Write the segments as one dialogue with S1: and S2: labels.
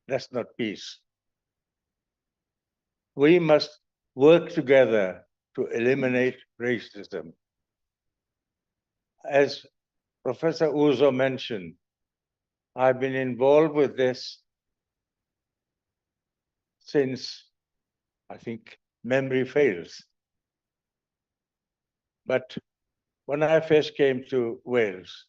S1: That's not peace. We must work together to eliminate racism. As Professor Uzo mentioned, I've been involved with this since, I think, memory fails. But when I first came to Wales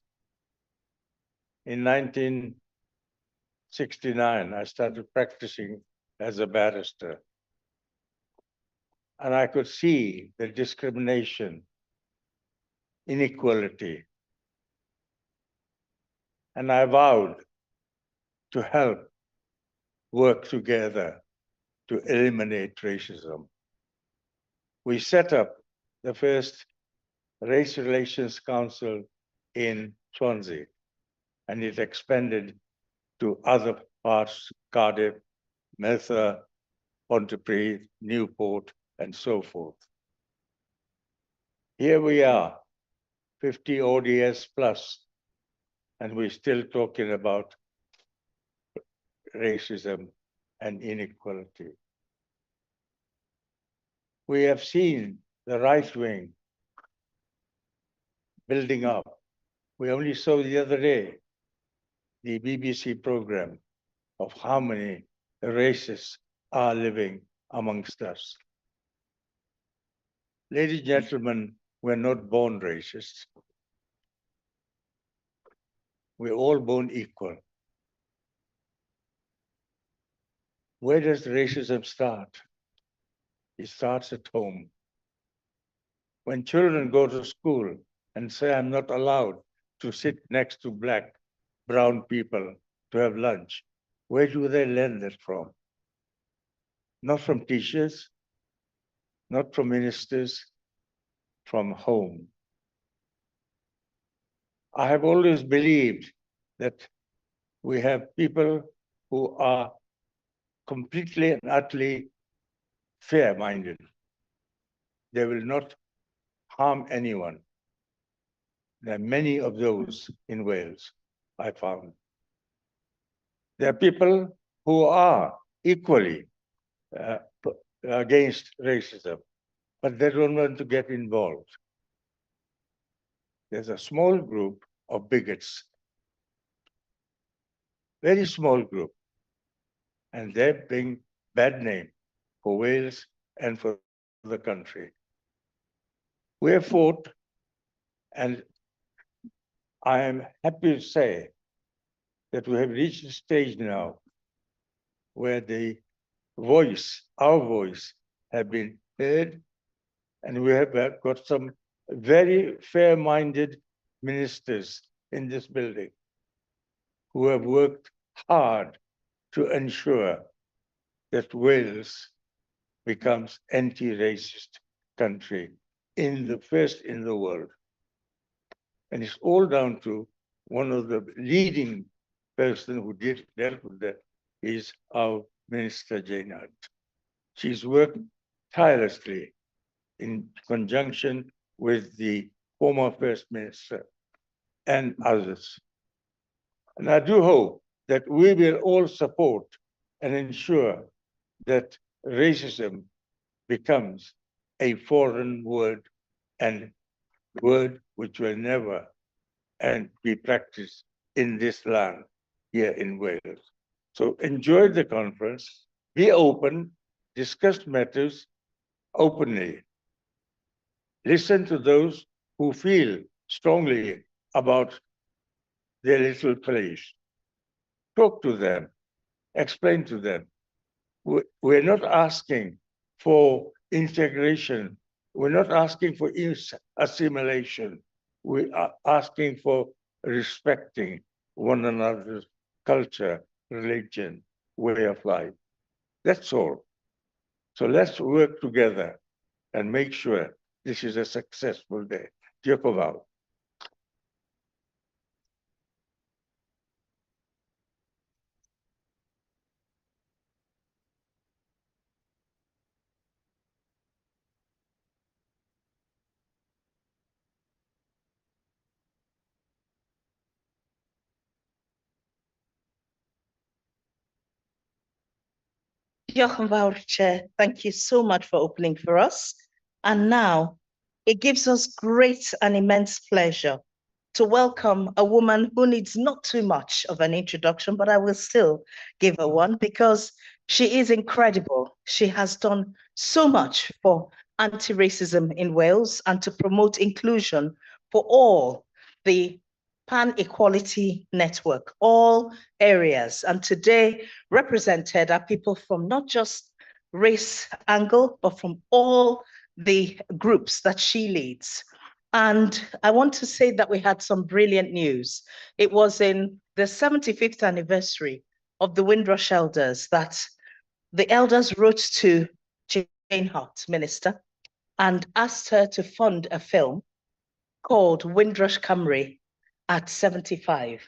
S1: in 1969, I started practicing as a barrister. And I could see the discrimination, inequality. And I vowed to help work together to eliminate racism. We set up the first Race Relations Council in Swansea, and it expanded to other parts, Cardiff, Merthyr, Pontypridd, Newport, and so forth. Here we are, 50 ODS plus, and we're still talking about racism and inequality. We have seen the right wing building up. We only saw the other day the BBC program of how many racists are living amongst us. Ladies and gentlemen, we're not born racist. We're all born equal. Where does racism start? It starts at home. When children go to school and say, I'm not allowed to sit next to black, brown people to have lunch, where do they learn that from? Not from teachers, not from ministers, from home. I have always believed that we have people who are completely and utterly fair-minded. They will not harm anyone. There are many of those in Wales, I found. There are people who are equally against racism, but they don't want to get involved. There's a small group of bigots, very small group, and they bring bad name for Wales and for the country. We have fought, and I am happy to say that we have reached a stage now where the voice, our voice, have been heard, and we have got some very fair-minded ministers in this building who have worked hard to ensure that Wales becomes anti-racist country first in the world. And it's all down to one of the leading person who dealt with that is our Minister Jane Hunt. She's worked tirelessly in conjunction with the former First Minister and others. And I do hope that we will all support and ensure that racism becomes a foreign word and word which will never be practiced in this land here in Wales. So enjoy the conference, be open, discuss matters openly. Listen to those who feel strongly about their little place. Talk to them, explain to them. We're not asking for integration. We're not asking for assimilation. We are asking for respecting one another's culture, religion, way of life. That's all. So let's work together and make sure this is a successful day. Diolch yn fawr.
S2: Diolch yn fawr, Chair. Thank you so much for opening for us. And now, it gives us great and immense pleasure to welcome a woman who needs not too much of an introduction, but I will still give her one because she is incredible. She has done so much for anti-racism in Wales and to promote inclusion for all the Pan-Equality Network, all areas. And today represented are people from not just race angle, but from all the groups that she leads. And I want to say that we had some brilliant news. It was in the 75th anniversary of the Windrush Elders that the elders wrote to Jane Hart, Minister, and asked her to fund a film called Windrush Cymru at 75.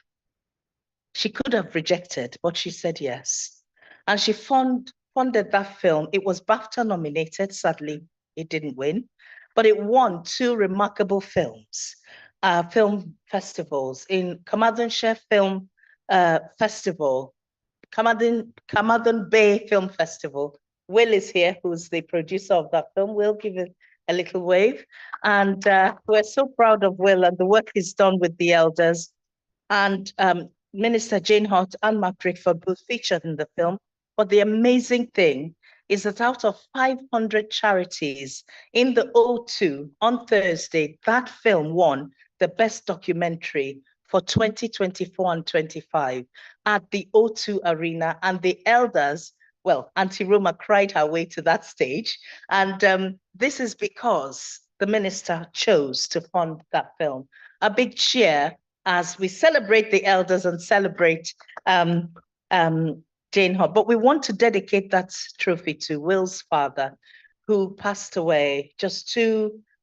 S2: She could have rejected, but she said yes. And she funded that film. It was BAFTA nominated. Sadly, it didn't win, but it won 2 remarkable film festivals in Carmarthenshire Film Festival, Carmarthen Bay Film Festival. Will is here, who's the producer of that film. Will, give it a little wave. And we're so proud of Will and the work he's done with the elders. And Minister Jane Hart and Mark Drakeford both featured in the film. But the amazing thing is that out of 500 charities in the O2 on Thursday, that film won the best documentary for 2024 and 25 at the O2 Arena. And the elders, well, Auntie Roma cried her way to that stage. And this is because the minister chose to fund that film. A big cheer as we celebrate the elders and celebrate Jane Hart. But we want to dedicate that trophy to Will's father, who passed away just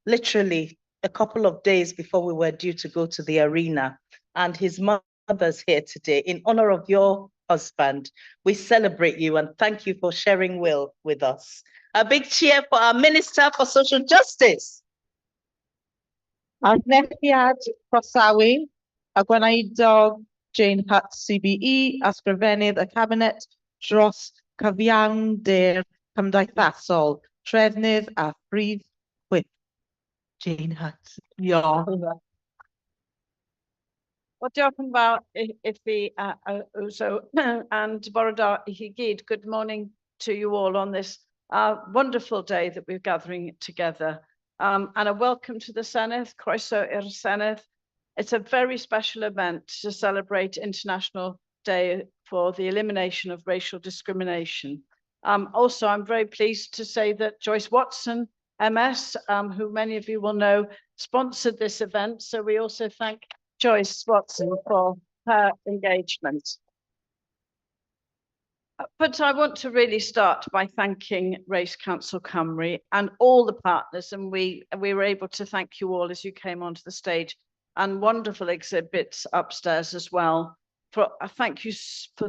S2: literally a couple of days before we were due to go to the arena. And his mother's here today. In honor of your husband, we celebrate you and thank you for sharing Will with us. A big cheer for our Minister for Social Justice.
S3: Argraffiad croesawu a gwnaedog Jane Hart CBE ysgrifennydd y Cabinet dros cyfiawnder cymdeithasol, trefnydd a phrif whip. Jane Hart. Diolch.
S4: Well, diolch yn fawr I fi Uzo and bore da I chi gyd. Good morning to you all on this wonderful day that we're gathering together. And a welcome to the Senedd, croeso i'r Senedd. It's a very special event to celebrate International Day for the Elimination of Racial Discrimination. Also, I'm very pleased to say that Joyce Watson, MS, who many of you will know, sponsored this event. So we also thank Joyce Watson for her engagement. But I want to really start by thanking Race Council Cymru and all the partners, and we were able to thank you all as you came onto the stage, and wonderful exhibits upstairs as well. Thank you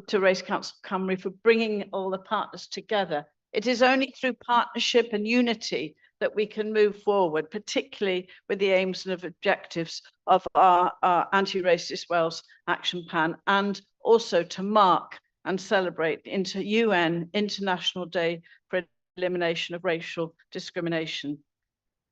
S4: to Race Council Cymru for bringing all the partners together. It is only through partnership and unity that we can move forward, particularly with the aims and objectives of our Anti-Racist Wales Action Plan, and also to mark and celebrate the UN International Day for Elimination of Racial Discrimination.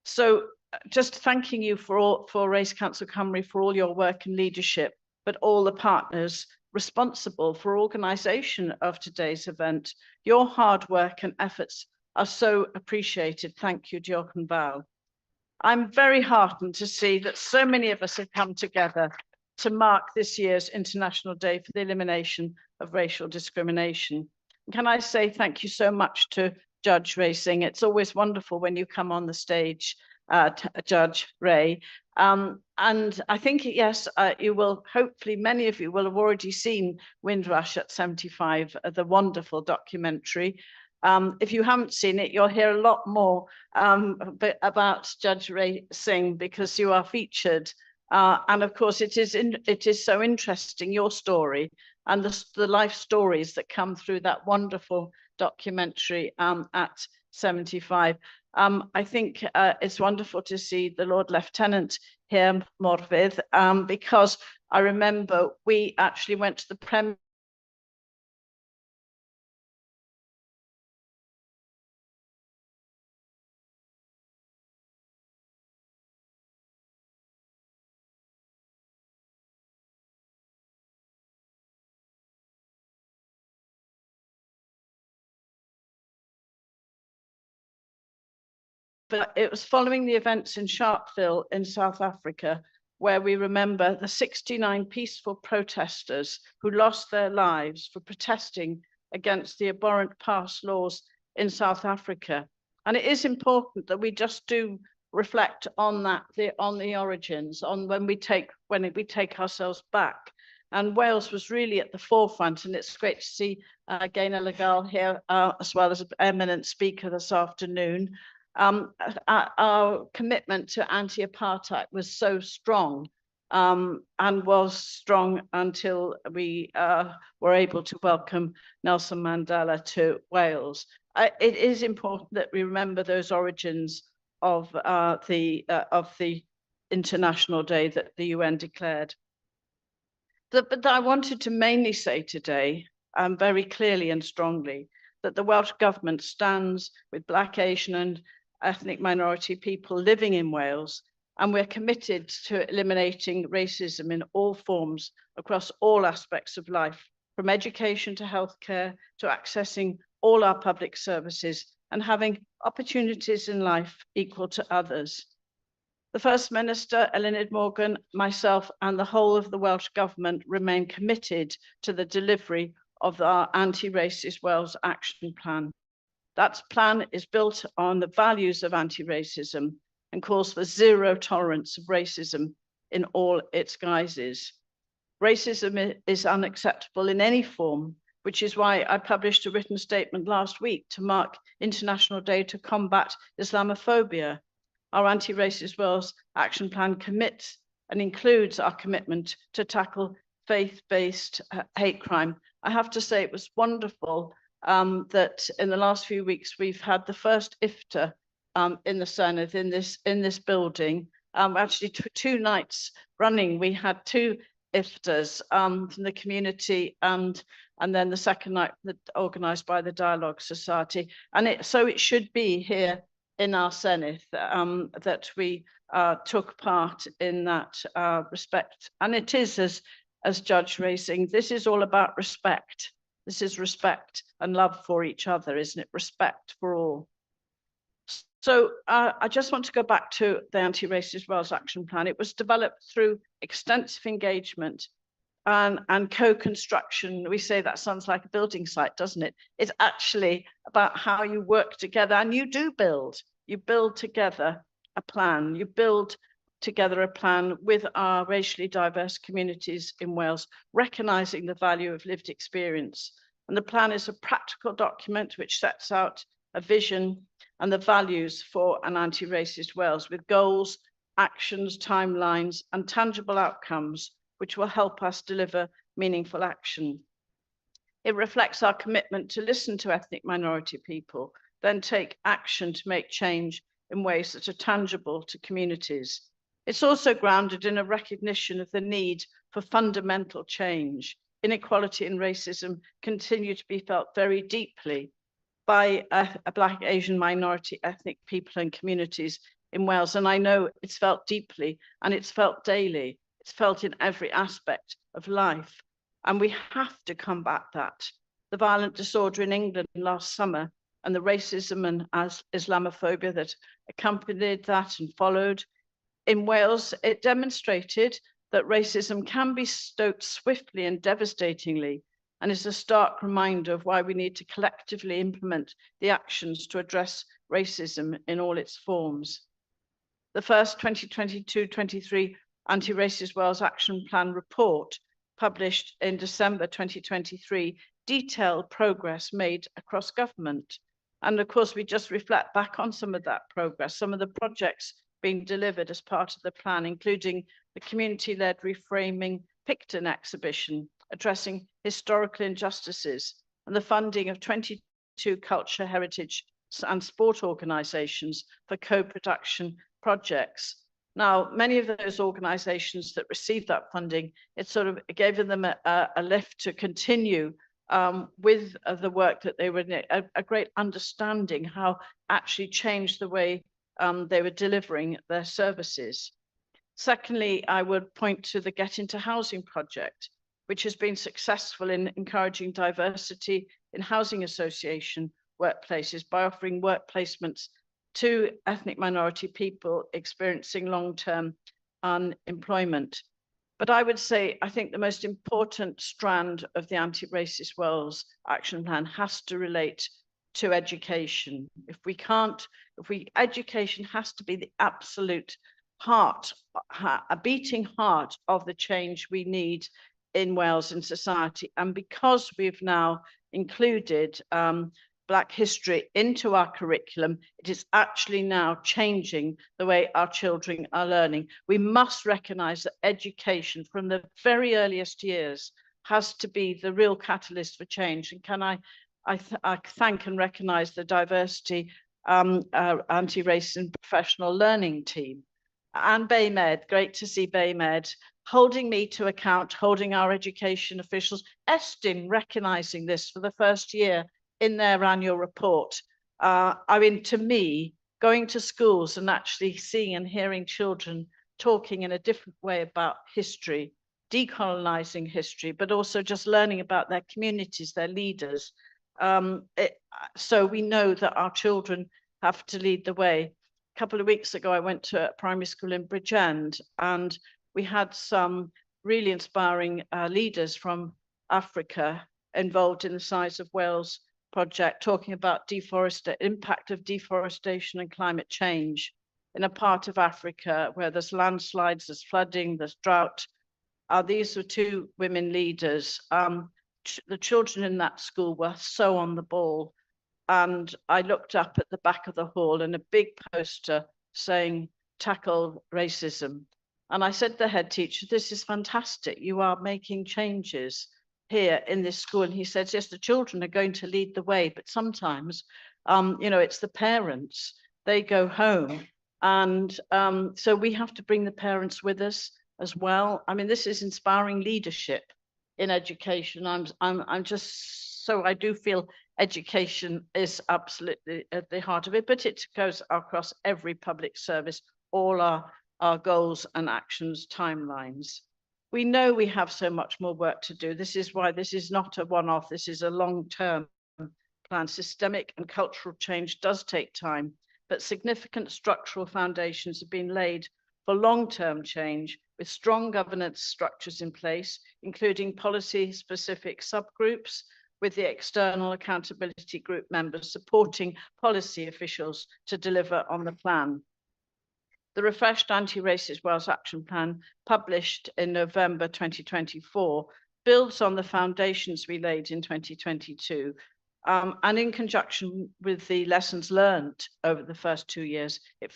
S4: So just thanking you for Race Council Cymru for all your work and leadership, but all the partners responsible for organisation of today's event. Your hard work and efforts are so appreciated. Thank you, diolch yn fawr. I'm very heartened to see that so many of us have come together to mark this year's International Day for the Elimination of Racial Discrimination. Can I say thank you so much to Judge Racing? It's always wonderful when you come on the stage, Judge Ray. And I think, yes, you will, hopefully many of you will have already seen Windrush at 75, the wonderful documentary. If you haven't seen it, you'll hear a lot more about Judge Racing because you are featured. And of course, it is so interesting, your story and the life stories that come through that wonderful documentary at 75. I think it's wonderful to see the Lord Lieutenant here, Morfydd, because I remember we actually went to the premiere but it was following the events in Sharpeville in South Africa, where we remember the 69 peaceful protesters who lost their lives for protesting against the abhorrent past laws in South Africa. And it is important that we just do reflect on that, on the origins, on when we take ourselves back. And Wales was really at the forefront, and it's great to see Gaynor Legal here, as well as an eminent speaker this afternoon. Our commitment to anti-apartheid was so strong, and was strong until we were able to welcome Nelson Mandela to Wales. It is important that we remember those origins of the International Day that the UN declared. But I wanted to mainly say today, very clearly and strongly, that the Welsh Government stands with Black, Asian and ethnic minority people living in Wales, and we're committed to eliminating racism in all forms across all aspects of life, from education to healthcare, to accessing all our public services and having opportunities in life equal to others. The First Minister, Eluned Morgan, myself and the whole of the Welsh Government remain committed to the delivery of our Anti-Racist Wales Action Plan. That plan is built on the values of anti-racism and calls for zero tolerance of racism in all its guises. Racism is unacceptable in any form, which is why I published a written statement last week to mark International Day to Combat Islamophobia. Our Anti-Racist Wales Action Plan commits and includes our commitment to tackle faith-based hate crime. I have to say it was wonderful that in the last few weeks we've had the first iftar in the Senedd in this building. Actually, two nights running, we had two iftars from the community, and then the second night organised by the Dialogue Society. And so it should be here in our Senedd that we took part in that respect. And it is, as Judge Racing, this is all about respect. This is respect and love for each other, isn't it? Respect for all. So I just want to go back to the Anti-Racist Wales Action Plan. It was developed through extensive engagement and co-construction. We say that sounds like a building site, doesn't it? It's actually about how you work together, and you do build. You build together a plan. You build together a plan with our racially diverse communities in Wales, recognising the value of lived experience. And the plan is a practical document which sets out a vision and the values for an anti-racist Wales, with goals, actions, timelines, and tangible outcomes which will help us deliver meaningful action. It reflects our commitment to listen to ethnic minority people, then take action to make change in ways that are tangible to communities. It's also grounded in a recognition of the need for fundamental change. Inequality and racism continue to be felt very deeply by a Black, Asian, minority ethnic people and communities in Wales. And I know it's felt deeply and it's felt daily. It's felt in every aspect of life. And we have to combat that. The violent disorder in England last summer and the racism and Islamophobia that accompanied that and followed. In Wales, it demonstrated that racism can be stoked swiftly and devastatingly, and is a stark reminder of why we need to collectively implement the actions to address racism in all its forms. The first 2022-23 Anti-Racist Wales Action Plan report, published in December 2023, detailed progress made across government. And of course, we just reflect back on some of that progress, some of the projects being delivered as part of the plan, including the community-led reframing Picton exhibition, addressing historical injustices, and the funding of 22 culture, heritage and sport organisations for co-production projects. Now, many of those organisations that received that funding, it gave them a lift to continue with the work that they were in, a great understanding how actually changed the way they were delivering their services. Secondly, I would point to the Get Into Housing project, which has been successful in encouraging diversity in housing association workplaces by offering work placements to ethnic minority people experiencing long-term unemployment. But I would say, I think the most important strand of the Anti-Racist Wales Action Plan has to relate to education. Education has to be the absolute heart, a beating heart of the change we need in Wales in society. And because we've now included Black history into our curriculum, it is actually now changing the way our children are learning. We must recognise that education from the very earliest years has to be the real catalyst for change. And can I thank and recognise the diversity anti-racist and professional learning team. And BayMed, great to see BayMed holding me to account, holding our education officials, Estin recognising this for the first year in their annual report. I mean, to me, going to schools and actually seeing and hearing children talking in a different way about history, decolonizing history, but also just learning about their communities, their leaders. So we know that our children have to lead the way. A couple of weeks ago, I went to a primary school in Bridgend, and we had some really inspiring leaders from Africa involved in the Size of Wales project, talking about impact of deforestation and climate change in a part of Africa where there's landslides, there's flooding, there's drought. These were two women leaders. The children in that school were so on the ball. And I looked up at the back of the hall and a big poster saying, tackle racism. And I said to the head teacher, this is fantastic. You are making changes here in this school. And he says, yes, the children are going to lead the way, but sometimes, it's the parents, they go home. And so we have to bring the parents with us as well. I mean, this is inspiring leadership in education. I'm just, so I do feel education is absolutely at the heart of it, but it goes across every public service, all our goals and actions timelines. We know we have so much more work to do. This is why this is not a one-off. This is a long-term plan. Systemic and cultural change does take time, but significant structural foundations have been laid for long-term change with strong governance structures in place, including policy-specific subgroups with the external accountability group members supporting policy officials to deliver on the plan. The refreshed Anti-Racist Wales Action Plan, published in November 2024, builds on the foundations we laid in 2022, and in conjunction with the lessons learned over the first 2 years, it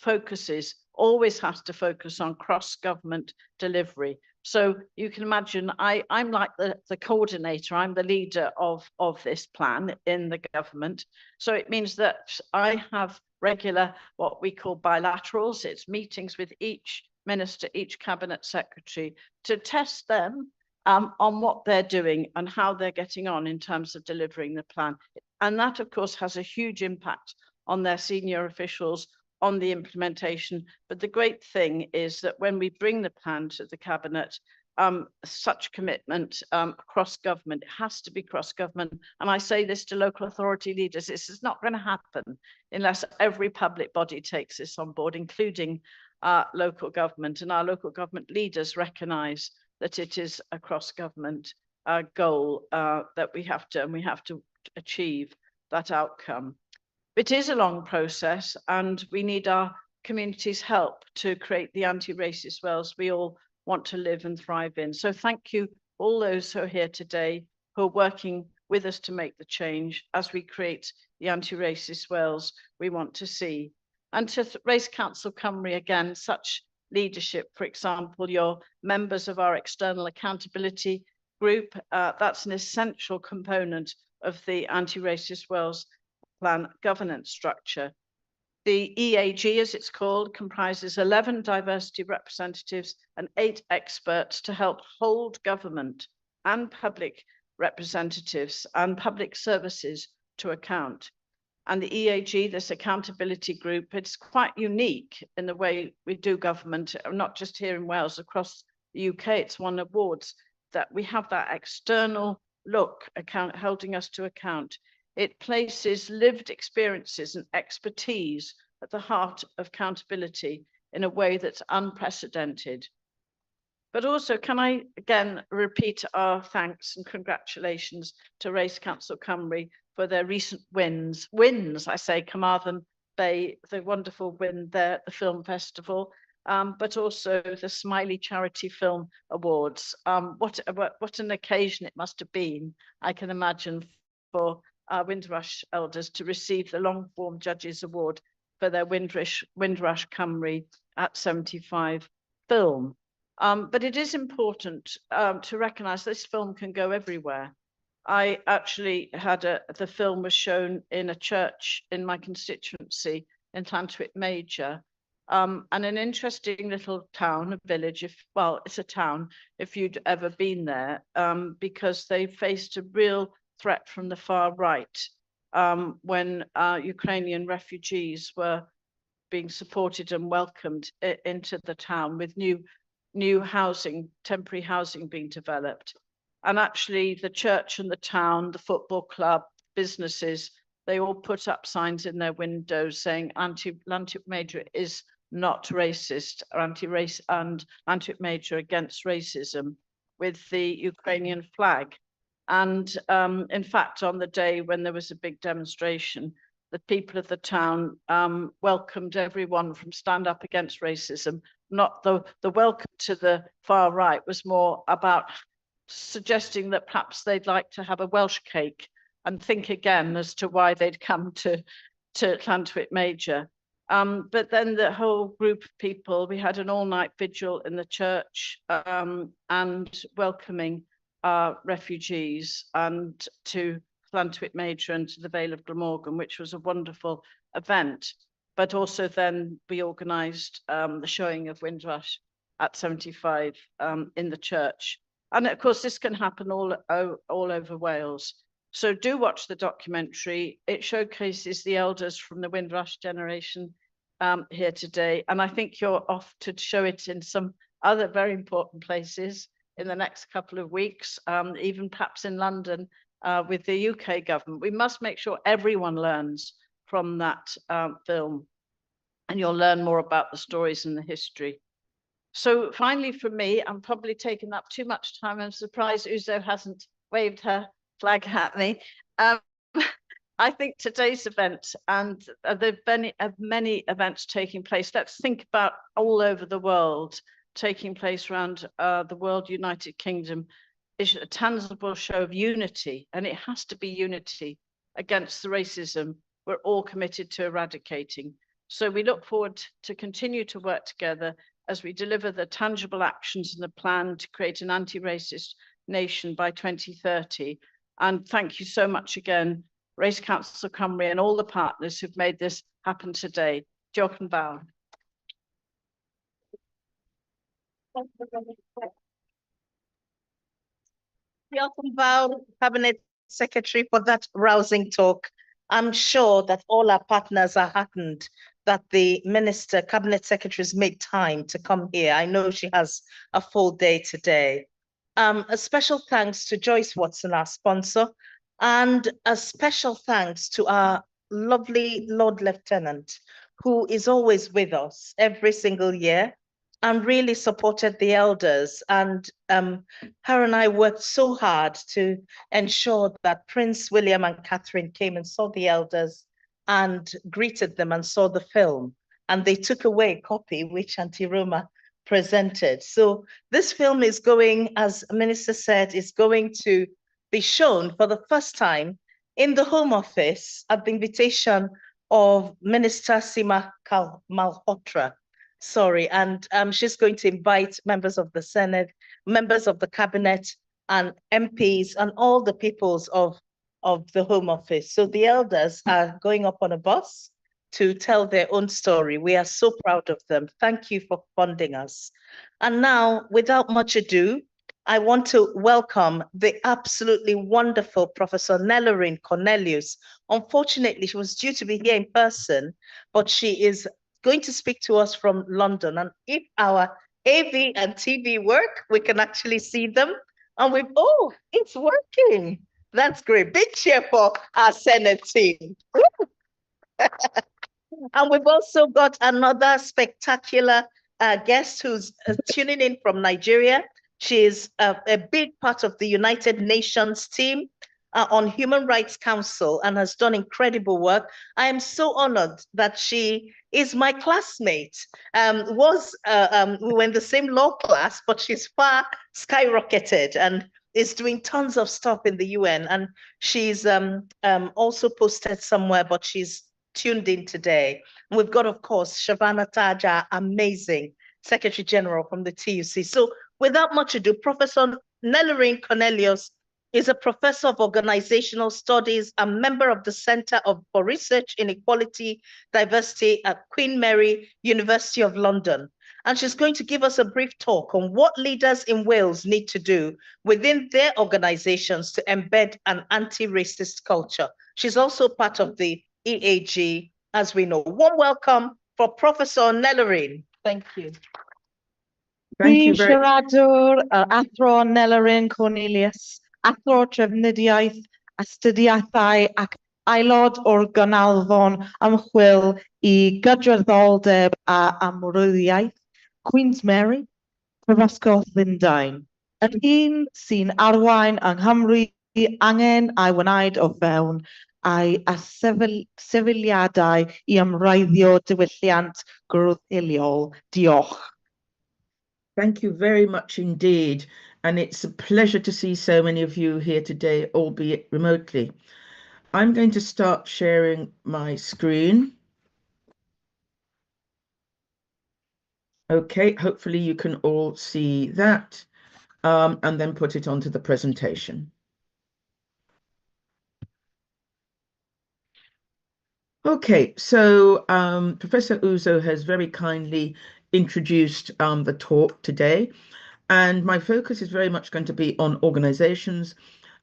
S4: always has to focus on cross-government delivery. So you can imagine, I'm like the coordinator, I'm the leader of this plan in the government. So it means that I have regular, what we call bilaterals. It's meetings with each minister, each cabinet secretary to test them on what they're doing and how they're getting on in terms of delivering the plan. And that, of course, has a huge impact on their senior officials, on the implementation. But the great thing is that when we bring the plan to the cabinet, such commitment across government, it has to be cross government. And I say this to local authority leaders, this is not going to happen unless every public body takes this on board, including local government. And our local government leaders recognise that it is a cross government goal that we have to achieve that outcome. It is a long process, and we need our community's help to create the anti-racist Wales we all want to live and thrive in. So thank you all those who are here today, who are working with us to make the change as we create the anti-racist Wales we want to see. And to Race Council Cymru, again, such leadership, for example, you're members of our external accountability group. That's an essential component of the anti-racist Wales plan governance structure. The EAG, as it's called, comprises 11 diversity representatives and 8 experts to help hold government and public representatives and public services to account. And the EAG, this accountability group, it's quite unique in the way we do government, not just here in Wales, across the UK. It's won awards that we have that external look, holding us to account. It places lived experiences and expertise at the heart of accountability in a way that's unprecedented. But also, can I again repeat our thanks and congratulations to Race Council Cymru for their recent wins. Wins, I say, Carmarthen Bay, the wonderful win there at the film festival, but also the Smiley Charity Film Awards. What an occasion it must have been, I can imagine, for our Windrush elders to receive the Long Form Judges Award for their Windrush Cymru at 75 film. But it is important to recognise this film can go everywhere. I actually had the film was shown in a church in my constituency in Llantwit Major, and an interesting little town, a village, well, it's a town, if you'd ever been there, because they faced a real threat from the far right when Ukrainian refugees were being supported and welcomed into the town with new housing, temporary housing being developed. And actually the church and the town, the football club, businesses, they all put up signs in their windows saying Llantwit Major is not racist, or anti-race, and Llantwit Major against racism, with the Ukrainian flag. And in fact, on the day when there was a big demonstration, the people of the town welcomed everyone from Stand Up Against Racism. Not the welcome to the far right was more about suggesting that perhaps they'd like to have a Welsh cake and think again as to why they'd come to Llantwit Major. But then the whole group of people, we had an all-night vigil in the church and welcoming refugees and to Llantwit Major and to the Vale of Glamorgan, which was a wonderful event. But also then we organised the showing of Windrush at 75 in the church. And of course, this can happen all over Wales. So do watch the documentary. It showcases the elders from the Windrush generation here today. And I think you're off to show it in some other very important places in the next couple of weeks, even perhaps in London with the UK government. We must make sure everyone learns from that film, and you'll learn more about the stories and the history. So finally, for me, I'm probably taking up too much time. I'm surprised Uzo hasn't waved her flag at me. I think today's event and the many events taking place, let's think about all over the world, taking place around the world, United Kingdom, is a tangible show of unity, and it has to be unity against the racism we're all committed to eradicating. So we look forward to continue to work together as we deliver the tangible actions and the plan to create an anti-racist nation by 2030. And thank you so much again, Race Council Cymru and all the partners who've made this happen today. Diolch yn fawr.
S2: Diolch yn fawr, Cabinet Secretary, for that rousing talk. I'm sure that all our partners are heartened that the Minister, Cabinet Secretaries made time to come here. I know she has a full day today. A special thanks to Joyce Watson, our sponsor, and a special thanks to our lovely Lord Lieutenant, who is always with us every single year and really supported the elders. And her and I worked so hard to ensure that Prince William and Catherine came and saw the elders and greeted them and saw the film. And they took away a copy, which Auntie Roma presented. So this film is going, as Minister said, is going to be shown for the first time in the Home Office at the invitation of Minister Sima Malhotra. Sorry, and she's going to invite members of the Senate, members of the Cabinet, and MPs, and all the peoples of the Home Office. So the elders are going up on a bus to tell their own story. We are so proud of them. Thank you for funding us. And now, without much ado, I want to welcome the absolutely wonderful Professor Nelorine Cornelius. Unfortunately, she was due to be here in person, but she is going to speak to us from London. And if our AV and TV work, we can actually see them. And oh, it's working. That's great. Big cheer for our Senate team. And we've also got another spectacular guest who's tuning in from Nigeria. She's a big part of the United Nations team on Human Rights Council and has done incredible work. I am so honored that she is my classmate. We were in the same law class, but she's far skyrocketed and is doing tons of stuff in the UN. And she's also posted somewhere, but she's tuned in today. And we've got, of course, Shavana Taja, amazing Secretary General from the TUC. So without much ado, Professor Nelorine Cornelius is a professor of organizational studies, a member of the Center for Research in Equality, Diversity at Queen Mary, University of London. And she's going to give us a brief talk on what leaders in Wales need to do within their organizations to embed an anti-racist culture. She's also part of the EAG, as we know. Warm welcome for Professor Nelorine. Thank you.
S3: Thank you very much. Athro Nelorine Cornelius, athro trefnidiaeth, astudiaethau ac aelod o'r Ganolfan Ymchwil I Gydraddoldeb a Amrwyddiaeth, Queen's Mary, Prifysgol Llundain. Yr un sy'n arwain yng Nghymru angen a'i wneud o fewn a sefydliadau I ymwreiddio diwylliant gwrthiliol. Diolch.
S5: Thank you very much indeed. And it's a pleasure to see so many of you here today, albeit remotely. I'm going to start sharing my screen. Okay, hopefully you can all see that, and then put it onto the presentation. Okay, so Professor Uzo has very kindly introduced the talk today, and my focus is very much going to be on organizations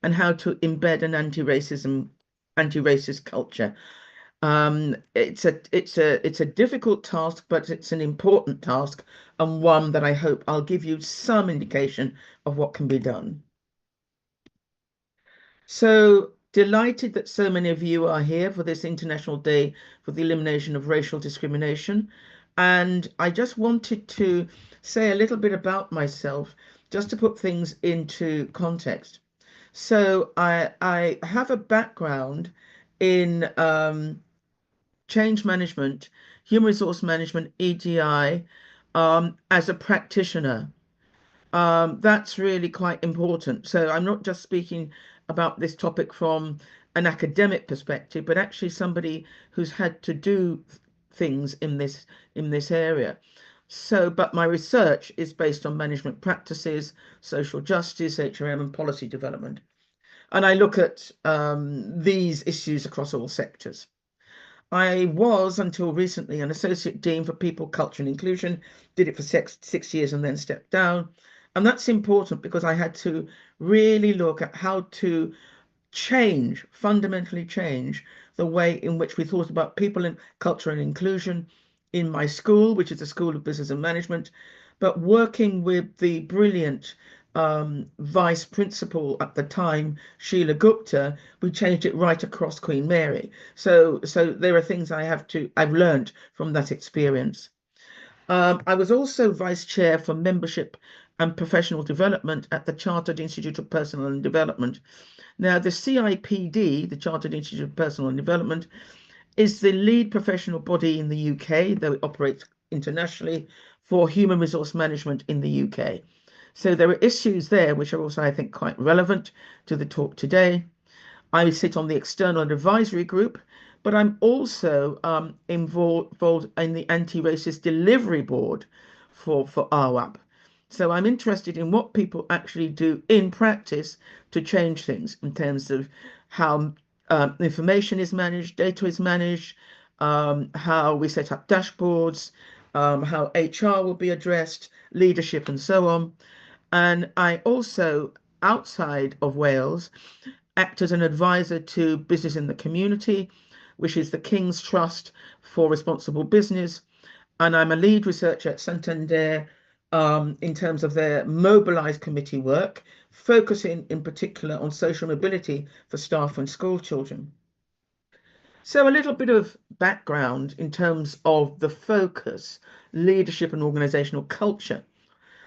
S5: and how to embed an anti-racist culture. It's a difficult task, but it's an important task, and one that I hope I'll give you some indication of what can be done. So delighted that so many of you are here for this International Day for the Elimination of Racial Discrimination. And I just wanted to say a little bit about myself, just to put things into context. So I have a background in change management, human resource management, EDI, as a practitioner. That's really quite important. So I'm not just speaking about this topic from an academic perspective, but actually somebody who's had to do things in this area. So, but my research is based on management practices, social justice, HRM, and policy development. And I look at these issues across all sectors. I was, until recently, an associate dean for people, culture and inclusion, did it for 6 years and then stepped down. And that's important because I had to really look at how to fundamentally change the way in which we thought about people in culture and inclusion in my school, which is the School of Business and Management, but working with the brilliant vice principal at the time, Sheila Gupta, we changed it right across Queen Mary. So there are things I've learned from that experience. I was also vice chair for membership and professional development at the Chartered Institute of Personnel and Development. Now, the CIPD, the Chartered Institute of Personnel and Development, is the lead professional body in the UK, though it operates internationally, for human resource management in the UK. So there are issues there which are also, I think, quite relevant to the talk today. I sit on the external advisory group, but I'm also involved in the anti-racist delivery board for AWAP. So I'm interested in what people actually do in practice to change things in terms of how information is managed, data is managed, how we set up dashboards, how HR will be addressed, leadership, and so on. And I also, outside of Wales, act as an advisor to Business in the Community, which is the King's Trust for Responsible Business. And I'm a lead researcher at Santander in terms of their mobilized committee work, focusing in particular on social mobility for staff and school children. So a little bit of background in terms of the focus, leadership and organizational culture.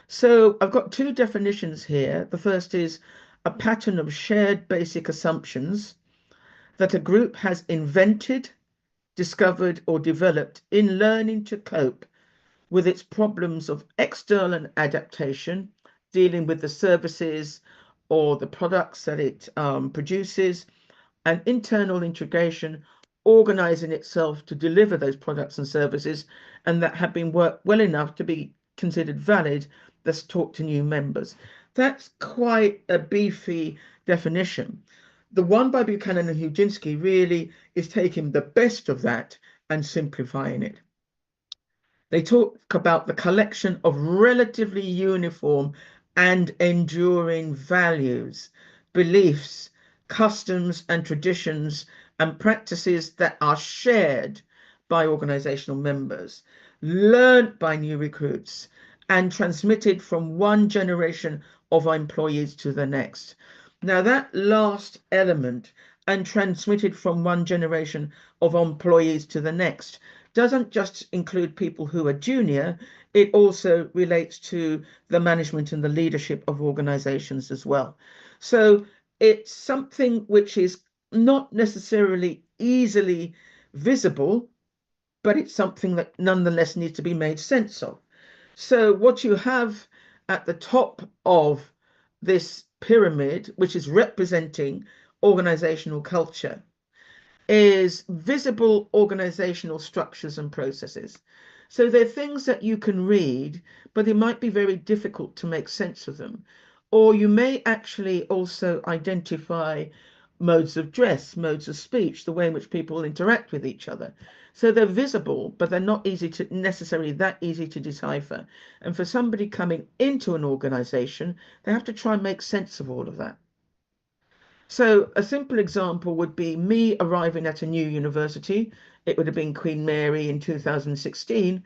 S5: So I've got two definitions here. The first is a pattern of shared basic assumptions that a group has invented, discovered, or developed in learning to cope with its problems of external adaptation, dealing with the services or the products that it produces, and internal integration, organizing itself to deliver those products and services, and that have been worked well enough to be considered valid, that's taught to new members. That's quite a beefy definition. The one by Buchanan and Huginski really is taking the best of that and simplifying it. They talk about the collection of relatively uniform and enduring values, beliefs, customs and traditions and practices that are shared by organizational members, learned by new recruits, and transmitted from one generation of employees to the next. Now, that last element, and transmitted from one generation of employees to the next, doesn't just include people who are junior, it also relates to the management and the leadership of organizations as well. So it's something which is not necessarily easily visible, but it's something that nonetheless needs to be made sense of. So what you have at the top of this pyramid, which is representing organizational culture, is visible organizational structures and processes. So they're things that you can read, but it might be very difficult to make sense of them. Or you may actually also identify modes of dress, modes of speech, the way in which people interact with each other. So they're visible, but they're not necessarily that easy to decipher. And for somebody coming into an organization, they have to try and make sense of all of that. So a simple example would be me arriving at a new university. It would have been Queen Mary in 2016.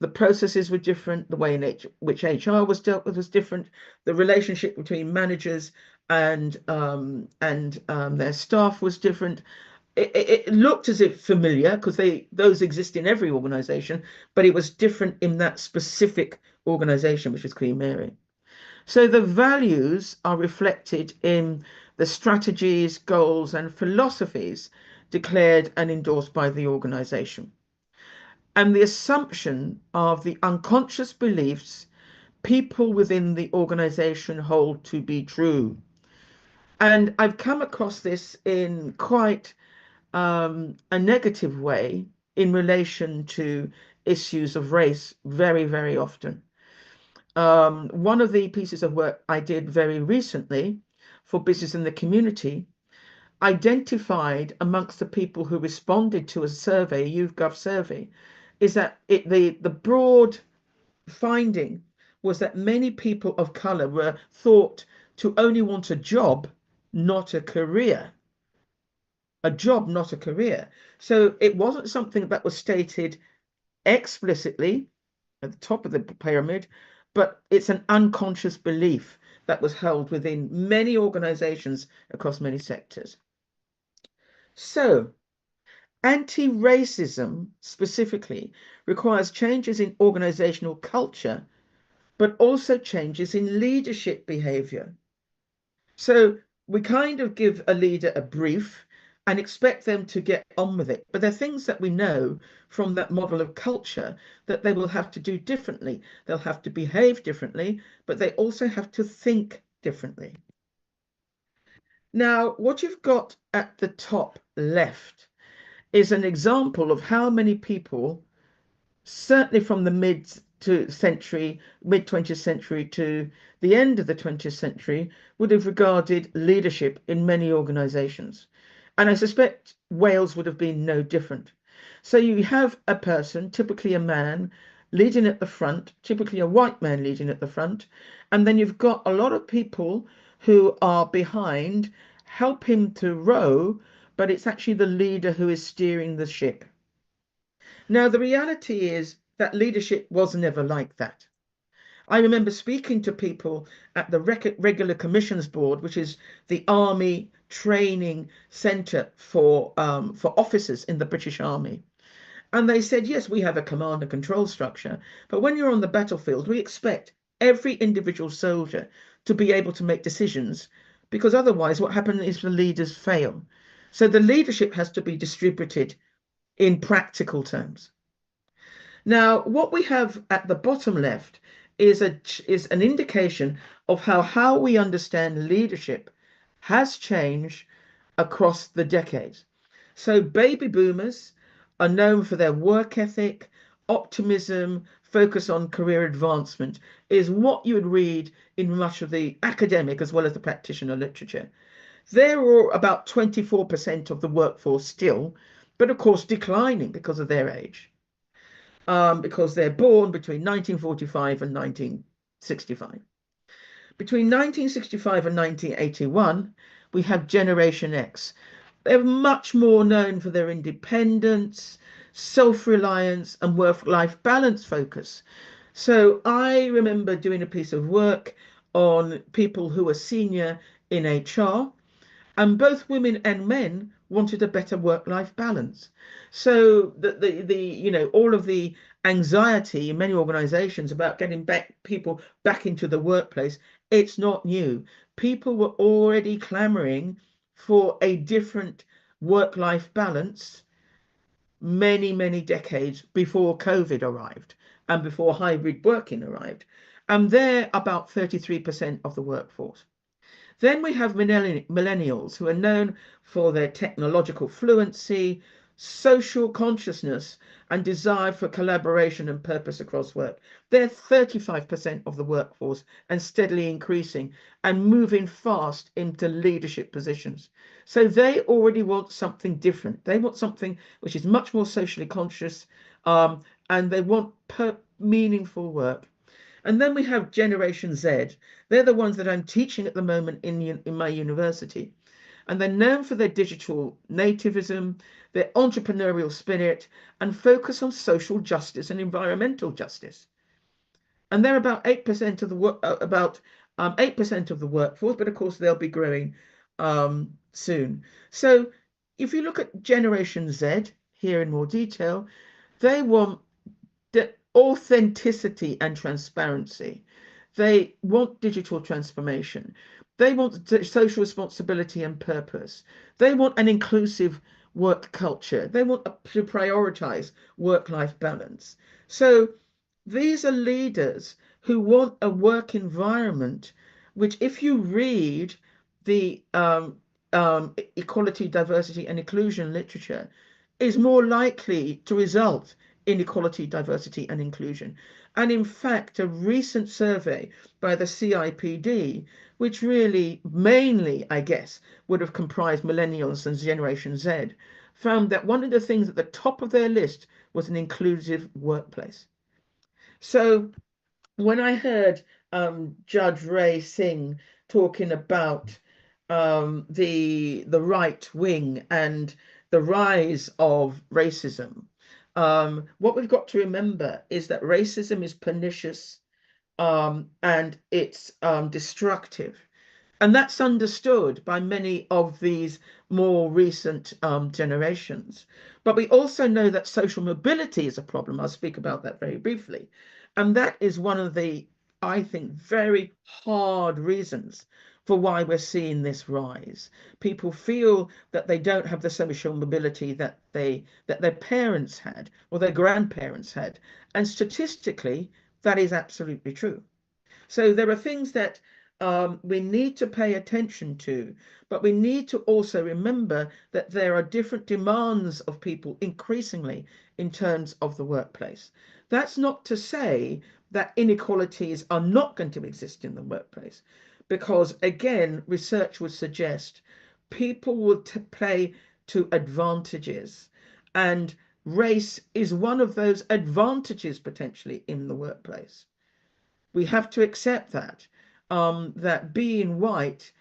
S5: The processes were different. The way in which HR was dealt with was different. The relationship between managers and their staff was different. It looked as if familiar because those exist in every organization, but it was different in that specific organization, which was Queen Mary. So the values are reflected in the strategies, goals, and philosophies declared and endorsed by the organization. And the assumption of the unconscious beliefs people within the organization hold to be true. And I've come across this in quite a negative way in relation to issues of race very, very often. One of the pieces of work I did very recently for Business in the Community identified amongst the people who responded to a survey, a YouGov survey, is that the broad finding was that many people of color were thought to only want a job, not a career. A job, not a career. So it wasn't something that was stated explicitly at the top of the pyramid, but it's an unconscious belief that was held within many organizations across many sectors. So anti-racism specifically requires changes in organizational culture, but also changes in leadership behavior. So we kind of give a leader a brief and expect them to get on with it. But there are things that we know from that model of culture that they will have to do differently. They'll have to behave differently, but they also have to think differently. Now, what you've got at the top left is an example of how many people, certainly from the mid-20th century to the end of the 20th century, would have regarded leadership in many organizations. And I suspect Wales would have been no different. So you have a person, typically a man, leading at the front, typically a white man leading at the front, and then you've got a lot of people who are behind, help him to row, but it's actually the leader who is steering the ship. Now, the reality is that leadership was never like that. I remember speaking to people at the Regular Commissions Board, which is the army training centre for officers in the British Army. And they said, yes, we have a command and control structure, but when you're on the battlefield, we expect every individual soldier to be able to make decisions, because otherwise what happens is the leaders fail. So the leadership has to be distributed in practical terms. Now, what we have at the bottom left is an indication of how we understand leadership has changed across the decades. So baby boomers are known for their work ethic, optimism, focus on career advancement, is what you would read in much of the academic as well as the practitioner literature. They're about 24% of the workforce still, but of course declining because of their age, because they're born between 1945 and 1965. Between 1965 and 1981, we have Generation X. They're much more known for their independence, self-reliance, and work-life balance focus. So I remember doing a piece of work on people who were senior in HR, and both women and men wanted a better work-life balance. So the all of the anxiety in many organizations about getting people back into the workplace, it's not new. People were already clamoring for a different work-life balance many decades before COVID arrived and before hybrid working arrived. And they're about 33% of the workforce. Then we have millennials, who are known for their technological fluency, social consciousness, and desire for collaboration and purpose across work. They're 35% of the workforce and steadily increasing and moving fast into leadership positions. So they already want something different. They want something which is much more socially conscious, and they want meaningful work. And then we have Generation Z. They're the ones that I'm teaching at the moment in my university. And they're known for their digital nativism, their entrepreneurial spirit, and focus on social justice and environmental justice. And they're about 8% of the 8% of the workforce, but of course they'll be growing soon. So if you look at Generation Z here in more detail, they want the authenticity and transparency. They want digital transformation. They want social responsibility and purpose. They want an inclusive work culture. They want to prioritize work-life balance. So these are leaders who want a work environment which, if you read the equality, diversity, and inclusion literature, is more likely to result in equality, diversity, and inclusion. And in fact, a recent survey by the CIPD, which really mainly, I guess, would have comprised millennials and Generation Z, found that one of the things at the top of their list was an inclusive workplace. So when I heard Judge Ray Singh talking about the right wing and the rise of racism, what we've got to remember is that racism is pernicious, and it's destructive. And that's understood by many of these more recent generations. But we also know that social mobility is a problem. I'll speak about that very briefly. And that is one of the, I think, very hard reasons for why we're seeing this rise. People feel that they don't have the social mobility that their parents had or their grandparents had. And statistically, that is absolutely true. So there are things that we need to pay attention to, but we need to also remember that there are different demands of people increasingly in terms of the workplace. That's not to say that inequalities are not going to exist in the workplace, because again, research would suggest people would play to advantages, and race is one of those advantages potentially in the workplace. We have to accept that. That being white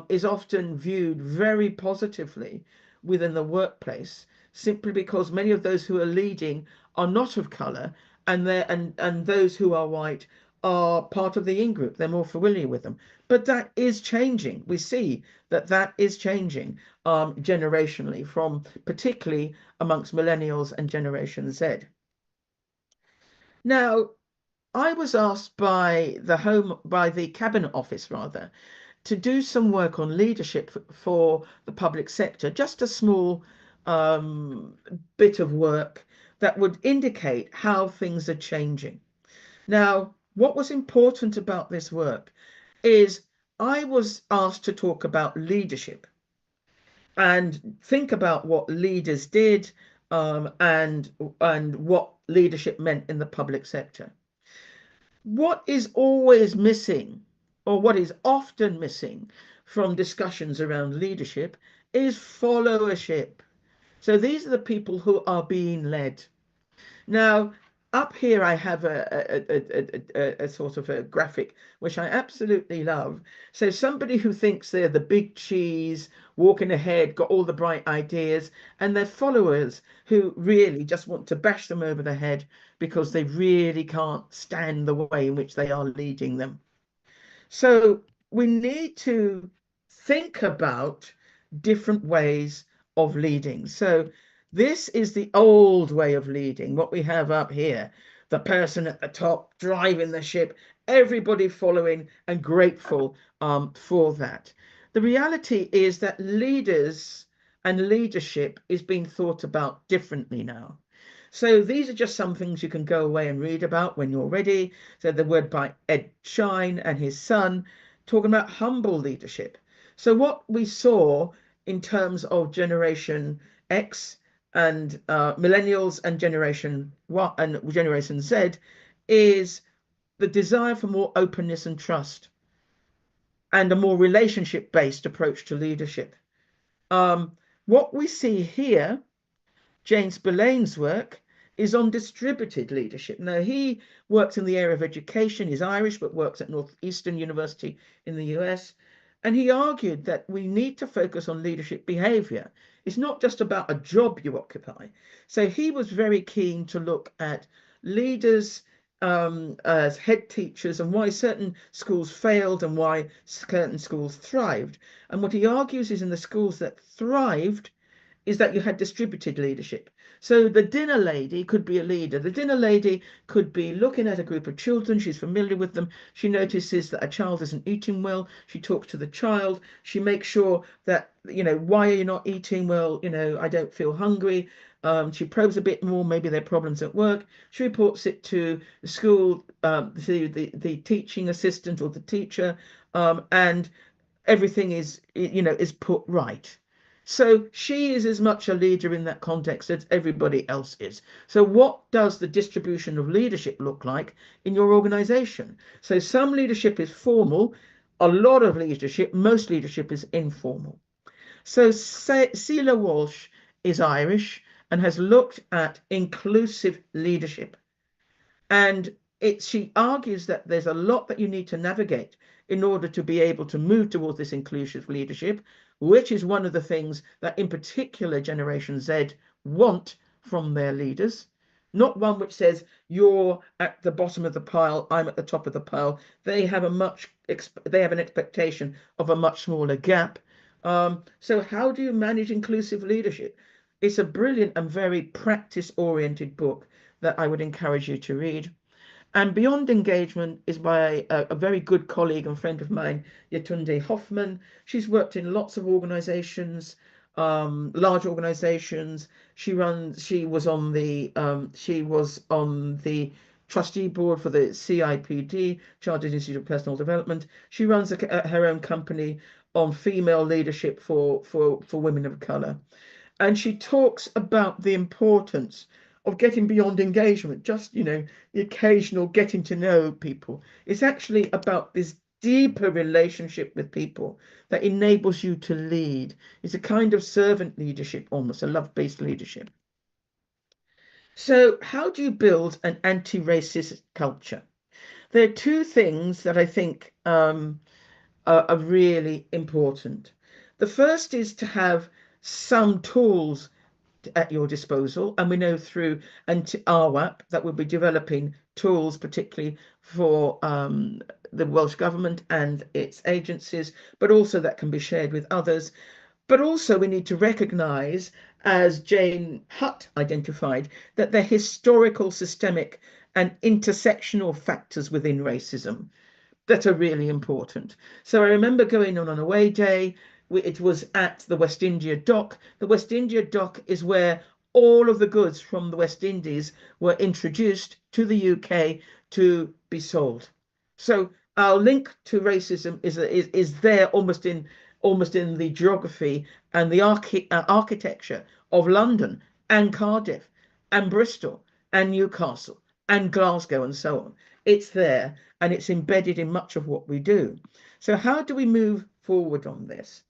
S5: is often viewed very positively within the workplace, simply because many of those who are leading are not of color, and those who are white are part of the in-group. They're more familiar with them. But that is changing. We see that that is changing generationally, from particularly amongst millennials and Generation Z. Now, I was asked by the Cabinet Office rather, to do some work on leadership for the public sector, just a small bit of work that would indicate how things are changing. Now, what was important about this work is I was asked to talk about leadership and think about what leaders did and what leadership meant in the public sector. What is always missing, or what is often missing from discussions around leadership, is followership. So these are the people who are being led. Now, up here I have a sort of a graphic which I absolutely love. So somebody who thinks they're the big cheese, walking ahead, got all the bright ideas, and their followers who really just want to bash them over the head because they really can't stand the way in which they are leading them. So we need to think about different ways of leading. So this is the old way of leading, what we have up here, the person at the top driving the ship, everybody following and grateful for that. The reality is that leaders and leadership is being thought about differently now. So these are just some things you can go away and read about when you're ready. So the word by Ed Shine and his son, talking about humble leadership. So what we saw in terms of Generation X and millennials and Generation Y and Generation Z is the desire for more openness and trust and a more relationship-based approach to leadership. What we see here, James Spillane's work, is on distributed leadership. Now, he works in the area of education. He's Irish, but works at Northeastern University in the US. And he argued that we need to focus on leadership behavior. It's not just about a job you occupy. So he was very keen to look at leaders as head teachers and why certain schools failed and why certain schools thrived. And what he argues is in the schools that thrived is that you had distributed leadership. So the dinner lady could be a leader. The dinner lady could be looking at a group of children. She's familiar with them. She notices that a child isn't eating well. She talks to the child. She makes sure that, why are you not eating well? I don't feel hungry. She probes a bit more, maybe there are problems at work. She reports it to the school, the teaching assistant or the teacher, and everything is put right. So she is as much a leader in that context as everybody else is. So what does the distribution of leadership look like in your organization? So some leadership is formal, a lot of leadership, most leadership is informal. So Celia Walsh is Irish and has looked at inclusive leadership. And she argues that there's a lot that you need to navigate in order to be able to move towards this inclusive leadership, which is one of the things that in particular Generation Z want from their leaders. Not one which says you're at the bottom of the pile, I'm at the top of the pile. They have an expectation of a much smaller gap. So how do you manage inclusive leadership? It's a brilliant and very practice-oriented book that I would encourage you to read. And Beyond Engagement is by a very good colleague and friend of mine, Yetunde Hoffman. She's worked in lots of organizations, large organizations. She was on the trustee board for the CIPD, Chartered Institute of Personal Development. She runs her own company on female leadership for women of color. And she talks about the importance of getting beyond engagement, just, the occasional getting to know people. It's actually about this deeper relationship with people that enables you to lead. It's a kind of servant leadership, almost a love-based leadership. So how do you build an anti-racist culture? There are two things that I think are really important. The first is to have some tools at your disposal. And we know through RWAP that we'll be developing tools, particularly for the Welsh Government and its agencies, but also that can be shared with others. But also we need to recognise, as Jane Hutt identified, that there are historical, systemic and intersectional factors within racism that are really important. So I remember going on an away day. It was at the West India Dock. The West India Dock is where all of the goods from the West Indies were introduced to the UK to be sold. So our link to racism is there almost in the geography and the architecture of London and Cardiff and Bristol and Newcastle and Glasgow and so on. It's there and it's embedded in much of what we do. So how do we move forward on this?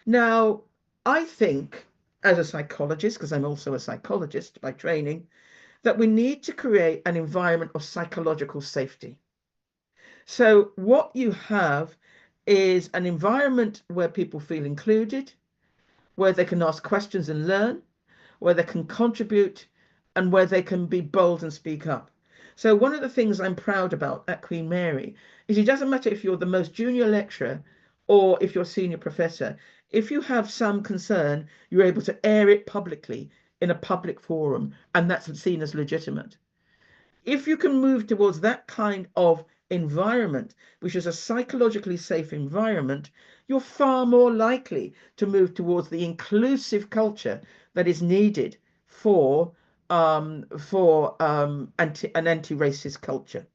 S5: Now, I think as a psychologist, because I'm also a psychologist by training, that we need to create an environment of psychological safety. So what you have is an environment where people feel included, where they can ask questions and learn, where they can contribute, and where they can be bold and speak up. So one of the things I'm proud about at Queen Mary is it doesn't matter if you're the most junior lecturer or if you're senior professor. If you have some concern, you're able to air it publicly in a public forum, and that's seen as legitimate. If you can move towards that kind of environment, which is a psychologically safe environment, you're far more likely to move towards the inclusive culture that is needed for an anti-racist culture.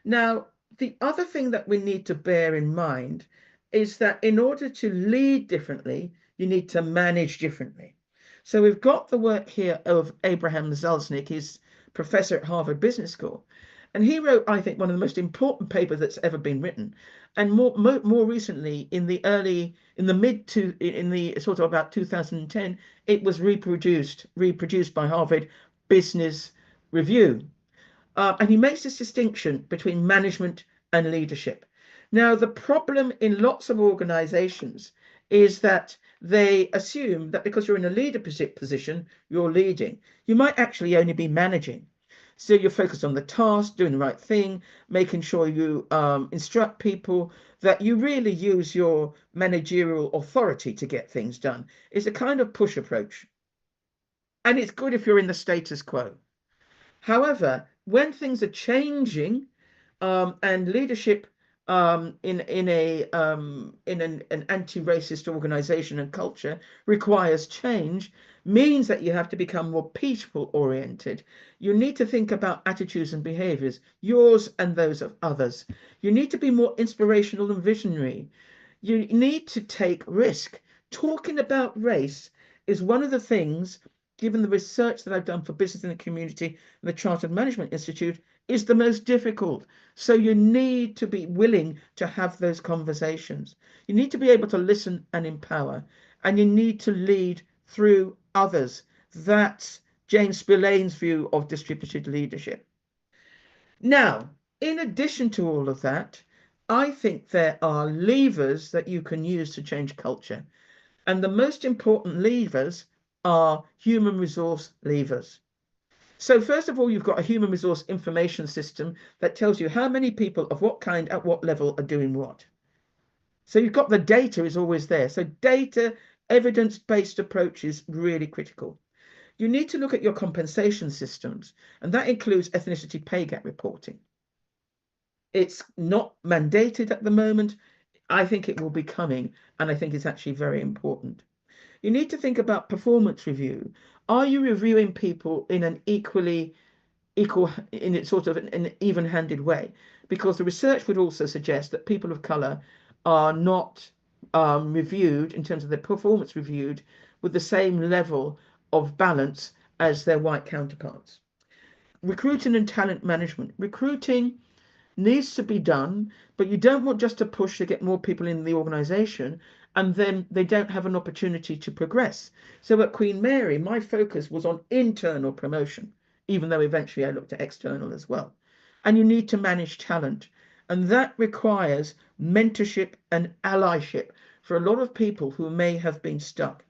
S5: Now, the other thing that we need to bear in mind is that in order to lead differently, you need to manage differently. So we've got the work here of Abraham Zalznick. He's professor at Harvard Business School, and he wrote, I think, one of the most important papers that's ever been written. And more recently, in the sort of about 2010, it was reproduced by Harvard Business Review. And he makes this distinction between management and leadership. Now, the problem in lots of organizations is that they assume that because you're in a leader position, you're leading. You might actually only be managing. So you're focused on the task, doing the right thing, making sure you instruct people, that you really use your managerial authority to get things done. It's a kind of push approach. And it's good if you're in the status quo. However, when things are changing and leadership in an anti-racist organization and culture requires change, means that you have to become more people oriented. You need to think about attitudes and behaviors, yours and those of others. You need to be more inspirational and visionary. You need to take risk. Talking about race is one of the things, given the research that I've done for Business in the Community and the Chartered Management Institute, is the most difficult. So you need to be willing to have those conversations. You need to be able to listen and empower, and you need to lead through others. That's James Spillane's view of distributed leadership. Now, in addition to all of that, I think there are levers that you can use to change culture. And the most important levers are human resource levers. So first of all, you've got a human resource information system that tells you how many people of what kind at what level are doing what. So you've got the data is always there. So data, evidence-based approach is really critical. You need to look at your compensation systems, and that includes ethnicity pay gap reporting. It's not mandated at the moment. I think it will be coming, and I think it's actually very important. You need to think about performance review. Are you reviewing people in an an even-handed way? Because the research would also suggest that people of colour are not reviewed in terms of their performance reviewed with the same level of balance as their white counterparts. Recruiting and talent management. Recruiting needs to be done, but you don't want just to push to get more people in the organisation and then they don't have an opportunity to progress. So at Queen Mary, my focus was on internal promotion, even though eventually I looked at external as well. And you need to manage talent. And that requires mentorship and allyship for a lot of people who may have been stuck.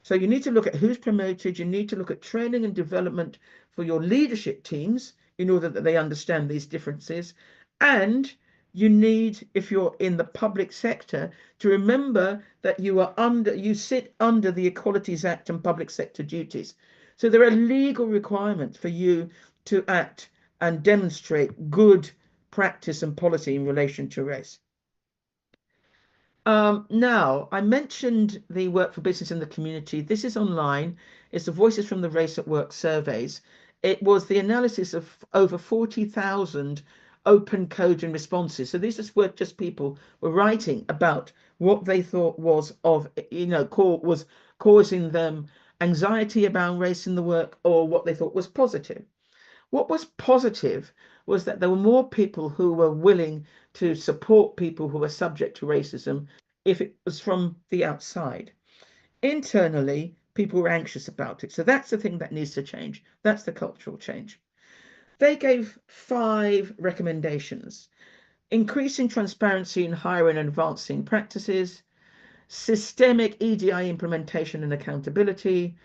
S5: So you need to look at who's promoted. You need to look at training and development for your leadership teams in order that they understand these differences. And you need, if you're in the public sector, to remember that you sit under the Equalities Act and public sector duties. So there are legal requirements for you to act and demonstrate good practice and policy in relation to race. Now, I mentioned the Work for Business in the Community. This is online. It's the Voices from the Race at Work surveys. It was the analysis of over 40,000 open code and responses. So these were just people were writing about what they thought was was causing them anxiety about race in the work, or what they thought was positive. What was positive was that there were more people who were willing to support people who were subject to racism if it was from the outside. Internally, people were anxious about it. So that's the thing that needs to change. That's the cultural change. They gave 5 recommendations: increasing transparency in hiring and advancing practices, systemic EDI implementation and accountability,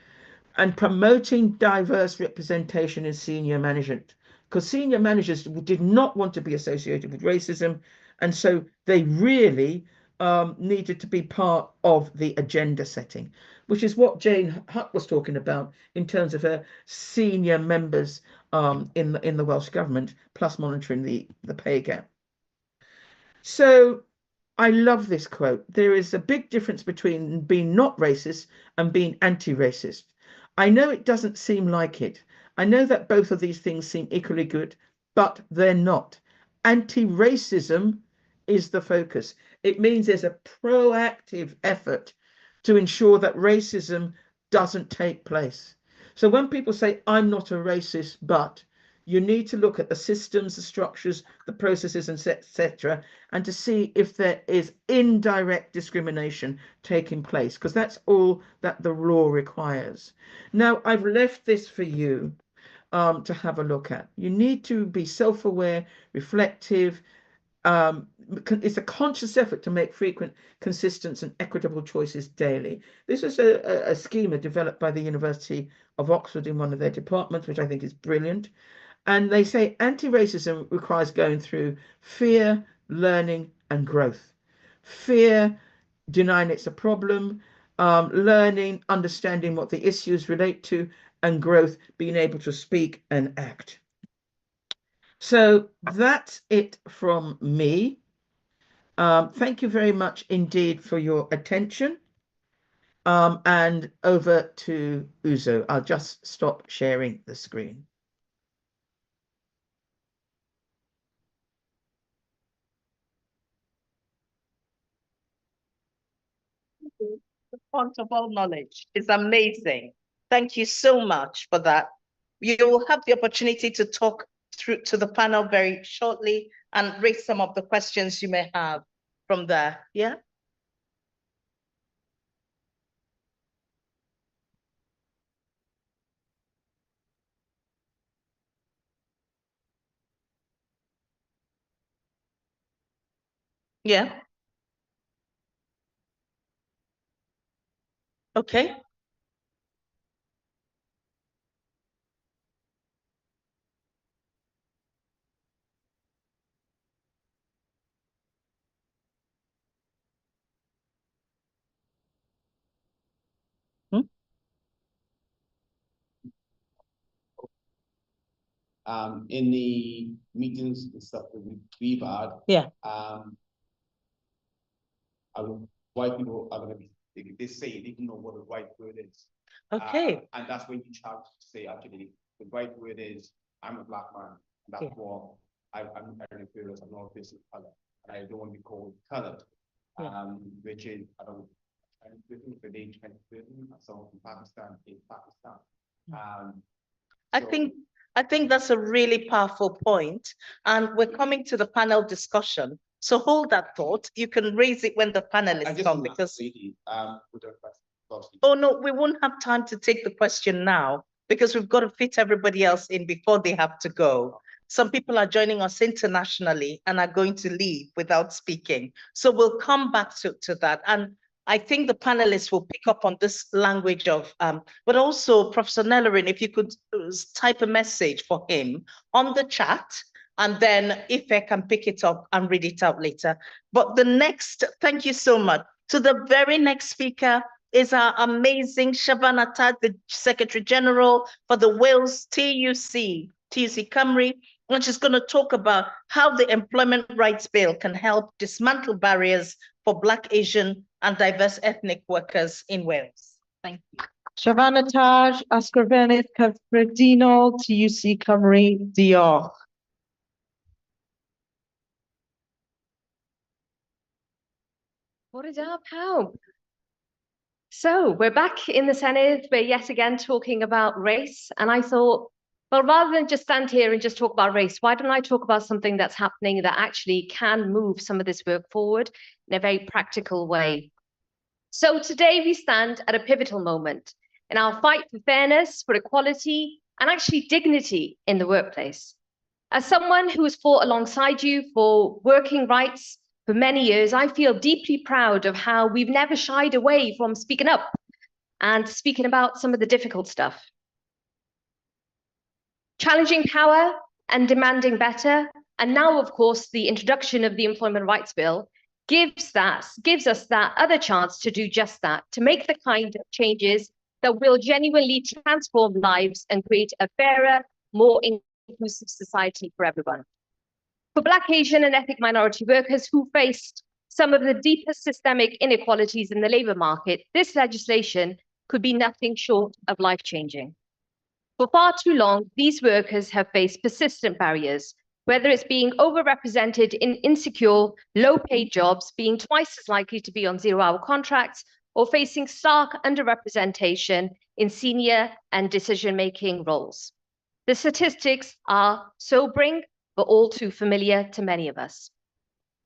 S5: and promoting diverse representation in senior management, because senior managers did not want to be associated with racism, and so they really needed to be part of the agenda setting, which is what Jane Hutt was talking about in terms of her senior members in the Welsh Government, plus monitoring the pay gap. So I love this quote. There is a big difference between being not racist and being anti-racist. I know it doesn't seem like it. I know that both of these things seem equally good, but they're not. Anti-racism is the focus. It means there's a proactive effort to ensure that racism doesn't take place. So when people say, I'm not a racist, but, you need to look at the systems, the structures, the processes, and etc., and to see if there is indirect discrimination taking place, because that's all that the law requires. Now, I've left this for you to have a look at. You need to be self-aware, reflective. It's a conscious effort to make frequent, consistent, and equitable choices daily. This is a schema developed by the University of Oxford in one of their departments, which I think is brilliant. And they say anti-racism requires going through fear, learning, and growth. Fear, denying it's a problem, learning, understanding what the issues relate to, and growth, being able to speak and act. So that's it from me. Thank you very much indeed for your attention. And over to Uzo. I'll just stop sharing the screen.
S2: The font of all knowledge is amazing. Thank you so much for that. You will have the opportunity to talk through to the panel very shortly and raise some of the questions you may have from there. Yeah. Yeah. Okay.
S6: In the meetings and stuff that we've had,
S2: Yeah.
S6: White people are going to be, they say they don't know what the right word is.
S2: Okay.
S6: And that's when you challenge to say, actually, the right word is, I'm a black man, and that's what I'm refer as I'm not a person of color, and I don't want to be called colored, which is, I don't know, I'm looking for the age 2030, someone from Pakistan in Pakistan.
S2: I think that's a really powerful point, and we're coming to the panel discussion. So hold that thought. You can raise it when the panelists come, because oh no, we won't have time to take the question now because we've got to fit everybody else in before they have to go. Some people are joining us internationally and are going to leave without speaking. So we'll come back to that. And I think the panelists will pick up on this language of, but also Professor Nellerin, if you could type a message for him on the chat, and then Ife can pick it up and read it out later. But the next, thank you so much. So the very next speaker is our amazing Shavana Tad, the Secretary General for the Wales TUC Cymru, and she's going to talk about how the Employment Rights Bill can help dismantle barriers for Black, Asian, and diverse ethnic workers in Wales. Thank you.
S3: Shavana Taj, ysgrifennydd cyffredinol TUC Cymru, diolch.
S7: What is up, how? So we're back in the Senedd. We're yet again talking about race. And I thought, well, rather than just stand here and just talk about race, why don't I talk about something that's happening that actually can move some of this work forward in a very practical way? So today we stand at a pivotal moment in our fight for fairness, for equality, and actually dignity in the workplace. As someone who has fought alongside you for working rights for many years, I feel deeply proud of how we've never shied away from speaking up and speaking about some of the difficult stuff. Challenging power and demanding better, and now, of course, the introduction of the Employment Rights Bill gives us that other chance to do just that, to make the kind of changes that will genuinely transform lives and create a fairer, more inclusive society for everyone. For Black, Asian, and ethnic minority workers who faced some of the deepest systemic inequalities in the labour market, this legislation could be nothing short of life-changing. For far too long, these workers have faced persistent barriers, whether it's being overrepresented in insecure, low-paid jobs, being twice as likely to be on zero-hour contracts, or facing stark underrepresentation in senior and decision-making roles. The statistics are sobering, but all too familiar to many of us.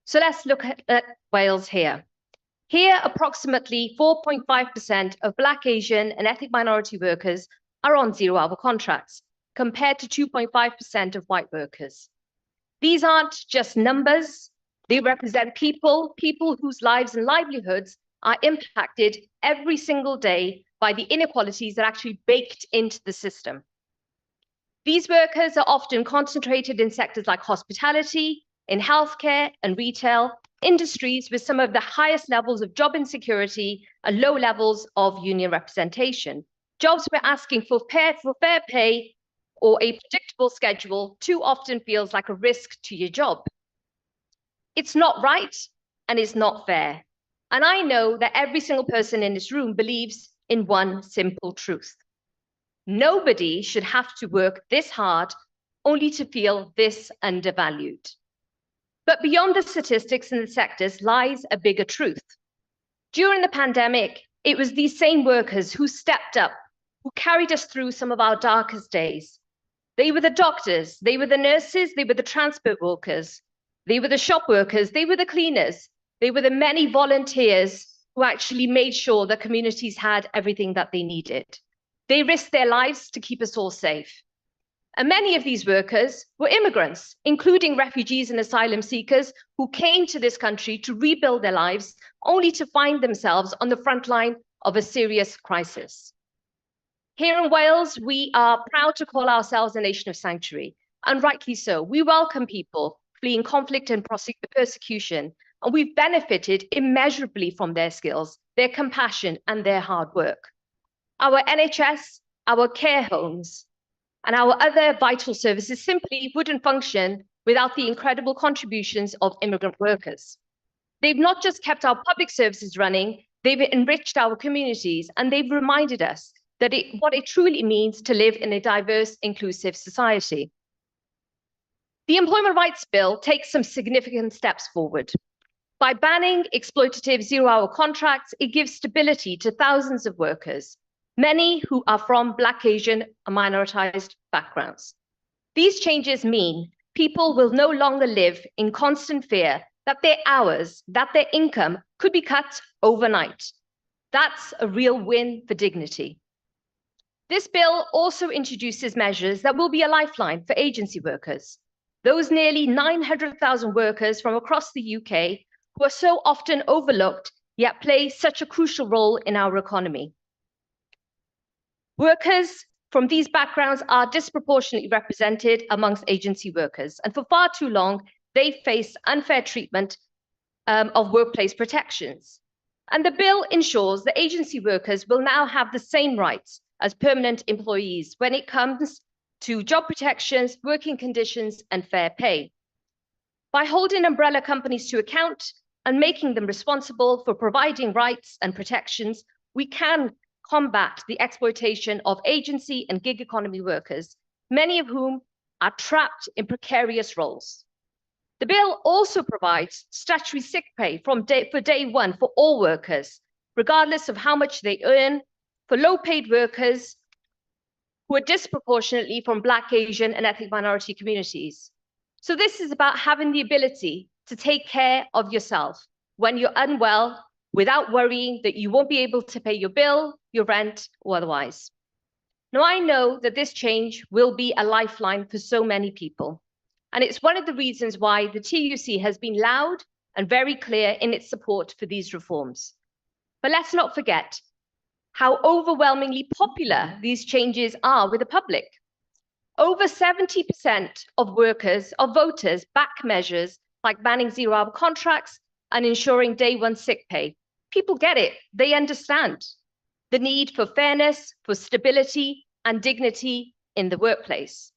S7: So let's look at Wales here. Here, approximately 4.5% of Black, Asian, and ethnic minority workers are on zero-hour contracts, compared to 2.5% of white workers. These aren't just numbers. They represent people whose lives and livelihoods are impacted every single day by the inequalities that are actually baked into the system. These workers are often concentrated in sectors like hospitality, in healthcare and retail, industries with some of the highest levels of job insecurity and low levels of union representation. Jobs where asking for fair pay or a predictable schedule too often feels like a risk to your job. It's not right and it's not fair. And I know that every single person in this room believes in one simple truth. Nobody should have to work this hard only to feel this undervalued. But beyond the statistics and the sectors lies a bigger truth. During the pandemic, it was these same workers who stepped up, who carried us through some of our darkest days. They were the doctors, they were the nurses, they were the transport workers, they were the shop workers, they were the cleaners, they were the many volunteers who actually made sure that communities had everything that they needed. They risked their lives to keep us all safe. And many of these workers were immigrants, including refugees and asylum seekers who came to this country to rebuild their lives, only to find themselves on the front line of a serious crisis. Here in Wales, we are proud to call ourselves a nation of sanctuary, and rightly so. We welcome people fleeing conflict and persecution, and we've benefited immeasurably from their skills, their compassion, and their hard work. Our NHS, our care homes, and our other vital services simply wouldn't function without the incredible contributions of immigrant workers. They've not just kept our public services running, they've enriched our communities, and they've reminded us that what it truly means to live in a diverse, inclusive society. The Employment Rights Bill takes some significant steps forward. By banning exploitative zero-hour contracts, it gives stability to thousands of workers, many who are from Black, Asian, and minoritized backgrounds. These changes mean people will no longer live in constant fear that their hours, that their income could be cut overnight. That's a real win for dignity. This bill also introduces measures that will be a lifeline for agency workers, those nearly 900,000 workers from across the UK who are so often overlooked yet play such a crucial role in our economy. Workers from these backgrounds are disproportionately represented amongst agency workers, and for far too long, they face unfair treatment of workplace protections. And the bill ensures that agency workers will now have the same rights as permanent employees when it comes to job protections, working conditions, and fair pay. By holding umbrella companies to account and making them responsible for providing rights and protections, we can combat the exploitation of agency and gig economy workers, many of whom are trapped in precarious roles. The bill also provides statutory sick pay for day one for all workers, regardless of how much they earn, for low-paid workers who are disproportionately from Black, Asian, and ethnic minority communities. So this is about having the ability to take care of yourself when you're unwell without worrying that you won't be able to pay your bill, your rent, or otherwise. Now, I know that this change will be a lifeline for so many people. And it's one of the reasons why the TUC has been loud and very clear in its support for these reforms. But let's not forget how overwhelmingly popular these changes are with the public. Over 70% of voters back measures like banning zero-hour contracts and ensuring day one sick pay. People get it. They understand the need for fairness, for stability, and dignity in the workplace.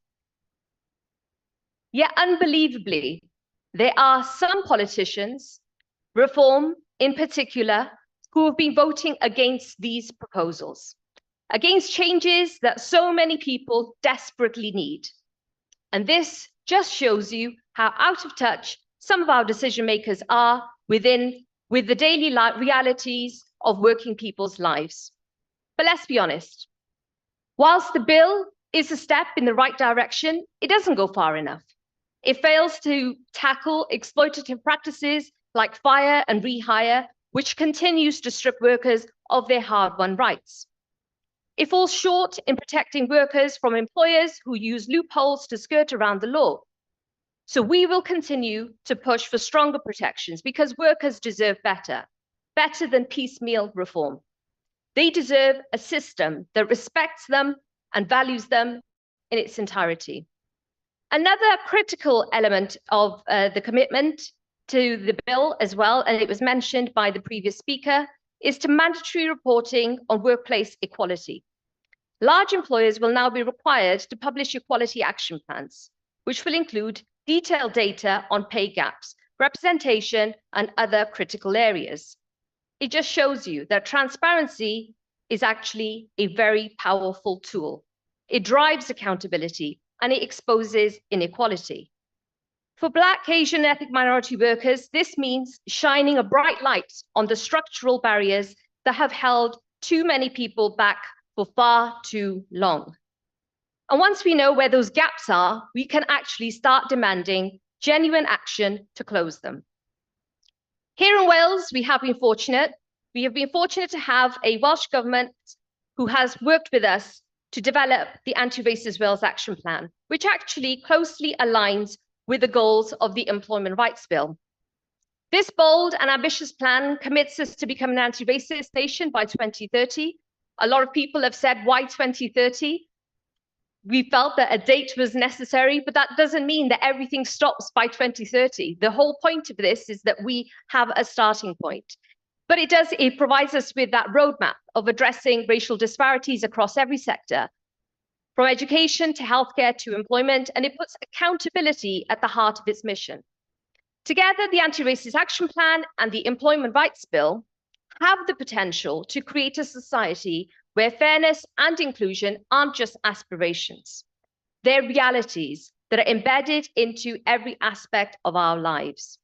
S7: Yet, unbelievably, there are some politicians, Reform in particular, who have been voting against these proposals, against changes that so many people desperately need. And this just shows you how out of touch some of our decision makers are with the daily realities of working people's lives. But let's be honest, whilst the bill is a step in the right direction, it doesn't go far enough. It fails to tackle exploitative practices like fire and rehire, which continues to strip workers of their hard-won rights. It falls short in protecting workers from employers who use loopholes to skirt around the law. So we will continue to push for stronger protections because workers deserve better than piecemeal reform. They deserve a system that respects them and values them in its entirety. Another critical element of the commitment to the bill as well, and it was mentioned by the previous speaker, is to mandatory reporting on workplace equality. Large employers will now be required to publish equality action plans, which will include detailed data on pay gaps, representation, and other critical areas. It just shows you that transparency is actually a very powerful tool. It drives accountability and it exposes inequality. For Black, Asian, and ethnic minority workers, this means shining a bright light on the structural barriers that have held too many people back for far too long. And once we know where those gaps are, we can actually start demanding genuine action to close them. Here in Wales, we have been fortunate. We have been fortunate to have a Welsh government who has worked with us to develop the Anti-Racist Wales Action Plan, which actually closely aligns with the goals of the Employment Rights Bill. This bold and ambitious plan commits us to become an anti-racist nation by 2030. A lot of people have said, why 2030? We felt that a date was necessary, but that doesn't mean that everything stops by 2030. The whole point of this is that we have a starting point. But it provides us with that roadmap of addressing racial disparities across every sector, from education to healthcare to employment, and it puts accountability at the heart of its mission. Together, the Anti-Racist Action Plan and the Employment Rights Bill have the potential to create a society where fairness and inclusion aren't just aspirations. They're realities that are embedded into every aspect of our lives.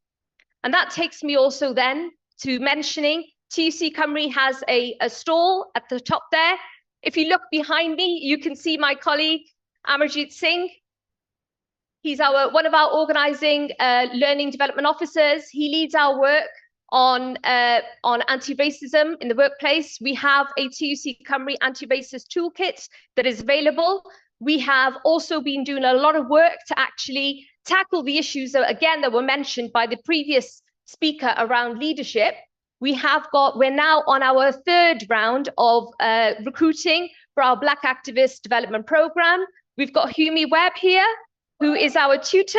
S7: And that takes me also then to mentioning TUC Cymru has a stall at the top there. If you look behind me, you can see my colleague, Amarjit Singh. He's one of our organizing learning development officers. He leads our work on anti-racism in the workplace. We have a TUC Cymru anti-racist toolkit that is available. We have also been doing a lot of work to actually tackle the issues that, again, that were mentioned by the previous speaker around leadership. We're now on our third round of recruiting for our Black Activist Development Program. We've got Humi Webb here, who is our tutor,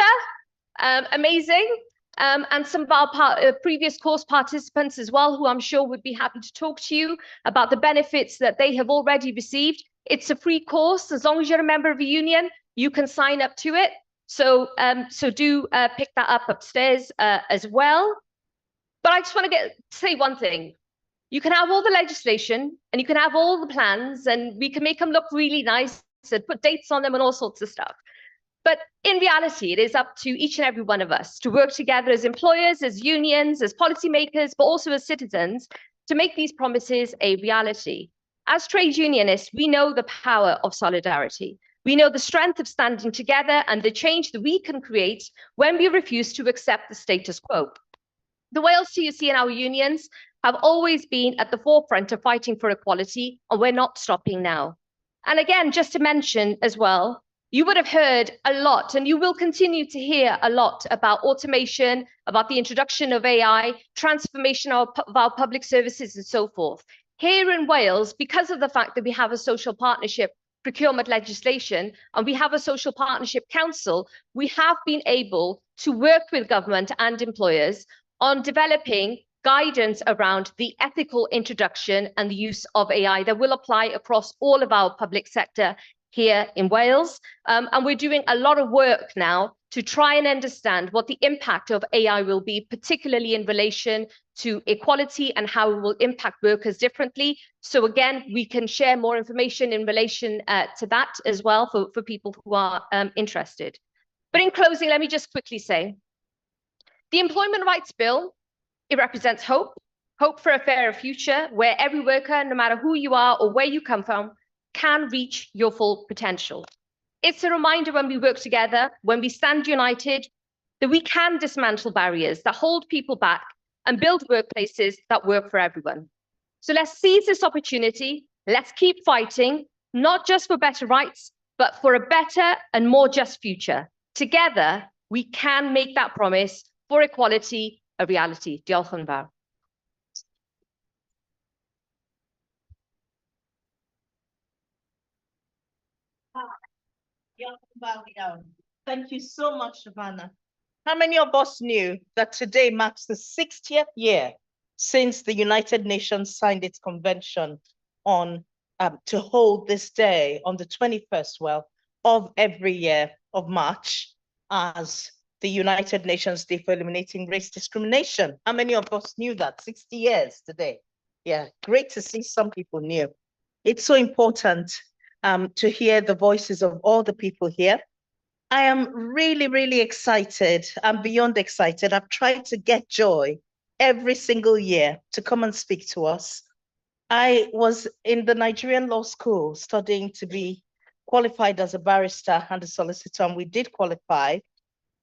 S7: amazing. And some of our previous course participants as well, who I'm sure would be happy to talk to you about the benefits that they have already received. It's a free course. As long as you're a member of a union, you can sign up to it. So, do pick that up upstairs as well. But I just want to say one thing. You can have all the legislation and you can have all the plans and we can make them look really nice and put dates on them and all sorts of stuff. But in reality, it is up to each and every one of us to work together as employers, as unions, as policymakers, but also as citizens to make these promises a reality. As trade unionists, we know the power of solidarity. We know the strength of standing together and the change that we can create when we refuse to accept the status quo. The Wales TUC and our unions have always been at the forefront of fighting for equality, and we're not stopping now. And again, just to mention as well, you would have heard a lot, and you will continue to hear a lot about automation, about the introduction of AI, transformation of our public services, and so forth. Here in Wales, because of the fact that we have a social partnership procurement legislation and we have a social partnership council, we have been able to work with government and employers on developing guidance around the ethical introduction and the use of AI that will apply across all of our public sector here in Wales. And we're doing a lot of work now to try and understand what the impact of AI will be, particularly in relation to equality and how it will impact workers differently. So again, we can share more information in relation to that as well for people who are interested. But in closing, let me just quickly say, the Employment Rights Bill, it represents hope for a fairer future where every worker, no matter who you are or where you come from, can reach your full potential. It's a reminder when we work together, when we stand united, that we can dismantle barriers that hold people back and build workplaces that work for everyone. So let's seize this opportunity. Let's keep fighting, not just for better rights, but for a better and more just future. Together, we can make that promise for equality a reality. Diolch yn fawr.
S2: Thank you so much, Savannah. How many of us knew that today marks the 60th year since the United Nations signed its convention on to hold this day on the 21st, of every year of March as the United Nations Day for Eliminating Race Discrimination? How many of us knew that? 60 years today. Yeah, great to see some people knew. It's so important to hear the voices of all the people here. I am really, really excited. I'm beyond excited. I've tried to get Joy every single year to come and speak to us. I was in the Nigerian law school studying to be qualified as a barrister and a solicitor, and we did qualify.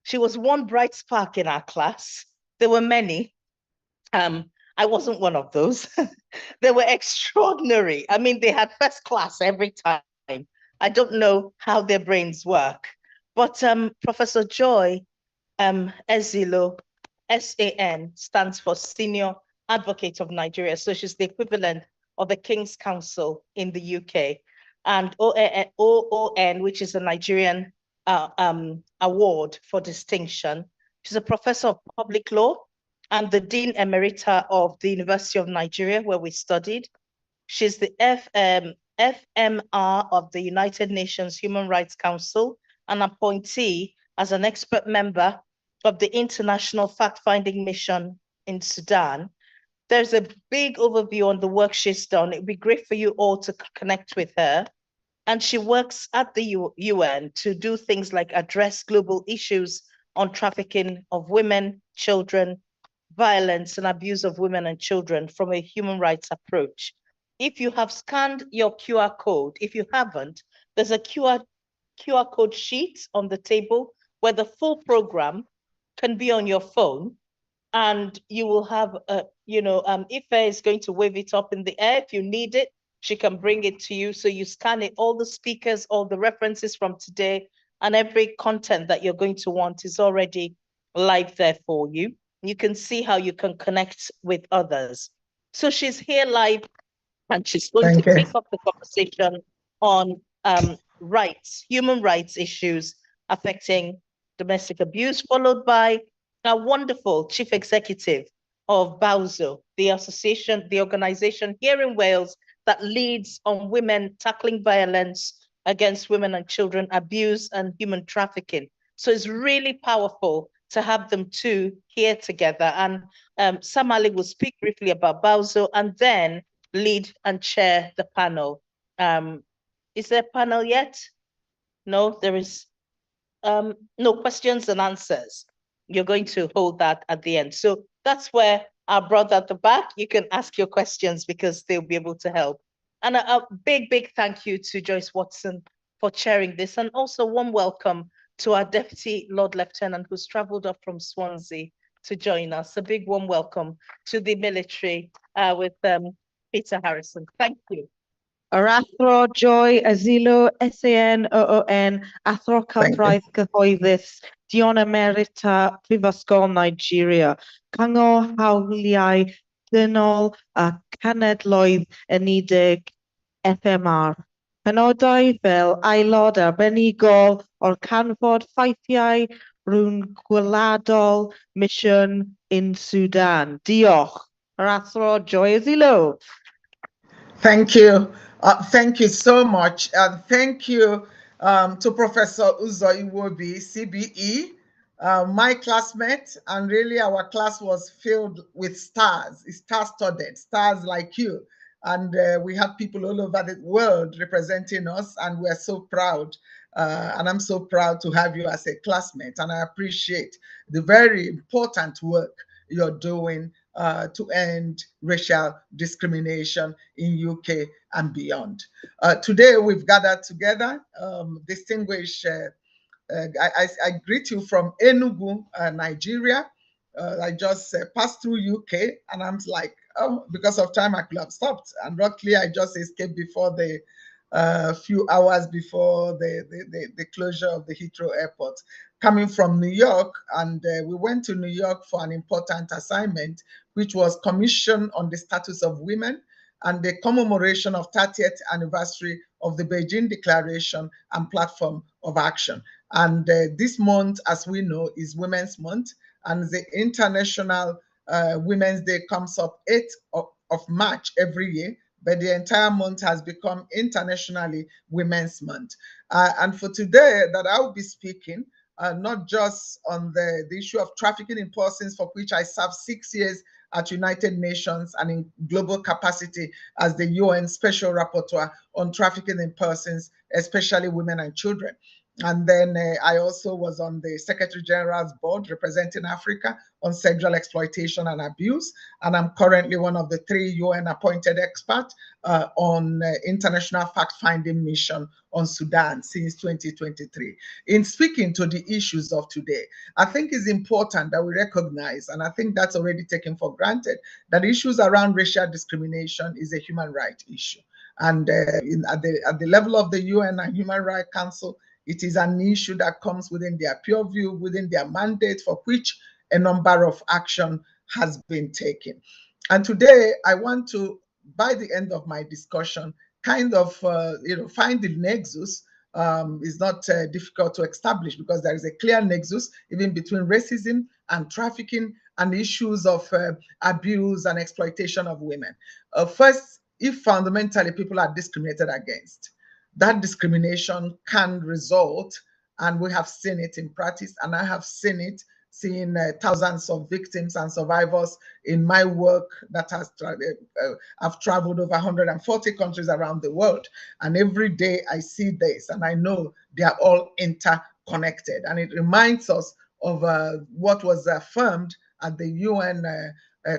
S2: She was one bright spark in our class. There were many. I wasn't one of those. They were extraordinary. I mean, they had first class every time. I don't know how their brains work. But Professor Joy Ezilo, SAN, stands for Senior Advocate of Nigeria. So she's the equivalent of the King's Counsel in the UK. And OON, which is a Nigerian award for distinction. She's a professor of public law and the Dean Emerita of the University of Nigeria, where we studied. She's the FMR of the United Nations Human Rights Council, an appointee as an expert member of the International Fact-Finding Mission in Sudan. There's a big overview on the work she's done. It'd be great for you all to connect with her. And she works at the UN to do things like address global issues on trafficking of women, children, violence and abuse of women and children from a human rights approach. If you have scanned your QR code, if you haven't, there's a QR code sheet on the table where the full program can be on your phone, and you will have Ife is going to wave it up in the air. If you need it, she can bring it to you. So you scan it, all the speakers, all the references from today, and every content that you're going to want is already live there for you. You can see how you can connect with others. So she's here live and she's going
S5: Thank
S2: to
S5: you.
S2: kick off the conversation on rights, human rights issues affecting domestic abuse, followed by a wonderful chief executive of BAUZO, the association, the organization here in Wales that leads on women tackling violence against women and children, abuse and human trafficking. So it's really powerful to have them two here together. And Sam Ali will speak briefly about BAUZO and then lead and chair the panel. Is there a panel yet? No, there is no questions and answers. You're going to hold that at the end. So that's where our brother at the back, you can ask your questions because they'll be able to help. And a big, big thank you to Joyce Watson for chairing this, and also warm welcome to our Deputy Lord Lieutenant who's traveled up from Swansea to join us. A big warm welcome to the military with Peter Harrison. Thank you.
S3: Yr Joy, Azilo, SAN, OON, athro Cyfraith Cyhoeddus, Dion Emerita, Prifysgol Nigeria, Cyngor Hawliau Dynol a Cenedloedd Unedig FMR. Penodau fel aelod arbenigol o'r canfod ffeithiau rhwng mission in Sudan. Diolch. Yr athro Joy, Azilo.
S5: Thank you. Thank you so much. And thank you to Professor Uzo Iwobi, CBE, my classmate. And really our class was filled with stars, star-studded, stars like you. And we had people all over the world representing us, and we're so proud. And I'm so proud to have you as a classmate. And I appreciate the very important work you're doing to end racial discrimination in UK and beyond. Today we've gathered together, distinguished, I greet you from Enugu, Nigeria. I just passed through UK and I'm like, oh, because of time I could have stopped. And luckily I just escaped before the few hours before the closure of the Heathrow Airport. Coming from New York, and we went to New York for an important assignment, which was Commission on the Status of Women and the commemoration of 30th anniversary of the Beijing Declaration and Platform of Action. And this month, as we know, is Women's Month, and the International Women's Day comes up 8th of March every year, but the entire month has become Internationally Women's Month. And for today that I will be speaking, not just on the issue of trafficking in persons, for which I served 6 years at United Nations and in global capacity as the UN Special Rapporteur on trafficking in persons, especially women and children. And then I also was on the Secretary General's board representing Africa on sexual exploitation and abuse. And I'm currently one of the 3 UN appointed experts on international fact-finding mission on Sudan since 2023. In speaking to the issues of today, I think it's important that we recognize, and I think that's already taken for granted, that issues around racial discrimination is a human rights issue. And at the level of the UN and Human Rights Council, it is an issue that comes within their purview, within their mandate, for which a number of action has been taken. And today, I want to, by the end of my discussion, kind of find the nexus. Is not difficult to establish because there is a clear nexus even between racism and trafficking and issues of abuse and exploitation of women. First, if fundamentally people are discriminated against, that discrimination can result, and we have seen it in practice, and I have seen it, seeing thousands of victims and survivors in my work that has I've traveled over 140 countries around the world, and every day I see this, and I know they are all interconnected, and it reminds us of what was affirmed at the UN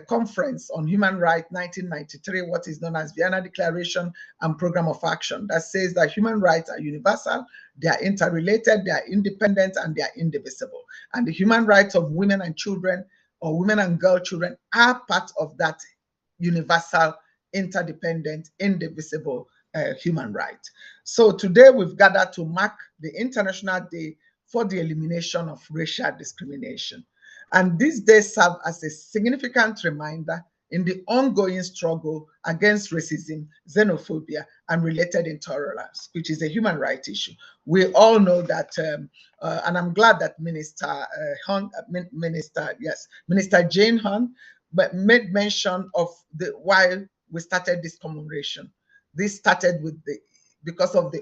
S5: Conference on Human Rights 1993, what is known as Vienna Declaration and Program of Action, that says that human rights are universal, they are interrelated, they are independent, and they are indivisible. And the human rights of women and children, or women and girl children, are part of that universal, interdependent, indivisible human right. So today we've gathered to mark the International Day for the Elimination of Racial Discrimination.
S8: And these days serve as a significant reminder in the ongoing struggle against racism, xenophobia, and related intolerance, which is a human rights issue. We all know that, and I'm glad that Minister Jane Hunt, but made mention of why we started this commemoration. This started with because of the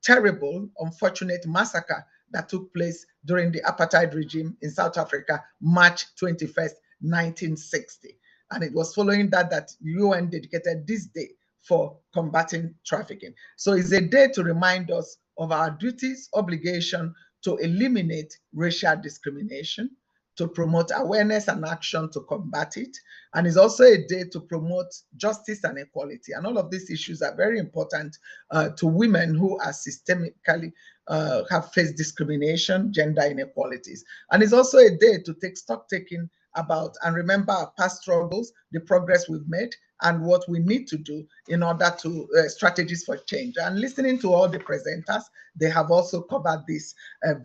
S8: terrible, unfortunate massacre that took place during the apartheid regime in South Africa, March 21st, 1960. And it was following that UN dedicated this day for combating trafficking. So it's a day to remind us of our duties, obligation to eliminate racial discrimination, to promote awareness and action to combat it. And it's also a day to promote justice and equality. And all of these issues are very important to women who are systemically have faced discrimination, gender inequalities. And it's also a day to take stock taking about and remember our past struggles, the progress we've made, and what we need to do in order to strategies for change. And listening to all the presenters, they have also covered this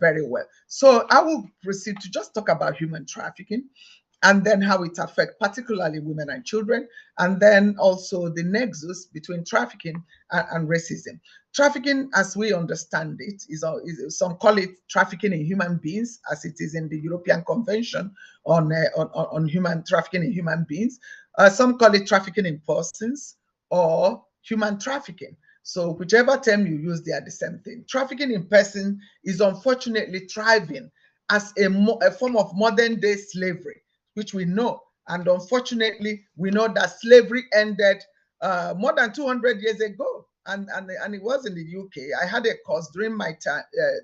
S8: very well. So I will proceed to just talk about human trafficking, and then how it affects particularly women and children, and then also the nexus between trafficking and racism. Trafficking, as we understand it, is some call it trafficking in human beings, as it is in the European Convention on human trafficking in human beings. Some call it trafficking in persons or human trafficking. So whichever term you use, they are the same thing. Trafficking in person is unfortunately thriving as a form of modern day slavery, which we know. And unfortunately, we know that slavery ended more than 200 years ago. And it was in the UK. I had a course during my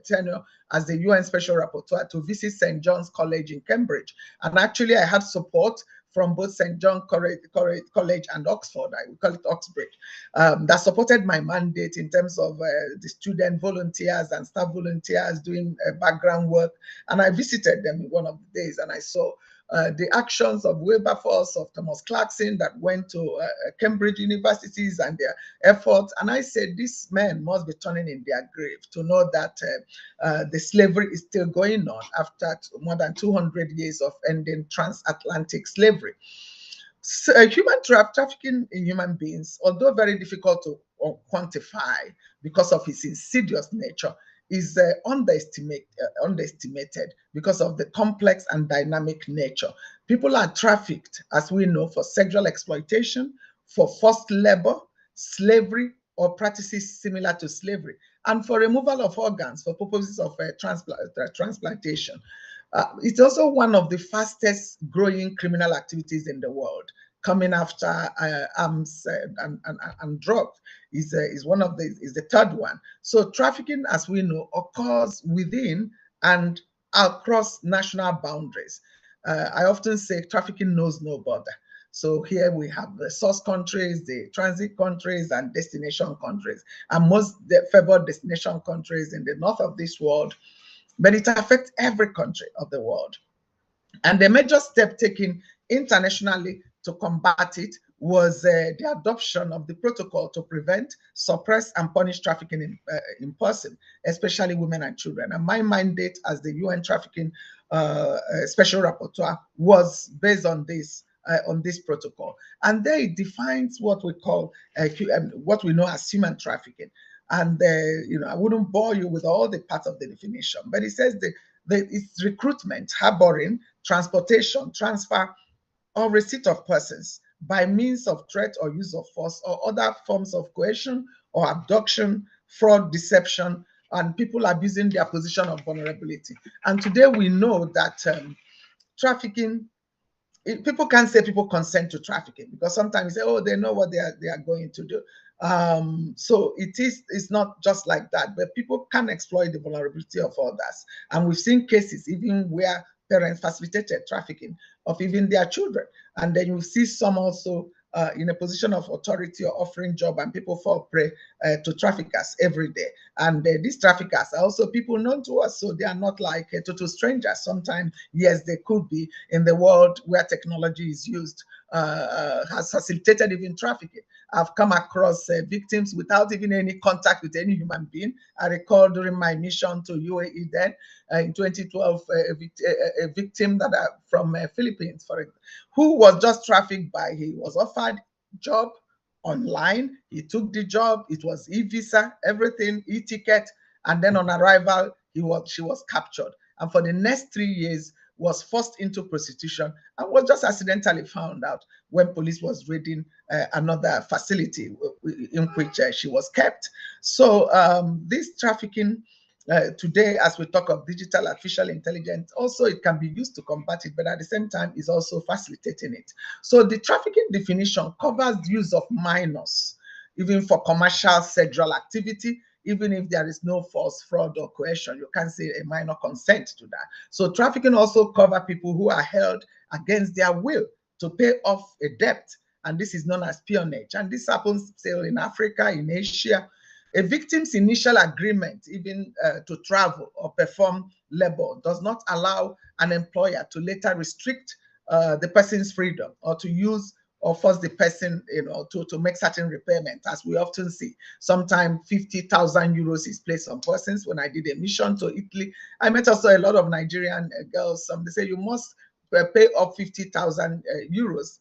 S8: tenure as the UN Special Rapporteur to visit St. John's College in Cambridge. And actually, I had support from both St. John College and Oxford, we call it Oxbridge, that supported my mandate in terms of the student volunteers and staff volunteers doing background work. And I visited them in one of the days, and I saw the actions of Wilberforce, of Thomas Clarkson that went to Cambridge universities and their efforts. And I said, these men must be turning in their grave to know that the slavery is still going on after more than 200 years of ending transatlantic slavery. So, human trafficking in human beings, although very difficult to quantify because of its insidious nature, is underestimated because of the complex and dynamic nature. People are trafficked, as we know, for sexual exploitation, for forced labor, slavery, or practices similar to slavery, and for removal of organs for purposes of transplantation. It's also one of the fastest growing criminal activities in the world, coming after arms and drugs. Is the third one. So trafficking, as we know, occurs within and across national boundaries. I often say trafficking knows no border. So here we have the source countries, the transit countries, and destination countries, and most favored destination countries in the north of this world. But it affects every country of the world. And the major step taken internationally to combat it was the adoption of the protocol to prevent, suppress, and punish trafficking in person, especially women and children. And my mandate as the UN Trafficking Special Rapporteur was based on this protocol. And there it defines what we call, what we know as human trafficking. And I wouldn't bore you with all the parts of the definition, but it says it's recruitment, harboring, transportation, transfer, or receipt of persons by means of threat or use of force or other forms of coercion or abduction, fraud, deception, and people abusing their position of vulnerability. And today we know that trafficking, people can't say people consent to trafficking because sometimes they say, oh, they know what they are going to do. So it's not just like that, but people can exploit the vulnerability of others. And we've seen cases even where parents facilitated trafficking of even their children. And then you see some also in a position of authority or offering job, and people fall prey to traffickers every day. And these traffickers are also people known to us, so they are not like total strangers. Sometimes, yes, they could be in the world where technology is used, has facilitated even trafficking. I've come across victims without even any contact with any human being. I recall during my mission to UAE then in 2012, a victim that from Philippines, for example, who was just trafficked by, he was offered job online, he took the job, it was e-visa, everything, e-ticket, and then on arrival, she was captured. And for the next 3 years, was forced into prostitution and was just accidentally found out when police was raiding another facility in which she was kept. So this trafficking today, as we talk of digital artificial intelligence, also it can be used to combat it, but at the same time is also facilitating it. So the trafficking definition covers the use of minors, even for commercial sexual activity, even if there is no force, fraud, or coercion. You can't say a minor consent to that. So trafficking also covers people who are held against their will to pay off a debt. And this is known as peonage. And this happens still in Africa, in Asia. A victim's initial agreement, even to travel or perform labor, does not allow an employer to later restrict the person's freedom or to use or force the person, to make certain repayment, as we often see. Sometimes 50,000 euros is placed on persons. When I did a mission to Italy, I met also a lot of Nigerian girls. They say you must pay up 50,000 euros,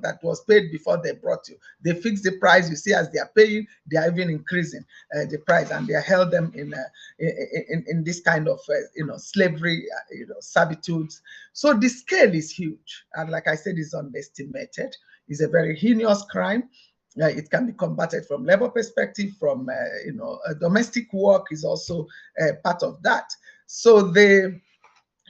S8: that was paid before they brought you. They fix the price. You see, as they are paying, they are even increasing the price, and they held them in this kind of slavery, servitudes. So the scale is huge, and like I said, is underestimated. It's a very heinous crime. It can be combated from labor perspective, from domestic work is also part of that. So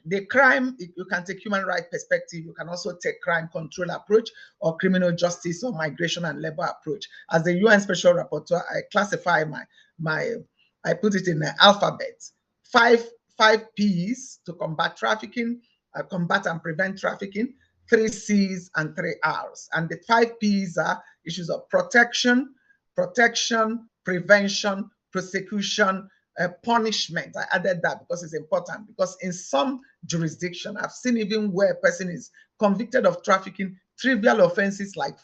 S8: the crime, you can take human rights perspective, you can also take crime control approach or criminal justice or migration and labor approach. As the UN Special Rapporteur, I classify I put it in the alphabet. Five P's to combat trafficking, combat and prevent trafficking, 3 C's and 3 R's. And the 5 P's are issues of protection, prevention, prosecution, punishment. I added that because it's important, because in some jurisdiction, I've seen even where a person is convicted of trafficking, trivial offenses like,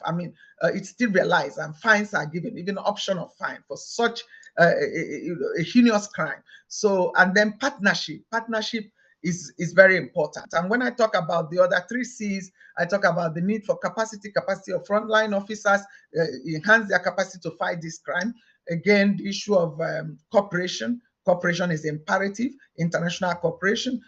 S8: it's still realized and fines are given, even option of fine for such a heinous crime. So, and then partnership is very important. And when I talk about the other 3 C's, I talk about the need for capacity of frontline officers, enhance their capacity to fight this crime. Again, the issue of cooperation. Cooperation is imperative. International cooperation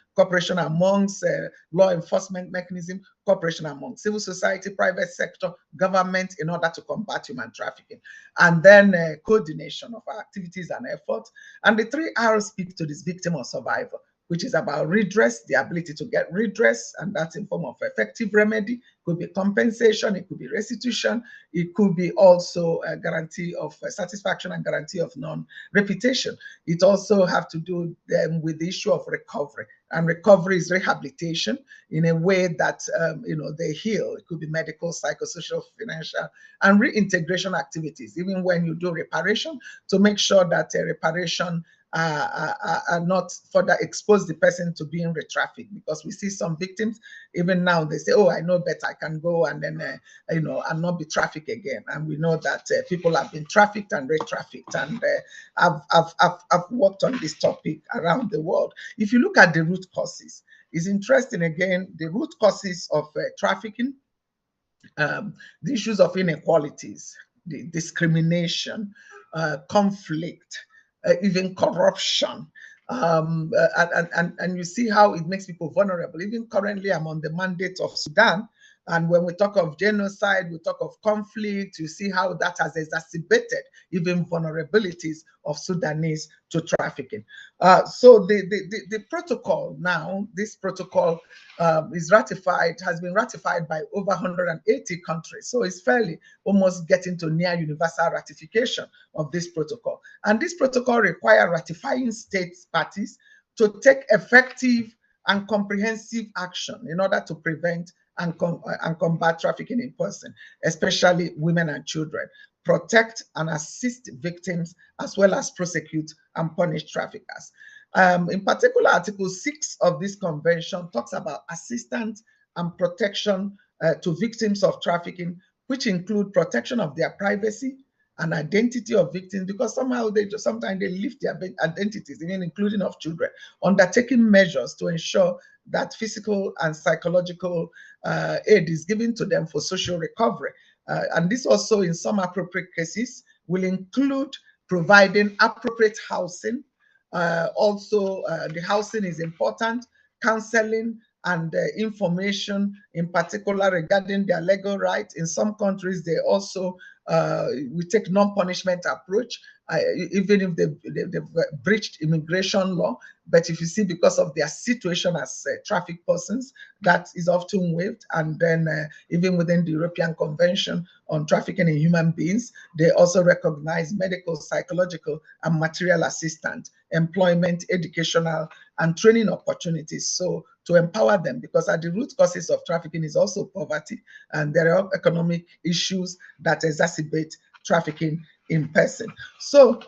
S8: amongst law enforcement mechanism, cooperation among civil society, private sector, government, in order to combat human trafficking. And then coordination of our activities and efforts. And the 3 R's speak to this victim or survivor, which is about redress, the ability to get redress, and that's in form of effective remedy. It could be compensation, it could be restitution, it could be also a guarantee of satisfaction and guarantee of non-repetition. It also have to do with the issue of recovery, and recovery is rehabilitation in a way that they heal. It could be medical, psychosocial, financial, and reintegration activities, even when you do reparation, to make sure that reparation are not further expose the person to being re-trafficked, because we see some victims, even now they say, oh, I know better, I can go and then and not be trafficked again. And we know that people have been trafficked and re-trafficked, and I've worked on this topic around the world. If you look at the root causes, it's interesting. Again, the root causes of trafficking, the issues of inequalities, the discrimination, conflict, even corruption, and you see how it makes people vulnerable. Even currently, I'm on the mandate of Sudan, and when we talk of genocide, we talk of conflict, you see how that has exacerbated even vulnerabilities of Sudanese to trafficking. So the protocol now, this protocol has been ratified by over 180 countries. So it's fairly almost getting to near universal ratification of this protocol. And this protocol requires ratifying states parties to take effective and comprehensive action in order to prevent and combat trafficking in person, especially women and children, protect and assist victims, as well as prosecute and punish traffickers. In particular, Article 6 of this convention talks about assistance and protection to victims of trafficking which include protection of their privacy and identity of victims, because somehow sometimes they lift their identities, even including of children, undertaking measures to ensure that physical and psychological aid is given to them for social recovery. And this also, in some appropriate cases, will include providing appropriate housing. Also, the housing is important, counseling and information, in particular regarding their legal rights. In some countries, they also we take non-punishment approach, even if they've breached immigration law. But if you see, because of their situation as trafficked persons, that is often waived. And then even within the European Convention on Trafficking in Human Beings, they also recognize medical, psychological, and material assistance, employment, educational, and training opportunities. So to empower them, because at the root causes of trafficking is also poverty, and there are economic issues that exacerbate trafficking in person. So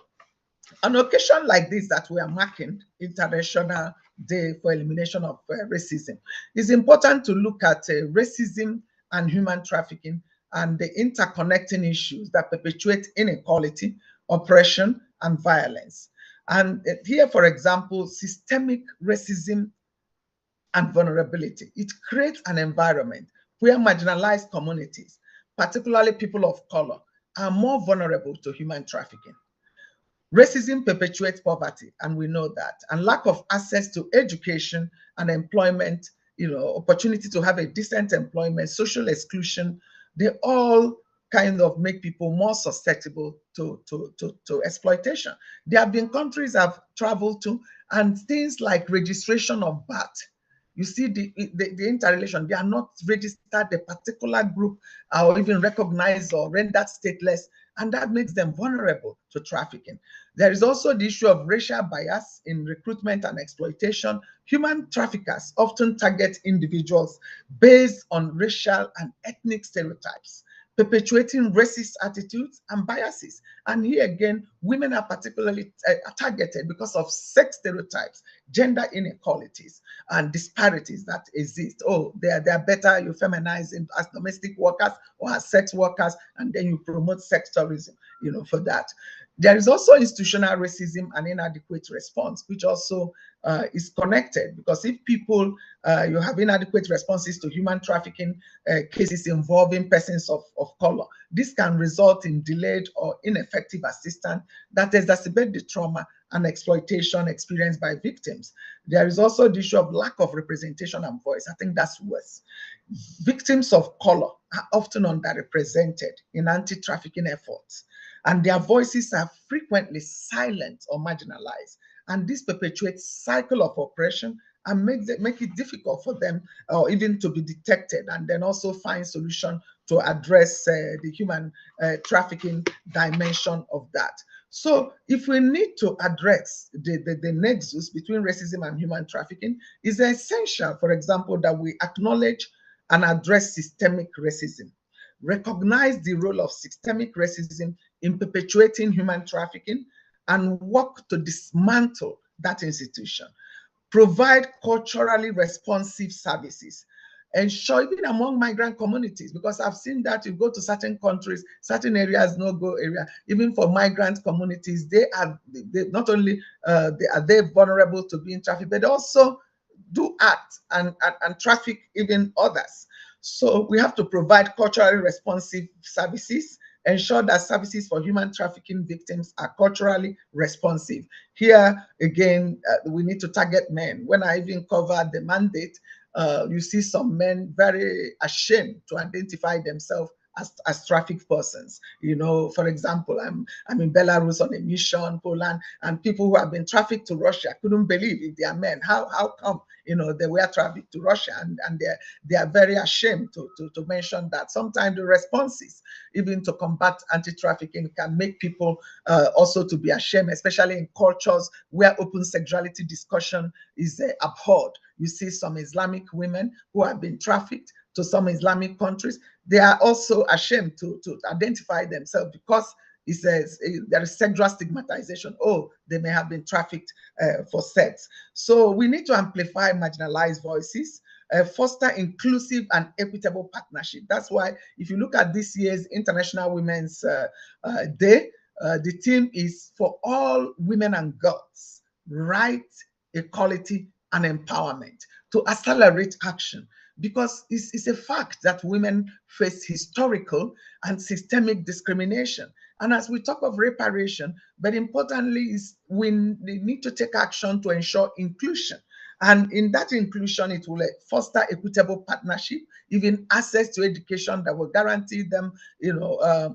S8: on occasion like this that we are marking International Day for Elimination of Racism, it's important to look at racism and human trafficking and the interconnecting issues that perpetuate inequality, oppression, and violence. And here, for example, systemic racism and vulnerability. It creates an environment where marginalized communities, particularly people of color, are more vulnerable to human trafficking. Racism perpetuates poverty, and we know that, and lack of access to education and employment, opportunity to have a decent employment, social exclusion, they all kind of make people more susceptible to exploitation. There have been countries I've traveled to, and things like registration of birth. You see the interrelation, they are not registered a particular group or even recognized or rendered stateless, and that makes them vulnerable to trafficking. There is also the issue of racial bias in recruitment and exploitation. Human traffickers often target individuals based on racial and ethnic stereotypes, perpetuating racist attitudes and biases. And here again, women are particularly targeted because of sex stereotypes, gender inequalities, and disparities that exist. Oh, they are better, you feminize them as domestic workers or as sex workers, and then you promote sex tourism, for that. There is also institutional racism and inadequate response, which also is connected, because if people, you have inadequate responses to human trafficking cases involving persons of color, this can result in delayed or ineffective assistance that exacerbate the trauma and exploitation experienced by victims. There is also the issue of lack of representation and voice. I think that's worse. Victims of color are often underrepresented in anti-trafficking efforts, and their voices are frequently silent or marginalized. And this perpetuates cycle of oppression and make it difficult for them or even to be detected, and then also find solution to address the human trafficking dimension of that. So if we need to address the nexus between racism and human trafficking, it's essential, for example, that we acknowledge and address systemic racism, recognize the role of systemic racism in perpetuating human trafficking, and work to dismantle that institution, provide culturally responsive services, ensure even among migrant communities, because I've seen that you go to certain countries, certain areas, no-go area, even for migrant communities, they not only are they vulnerable to being trafficked, but also do act and traffic even others. So we have to provide culturally responsive services, ensure that services for human trafficking victims are culturally responsive. Here, again, we need to target men. When I even covered the mandate, you see some men very ashamed to identify themselves as trafficked persons. For example, I'm in Belarus on a mission, Poland, and people who have been trafficked to Russia couldn't believe if they are men. How come they were trafficked to Russia, and they are very ashamed to mention that. Sometimes the responses, even to combat anti-trafficking, can make people also to be ashamed, especially in cultures where open sexuality discussion is abhorred. You see some Islamic women who have been trafficked to some Islamic countries. They are also ashamed to identify themselves because it says there is sexual stigmatization. Oh, they may have been trafficked for sex. So we need to amplify marginalized voices, foster inclusive and equitable partnership. That's why if you look at this year's International Women's Day, the theme is for all women and girls, rights, equality, and empowerment, to accelerate action. Because it's a fact that women face historical and systemic discrimination. And as we talk of reparation, but importantly is we need to take action to ensure inclusion. And in that inclusion, it will foster equitable partnership, even access to education that will guarantee them,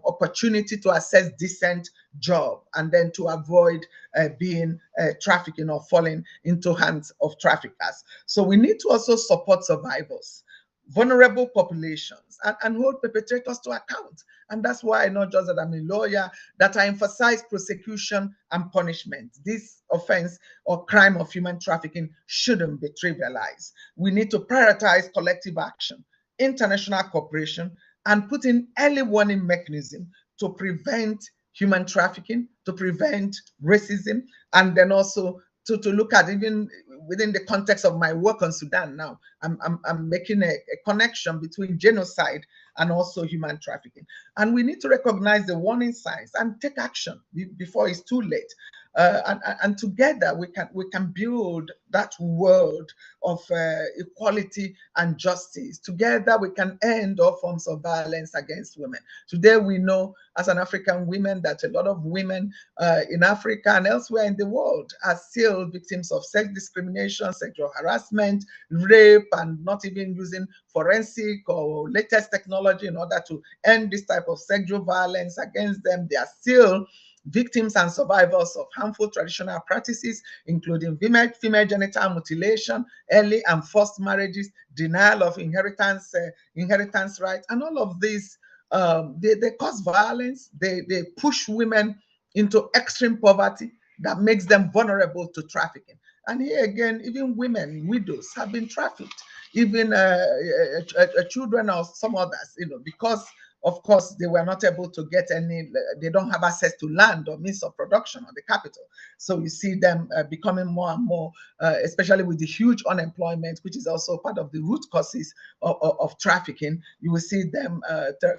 S8: opportunity to access decent job, and then to avoid being trafficking or falling into hands of traffickers. So we need to also support survivors, vulnerable populations, and hold perpetrators to account. And that's why, not just that I'm a lawyer, that I emphasize prosecution and punishment. This offense or crime of human trafficking shouldn't be trivialized. We need to prioritize collective action, international cooperation, and put in early warning mechanism to prevent human trafficking, to prevent racism, and then also to look at, even within the context of my work on Sudan now, I'm making a connection between genocide and also human trafficking. And we need to recognize the warning signs and take action before it's too late. And together we can build that world of equality and justice. Together we can end all forms of violence against women. Today we know as an African woman that a lot of women in Africa and elsewhere in the world are still victims of sex discrimination, sexual harassment, rape, and not even using forensic or latest technology in order to end this type of sexual violence against them. They are still victims and survivors of harmful traditional practices, including female genital mutilation, early and forced marriages, denial of inheritance rights, and all of these. They cause violence. They push women into extreme poverty that makes them vulnerable to trafficking. And here again, even women, widows, have been trafficked, even children or some others, because of course they were not able to get they don't have access to land or means of production or the capital. So you see them becoming more and more, especially with the huge unemployment, which is also part of the root causes of trafficking. You will see them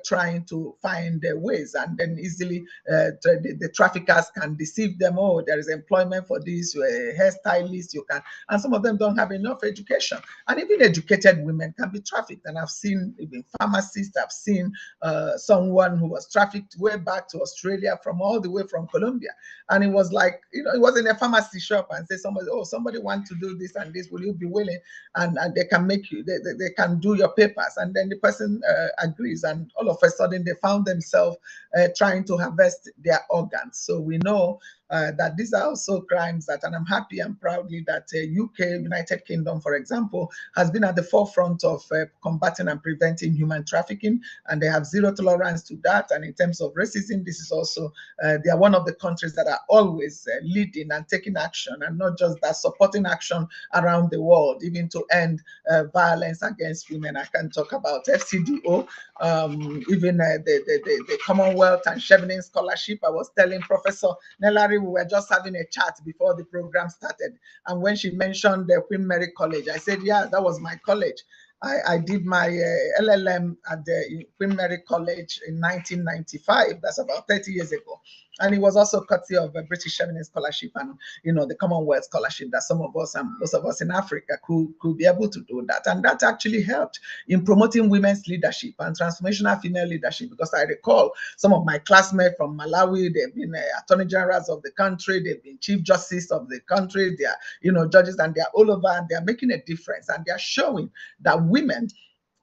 S8: trying to find their ways, and then easily the traffickers can deceive them. Oh, there is employment for this, you're a hairstylist, you can, and some of them don't have enough education. And even educated women can be trafficked. And I've seen even pharmacists, I've seen someone who was trafficked way back to Australia from all the way from Colombia. And it was like, it was in a pharmacy shop and say somebody wants to do this and this, will you be willing? And they can make you, they can do your papers. And then the person agrees. And all of a sudden they found themselves trying to harvest their organs. So we know that these are also crimes that, and I'm happy and proudly that UK, United Kingdom, for example, has been at the forefront of combating and preventing human trafficking, and they have zero tolerance to that. And in terms of racism, this is also, they are one of the countries that are always leading and taking action, and not just that, supporting action around the world, even to end violence against women. I can talk about FCDO, even the Commonwealth and Chevening Scholarship. I was telling Professor Nelari, we were just having a chat before the program started, and when she mentioned the Queen Mary College, I said, yeah, that was my college. I did my LLM at the Queen Mary College in 1995. That's about 30 years ago. And it was also courtesy of a British Chevening Scholarship and, the Commonwealth Scholarship that some of us and most of us in Africa could be able to do that. And that actually helped in promoting women's leadership and transformational female leadership, because I recall some of my classmates from Malawi, they've been attorney generals of the country, they've been chief justice of the country, they are, judges, and they're all over, and they're making a difference, and they're showing that women,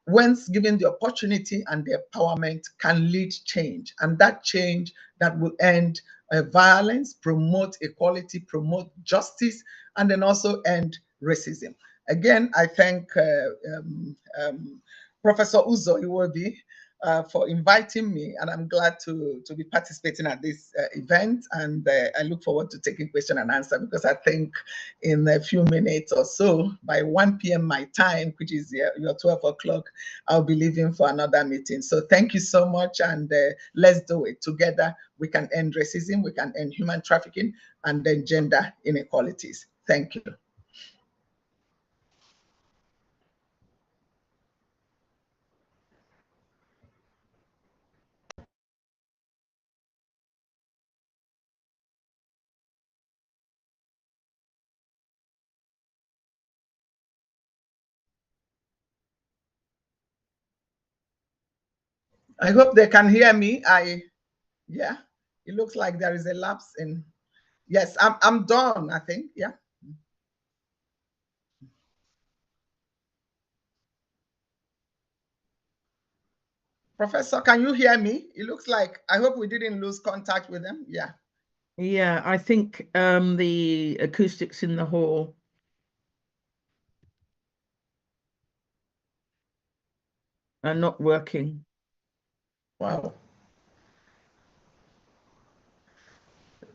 S8: once given the opportunity and the empowerment, can lead change, and that change that will end violence, promote equality, promote justice, and then also end racism. Again, I thank Professor Uzo Iwobi for inviting me, and I'm glad to be participating at this event, and I look forward to taking question and answer, because I think in a few minutes or so, by 1 p.m. my time, which is your 12 o'clock, I'll be leaving for another meeting. So thank you so much, and let's do it together. We can end racism, we can end human trafficking, and then gender inequalities. Thank you. I hope they can hear me. Yeah, it looks like there is a lapse in. Yes, I'm done, I think. Yeah. Professor, can you hear me? It looks like, I hope we didn't lose contact with them. Yeah.
S5: Yeah, I think the acoustics in the hall are not working.
S8: Wow.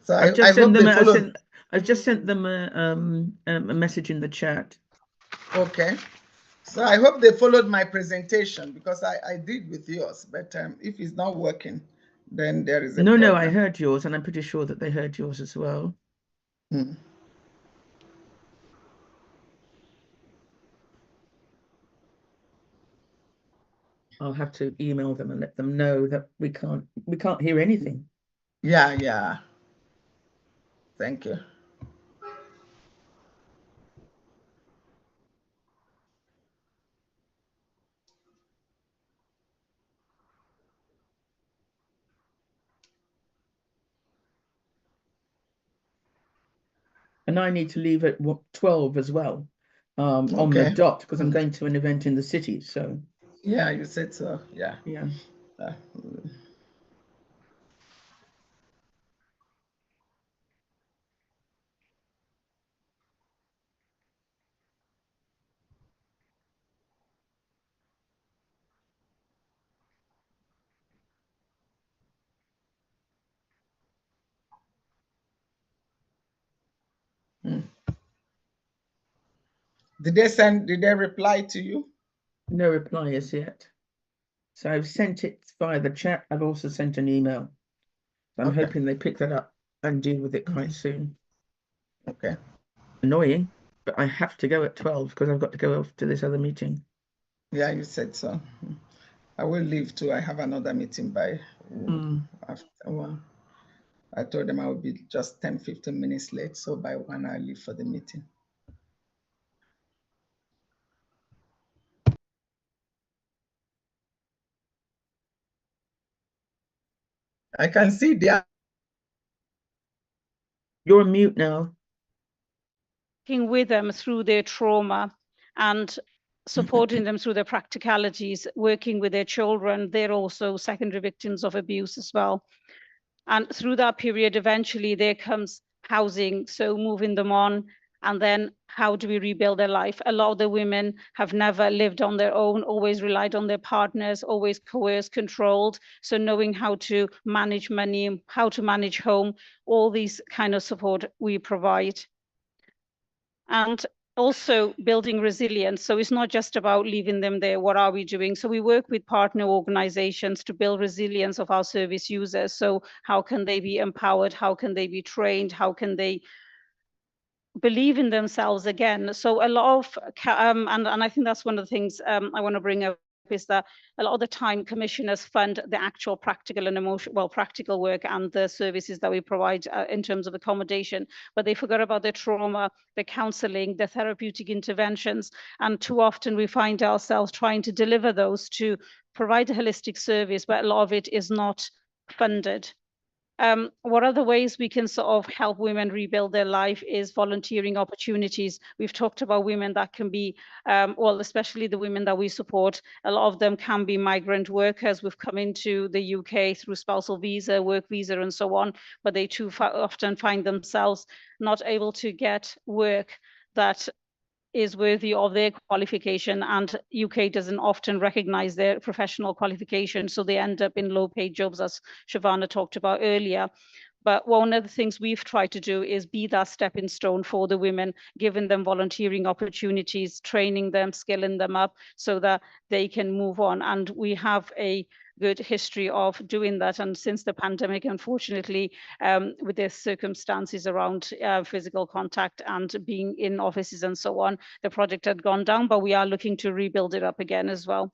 S8: So
S5: I've
S8: I hope they follow.
S5: I've just sent them a message in the chat.
S8: Okay. So I hope they followed my presentation, because I did with yours, but if it's not working, then there is a
S5: No,
S8: problem.
S5: I heard yours, and I'm pretty sure that they heard yours as well.
S8: Hmm.
S5: I'll have to email them and let them know that we can't hear anything.
S8: Yeah. Thank you.
S5: And I need to leave at 12 as well, on the
S8: Okay.
S5: dot, because I'm going to an event in the city. So
S8: Yeah, you said so. Yeah.
S5: yeah.
S8: Did they reply to you?
S5: No reply as yet. So I've sent it via the chat. I've also sent an email. I'm
S8: Okay.
S5: hoping they pick that up and deal with it quite soon.
S8: Okay.
S5: Annoying, but I have to go at 12 because I've got to go off to this other meeting.
S8: Yeah, you said so. I will leave too. I have another meeting by after 1. I told them I would be just 10-15 minutes late, so by 1 I leave for the meeting. I can see there.
S5: You're on mute now.
S9: Working with them through their trauma and supporting them through their practicalities, working with their children. They're also secondary victims of abuse as well. And through that period, eventually there comes housing, so moving them on. And then how do we rebuild their life? A lot of the women have never lived on their own, always relied on their partners, always coerced, controlled. So knowing how to manage money, how to manage home, all these kind of support we provide. And also building resilience. So it's not just about leaving them there. What are we doing? So we work with partner organizations to build resilience of our service users. So how can they be empowered? How can they be trained? How can they believe in themselves again? So a lot of, and I think that's one of the things I want to bring up, is that a lot of the time commissioners fund the actual practical and practical work and the services that we provide in terms of accommodation, but they forgot about the trauma, the counseling, the therapeutic interventions. And too often we find ourselves trying to deliver those to provide a holistic service, but a lot of it is not funded. What other ways we can sort of help women rebuild their life is volunteering opportunities. We've talked about women that can be, well, especially the women that we support, a lot of them can be migrant workers who've come into the UK through spousal visa, work visa, and so on, but they too often find themselves not able to get work that is worthy of their qualification, and UK doesn't often recognize their professional qualification, so they end up in low paid jobs, as Shavana talked about earlier. But one of the things we've tried to do is be that stepping stone for the women, giving them volunteering opportunities, training them, skilling them up so that they can move on. And we have a good history of doing that. And since the pandemic, unfortunately, with the circumstances around physical contact and being in offices and so on, the project had gone down, but we are looking to rebuild it up again as well.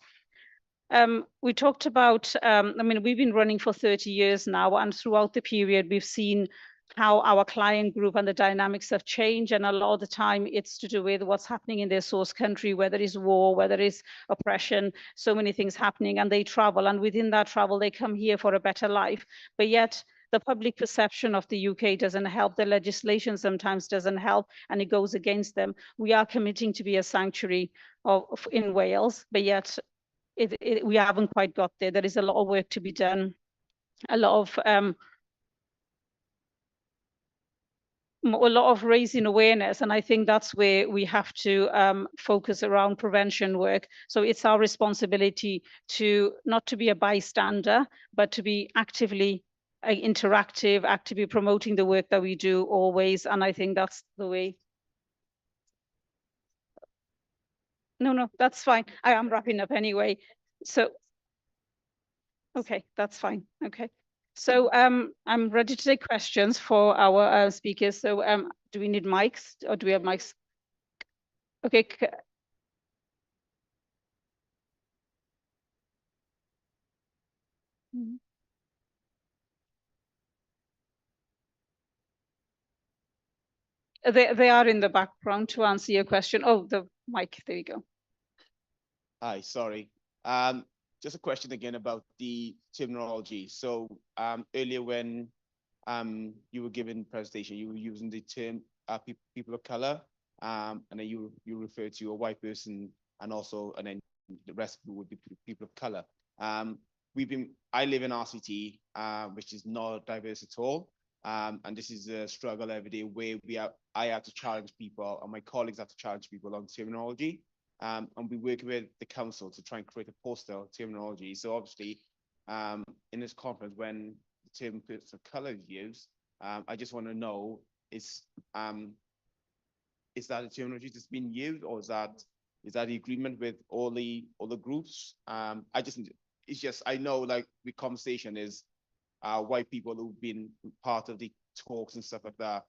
S9: We talked about, I mean, we've been running for 30 years now, and throughout the period, we've seen how our client group and the dynamics have changed. And a lot of the time it's to do with what's happening in their source country, whether it's war, whether it's oppression, so many things happening, and they travel. And within that travel, they come here for a better life. But yet the public perception of the UK doesn't help. The legislation sometimes doesn't help, and it goes against them. We are committing to be a sanctuary in Wales, but yet we haven't quite got there. There is a lot of work to be done. A lot of raising awareness, and I think that's where we have to focus around prevention work. So it's our responsibility to not to be a bystander, but to be actively interactive, actively promoting the work that we do always. And I think that's the way. No, that's fine. I am wrapping up anyway. So, okay, that's fine. Okay. So I'm ready to take questions for our speakers. So do we need mics, or do we have mics? Okay. They are in the background to answer your question. Oh, the mic, there you go.
S6: Hi, sorry. Just a question again about the terminology. So earlier when you were giving presentation, you were using the term people of color, and then you referred to a white person, and then the rest would be people of color. I live in RCT, which is not diverse at all. And this is a struggle every day where I have to challenge people, and my colleagues have to challenge people on terminology. And we work with the council to try and create a poster terminology. So obviously, in this conference, when the term person of color is used, I just want to know, is that a terminology that's been used, or is that the agreement with all the groups? I know, like, the conversation is white people who've been part of the talks and stuff like that.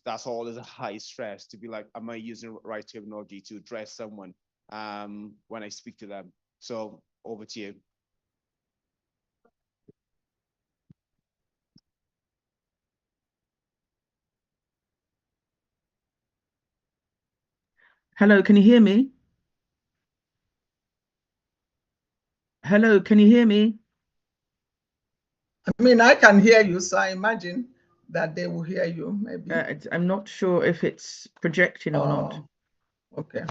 S6: That's all is a high stress to be like, am I using the right terminology to address someone when I speak to them? So over to you.
S5: Hello, can you hear me? Hello, can you hear me?
S8: I mean, I can hear you, so I imagine that they will hear you, maybe.
S5: I'm not sure if it's projecting or not.
S8: Okay.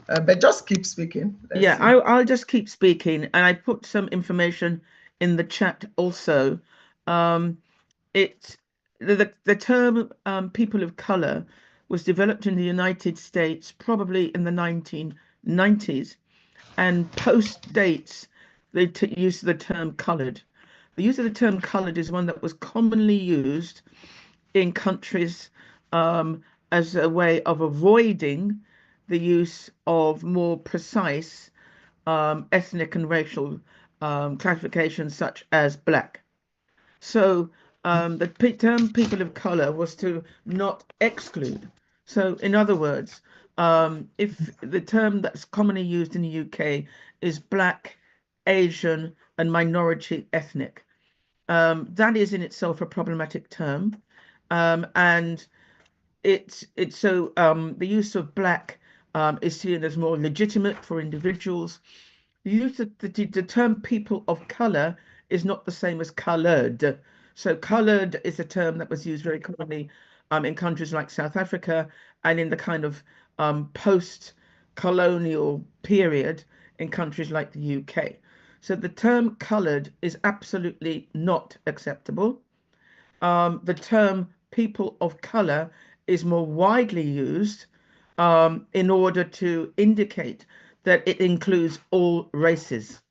S8: But just keep speaking.
S5: Yeah, I'll just keep speaking, and I put some information in the chat also. The term people of color was developed in the United States probably in the 1990s, and post-dates the use of the term colored. The use of the term colored is one that was commonly used in countries as a way of avoiding the use of more precise ethnic and racial classifications such as black. So the term people of color was to not exclude. So in other words, if the term that's commonly used in the UK is black, Asian, and minority ethnic, that is in itself a problematic term. And the use of black is seen as more legitimate for individuals. The use of the term people of color is not the same as colored. So colored is a term that was used very commonly in countries like South Africa, and in the kind of post-colonial period in countries like the UK. So the term colored is absolutely not acceptable. The term people of color is more widely used in order to indicate that it includes all races.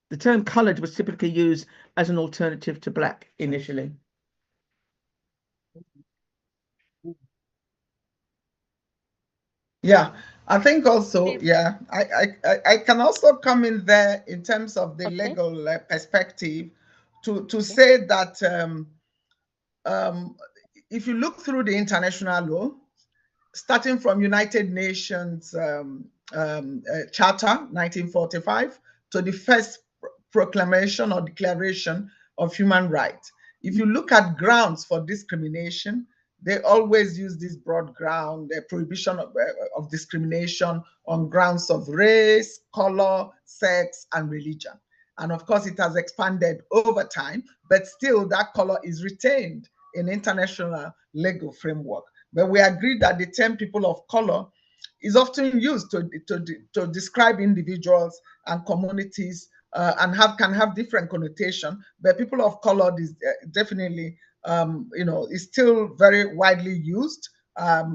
S5: The term colored was typically used as an alternative to black initially.
S8: Yeah, I think also, yeah, I can also come in there in terms of the legal perspective to say that if you look through the international law, starting from United Nations Charter 1945 to the first proclamation or declaration of human rights. If you look at grounds for discrimination, they always use this broad ground, the prohibition of discrimination on grounds of race, color, sex, and religion. And of course, it has expanded over time, but still that color is retained in international legal framework. But we agree that the term people of color is often used to describe individuals and communities and can have different connotation. But people of color is definitely, is still very widely used.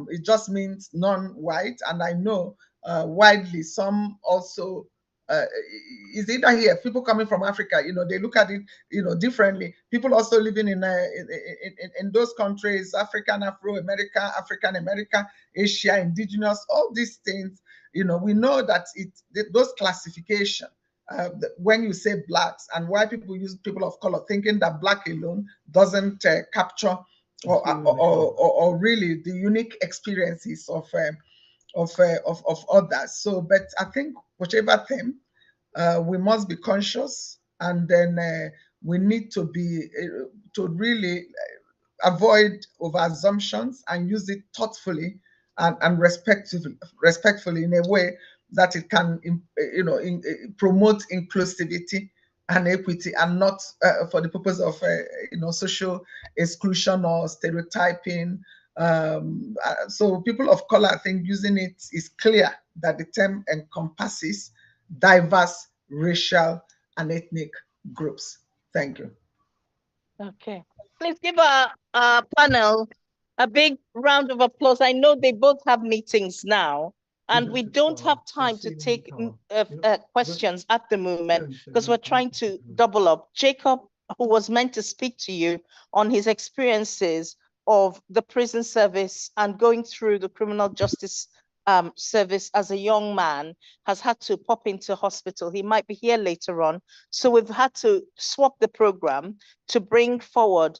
S8: It just means non-white, and I know widely some also is either here, people coming from Africa, they look at it, differently. People also living in those countries, African, Afro-American, African American, Asia, indigenous, all these things, we know that those classification, when you say blacks, and why people use people of color, thinking that black alone doesn't capture or really the unique experiences of others. So, but I think whichever thing, we must be conscious, and then we need to be to really avoid over assumptions and use it thoughtfully and respectfully in a way that it can promote inclusivity and equity, and not for the purpose of social exclusion or stereotyping. So people of color, I think using it is clear that the term encompasses diverse racial and ethnic groups. Thank you.
S2: Okay. Please give our panel a big round of applause. I know they both have meetings now, and we don't have time to take questions at the moment because we're trying to double up. Jacob, who was meant to speak to you on his experiences of the prison service and going through the criminal justice service as a young man, has had to pop into hospital. He might be here later on. So we've had to swap the program to bring forward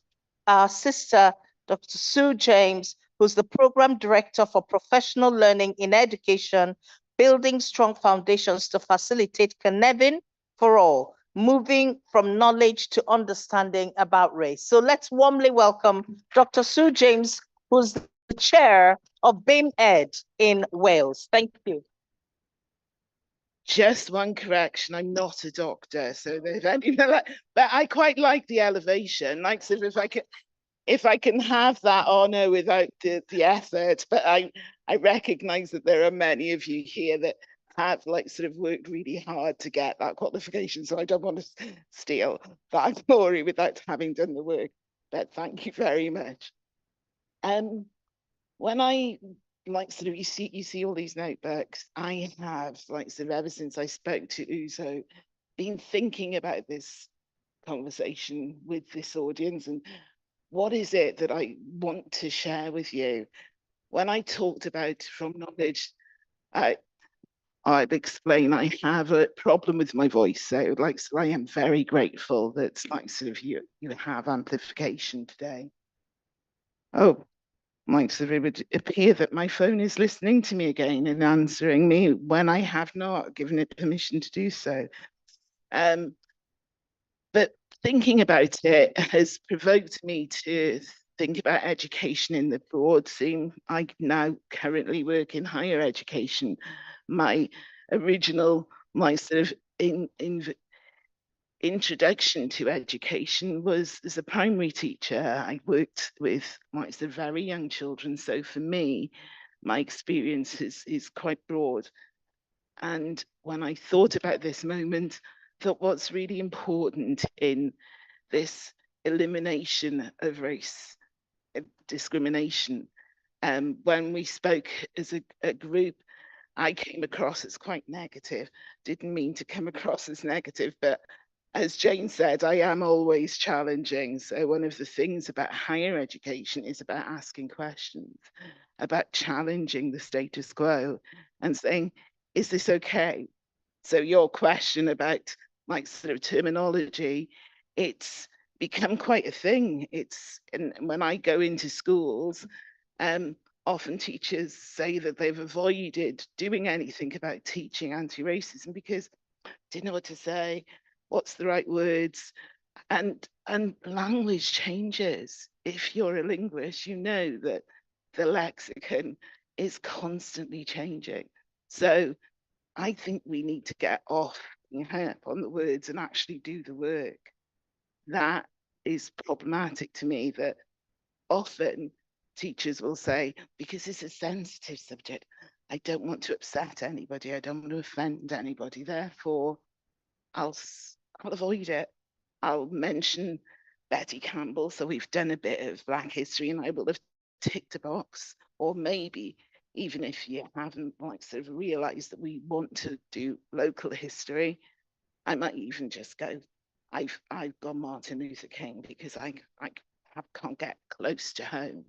S2: our sister, Dr. Sue James, who's the Program Director for Professional Learning in Education, Building Strong Foundations to Facilitate Conniving for All, moving from knowledge to understanding about race. So let's warmly welcome Dr. Sue James, who's the chair of BAME Ed in Wales. Thank you.
S10: Just one correction, I'm not a doctor, so but I quite like the elevation. Like, so if I can have that honor without the effort, but I recognize that there are many of you here that have worked really hard to get that qualification, so I don't want to steal that glory without having done the work. But thank you very much. When I you see all these notebooks, I have ever since I spoke to Uzo, been thinking about this conversation with this audience and what is it that I want to share with you. When I talked about from knowledge, I'd explain I have a problem with my voice. So I am very grateful that you have amplification today. Oh, it would appear that my phone is listening to me again and answering me when I have not given it permission to do so. But thinking about it has provoked me to think about education in the broad scene. I now currently work in higher education. My original, introduction to education was as a primary teacher. I worked with very young children. So for me, my experience is quite broad. And when I thought about this moment, that what's really important in this elimination of race discrimination, when we spoke as a group, I came across as quite negative. Didn't mean to come across as negative, but as Jane said, I am always challenging. So one of the things about higher education is about asking questions, about challenging the status quo and saying, is this okay? So your question about terminology, it's become quite a thing. And when I go into schools, often teachers say that they've avoided doing anything about teaching anti-racism because they didn't know what to say. what's the right words, and language changes. If you're a linguist, you know that the lexicon is constantly changing. So I think we need to get off being hung up on the words and actually do the work. That is problematic to me, that often teachers will say, because it's a sensitive subject, I don't want to upset anybody, I don't want to offend anybody, therefore I'll avoid it. I'll mention Betty Campbell, so we've done a bit of Black history and I will have ticked a box. Or maybe, even if you haven't like sort of realised that we want to do local history, I might even just go, I've got Martin Luther King, because I can't get close to home.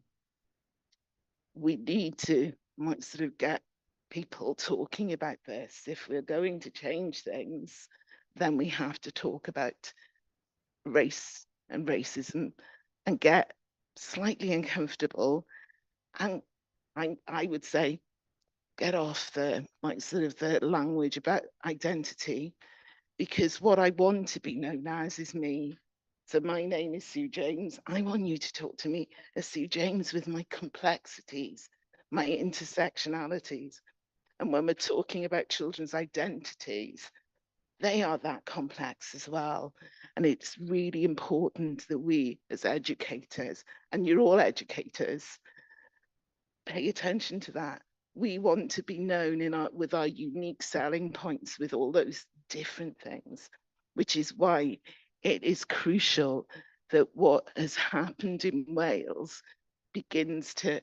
S10: We need to like sort of get people talking about this. If we're going to change things, then we have to talk about race and racism and get slightly uncomfortable. And I would say, get off the like sort of the language about identity, because what I want to be known as is me. So my name is Sue James. I want you to talk to me as Sue James with my complexities, my intersectionalities. And when we're talking about children's identities, they are that complex as well. And it's really important that we as educators, and you're all educators, pay attention to that. We want to be known with our unique selling points, with all those different things, which is why it is crucial that what has happened in Wales begins to,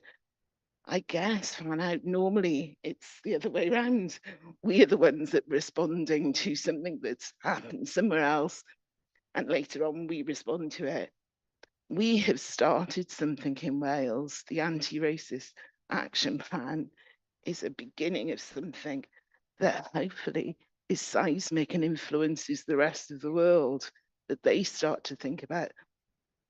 S10: I guess, fan out. Normally it's the other way around. We are the ones that are responding to something that's happened somewhere else, and later on we respond to it. We have started something in Wales. The Anti-Racist Action Plan is a beginning of something that hopefully is seismic and influences the rest of the world, that they start to think about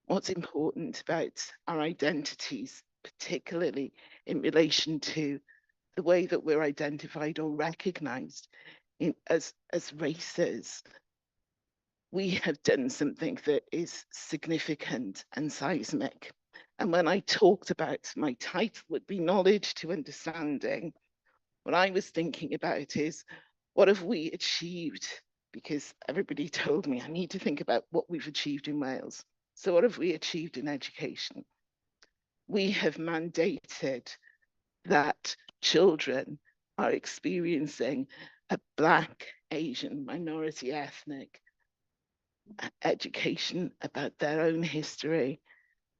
S10: what's important about our identities, particularly in relation to the way that we're identified or recognized as races. We have done something that is significant and seismic. And when I talked about my title would be Knowledge to Understanding, what I was thinking about is, what have we achieved? Because everybody told me I need to think about what we've achieved in Wales. So what have we achieved in education? We have mandated that children are experiencing a Black, Asian, minority ethnic education about their own history.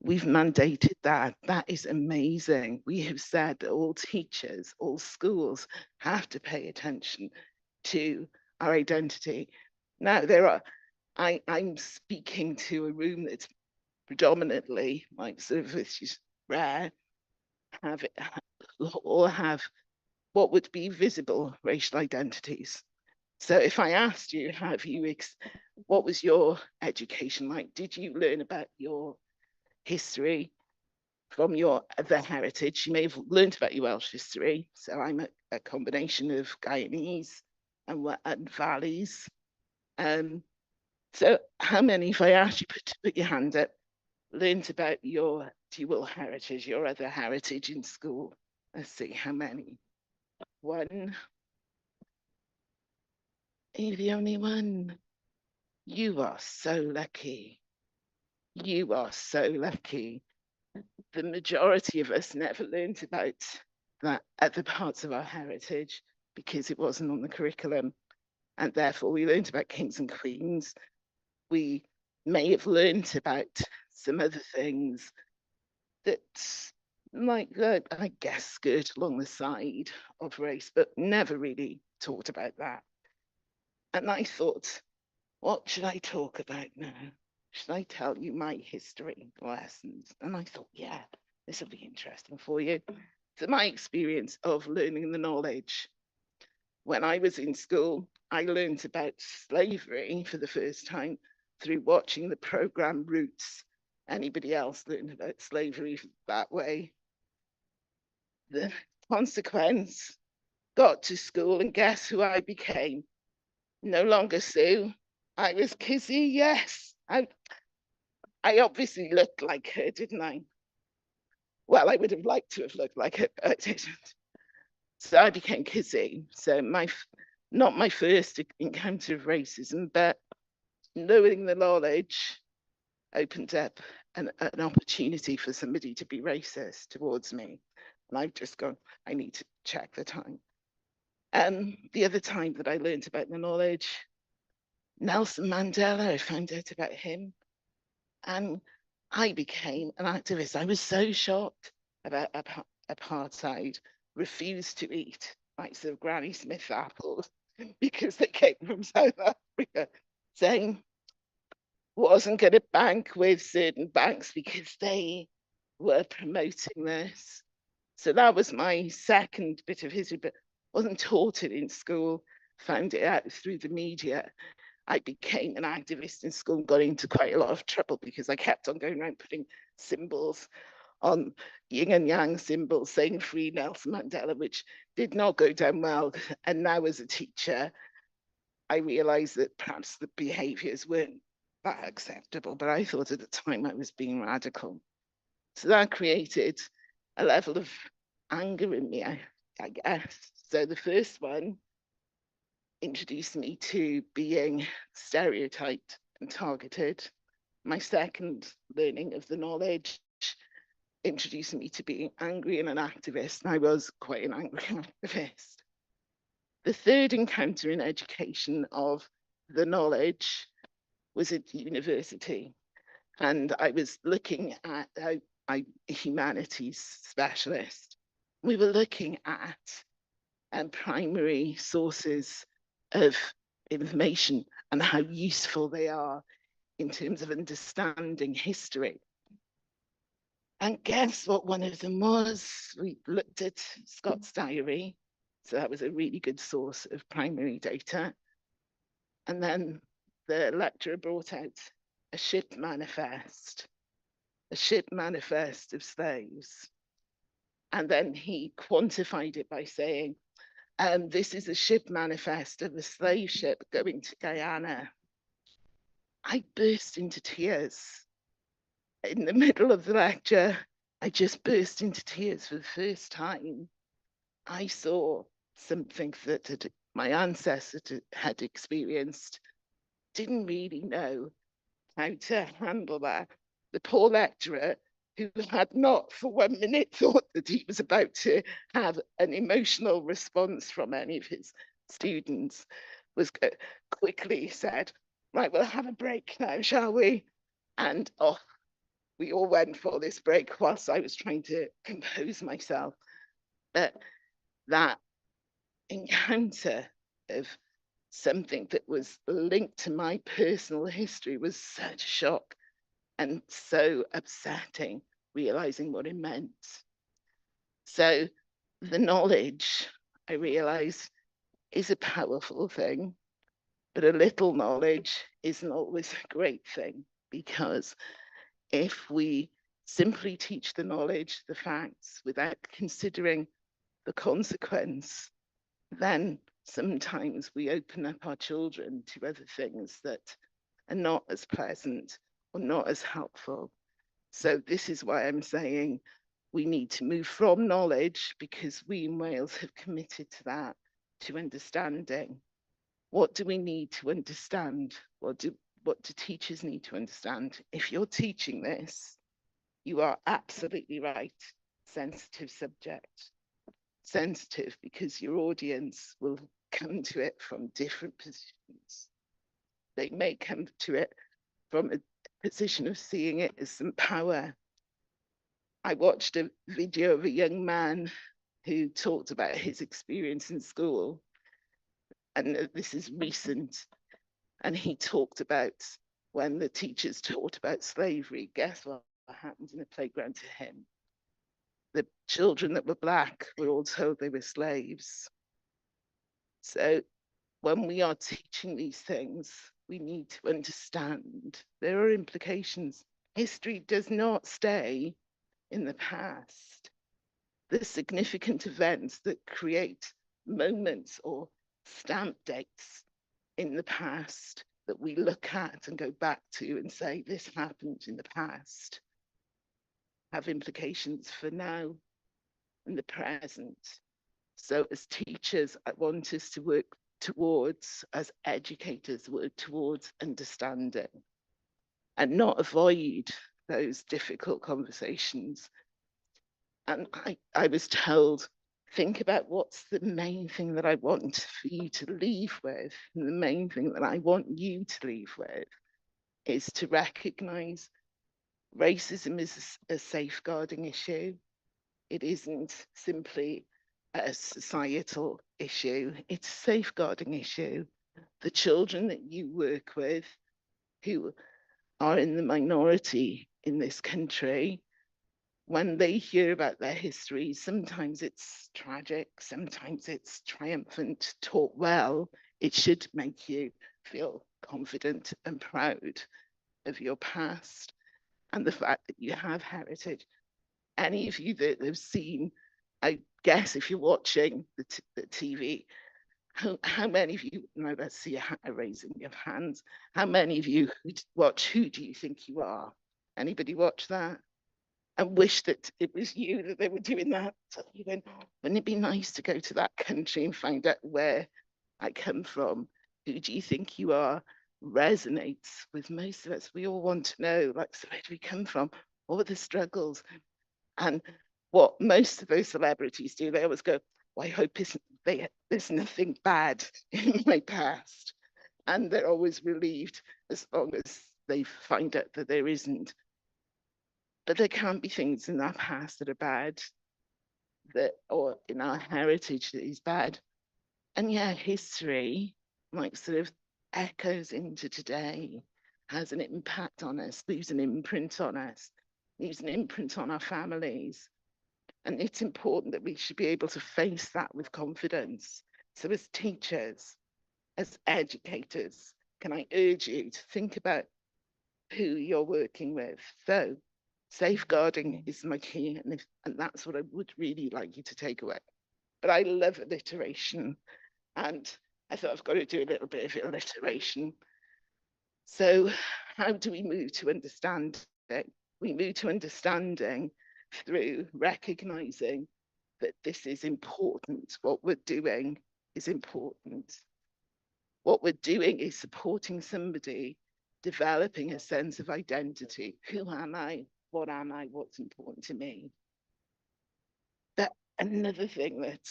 S10: We've mandated that. That is amazing. We have said that all teachers, all schools have to pay attention to our identity. Now, I'm speaking to a room that's predominantly, like sort of, which is rare, have what would be visible racial identities. So if I asked you, what was your education like? Did you learn about your history from the heritage? You may have learned about your Welsh history. So I'm a combination of Guyanese and Valleys. So how many, if I asked you to put your hand up, learned about your dual heritage, your other heritage in school? Let's see how many. One. You're the only one. You are so lucky. You are so lucky. The majority of us never learned about that other parts of our heritage because it wasn't on the curriculum. And therefore we learned about kings and queens. We may have learned about some other things that I guess skirt along the side of race, but never really talked about that. And I thought, what should I talk about now? Should I tell you my history lessons? And I thought, yeah, this will be interesting for you. So my experience of learning the knowledge. When I was in school, I learned about slavery for the first time through watching the program Roots. Anybody else learned about slavery that way? The consequence, got to school and guess who I became? No longer Sue. I was Kizzy, yes. I obviously looked like her, didn't I? Well, I would have liked to have looked like her, but I didn't. So I became Kizzy. So not my first encounter of racism, but knowing the knowledge opened up an opportunity for somebody to be racist towards me. And I've just gone, I need to check the time. The other time that I learned about the knowledge, Nelson Mandela, I found out about him. And I became an activist. I was so shocked about apartheid, refused to eat likes of Granny Smith apples because they came from South Africa, saying wasn't going to bank with certain banks because they were promoting this. So that was my second bit of history, but wasn't taught it in school, found it out through the media. I became an activist in school and got into quite a lot of trouble because I kept on going around putting symbols on yin and yang symbols saying free Nelson Mandela, which did not go down well. And now as a teacher, I realized that perhaps the behaviors weren't that acceptable, but I thought at the time I was being radical. So that created a level of anger in me, I guess. So the first one introduced me to being stereotyped and targeted. My second learning of the knowledge introduced me to being angry and an activist, and I was quite an angry activist. The third encounter in education of the knowledge was at university, and I was looking at I'm a humanities specialist. We were looking at primary sources of information and how useful they are in terms of understanding history. And guess what one of them was? We looked at Scott's diary. So that was a really good source of primary data. And then the lecturer brought out a ship manifest of slaves. And then he quantified it by saying, this is a ship manifest of a slave ship going to Guyana. I burst into tears. In the middle of the lecture, I just burst into tears for the first time. I saw something that my ancestors had experienced, didn't really know how to handle that. The poor lecturer, who had not for 1 minute thought that he was about to have an emotional response from any of his students, was quickly said, right, we'll have a break now, shall we? And off we all went for this break whilst I was trying to compose myself. But that encounter of something that was linked to my personal history was such a shock and so upsetting, realizing what it meant. So the knowledge, I realized, is a powerful thing, but a little knowledge isn't always a great thing, because if we simply teach the knowledge, the facts, without considering the consequence, then sometimes we open up our children to other things that are not as pleasant or not as helpful. So this is why I'm saying we need to move from knowledge, because we in Wales have committed to that, to understanding. What do we need to understand? What do teachers need to understand? If you're teaching this, you are absolutely right. Sensitive subject. Sensitive because your audience will come to it from different positions. They may come to it from a position of seeing it as some power. I watched a video of a young man who talked about his experience in school, and this is recent, and he talked about when the teachers taught about slavery. Guess what happened in the playground to him? The children that were Black were all told they were slaves. So when we are teaching these things, we need to understand there are implications. History does not stay in the past. The significant events that create moments or stamp dates in the past, that we look at and go back to and say, this happened in the past, have implications for now and the present. So as teachers, I want us to work towards, as educators, work towards understanding and not avoid those difficult conversations. And I was told, think about what's the main thing that I want for you to leave with. And the main thing that I want you to leave with is to recognize racism is a safeguarding issue. It isn't simply a societal issue, it's a safeguarding issue. The children that you work with who are in the minority in this country, when they hear about their history, sometimes it's tragic, sometimes it's triumphant, taught well. It should make you feel confident and proud of your past and the fact that you have heritage. Any of you that have seen, I guess if you're watching the TV, how many of you, no, let's see a raising of hands, how many of you watch Who Do You Think You Are? Anybody watch that? And wish that it was you that they were doing that? So you went, wouldn't it be nice to go to that country and find out where I come from? Who do you think you are? Resonates with most of us. We all want to know, like, so where do we come from? What were the struggles? And what most of those celebrities do, they always go, well, I hope there's nothing bad in my past. And they're always relieved as long as they find out that there isn't. But there can't be things in our past that are bad, or in our heritage that is bad. And yeah, history, like, sort of echoes into today, has an impact on us, leaves an imprint on us, leaves an imprint on our families. And it's important that we should be able to face that with confidence. So as teachers, as educators, can I urge you to think about who you're working with? So safeguarding is my key, and that's what I would really like you to take away. But I love alliteration, and I thought I've got to do a little bit of alliteration. So how do we move to understanding? We move to understanding through recognizing that this is important. What we're doing is important. What we're doing is supporting somebody developing a sense of identity. Who am I? What am I? What's important to me? But another thing that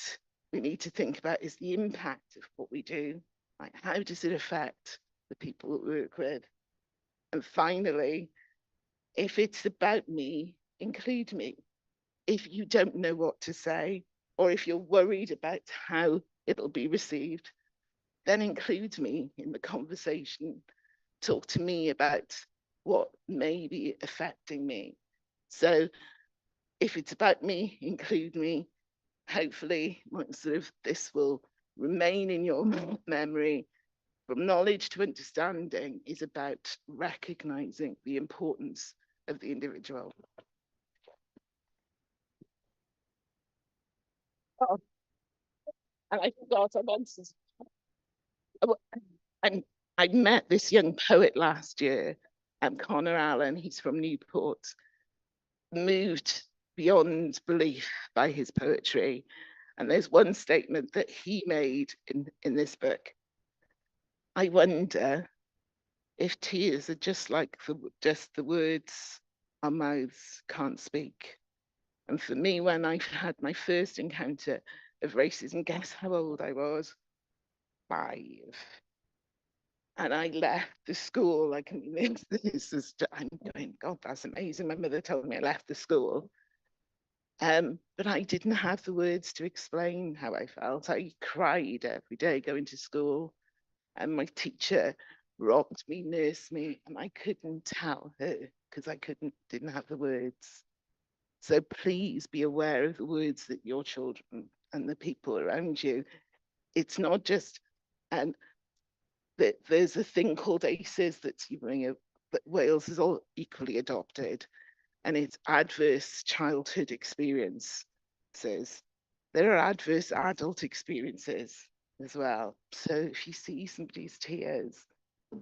S10: we need to think about is the impact of what we do. Like, how does it affect the people that we work with? And finally, if it's about me, include me. If you don't know what to say, or if you're worried about how it'll be received, then include me in the conversation. Talk to me about what may be affecting me. So if it's about me, include me. Hopefully, sort of this will remain in your memory. From knowledge to understanding is about recognizing the importance of the individual. Oh, and I forgot I wanted. And I met this young poet last year, Connor Allen. He's from Newport, moved beyond belief by his poetry. And there's one statement that he made in this book. I wonder if tears are just like just the words our mouths can't speak. And for me, when I had my first encounter of racism, guess how old I was? 5. And I left the school. Like, this is, I'm going, God, that's amazing. My mother told me I left the school. But I didn't have the words to explain how I felt. I cried every day going to school. And my teacher rocked me, nursed me, and I couldn't tell her because I didn't have the words. So please be aware of the words that your children and the people around you. It's not just, and that there's a thing called ACEs that Wales is all equally adopted, and it's adverse childhood experiences. There are adverse adult experiences as well. So if you see somebody's tears,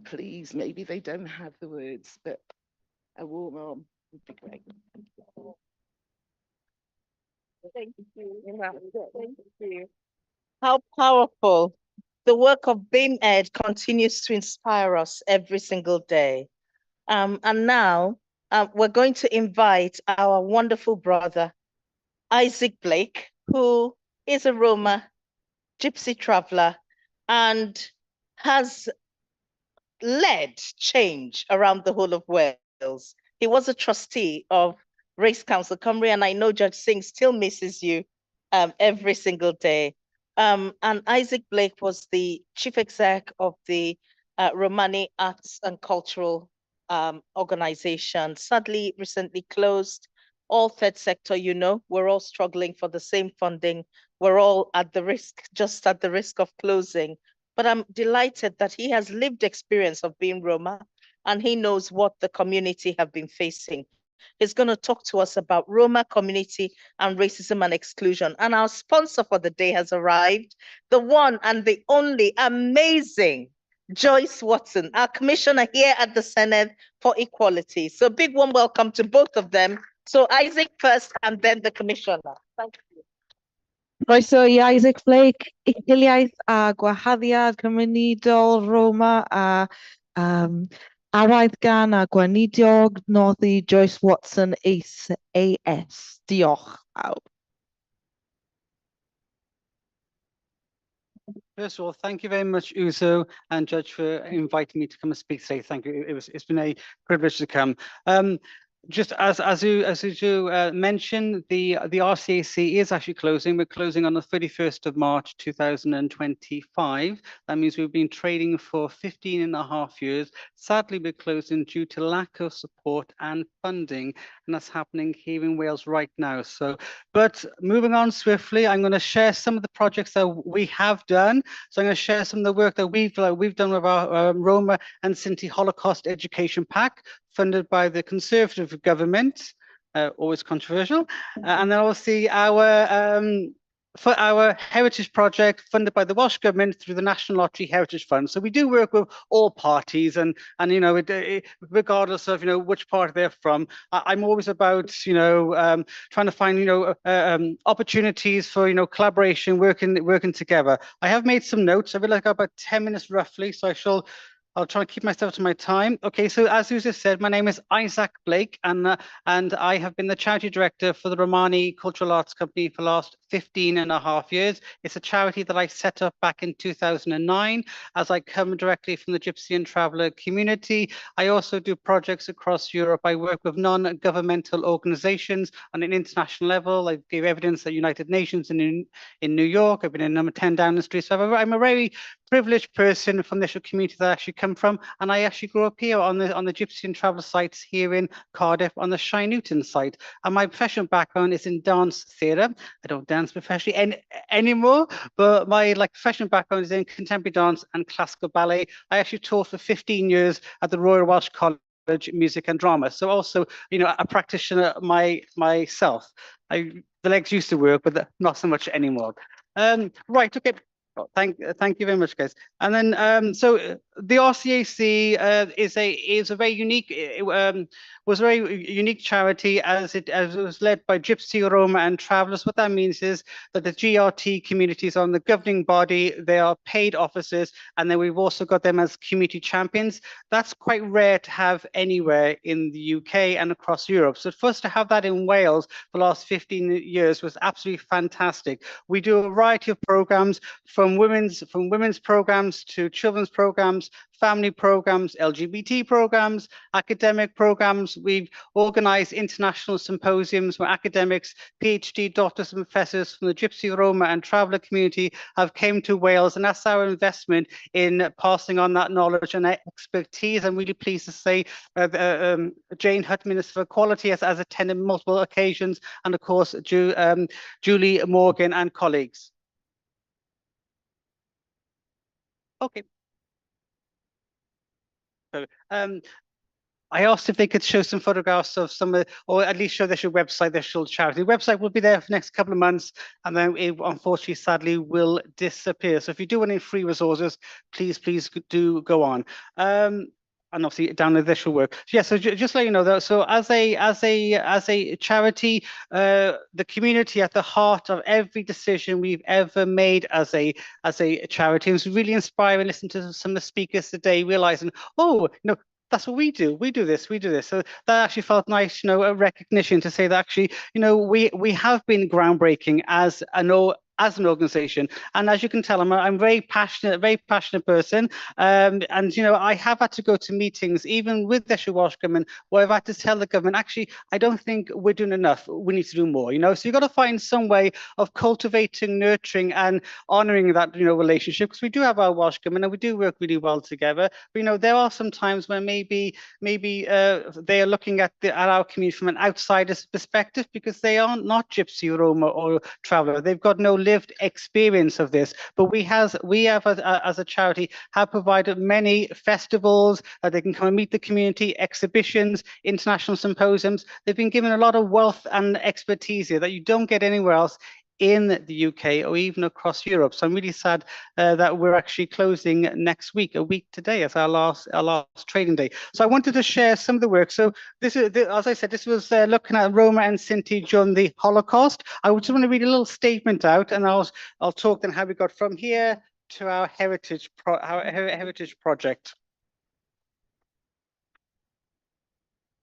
S10: please, maybe they don't have the words, but a warm arm would be great.
S2: Thank you. Thank you. How powerful. The work of BAME-Ed continues to inspire us every single day. And now we're going to invite our wonderful brother, Isaac Blake, who is a Roma gypsy traveler and has led change around the whole of Wales. He was a trustee of Race Council Cymru, and I know Judge Singh still misses you every single day. And Isaac Blake was the chief exec of the Romani Arts and Cultural Organization, sadly recently closed. All third sector, you know, we're all struggling for the same funding. We're all at the risk, just at the risk of closing. But I'm delighted that he has lived experience of being Roma and he knows what the community have been facing. He's going to talk to us about Roma community and racism and exclusion. And our sponsor for the day has arrived, the one and the only amazing Joyce Watson, our commissioner here at the Senate for Equality. So big warm welcome to both of them. So Isaac first and then the commissioner. Thank you.
S3: Croeso I Isaac Blake, Eithiliaeth a Gwaharddiad Cymunedol Roma a araith gan a Gweinidiog Noddi Joyce Watson AS. Diolch.
S11: First of all, thank you very much, Uzo and Judge, for inviting me to come and speak today. Thank you. It's been a privilege to come. Just as Uzo mentioned, the RCAC is actually closing. We're closing on the 31st of March 2025. That means we've been trading for 15 and a half years. Sadly, we're closing due to lack of support and funding, and that's happening here in Wales right now. So, but moving on swiftly, I'm going to share some of the projects that we have done. So I'm going to share some of the work that we've done with our Roma and Sinti Holocaust Education Pack, funded by the Conservative government, always controversial. And then obviously for our heritage project funded by the Welsh Government through the National Lottery Heritage Fund. So we do work with all parties and you know, regardless of, you know, which party they're from. I'm always about, you know, trying to find, you know, opportunities for, you know, collaboration, working together. I have made some notes. I realize I've got about 10 minutes roughly, so I'll try to keep myself to my time. Okay, so as you just said, my name is Isaac Blake, and I have been the charity director for the Romani Cultural Arts Company for the last 15 and a half years. It's a charity that I set up back in 2009, as I come directly from the Gypsy and Traveller community. I also do projects across Europe. I work with non-governmental organizations on an international level. I gave evidence at United Nations in New York. I've been in number 10 Downing Street. So I'm a very privileged person from the community that I actually come from, and I actually grew up here on the Gypsy and Traveller sites here in Cardiff on the Shai Newton site. And my professional background is in dance theatre. I don't dance professionally anymore, but my professional background is in contemporary dance and classical ballet. I actually taught for 15 years at the Royal Welsh College Music and Drama. So also, you know, a practitioner myself. The legs used to work, but not so much anymore. Right, okay. Oh, thank you very much, guys. And then so the RCAC is a very unique was a very unique charity as it was led by Gypsy, Roma and Travellers. What that means is that the GRT communities are on the governing body, they are paid officers, and then we've also got them as community champions. That's quite rare to have anywhere in the UK and across Europe. So for us to have that in Wales for the last 15 years was absolutely fantastic. We do a variety of programs from women's programs to children's programs, family programs, LGBT programs, academic programs. We've organized international symposiums where academics, PhD doctors and professors from the Gypsy, Roma and Traveller community have came to Wales, and that's our investment in passing on that knowledge and expertise. I'm really pleased to say Jane Hutt, Minister for Equality, has attended multiple occasions, and of course Julie Morgan and colleagues. Okay. So, I asked if they could show some photographs of some, or at least show their website, their charity. The website will be there for the next couple of months, and then it unfortunately, sadly, will disappear. So if you do want any free resources, please do go on. And obviously download this will work. So yeah, so just let you know though. So as a charity, the community at the heart of every decision we've ever made as a charity. It was really inspiring listening to some of the speakers today, realizing, oh, that's what we do. We do this. So that actually felt nice, a recognition to say that actually, we have been groundbreaking as an organization. And as you can tell, I'm a very passionate person. And, I have had to go to meetings, even with the Welsh government, where I've had to tell the government, actually, I don't think we're doing enough. We need to do more, So you've got to find some way of cultivating, nurturing and honoring that, relationship, because we do have our Welsh government and we do work really well together. But, there are some times when maybe they are looking at our community from an outsider's perspective, because they are not Gypsy, Roma or traveller. They've got no lived experience of this, but we have as a charity have provided many festivals that they can come and meet the community, exhibitions, international symposiums. They've been given a lot of wealth and expertise here that you don't get anywhere else in the UK or even across Europe. So I'm really sad that we're actually closing next week, a week today, as our last trading day. So I wanted to share some of the work. So this is, as I said, this was looking at Roma and Sinti during the Holocaust. I just want to read a little statement out, and I'll talk then how we got from here to our heritage project.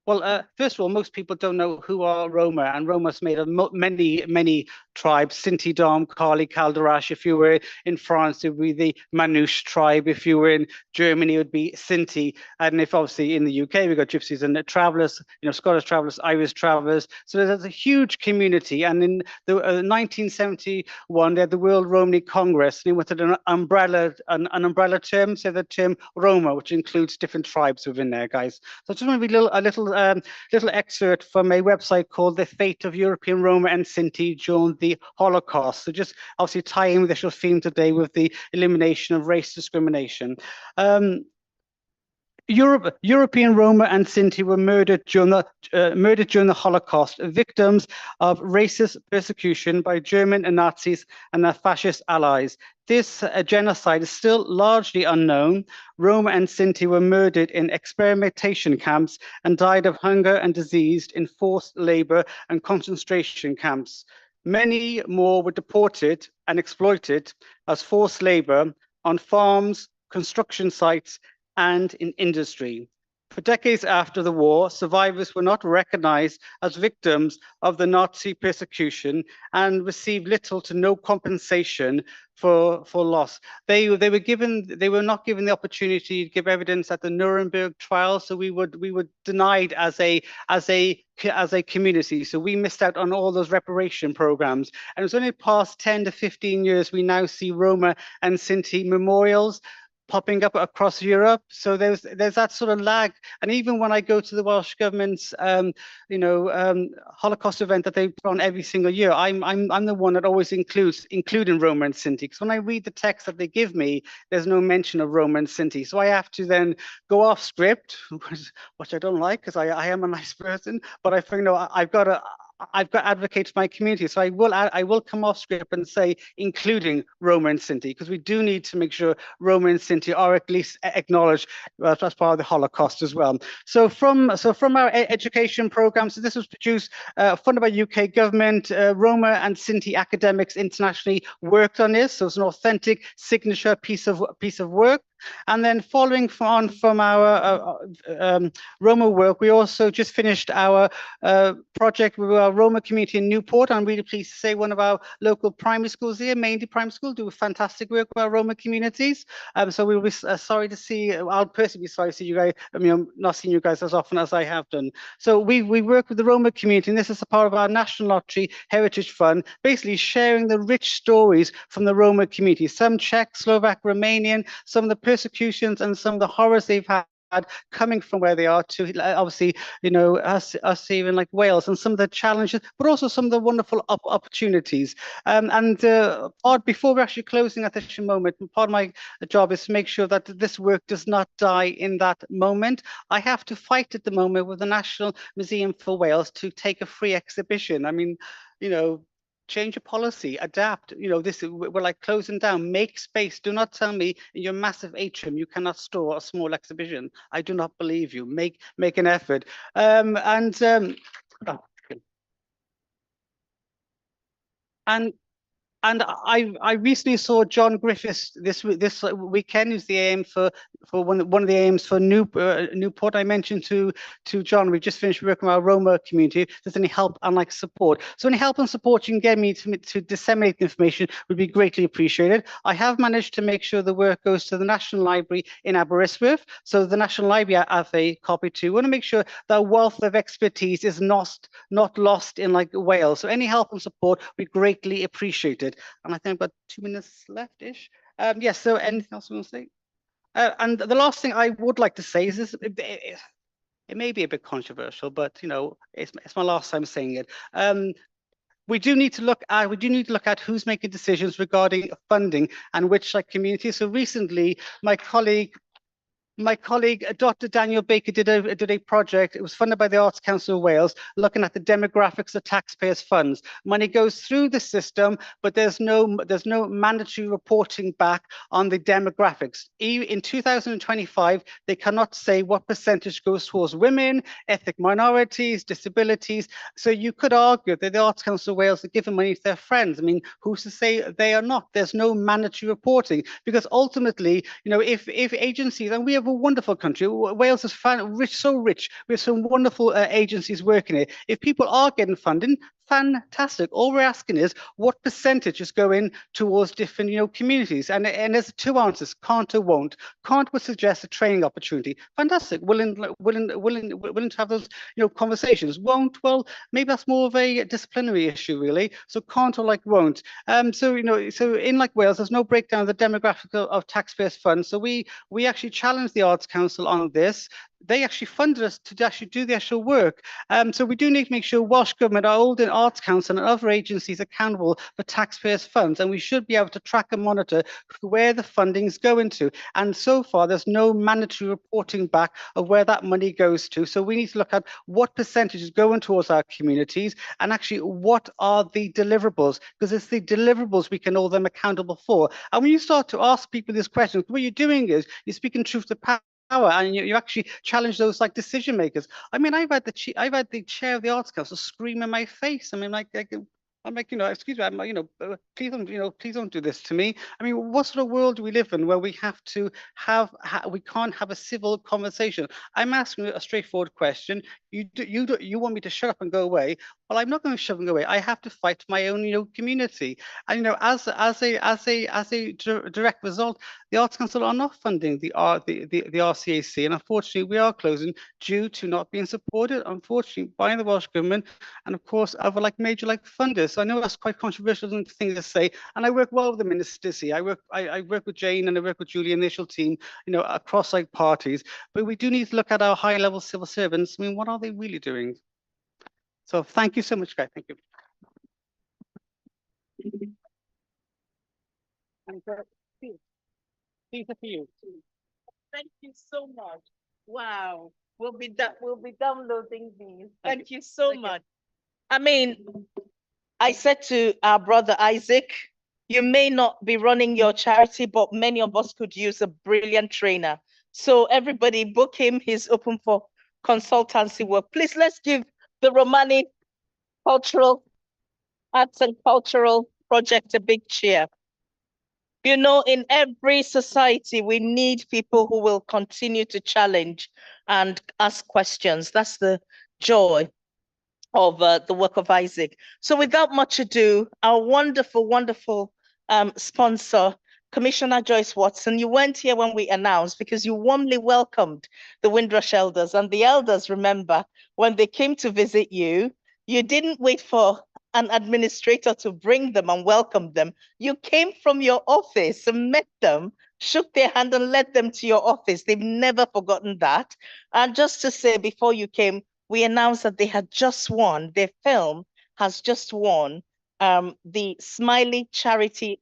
S11: Well, first of all, most people don't know who are Roma, and Roma's made of many tribes. Sinti, Dom, Kali, Calderash. If you were in France, it would be the Manouche tribe. If you were in Germany, it would be Sinti. And if obviously in the UK, we've got Gypsies and travellers, Scottish travellers, Irish travellers. So there's a huge community. And in the 1971, they had the World Romany Congress, and it was an umbrella term, so the term Roma, which includes different tribes within there, guys. So I just want to read a little excerpt from a website called The Fate of European Roma and Sinti During the Holocaust. So just obviously tying with the theme today with the elimination of race discrimination. European Roma and Sinti were murdered during the Holocaust, victims of racist persecution by German and Nazis and their fascist allies. This genocide is still largely unknown. Roma and Sinti were murdered in experimentation camps and died of hunger and disease in forced labor and concentration camps. Many more were deported and exploited as forced labor on farms, construction sites, and in industry. For decades after the war, survivors were not recognized as victims of the Nazi persecution and received little to no compensation for loss. They were not given the opportunity to give evidence at the Nuremberg trial, so we were denied as a community. So we missed out on all those reparation programs. And it was only the past 10 to 15 years we now see Roma and Sinti memorials popping up across Europe. So there's that sort of lag. And even when I go to the Welsh government's Holocaust event that they put on every single year, I'm the one that always including Roma and Sinti, because when I read the text that they give me, there's no mention of Roma and Sinti. So I have to then go off script, which I don't like, because I am a nice person, but I think I've got to advocate for my community. So I will come off script and say including Roma and Sinti, because we do need to make sure Roma and Sinti are at least acknowledged as part of the Holocaust as well. So from our education program, so this was produced, funded by UK government. Roma and Sinti academics internationally worked on this. So it's an authentic signature piece of work. And then following on from our Roma work, we also just finished our project with our Roma community in Newport. I'm really pleased to say one of our local primary schools here, Maindy Primary School, do fantastic work with our Roma communities. So we'll be sorry to see, I'll personally be sorry to see you guys, I'm not seeing you guys as often as I have done. So we work with the Roma community, and this is a part of our National Lottery Heritage Fund, basically sharing the rich stories from the Roma community, some Czech, Slovak, Romanian, some of the persecutions and some of the horrors they've had coming from where they are to obviously, you know, us even like Wales, and some of the challenges, but also some of the wonderful opportunities. Before we're actually closing at this moment, part of my job is to make sure that this work does not die in that moment. I have to fight at the moment with the National Museum for Wales to take a free exhibition. I mean, you know, change your policy, adapt. You know, we're like closing down, make space. Do not tell me in your massive atrium you cannot store a small exhibition. I do not believe you. Make an effort. And I recently saw John Griffiths this weekend, who's the AM for one of the AMs for Newport. I mentioned to John, we've just finished working with our Roma community. If there's any help and like support, so any help and support you can get me to disseminate the information would be greatly appreciated. I have managed to make sure the work goes to the National Library in Aberystwyth, so the National Library have a copy too. We want to make sure that wealth of expertise is not lost in like Wales. So any help and support we greatly appreciated. And I think I've got 2 minutes left-ish. Yes, so anything else you want to say? And the last thing I would like to say is this, it may be a bit controversial, but you know, it's my last time saying it. We do need to look at who's making decisions regarding funding and which like communities. So recently, my colleague, Dr. Daniel Baker did a project. It was funded by the Arts Council of Wales, looking at the demographics of taxpayers' funds. Money goes through the system, but there's no mandatory reporting back on the demographics. In 2025, they cannot say what percentage goes towards women, ethnic minorities, disabilities. So you could argue that the Arts Council of Wales are giving money to their friends. I mean, who's to say they are not? There's no mandatory reporting, because ultimately, you know, if agencies, and we have a wonderful country. Wales is so rich. We have some wonderful agencies working it. If people are getting funding, fantastic. All we're asking is what percentage is going towards different, you know, communities. And there's two answers: can't or won't. Can't would suggest a training opportunity. Fantastic. Willing to have those, you know, conversations. Won't, well, maybe that's more of a disciplinary issue, really. So can't or like won't. So, you know, so in like Wales, there's no breakdown of the demographic of taxpayers' funds. So we actually challenged the Arts Council on this. They actually funded us to actually do the actual work. So we do need to make sure Welsh Government, our Old Arts Council and other agencies are accountable for taxpayers' funds, and we should be able to track and monitor where the funding is going to. And so far, there's no mandatory reporting back of where that money goes to. So we need to look at what percentage is going towards our communities, and actually what are the deliverables, because it's the deliverables we can hold them accountable for. And when you start to ask people these questions, what you're doing is you're speaking truth to power. And you actually challenge those like decision makers. I mean, I've had the chair of the Arts Council scream in my face. I mean, I'm like, you know, excuse me, please don't do this to me. I mean, what sort of world do we live in where we have to we can't have a civil conversation? I'm asking a straightforward question. You want me to shut up and go away? Well, I'm not going to shut up and go away. I have to fight for my own, you know, community. And, you know, as a direct result, the Arts Council are not funding the RCAC, and unfortunately, we are closing due to not being supported, unfortunately, by the Welsh Government, and of course, other like major like funders. So I know that's quite controversial thing to say, and I work well with the ministers here. I work with Jane and I work with Julie and the initial team, you know, across like parties. But we do need to look at our high-level civil servants. I mean, what are they really doing? So thank you so much, guys. Thank you. And these are for you.
S2: Thank you so much. Wow, we'll be downloading these. Thank you so much. I mean, I said to our brother Isaac, you may not be running your charity, but many of us could use a brilliant trainer. So everybody book him. He's open for consultancy work. Please, let's give the Romani Arts and Cultural Project a big cheer. You know, in every society, we need people who will continue to challenge and ask questions. That's the joy of the work of Isaac. So without much ado, our wonderful, wonderful sponsor, Commissioner Joyce Watson, you weren't here when we announced because you warmly welcomed the Windrush elders. And the elders, remember, when they came to visit you, you didn't wait for an administrator to bring them and welcome them. You came from your office and met them, shook their hand and led them to your office. They've never forgotten that. And just to say, before you came, we announced that they had just won, their film has just won the Smiley Charity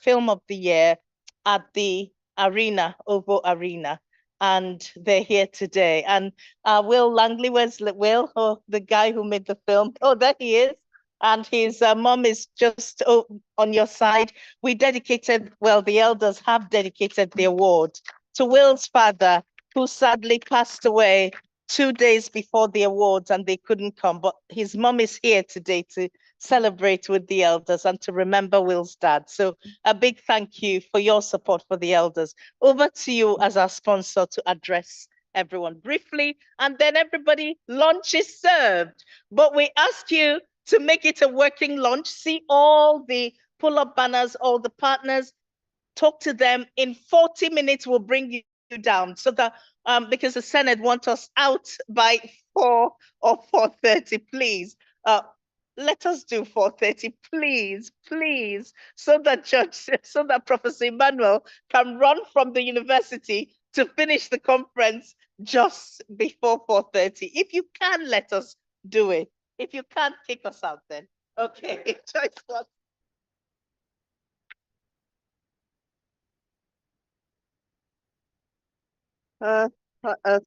S2: Film of the Year at the Arena, OVO Arena. And they're here today. And Will Langley, where's Will? Oh, the guy who made the film. Oh, there he is. And his mom is just on your side. We dedicated, well, the elders have dedicated the award to Will's father, who sadly passed away 2 days before the awards and they couldn't come. But his mom is here today to celebrate with the elders and to remember Will's dad. So a big thank you for your support for the elders. Over to you as our sponsor to address everyone briefly, and then everybody, lunch is served. But we ask you to make it a working lunch. See all the pull-up banners, all the partners, talk to them. In 40 minutes, we'll bring you down so that because the Senate wants us out by 4 or 4:30, please. Let us do 4:30, please, please, so that Professor Emmanuel can run from the university to finish the conference just before 4:30. If you can, let us do it. If you can't, kick us out then. Okay, choice one.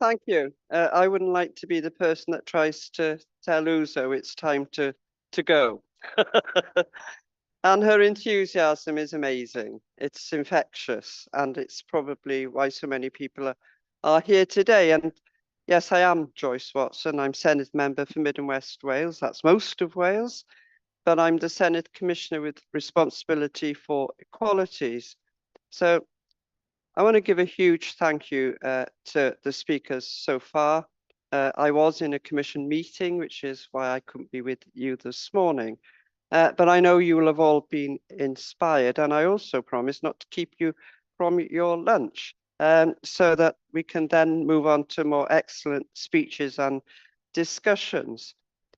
S12: Thank you. I wouldn't like to be the person that tries to tell Uzo it's time to go. And her enthusiasm is amazing. It's infectious, and it's probably why so many people are here today. And yes, I am Joyce Watson. I'm Senate member for Mid and West Wales. That's most of Wales. But I'm the Senate Commissioner with responsibility for equalities. So I want to give a huge thank you to the speakers so far. I was in a commission meeting, which is why I couldn't be with you this morning. But I know you will have all been inspired, and I also promise not to keep you from your lunch, so that we can then move on to more excellent speeches and discussions.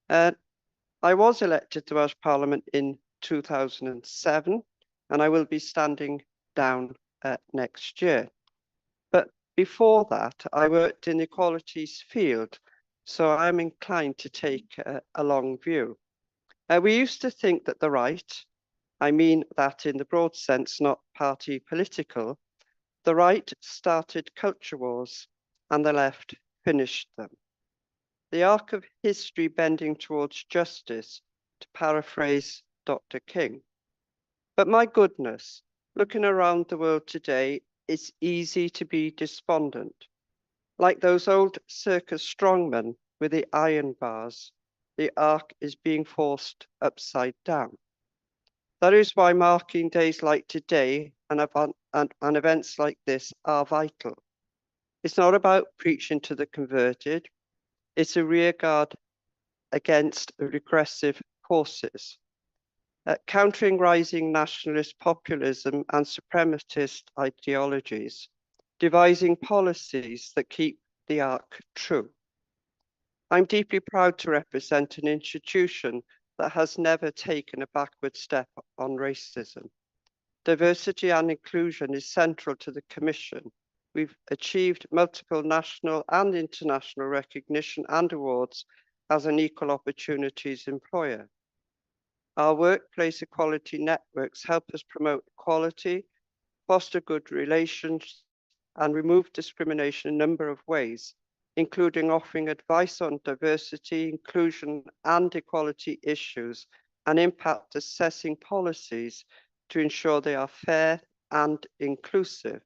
S12: I was elected to Welsh Parliament in 2007, and I will be standing down next year. But before that, I worked in the equalities field, so I'm inclined to take a long view. We used to think that the right, I mean that in the broad sense, not party political, the right started culture wars and the left finished them. The arc of history bending towards justice, to paraphrase Dr. King. But my goodness, looking around the world today, it's easy to be despondent. Like those old circus strongmen with the iron bars, the arc is being forced upside down. That is why marking days like today and events like this are vital. It's not about preaching to the converted. It's a rearguard against regressive forces. Countering rising nationalist populism and suprematist ideologies, devising policies that keep the arc true. I'm deeply proud to represent an institution that has never taken a backward step on racism. Diversity and inclusion is central to the Commission. We've achieved multiple national and international recognition and awards as an equal opportunities employer. Our workplace equality networks help us promote equality, foster good relations, and remove discrimination in a number of ways, including offering advice on diversity, inclusion, and equality issues, and impact assessing policies to ensure they are fair and inclusive.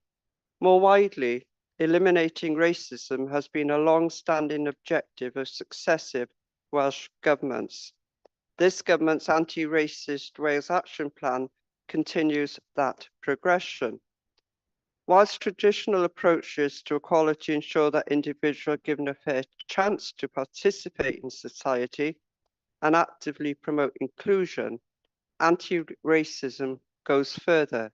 S12: More widely, eliminating racism has been a long-standing objective of successive Welsh governments. This government's anti-racist Wales Action Plan continues that progression. Whilst traditional approaches to equality ensure that individuals are given a fair chance to participate in society and actively promote inclusion, anti-racism goes further.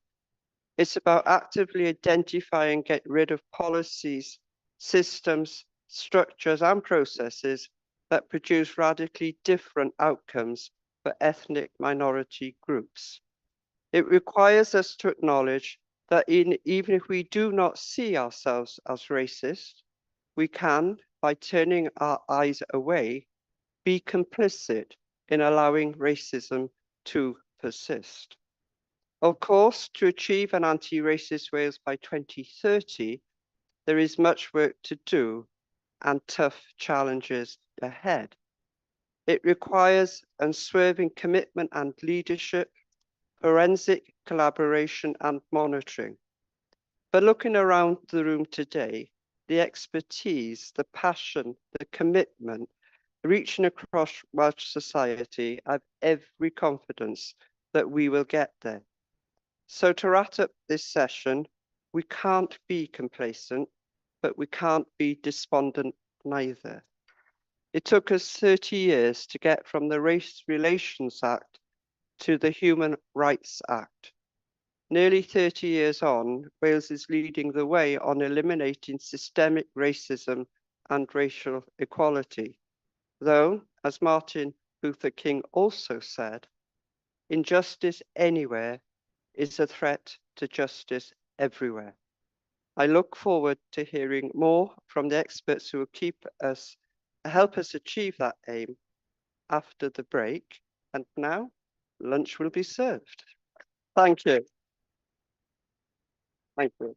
S12: It's about actively identifying and get rid of policies, systems, structures, and processes that produce radically different outcomes for ethnic minority groups. It requires us to acknowledge that even if we do not see ourselves as racist, we can, by turning our eyes away, be complicit in allowing racism to persist. Of course, to achieve an anti-racist Wales by 2030, there is much work to do and tough challenges ahead. It requires unswerving commitment and leadership, forensic collaboration and monitoring. But looking around the room today, the expertise, the passion, the commitment, reaching across Welsh society, I have every confidence that we will get there. So to wrap up this session, we can't be complacent, but we can't be despondent neither. It took us 30 years to get from the Race Relations Act to the Human Rights Act. Nearly 30 years on, Wales is leading the way on eliminating systemic racism and racial equality. Though, as Martin Luther King also said, injustice anywhere is a threat to justice everywhere. I look forward to hearing more from the experts who will help us achieve that aim after the break. And now, lunch will be served. Thank you. Thank you.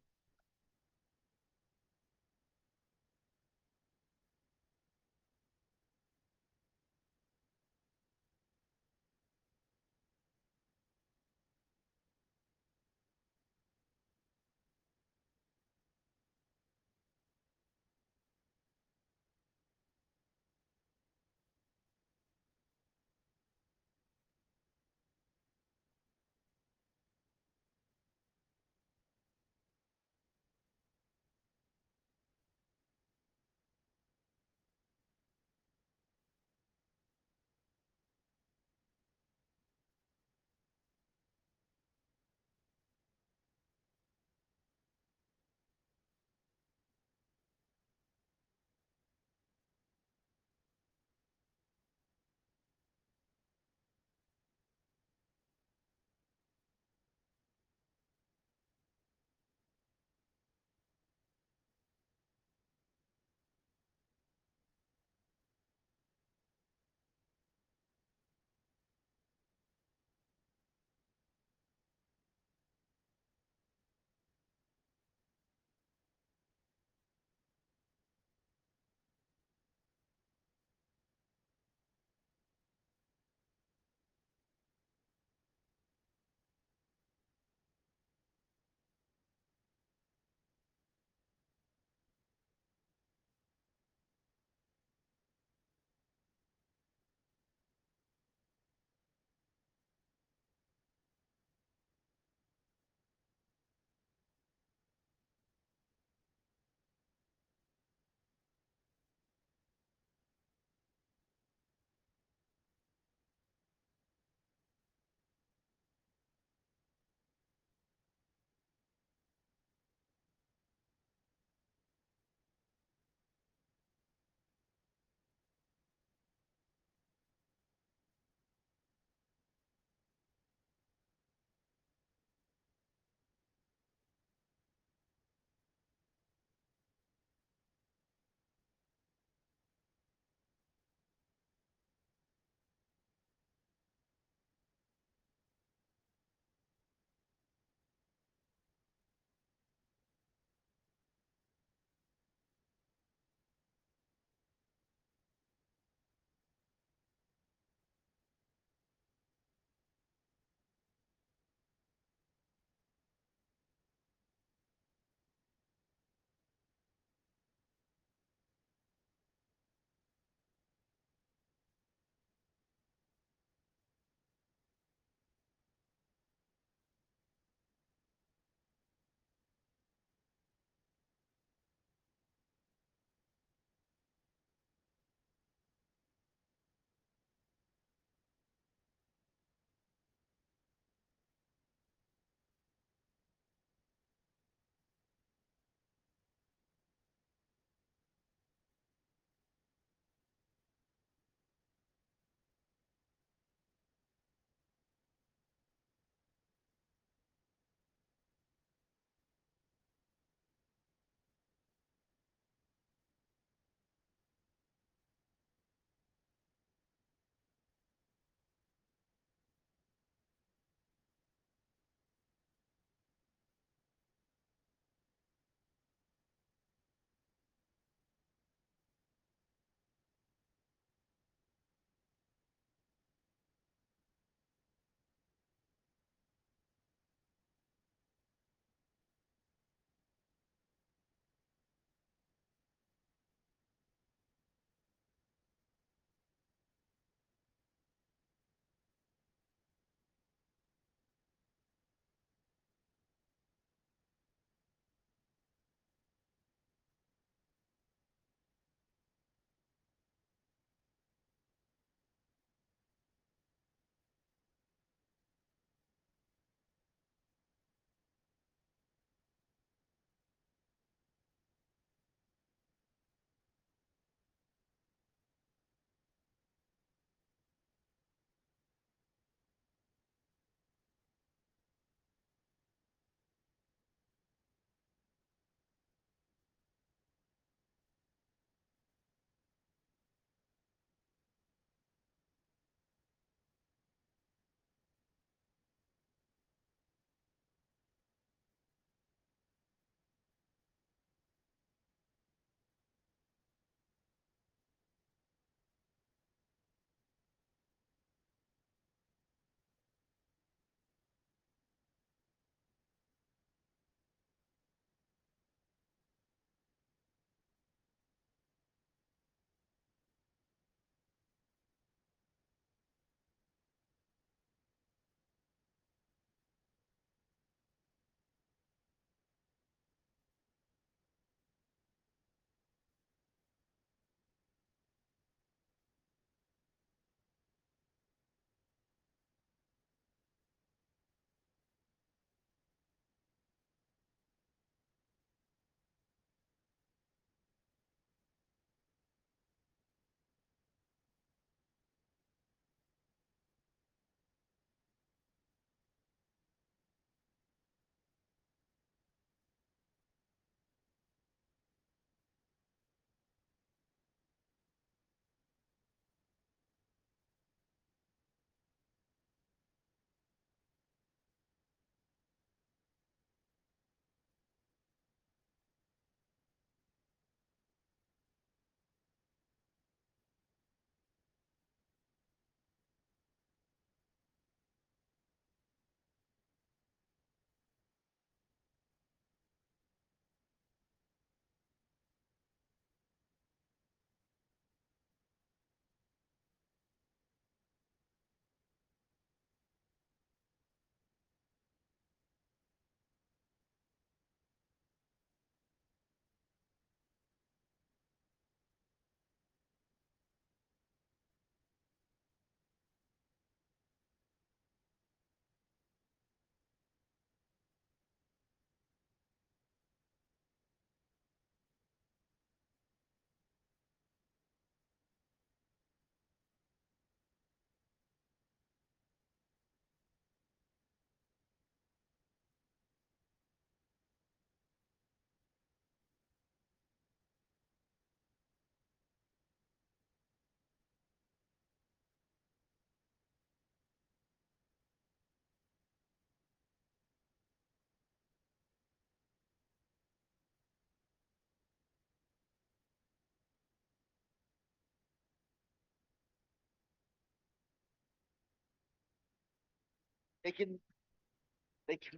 S13: They can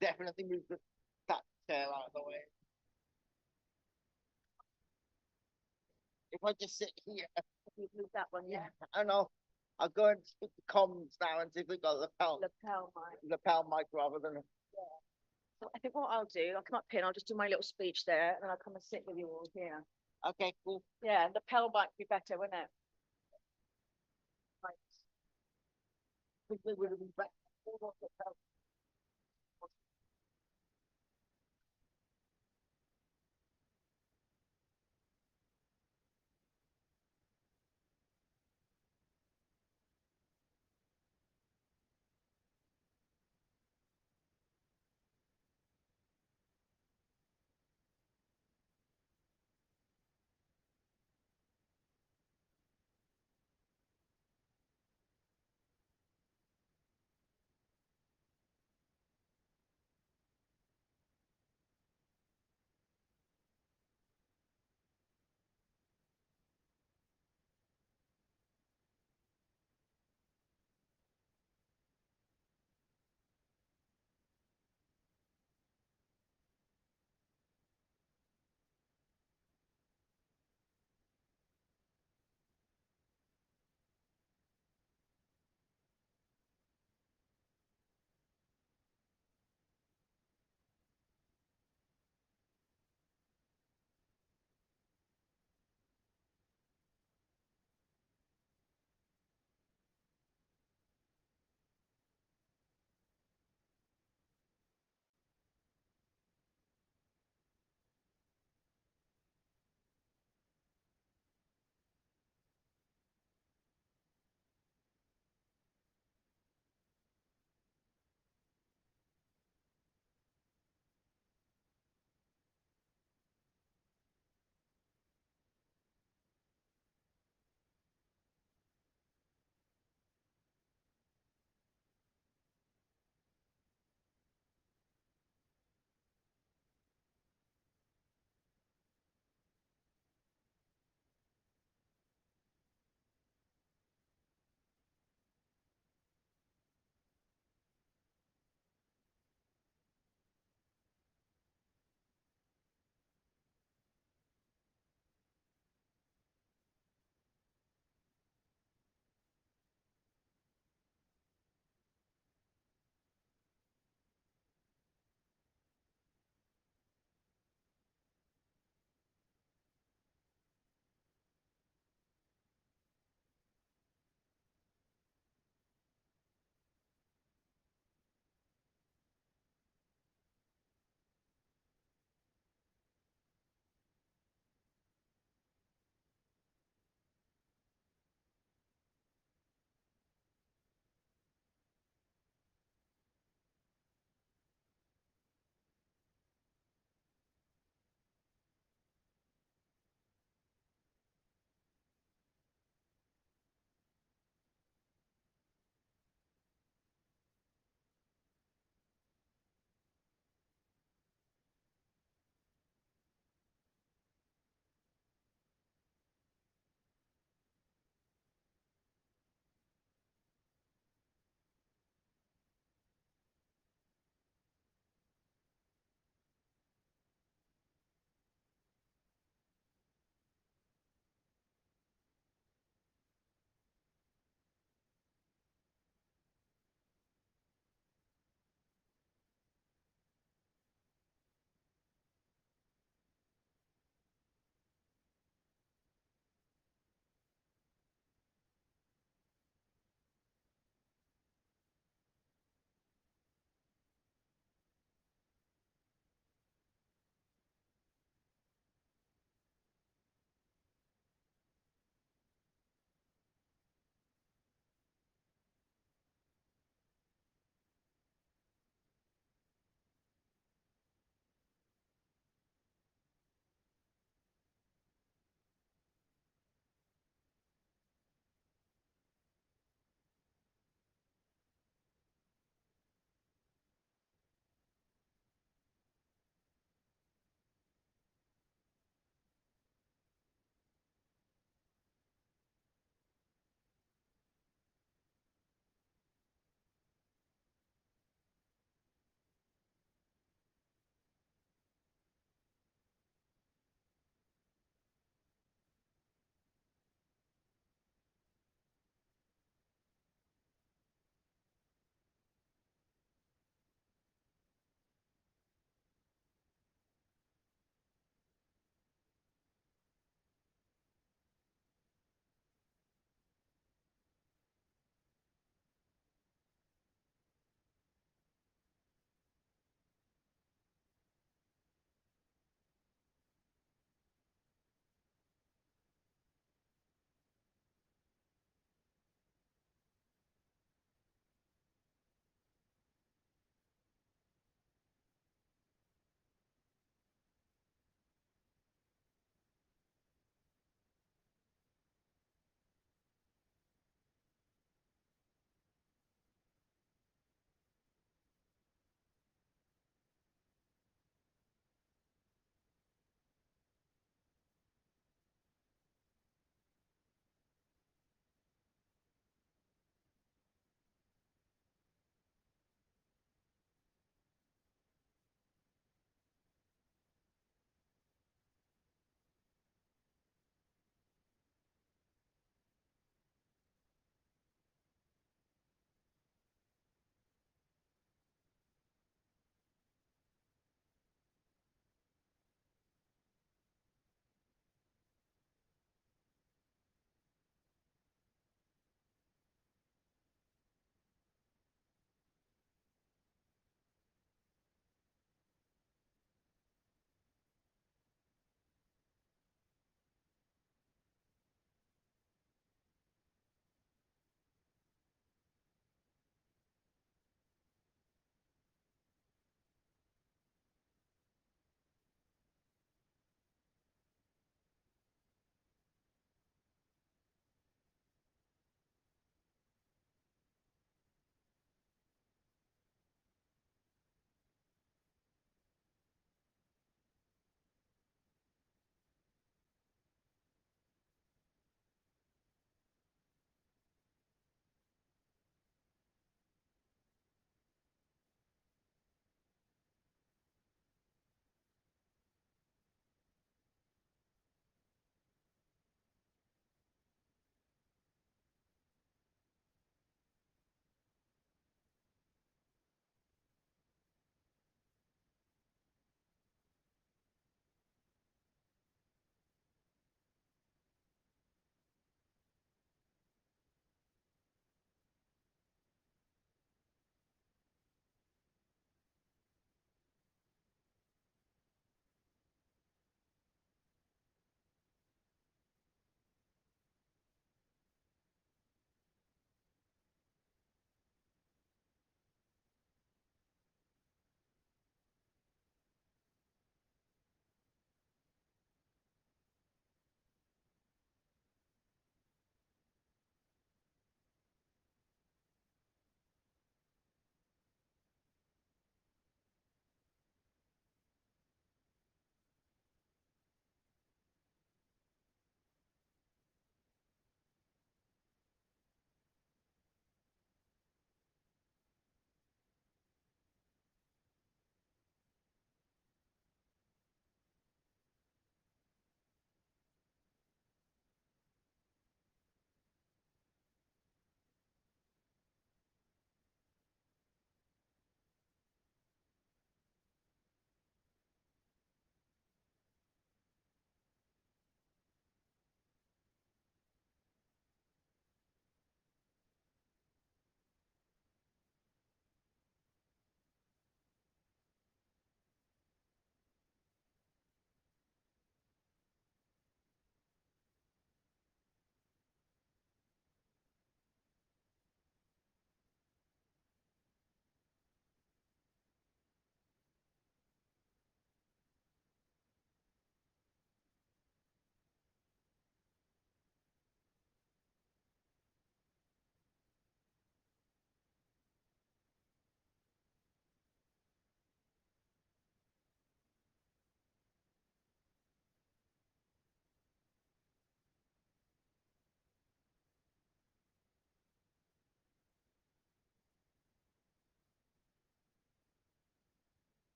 S13: definitely move that chair out of the way. If I just sit here,
S4: Move that one, yeah.
S13: I know. I'll go and speak to comms now and see if we've got a lapel mic rather than a.
S4: So I think what I'll do, I'll come up here and I'll just do my little speech there, and then I'll come and sit with you all here.
S13: Okay, cool.
S4: Yeah, the lapel might be better, wouldn't it?
S13: Right. I think we would have been back.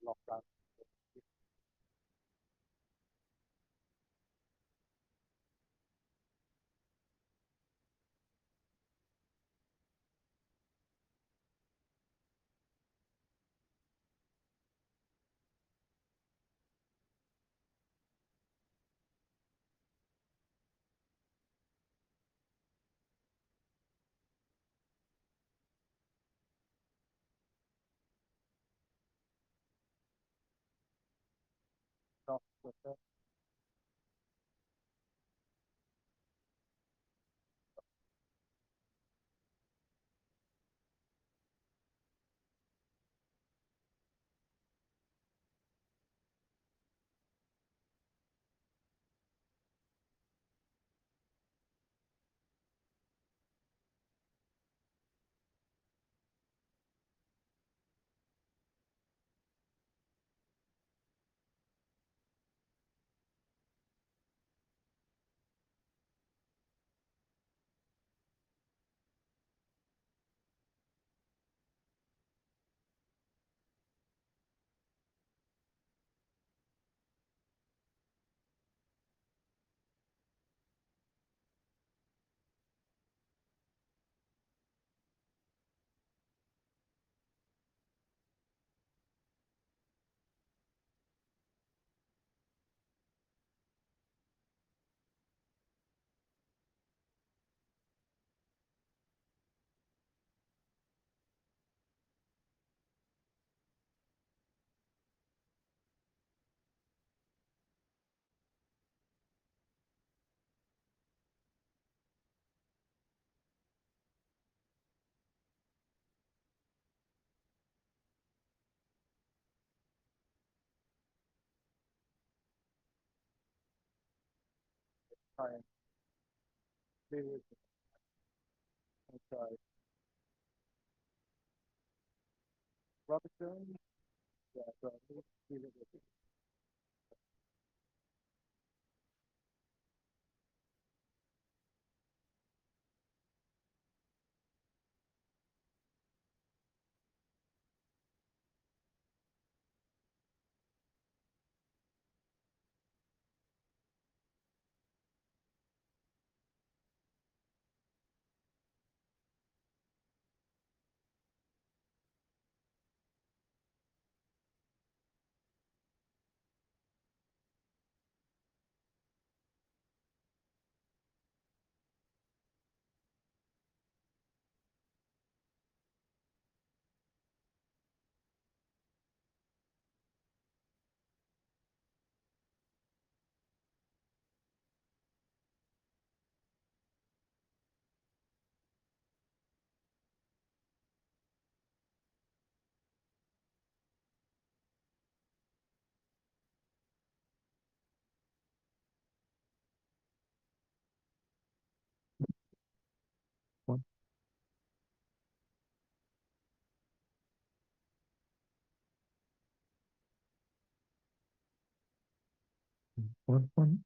S6: lockdown. Try and be with it. Okay. Robert Jones? Yeah, so leave it with you.
S14: One.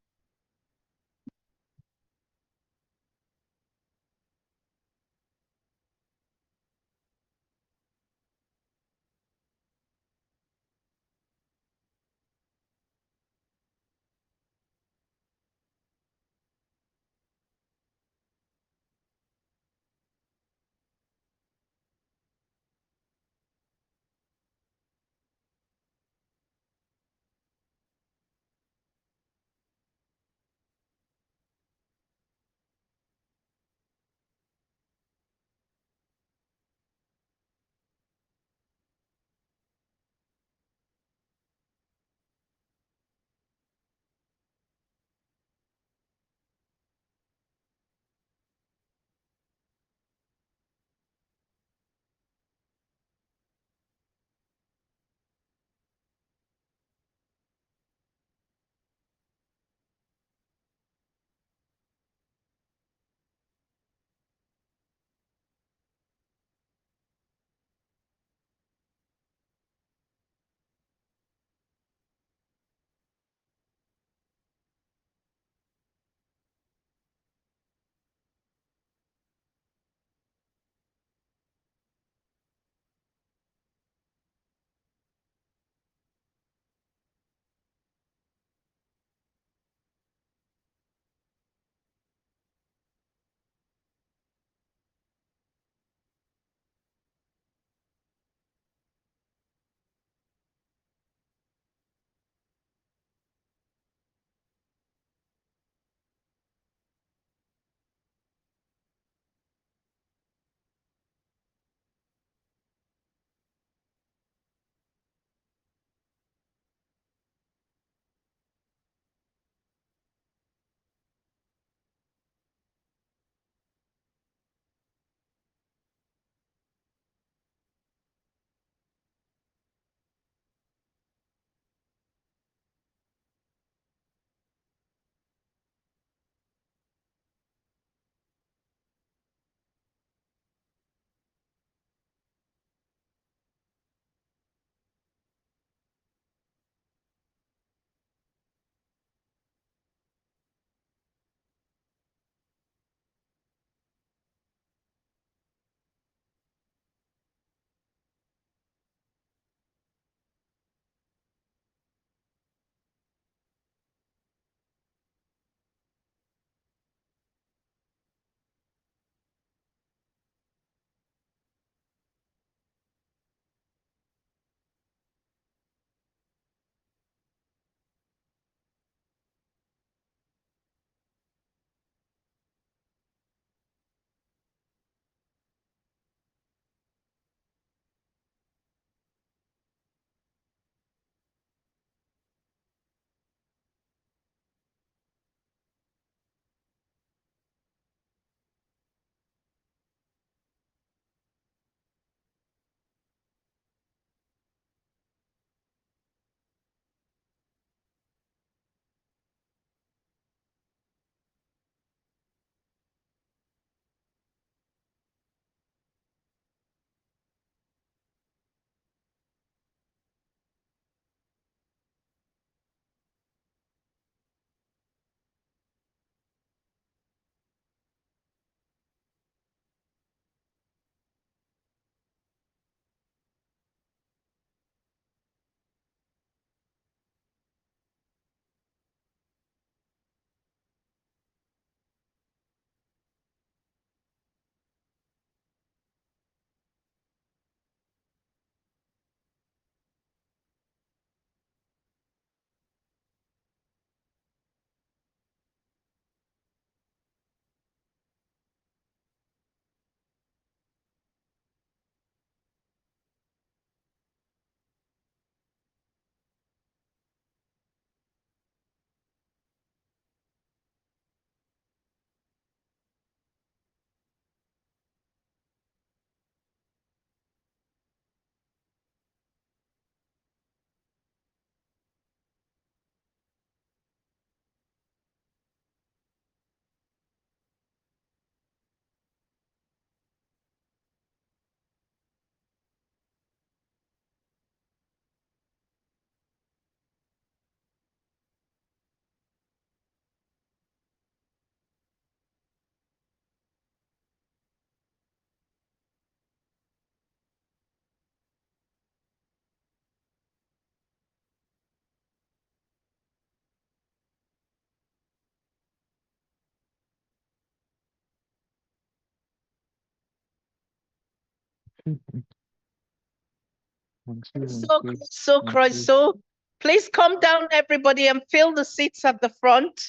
S2: So, please come down, everybody, and fill the seats at the front.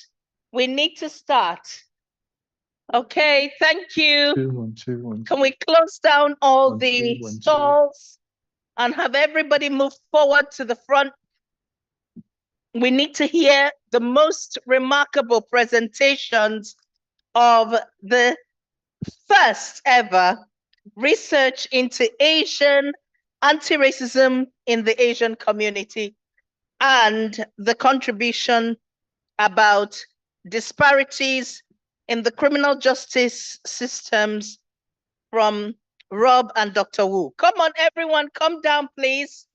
S2: We need to start. Okay, thank you.
S14: 1.
S2: Can we close down all
S14: 1, 2,
S2: the
S14: 1, 2.
S2: stalls and have everybody move forward to the front? We need to hear the most remarkable presentations of the first ever research into Asian anti-racism in the Asian community and the contribution about disparities in the criminal justice systems from Rob and Dr. Wu. Come on, everyone, come down, please.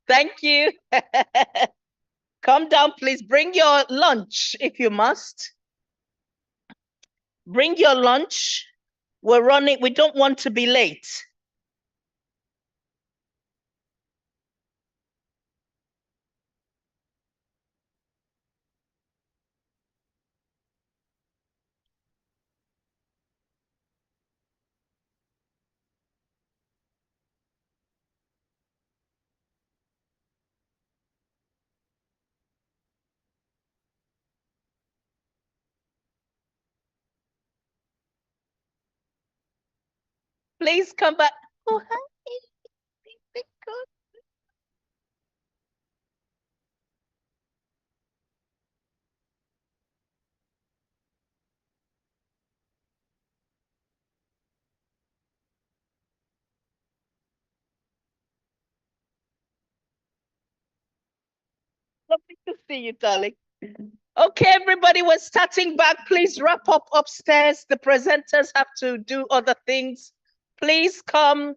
S2: Thank you. Come down, please. Bring your lunch if you must. Bring your lunch. We're running. We don't want to be late. Please come back. Oh, hi. Lovely to see you, darling. Okay, everybody, we're starting back. Please wrap up upstairs. The presenters have to do other things. Please come.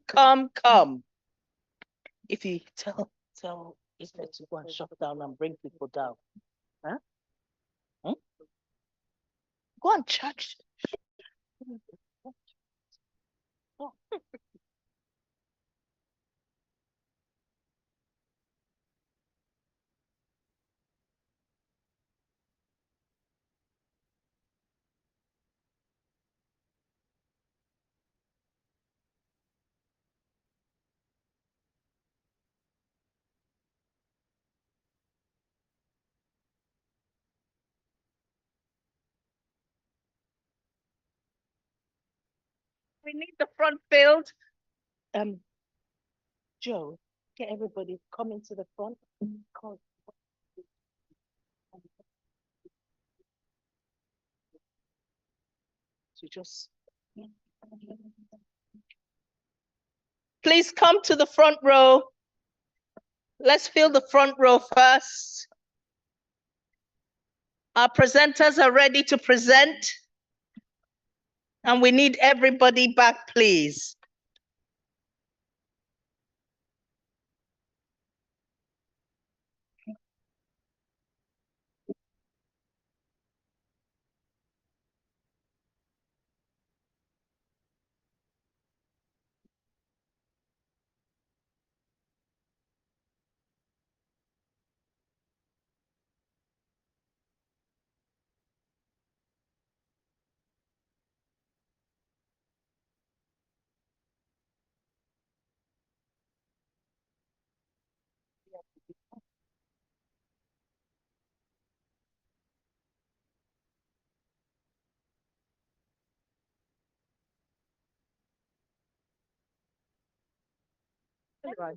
S2: If you tell Isabel to go and shut down and bring people down. Huh? Hmm? Go and charge. Oh. We need the front filled. Joe, get everybody coming to the front. Come. So just please come to the front row. Let's fill the front row first. Our presenters are ready to present. And we need everybody back, please. I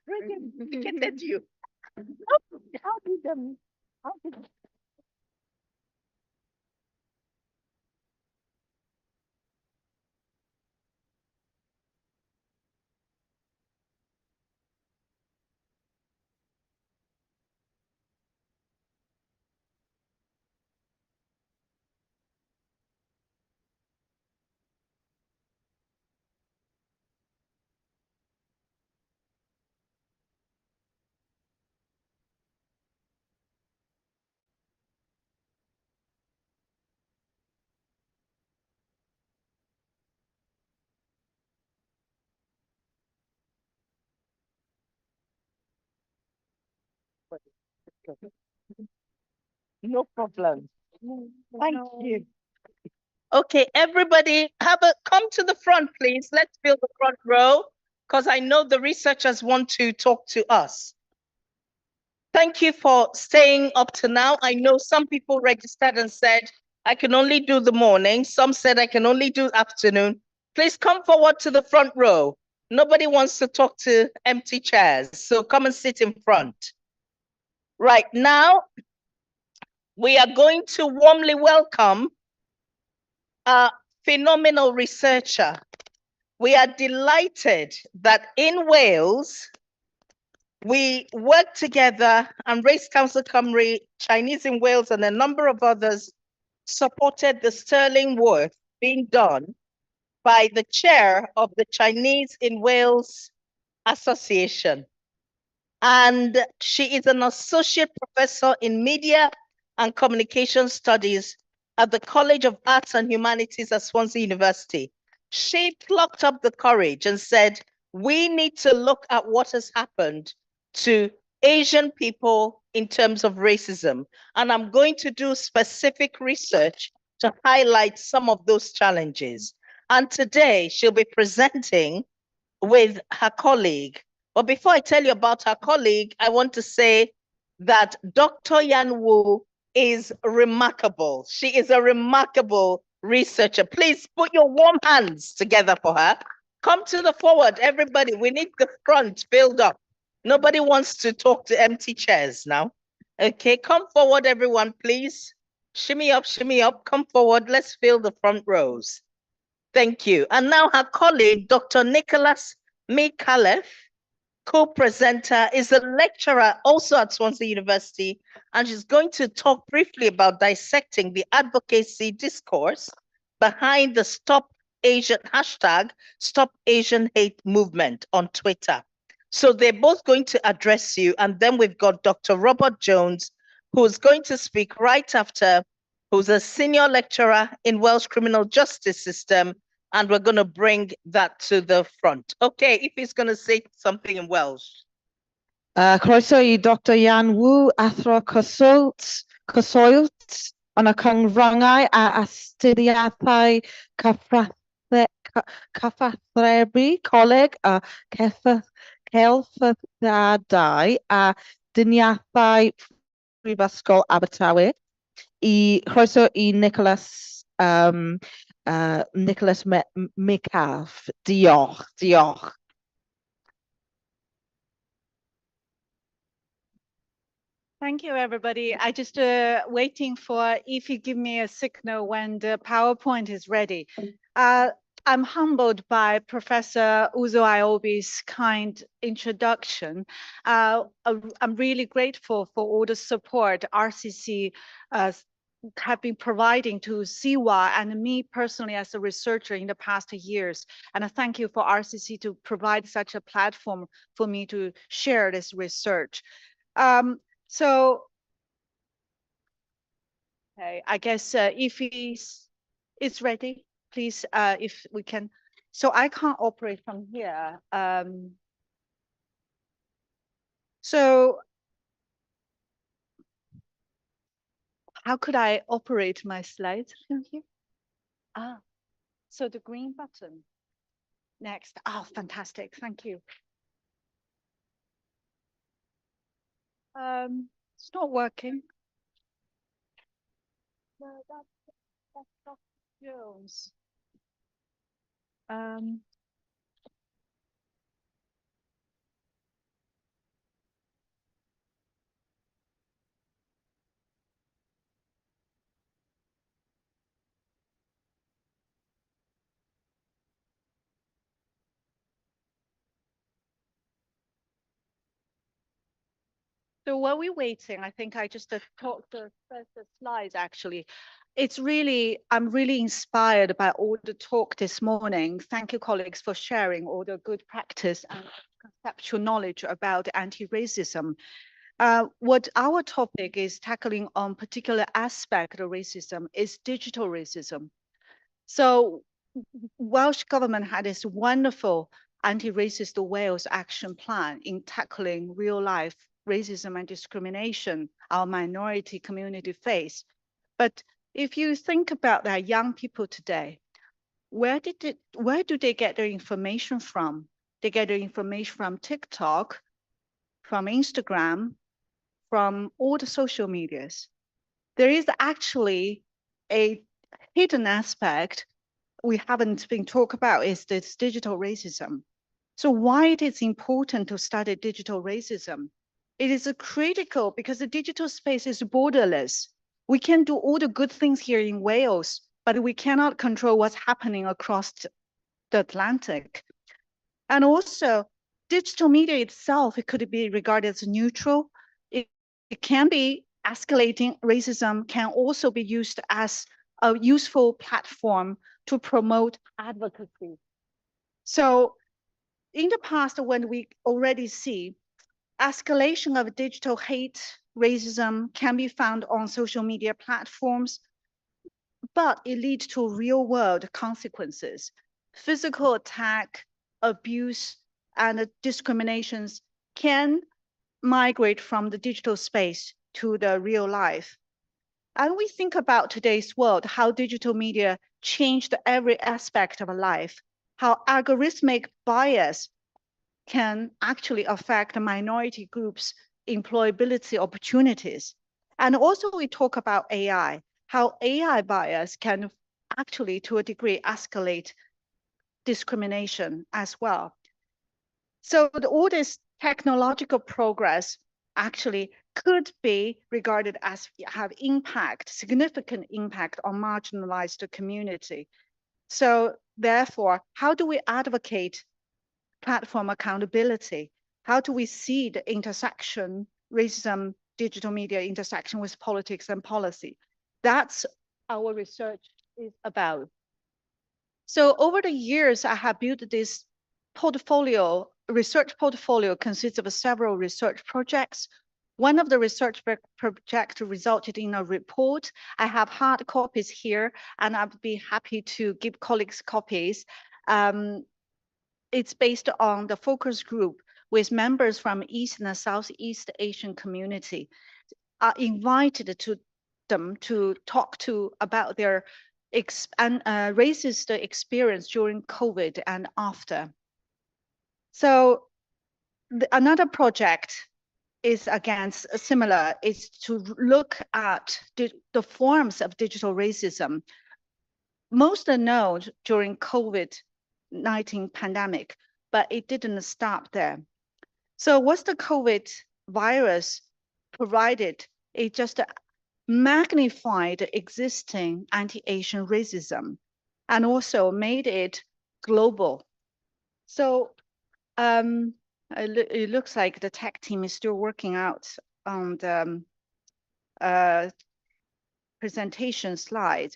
S2: predicted you. How did No problem. Thank you. Okay, everybody, come to the front, please. Let's fill the front row, because I know the researchers want to talk to us. Thank you for staying up to now. I know some people registered and said, I can only do the morning. Some said I can only do afternoon. Please come forward to the front row. Nobody wants to talk to empty chairs, so come and sit in front. Right now, we are going to warmly welcome a phenomenal researcher. We are delighted that in Wales, we worked together and Race Council Cymru, Chinese in Wales, and a number of others supported the sterling work being done by the chair of the Chinese in Wales Association. And she is an associate professor in media and communication studies at the College of Arts and Humanities at Swansea University. She plucked up the courage and said, we need to look at what has happened to Asian people in terms of racism. And I'm going to do specific research to highlight some of those challenges. And today she'll be presenting with her colleague. But before I tell you about her colleague, I want to say that Dr. Yan Wu is remarkable. She is a remarkable researcher. Please put your warm hands together for her. Come to the forward, everybody. We need the front filled up. Nobody wants to talk to empty chairs now. Okay, come forward, everyone, please. Shimmy up, come forward. Let's fill the front rows. Thank you. And now her colleague, Dr. Nicholas Mikalev, co-presenter, is a lecturer also at Swansea University, and she's going to talk briefly about dissecting the advocacy discourse behind the Stop Asian Hate movement on Twitter. So they're both going to address you, and then we've got Dr. Robert Jones, who's going to speak right after, who's a senior lecturer in Welsh criminal justice system, and we're going to bring that to the front. Okay, if he's going to say something in Welsh.
S3: Croeso I Dr. Yan Wu, athro cyswllt yn y cyngrongau a astudiaethau cyfathrebu coleg a celfyddydau a diniaethau Prifysgol Abertawe. Croeso I Nicholas Mikaf. Diolch.
S9: Thank you, everybody. I just waiting for if you give me a signal when the PowerPoint is ready. I'm humbled by Professor Uzo Ayobi's kind introduction. I'm really grateful for all the support RCC have been providing to CIWA and me personally as a researcher in the past years. And I thank you for RCC to provide such a platform for me to share this research. So, okay, I guess if it's ready, please, if we can. So I can't operate from here. So how could I operate my slides from here? So the green button. Next. Oh, fantastic. Thank you. It's not working. No, that's Dr. Jones. So while we're waiting, I think I just talked the first slides actually. I'm really inspired by all the talk this morning. Thank you, colleagues, for sharing all the good practice and conceptual knowledge about anti-racism. What our topic is tackling on particular aspect of racism is digital racism. So Welsh government had this wonderful anti-racist Wales action plan in tackling real life racism and discrimination our minority community face. But if you think about that young people today, where do they get their information from? They get their information from TikTok, from Instagram, from all the social medias. There is actually a hidden aspect we haven't been talked about is this digital racism. So why it is important to study digital racism? It is critical because the digital space is borderless. We can do all the good things here in Wales, but we cannot control what's happening across the Atlantic. And also, digital media itself, it could be regarded as neutral. It can be escalating. Racism can also be used as a useful platform to promote advocacy. So in the past, when we already see escalation of digital hate, racism can be found on social media platforms, but it leads to real world consequences. Physical attack, abuse, and discriminations can migrate from the digital space to the real life. And we think about today's world, how digital media changed every aspect of life, how algorithmic bias can actually affect minority groups' employability opportunities. And also we talk about AI, how AI bias can actually, to a degree, escalate discrimination as well. So all this technological progress actually could be regarded as have impact, significant impact on marginalized community. So therefore, how do we advocate platform accountability? How do we see the intersection, racism, digital media intersection with politics and policy? That's our research is about. So over the years, I have built this portfolio, research portfolio consists of several research projects. One of the research projects resulted in a report. I have hard copies here, and I'd be happy to give colleagues copies. It's based on the focus group with members from East and Southeast Asian community are invited to them to talk to about their racist experience during COVID and after. So another project is again similar, is to look at the forms of digital racism. Most are known during COVID-19 pandemic, but it didn't stop there. So what's the COVID virus provided? It just magnified existing anti-Asian racism and also made it global. So it looks like the tech team is still working out on the presentation slide.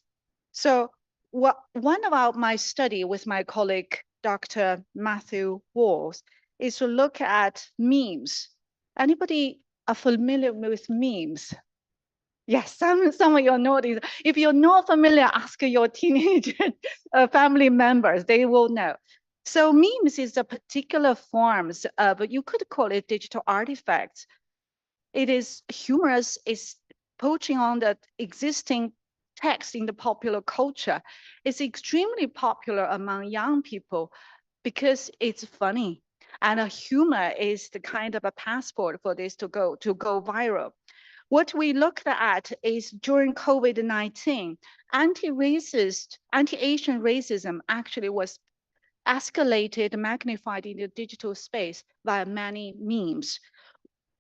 S9: So one of my study with my colleague, Dr. Matthew Walls, is to look at memes. Anybody are familiar with memes? Yes, some of you know these. If you're not familiar, ask your teenage family members, they will know. So memes is a particular forms of, you could call it digital artifacts. It is humorous, it's poaching on the existing text in the popular culture. It's extremely popular among young people because it's funny. And humor is the kind of a passport for this to go viral. What we looked at is during COVID-19, anti-Asian racism actually was escalated, magnified in the digital space via many memes.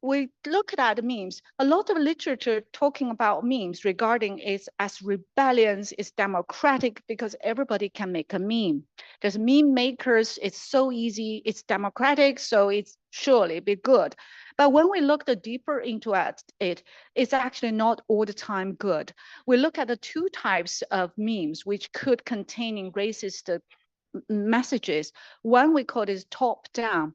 S9: We looked at memes, a lot of literature talking about memes regarding it as rebellions, it's democratic because everybody can make a meme. There's meme makers, it's so easy, it's democratic, so it's surely be good. But when we look deeper into it, it's actually not all the time good. We look at the two types of memes which could contain racist messages. One we call is top-down.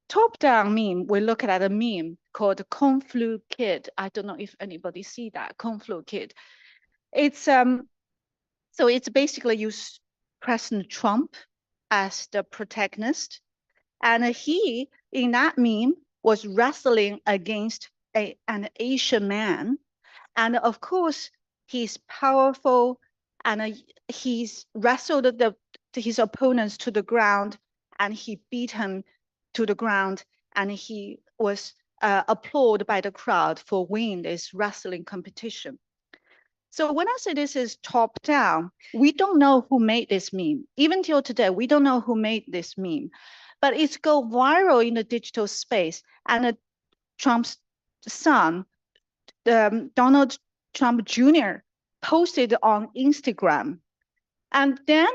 S9: Top-down meme, we look at a meme called Kung Flu Kid. I don't know if anybody see that, Kung Flu Kid. It's so it's basically use President Trump as the protagonist. And he, in that meme, was wrestling against an Asian man. And of course, he's powerful and he's wrestled his opponents to the ground and he beat him to the ground and he was applauded by the crowd for winning this wrestling competition. So when I say this is top down, we don't know who made this meme. Even till today, we don't know who made this meme, but it's go viral in the digital space. And Trump's son, Donald Trump Jr., posted on Instagram. And then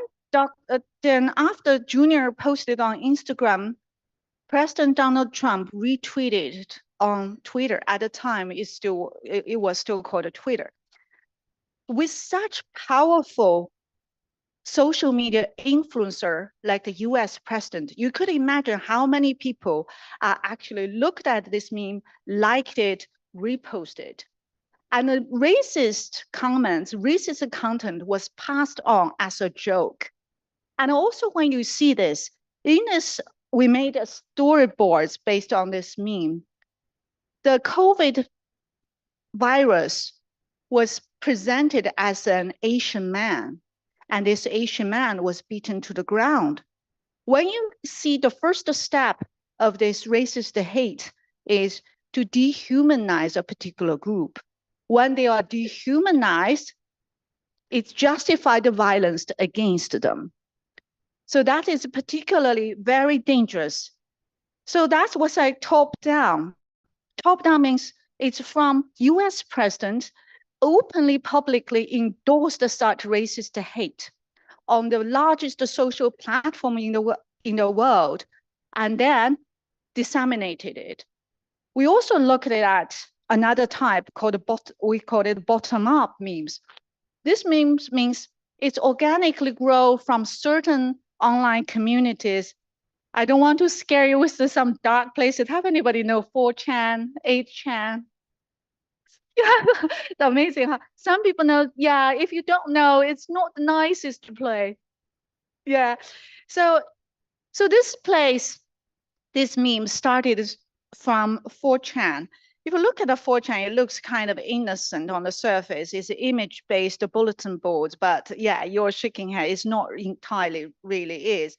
S9: after Jr. posted on Instagram, President Donald Trump retweeted it on Twitter. At the time, it was still called Twitter. With such powerful social media influencer like the US president, you could imagine how many people actually looked at this meme, liked it, reposted. And the racist comments, racist content was passed on as a joke. And also when you see this, in this, we made a storyboards based on this meme. The COVID virus was presented as an Asian man, and this Asian man was beaten to the ground. When you see the first step of this racist hate is to dehumanize a particular group. When they are dehumanized, it's justified the violence against them. So that is particularly very dangerous. So that's what's like top down. Top down means it's from US president openly, publicly endorsed such racist hate on the largest social platform in the world, and then disseminated it. We also looked at another type called we call it bottom-up memes. This memes means it's organically grow from certain online communities. I don't want to scare you with some dark places. Have anybody know 4chan, 8chan? It's amazing. Huh? Some people know, yeah, if you don't know, it's not the nicest to play. Yeah. So this place, this meme started from 4chan. If you look at the 4chan, it looks kind of innocent on the surface. It's image-based bulletin boards, but yeah, you're shaking head. It's not entirely really is.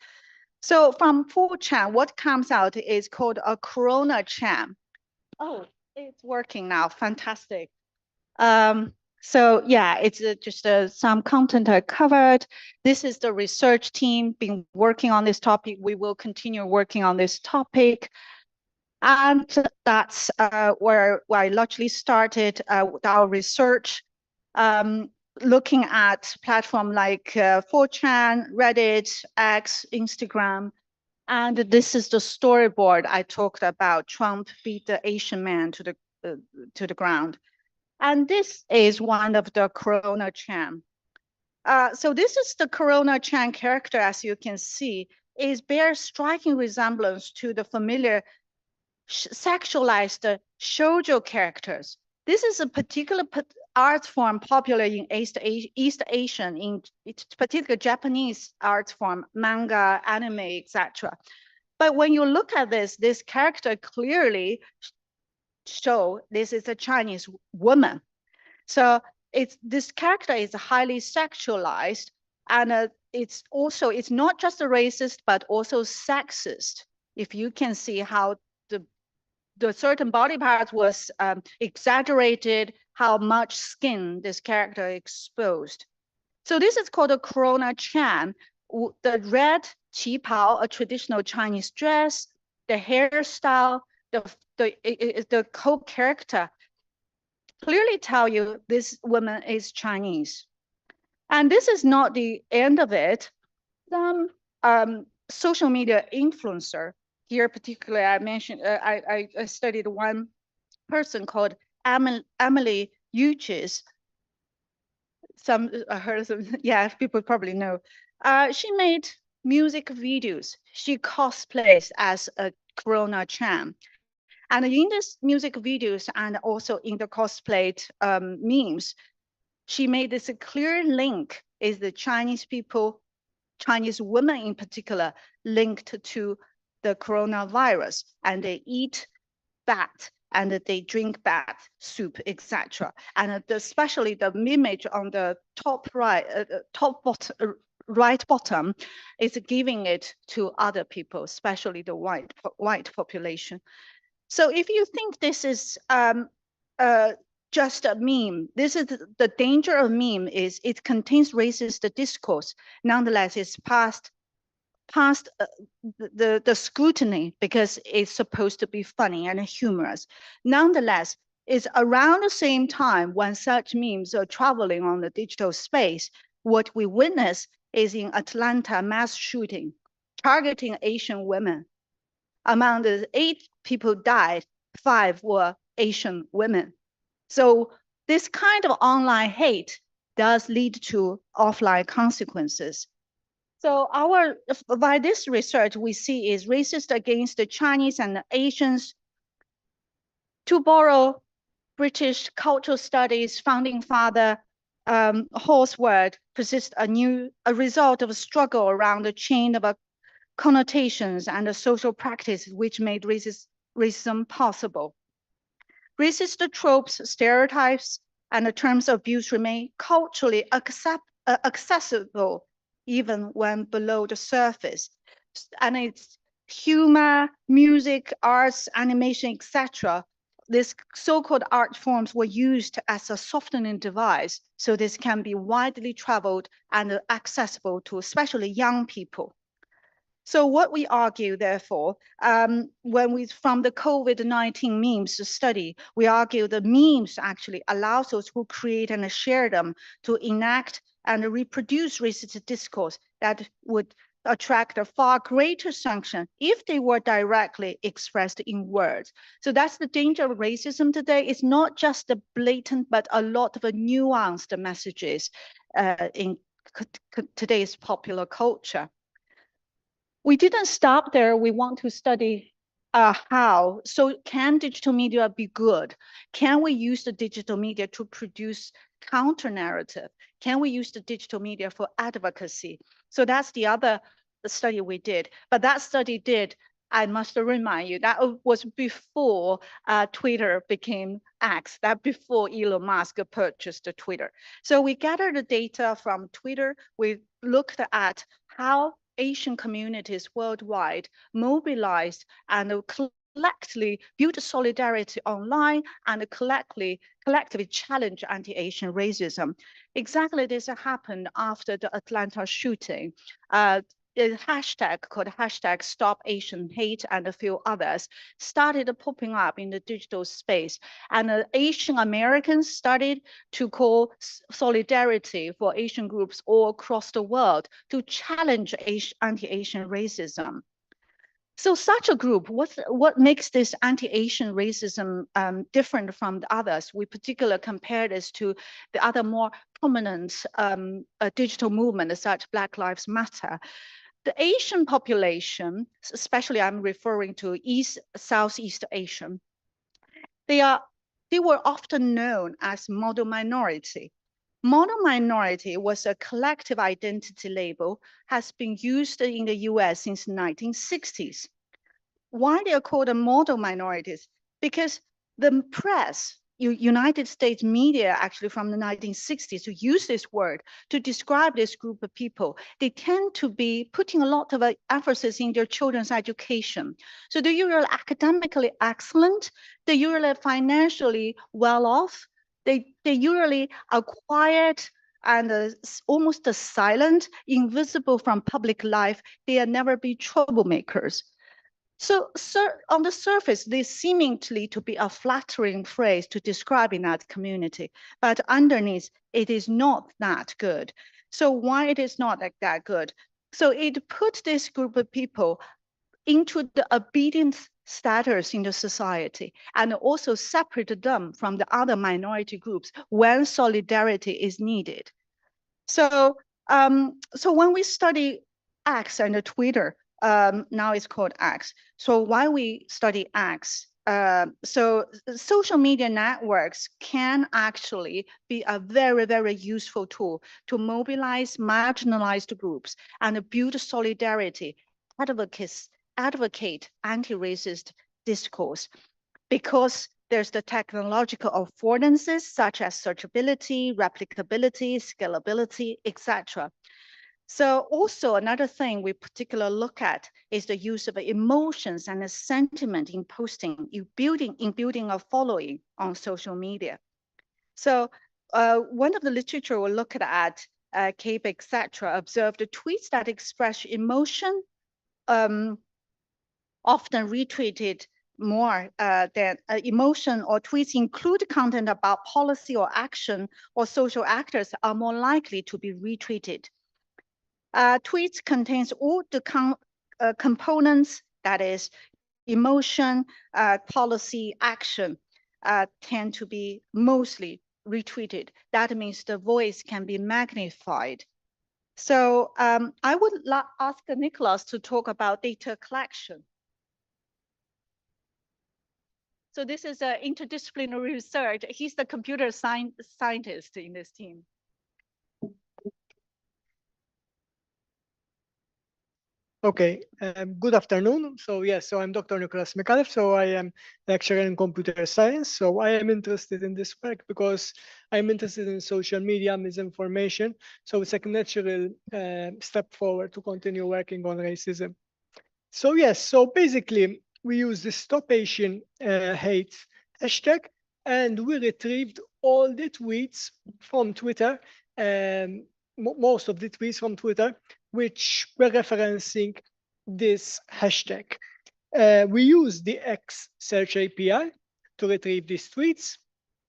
S9: So from 4chan, what comes out is called a Corona Chan. Oh, it's working now. Fantastic. So yeah, it's just some content I covered. This is the research team been working on this topic. We will continue working on this topic. And that's where I largely started our research, looking at platforms like 4chan, Reddit, X, Instagram. And this is the storyboard I talked about. Trump beat the Asian man to the ground. And this is one of the Corona Chan. So this is the Corona Chan character, as you can see, bears striking resemblance to the familiar sexualized shoujo characters. This is a particular art form popular in East Asian, in particular Japanese art form, manga, anime, etc. But when you look at this character clearly show this is a Chinese woman. So this character is highly sexualized, and it's not just a racist, but also sexist. If you can see how the certain body parts was exaggerated, how much skin this character exposed. So this is called a Corona Chan. The red qipao, a traditional Chinese dress, the hairstyle, the whole character clearly tell you this woman is Chinese. And this is not the end of it. Some social media influencer, here particularly I mentioned, I studied one person called Emily Uchis. I heard some, yeah, people probably know. She made music videos. She cosplays as a Corona Chan. And in this music videos and also in the cosplayed memes, she made this a clear link is the Chinese people, Chinese women in particular, linked to the coronavirus, and they eat bat and they drink bat soup, etc. And especially the image on the top right, right bottom is giving it to other people, especially the white population. So if you think this is just a meme, this is the danger of meme is it contains racist discourse. Nonetheless, it's past the scrutiny because it's supposed to be funny and humorous. Nonetheless, it's around the same time when such memes are traveling on the digital space, what we witness is in Atlanta mass shooting, targeting Asian women. Among the 8 people died, 5 were Asian women. So this kind of online hate does lead to offline consequences. So by this research, we see is racist against the Chinese and the Asians. To borrow British cultural studies founding father Hall's word, persist a result of a struggle around the chain of connotations and the social practices which made racism possible. Racist tropes, stereotypes, and the terms of abuse remain culturally accessible even when below the surface. And it's humor, music, arts, animation, etc. These so-called art forms were used as a softening device, so this can be widely traveled and accessible to especially young people. So what we argue, therefore, from the COVID-19 memes study, we argue the memes actually allows those who create and share them to enact and reproduce racist discourse that would attract a far greater sanction if they were directly expressed in words. So that's the danger of racism today. It's not just the blatant, but a lot of nuanced messages in today's popular culture. We didn't stop there. We want to study how. So can digital media be good? Can we use the digital media to produce counter narrative? Can we use the digital media for advocacy? So that's the other study we did. But that study did, I must remind you, that was before Twitter became X, that before Elon Musk purchased Twitter. So we gathered the data from Twitter. We looked at how Asian communities worldwide mobilized and collectively built solidarity online and collectively challenge anti-Asian racism. Exactly this happened after the Atlanta shooting. A hashtag called hashtag Stop Asian Hate and a few others started popping up in the digital space. And Asian Americans started to call solidarity for Asian groups all across the world to challenge anti-Asian racism. So such a group, what makes this anti-Asian racism different from the others? We particularly compare this to the other more prominent digital movement, such Black Lives Matter. The Asian population, especially I'm referring to Southeast Asian, they were often known as model minority. Model minority was a collective identity label, has been used in the US since the 1960s. Why they are called model minorities? Because the press, United States media actually from the 1960s to use this word to describe this group of people, they tend to be putting a lot of emphasis in their children's education. So they're usually academically excellent, they're usually financially well off, they usually are quiet and almost silent, invisible from public life. They are never be troublemakers. So on the surface, they seemingly to be a flattering phrase to describing that community, but underneath, it is not that good. So why it is not that good? So it puts this group of people into the obedient status in the society and also separate them from the other minority groups when solidarity is needed. So, so when we study X and Twitter, now it's called X. So why we study X? So social media networks can actually be a very, very useful tool to mobilize marginalized groups and build solidarity, advocate anti-racist discourse.
S15: because there's the technological affordances such as searchability, replicability, scalability, etc. So also another thing we particularly look at is the use of emotions and a sentiment in posting, in building a following on social media. So one of the literature we look at Cape, etc., observed the tweets that express emotion often retweeted more than emotion, or tweets include content about policy or action or social actors are more likely to be retweeted. Tweets contains all the components, that is emotion, policy, action, tend to be mostly retweeted. That means the voice can be magnified. So I would ask Nicholas to talk about data collection. So this is an interdisciplinary research. He's the computer scientist in this team.
S16: Okay, good afternoon. So yes, so I'm Dr. Nicholas McAuliffe. So I am lecturer in computer science. So I am interested in this work because I'm interested in social media misinformation. So it's a natural step forward to continue working on racism. So yes, so basically we use the Stop Asian Hate hashtag, and we retrieved all the tweets from Twitter, most of the tweets from Twitter, which were referencing this hashtag. We use the X search API to retrieve these tweets.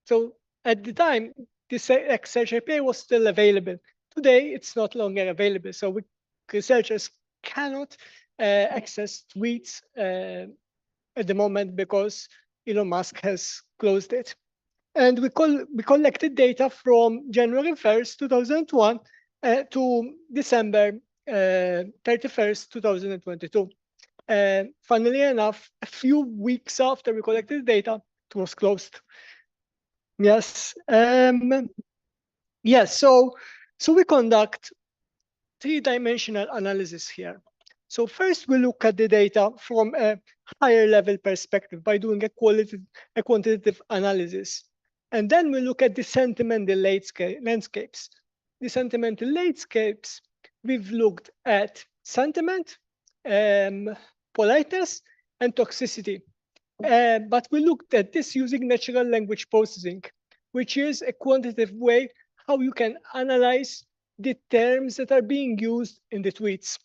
S16: So at the time, this X search API was still available. Today, it's not longer available. So researchers cannot access tweets at the moment because Elon Musk has closed it. And we collected data from January 1st, 2001 to December 31st, 2022. Funnily enough, a few weeks after we collected data, it was closed. Yes. Yes. So we conduct three-dimensional analysis here. So first, we look at the data from a higher level perspective by doing a quantitative analysis. And then we look at the sentimental landscapes. The sentimental landscapes, we've looked at sentiment, politeness, and toxicity. But we looked at this using natural language processing, which is a quantitative way how you can analyze the terms that are being used in the tweets.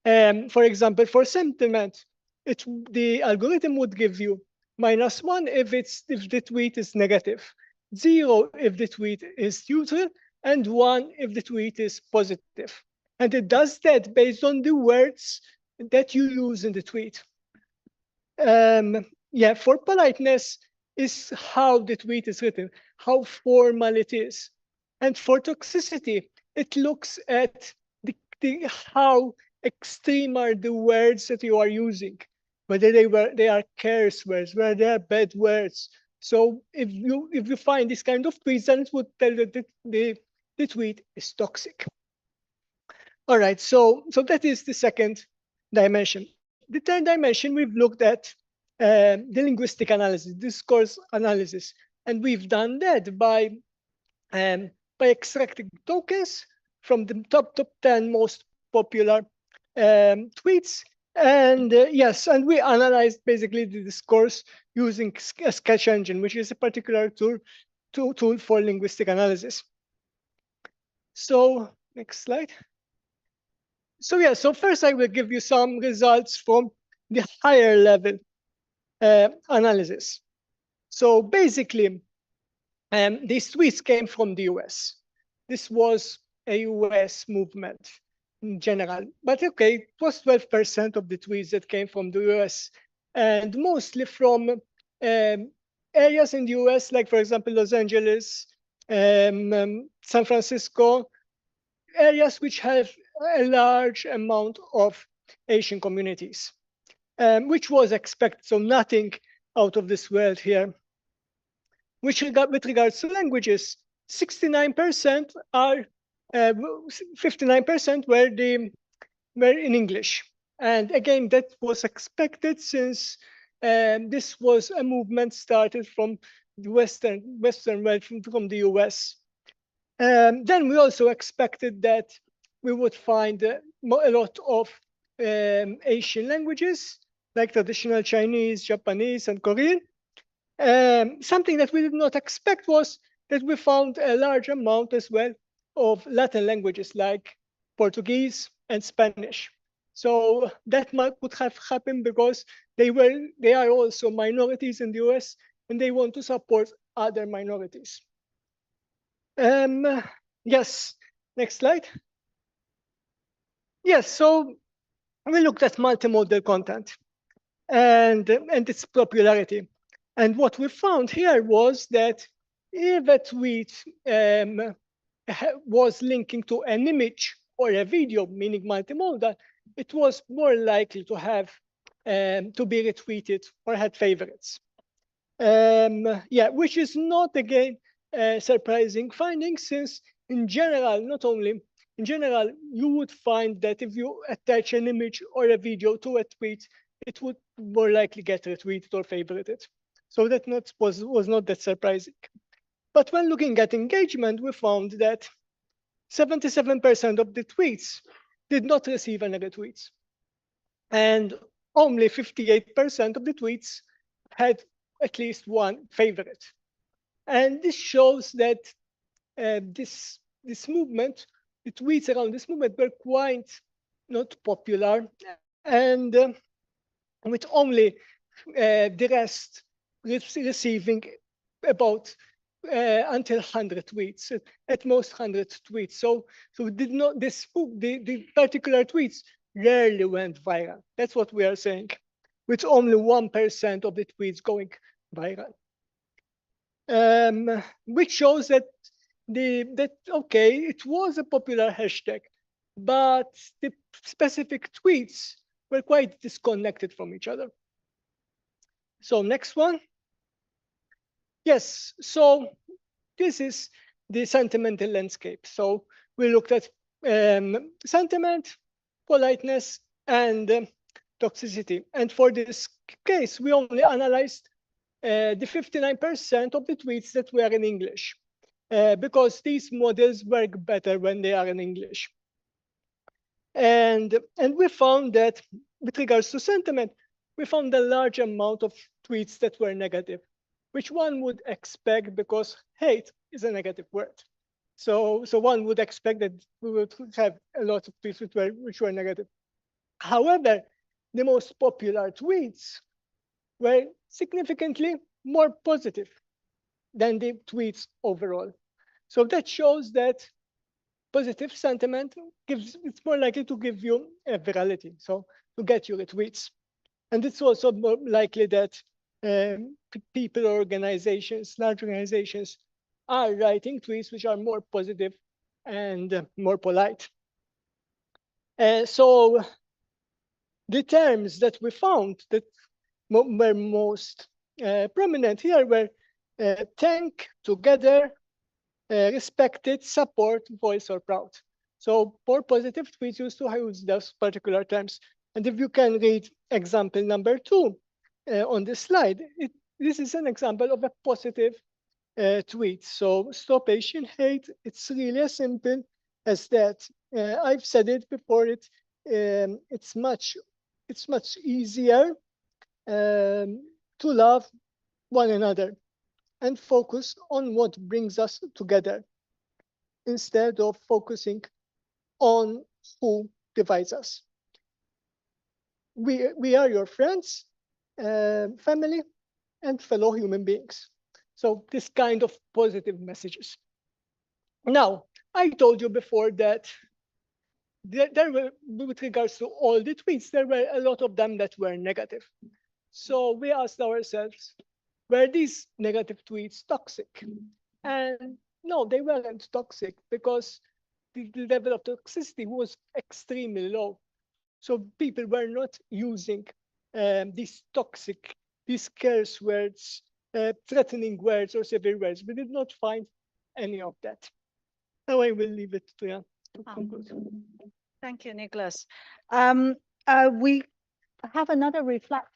S16: For example, for sentiment, the algorithm would give you -1 if the tweet is negative, 0 if the tweet is neutral, and 1 if the tweet is positive. And it does that based on the words that you use in the tweet. Yeah, for politeness is how the tweet is written, how formal it is. And for toxicity, it looks at how extreme are the words that you are using, whether they are curse words, whether they are bad words. So if you find this kind of tweets, then it would tell you that the tweet is toxic. All right, so that is the second dimension. The third dimension, we've looked at the linguistic analysis, discourse analysis, and we've done that by extracting tokens from the top 10 most popular tweets. And yes, and we analyzed basically the discourse using a sketch engine, which is a particular tool for linguistic analysis. So next slide. So yeah, so first I will give you some results from the higher level analysis. So basically, these tweets came from the US. This was a US movement in general, but okay, it was 12% of the tweets that came from the US, and mostly from areas in the US, like for example, Los Angeles, San Francisco, areas which have a large amount of Asian communities, which was expected, so nothing out of this world here. With regards to languages, 69% are 59% were in English. And again, that was expected since This was a movement started from the Western world, from the US. Then we also expected that we would find a lot of Asian languages, like traditional Chinese, Japanese, and Korean. Something that we did not expect was that we found a large amount as well of Latin languages like Portuguese and Spanish. So that could have happened because they are also minorities in the US and they want to support other minorities. Yes, next slide. Yes, so we looked at multimodal content and its popularity. And what we found here was that if a tweet was linking to an image or a video, meaning multimodal, it was more likely to have to be retweeted or had favorites. Yeah, which is not again a surprising finding, since in general, not only in general, you would find that if you attach an image or a video to a tweet, it would more likely get retweeted or favorited. So that was not that surprising. But when looking at engagement, we found that 77% of the tweets did not receive any retweets. And only 58% of the tweets had at least one favorite. And this shows that this movement, the tweets around this movement were quite not popular, and with only the rest receiving about until 100 tweets, at most 100 tweets. So did not the particular tweets rarely went viral. That's what we are saying, with only 1% of the tweets going viral. Which shows that okay, it was a popular hashtag, but the specific tweets were quite disconnected from each other. So next one. Yes, so this is the sentimental landscape. So we looked at sentiment, politeness, and toxicity. And for this case, we only analyzed the 59% of the tweets that were in English, because these models work better when they are in English. And we found that with regards to sentiment, we found a large amount of tweets that were negative, which one would expect because hate is a negative word. So one would expect that we would have a lot of tweets which were negative. However, the most popular tweets were significantly more positive than the tweets overall. So that shows that positive sentiment it's more likely to give you a virality, so to get you retweets. And it's also more likely that people or organizations, large organizations, are writing tweets which are more positive and more polite. So the terms that we found that were most prominent here were thank, together, respected, support, voice, or proud. So for positive tweets used to use those particular terms. And if you can read example number 2 on this slide, this is an example of a positive tweet. So stop Asian hate. It's really as simple as that. I've said it before. It's much easier to love one another and focus on what brings us together instead of focusing on who divides us. We are your friends, family, and fellow human beings. So this kind of positive messages. Now, I told you before that there were, with regards to all the tweets, there were a lot of them that were negative. So we asked ourselves, were these negative tweets toxic? And no, they weren't toxic because the level of toxicity was extremely low. So people were not using these toxic, these curse words, threatening words or severe words. We did not find any of that. Now I will leave it to you to conclude.
S2: Thank you, Nicholas. We have another reflection.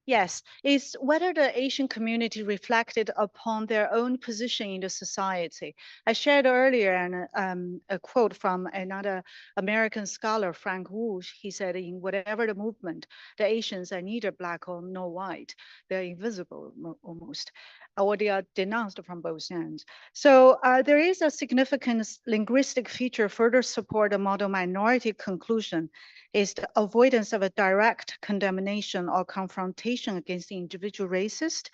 S15: Yes, it's whether the Asian community reflected upon their own position in the society. I shared earlier a quote from another American scholar, Frank Wu. He said, in whatever the movement, the Asians are neither black nor white. They're invisible almost, or they are denounced from both ends. So there is a significant linguistic feature further support the model minority conclusion is the avoidance of a direct condemnation or confrontation against the individual racist.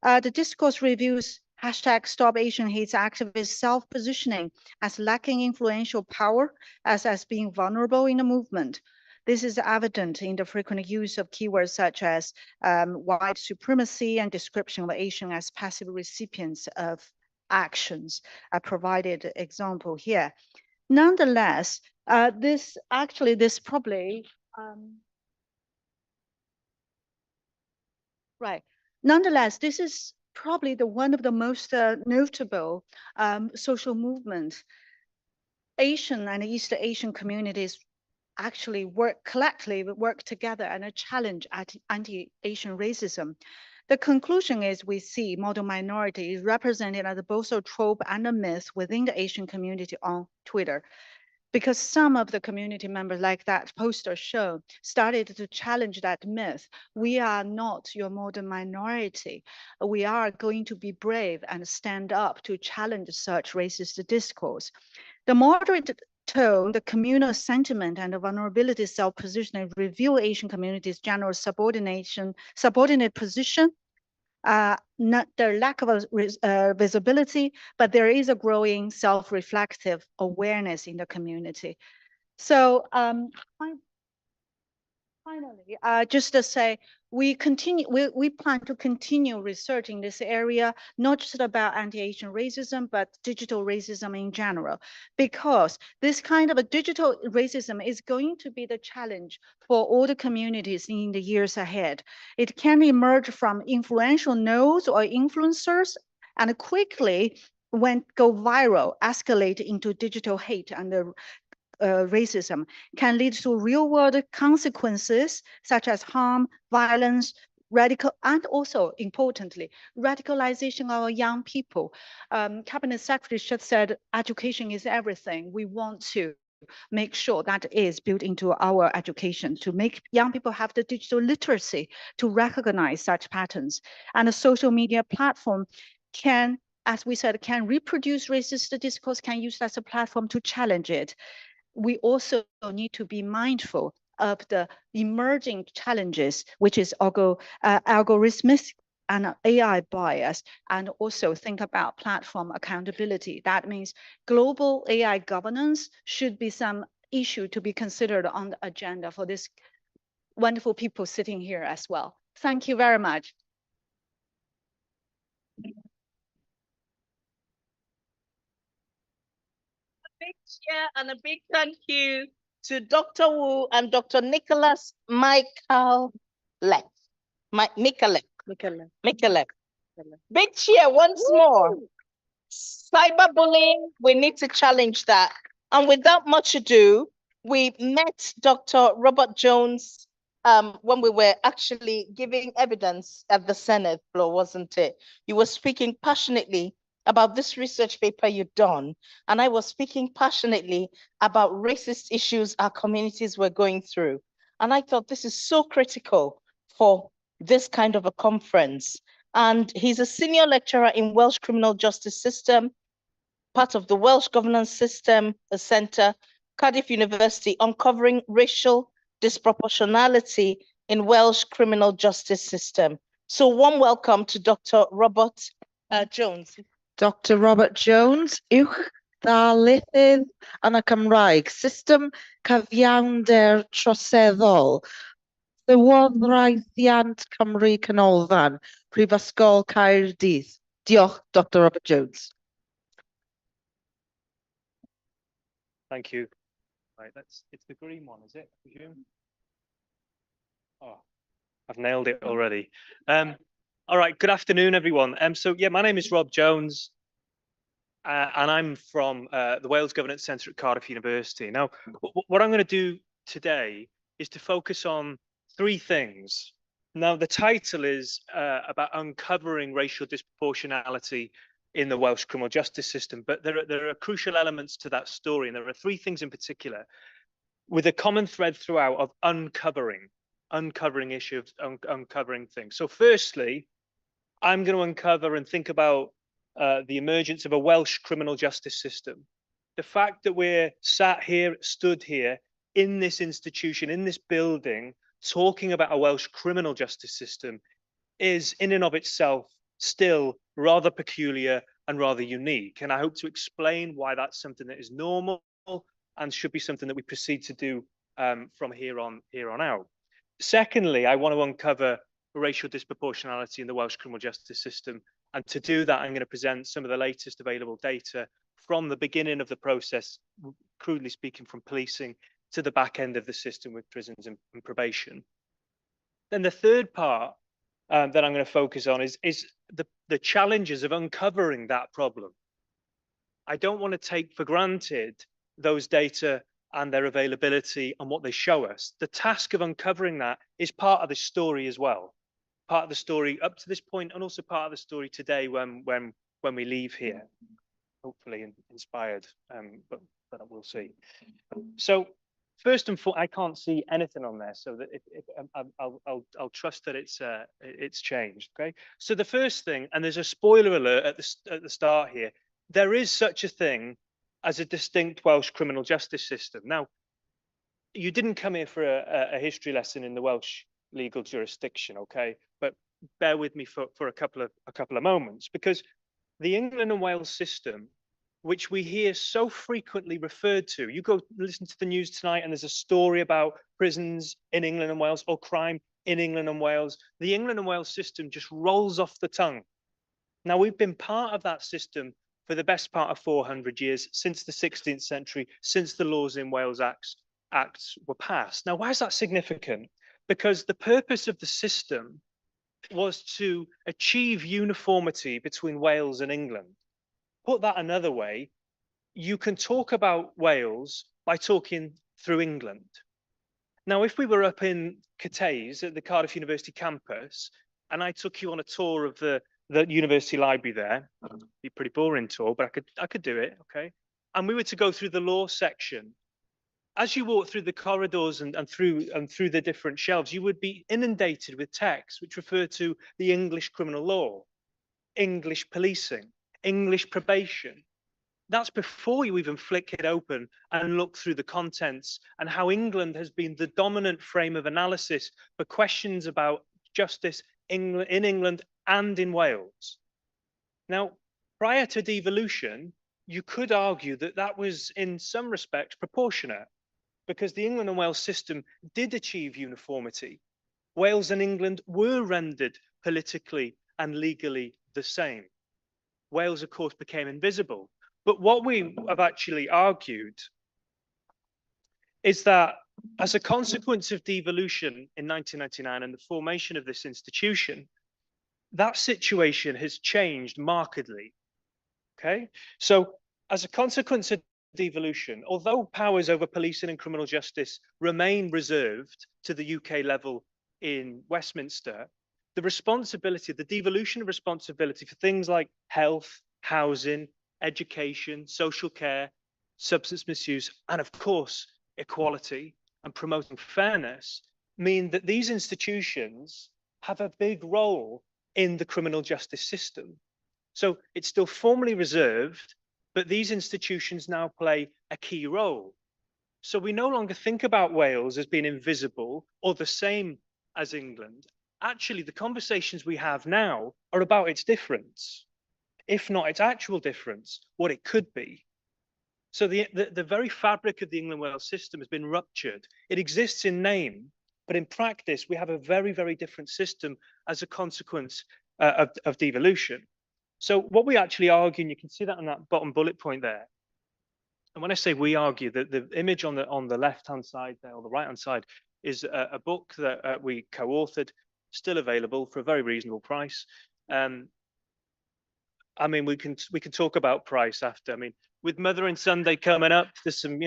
S15: The discourse reviews hashtag Stop Asian Hates activists self-positioning as lacking influential power, as being vulnerable in the movement. This is evident in the frequent use of keywords such as white supremacy and description of Asian as passive recipients of actions. I provided example here. Nonetheless, this probably, right. Nonetheless, this is probably one of the most notable social movements. Asian and East Asian communities actually collectively work together and challenge anti-Asian racism. The conclusion is we see model minority is represented as both a trope and a myth within the Asian community on Twitter. Because some of the community members, like that poster show, started to challenge that myth. We are not your modern minority. We are going to be brave and stand up to challenge such racist discourse. The moderate tone, the communal sentiment, and the vulnerability self-positioning reveal Asian communities' general subordinate position, not their lack of visibility, but there is a growing self-reflective awareness in the community. So finally, just to say, we plan to continue research in this area, not just about anti-Asian racism, but digital racism in general, because this kind of a digital racism is going to be the challenge for all the communities in the years ahead. It can emerge from influential nodes or influencers and quickly, when go viral, escalate into digital hate and racism, can lead to real-world consequences such as harm, violence, and also importantly, radicalization of our young people. Cabinet Secretary just said education is everything. We want to make sure that is built into our education to make young people have the digital literacy to recognize such patterns. And a social media platform can, as we said, can reproduce racist discourse, can use that as a platform to challenge it. We also need to be mindful of the emerging challenges, which is algorithmic and AI bias, and also think about platform accountability. That means global AI governance should be some issue to be considered on the agenda for this wonderful people sitting here as well. Thank you very much.
S2: Big cheer and a big thank you to Dr. Wu and Dr. Nicholas Michael Leck. Michael. Big cheer once more. Cyberbullying, we need to challenge that. And without much ado, we met Dr. Robert Jones when we were actually giving evidence at the Senate floor, wasn't it? You were speaking passionately about this research paper you'd done, and I was speaking passionately about racist issues our communities were going through. And I thought this is so critical for this kind of a conference. And he's a senior lecturer in Welsh criminal justice system, part of the Welsh governance system, a center, Cardiff University, uncovering racial disproportionality in Welsh criminal justice system. So warm welcome to Dr. Robert Jones.
S3: Dr Robert Jones, uwch ddarlithydd yn y Cymraeg, system cyfiawnder troseddol, Llywodraethiant Cymru Canolfan, Prifysgol Caerdydd. Diolch, Dr Robert Jones.
S17: Thank you. Right, it's the green one, is it? I presume? Oh, I've nailed it already. All right, good afternoon, everyone. So yeah, my name is Rob Jones, and I'm from the Wales Governance Centre at Cardiff University. Now, what I'm going to do today is to focus on three things. Now, the title is about uncovering racial disproportionality in the Welsh criminal justice system, but there are crucial elements to that story, and there are three things in particular, with a common thread throughout of uncovering issues, uncovering things. So firstly, I'm going to uncover and think about the emergence of a Welsh criminal justice system. The fact that we're stood here in this institution, in this building, talking about a Welsh criminal justice system is in and of itself still rather peculiar and rather unique. And I hope to explain why that's something that is normal and should be something that we proceed to do from here on out. Secondly, I want to uncover racial disproportionality in the Welsh criminal justice system. And to do that, I'm going to present some of the latest available data from the beginning of the process, crudely speaking, from policing to the back end of the system with prisons and probation. Then the third part that I'm going to focus on is the challenges of uncovering that problem. I don't want to take for granted those data and their availability and what they show us. The task of uncovering that is part of the story as well. Part of the story up to this point, and also part of the story today when we leave here, hopefully inspired, but we'll see. So first and foremost, I can't see anything on there, so that I'll trust that it's changed. Okay. So the first thing, and there's a spoiler alert at the start here, there is such a thing as a distinct Welsh criminal justice system. Now, you didn't come here for a history lesson in the Welsh legal jurisdiction, okay? But bear with me for a couple of moments, because the England and Wales system, which we hear so frequently referred to, you go listen to the news tonight and there's a story about prisons in England and Wales or crime in England and Wales. The England and Wales system just rolls off the tongue. Now, we've been part of that system for the best part of 400 years, since the 16th century, since the Laws in Wales Acts were passed. Now, why is that significant? Because the purpose of the system was to achieve uniformity between Wales and England. Put that another way, you can talk about Wales by talking through England. Now, if we were up in Cateys at the Cardiff University campus, and I took you on a tour of the university library there, it'd be a pretty boring tour, but I could do it, okay? And we were to go through the law section. As you walk through the corridors and through the different shelves, you would be inundated with texts which refer to the English criminal law, English policing, English probation. That's before you even flick it open and look through the contents and how England has been the dominant frame of analysis for questions about justice in England and in Wales. Now, prior to devolution, you could argue that that was in some respects proportionate, because the England and Wales system did achieve uniformity. Wales and England were rendered politically and legally the same. Wales, of course, became invisible. But what we have actually argued is that as a consequence of devolution in 1999 and the formation of this institution, that situation has changed markedly. Okay, so as a consequence of devolution, although powers over policing and criminal justice remain reserved to the UK level in Westminster, the responsibility, the devolution of responsibility for things like health, housing, education, social care, substance misuse, and of course, equality and promoting fairness mean that these institutions have a big role in the criminal justice system. So it's still formally reserved, but these institutions now play a key role. So we no longer think about Wales as being invisible or the same as England. Actually, the conversations we have now are about its difference, if not its actual difference, what it could be. So the very fabric of the England-Wales system has been ruptured. It exists in name, but in practice, we have a very, very different system as a consequence of devolution. So what we actually argue, and you can see that on that bottom bullet point there. And when I say we argue, that the image on the left-hand side there, or the right-hand side, is a book that we co-authored, still available for a very reasonable price. I mean, we can talk about price after. I mean, with Mother and Sunday coming up, there's some,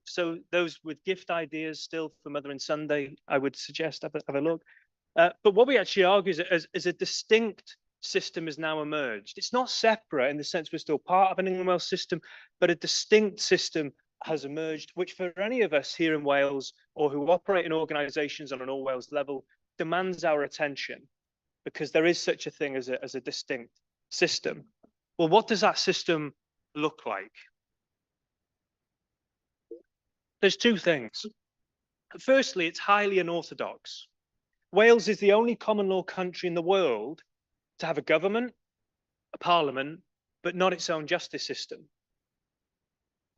S17: so those with gift ideas still for Mother and Sunday, I would suggest have a look. But what we actually argue is a distinct system has now emerged. It's not separate in the sense we're still part of an England Wales system, but a distinct system has emerged, which for any of us here in Wales or who operate in organisations on an all Wales level demands our attention, because there is such a thing as a distinct system. Well, what does that system look like? There's two things. Firstly, it's highly unorthodox. Wales is the only common law country in the world to have a government, a parliament, but not its own justice system.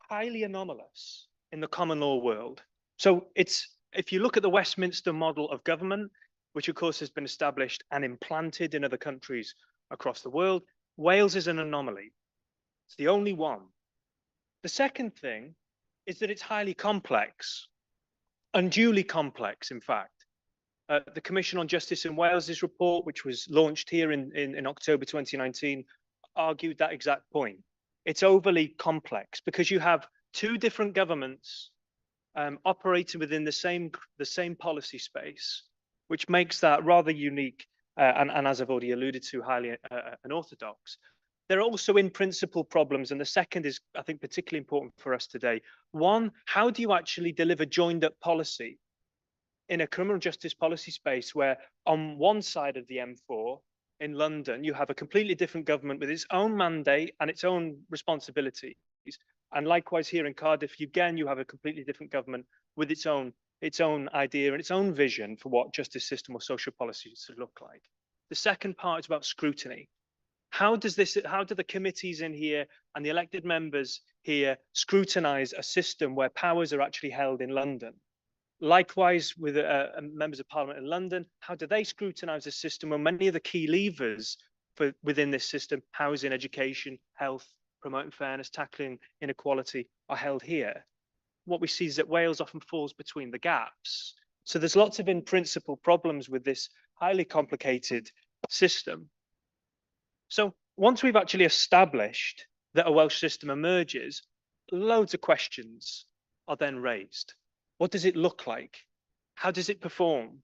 S17: Highly anomalous in the common law world. So if you look at the Westminster model of government, which of course has been established and implanted in other countries across the world, Wales is an anomaly. It's the only one. The second thing is that it's highly complex, unduly complex, in fact. The Commission on Justice in Wales's report, which was launched here in October 2019, argued that exact point. It's overly complex because you have two different governments operating within the same policy space, which makes that rather unique and as I've already alluded to, highly unorthodox. There are also in principle problems, and the second is, I think, particularly important for us today. One, how do you actually deliver joined up policy in a criminal justice policy space where on one side of the M4 in London, you have a completely different government with its own mandate and its own responsibilities. And likewise here in Cardiff, again, you have a completely different government with its own idea and its own vision for what justice system or social policy should look like. The second part is about scrutiny. How do the committees in here and the elected members here scrutinize a system where powers are actually held in London? Likewise, with members of Parliament in London, how do they scrutinise a system when many of the key levers within this system, housing, education, health, promoting fairness, tackling inequality, are held here? What we see is that Wales often falls between the gaps. So there's lots of in-principle problems with this highly complicated system. So once we've actually established that a Welsh system emerges, loads of questions are then raised. What does it look like? How does it perform?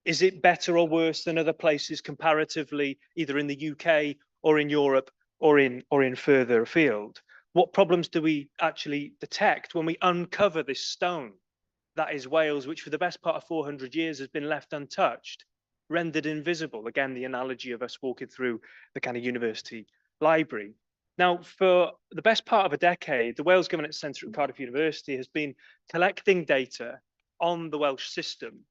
S17: Is it better or worse than other places comparatively, either in the UK or in Europe or in further afield? What problems do we actually detect when we uncover this stone that is Wales, which for the best part of 400 years has been left untouched, rendered invisible? Again, the analogy of us walking through the kind of university library. Now, for the best part of a decade, the Wales Governance Centre at Cardiff University has been collecting data on the Welsh system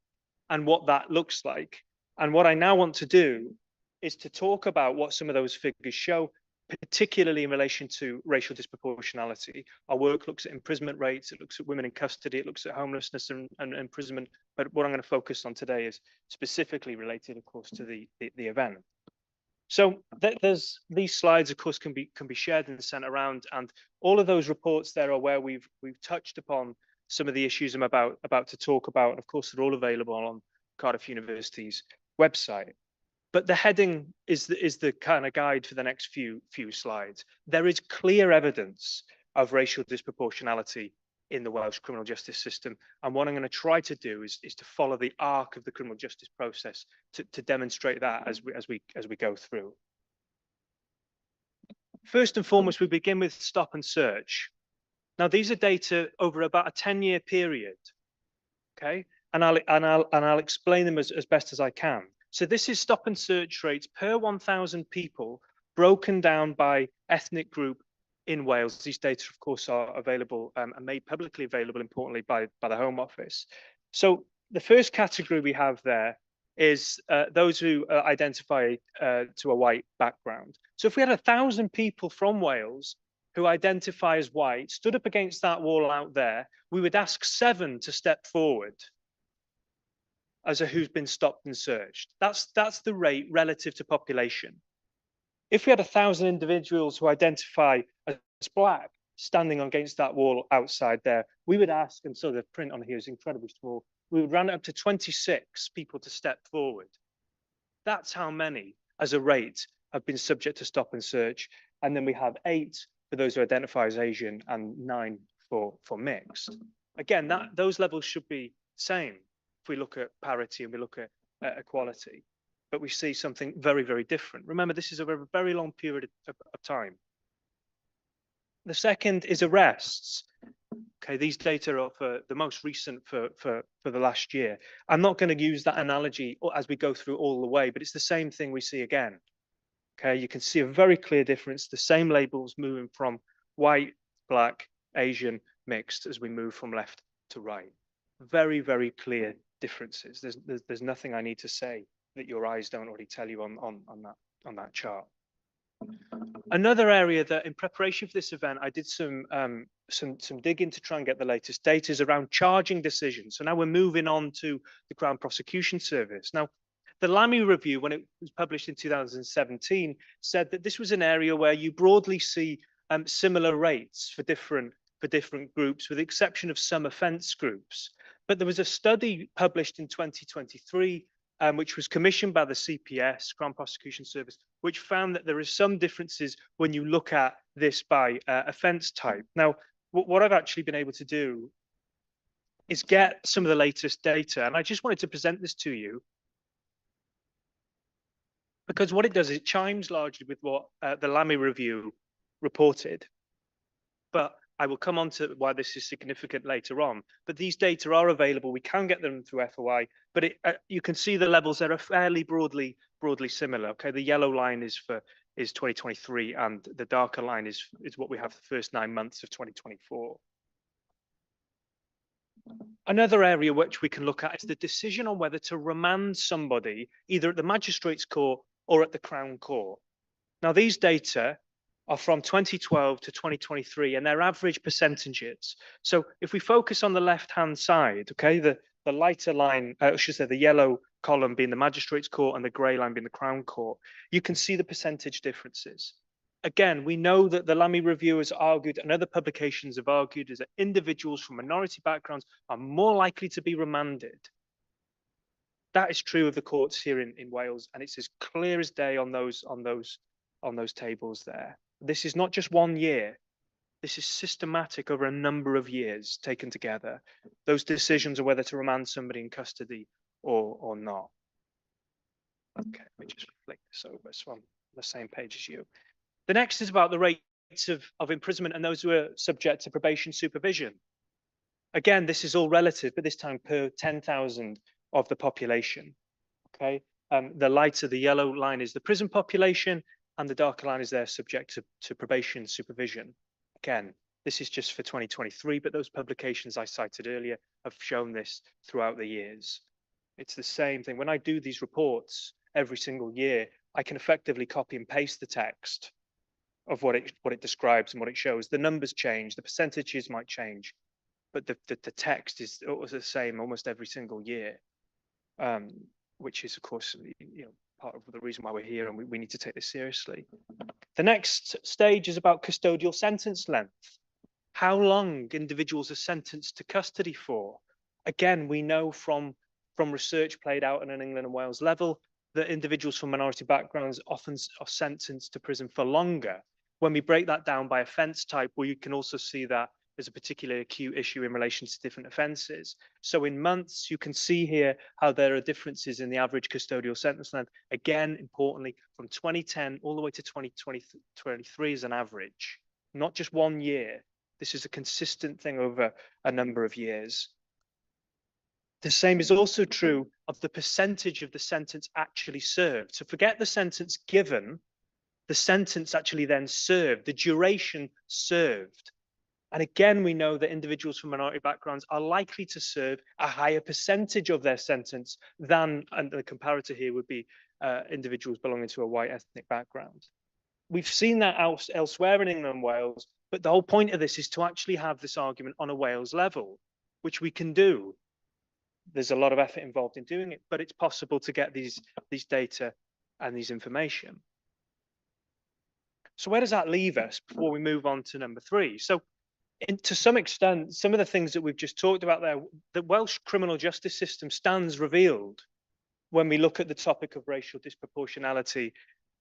S17: and what that looks like. And what I now want to do is to talk about what some of those figures show, particularly in relation to racial disproportionality. Our work looks at imprisonment rates, it looks at women in custody, it looks at homelessness and imprisonment. But what I'm going to focus on today is specifically related, of course, to the event. So there's these slides, of course, can be shared and sent around, and all of those reports there are where we've touched upon some of the issues I'm about to talk about. And of course, they're all available on Cardiff University's website. But the heading is the kind of guide for the next few slides. There is clear evidence of racial disproportionality in the Welsh criminal justice system. And what I'm going to try to do is to follow the arc of the criminal justice process to demonstrate that as we go through. First and foremost, we begin with stop and search. Now, these are data over about a 10-year period, okay? And I'll explain them as best as I can. So this is stop and search rates per 1,000 people broken down by ethnic group in Wales. These data, of course, are available and made publicly available, importantly, by the Home Office. So the first category we have there is those who identify to a white background. So if we had 1,000 people from Wales who identify as white, stood up against that wall out there, we would ask 7 to step forward as a who's been stopped and searched. That's the rate relative to population. If we had 1,000 individuals who identify as black standing against that wall outside there, we would ask, and so the print on here is incredibly small, we would run it up to 26 people to step forward. That's how many, as a rate, have been subject to stop and search. And then we have 8 for those who identify as Asian and 9 for mixed. Again, those levels should be same if we look at parity and we look at equality, but we see something very, very different. Remember, this is over a very long period of time. The second is arrests. Okay, these data are for the most recent for the last year. I'm not going to use that analogy as we go through all the way, but it's the same thing we see again. Okay, you can see a very clear difference, the same labels moving from white, black, Asian, mixed as we move from left to right. Very, very clear differences. There's nothing I need to say that your eyes don't already tell you on that chart. Another area that in preparation for this event, I did some digging to try and get the latest data is around charging decisions. So now we're moving on to the Crown Prosecution Service. Now, the Lamy Review, when it was published in 2017, said that this was an area where you broadly see similar rates for different groups, with the exception of some offence groups. But there was a study published in 2023, which was commissioned by the CPS, Crown Prosecution Service, which found that there are some differences when you look at this by offence type. Now, what I've actually been able to do is get some of the latest data, and I just wanted to present this to you, because what it does is it chimes largely with what the Lamy Review reported. But I will come on to why this is significant later on. But these data are available. We can get them through FOI, but you can see the levels that are fairly broadly similar. Okay, the yellow line is 2023, and the darker line is what we have the first 9 months of 2024. Another area which we can look at is the decision on whether to remand somebody either at the Magistrates' Court or at the Crown Court. Now, these data are from 2012 to 2023, and they're average percentages. So if we focus on the left-hand side, okay, the lighter line, I should say the yellow column being the Magistrates' Court and the grey line being the Crown Court, you can see the percentage differences. Again, we know that the Lamy Review has argued, and other publications have argued, is that individuals from minority backgrounds are more likely to be remanded. That is true of the courts here in Wales, and it's as clear as day on those tables there. This is not just 1 year. This is systematic over a number of years taken together. Those decisions are whether to remand somebody in custody or not. Okay, let me just flick this over so I'm on the same page as you. The next is about the rates of imprisonment and those who are subject to probation supervision. Again, this is all relative, but this time per 10,000 of the population. Okay, the lighter, the yellow line is the prison population, and the darker line is there subject to probation supervision. Again, this is just for 2023, but those publications I cited earlier have shown this throughout the years. It's the same thing. When I do these reports every single year, I can effectively copy and paste the text of what it describes and what it shows. The numbers change, the percentages might change, but the text is the same almost every single year, which is, of course, part of the reason why we're here, and we need to take this seriously. The next stage is about custodial sentence length. How long individuals are sentenced to custody for. Again, we know from research played out at an England and Wales level that individuals from minority backgrounds often are sentenced to prison for longer. When we break that down by offence type, well, you can also see that there's a particularly acute issue in relation to different offences. So in months, you can see here how there are differences in the average custodial sentence length. Again, importantly, from 2010 all the way to 2023 as an average, not just 1 year. This is a consistent thing over a number of years. The same is also true of the percentage of the sentence actually served. So forget the sentence given, the sentence actually then served, the duration served. And again, we know that individuals from minority backgrounds are likely to serve a higher percentage of their sentence than, and the comparator here would be individuals belonging to a white ethnic background. We've seen that elsewhere in England and Wales, but the whole point of this is to actually have this argument on a Wales level, which we can do. There's a lot of effort involved in doing it, but it's possible to get these data and these information. So where does that leave us before we move on to number 3? So to some extent, some of the things that we've just talked about there, the Welsh criminal justice system stands revealed when we look at the topic of racial disproportionality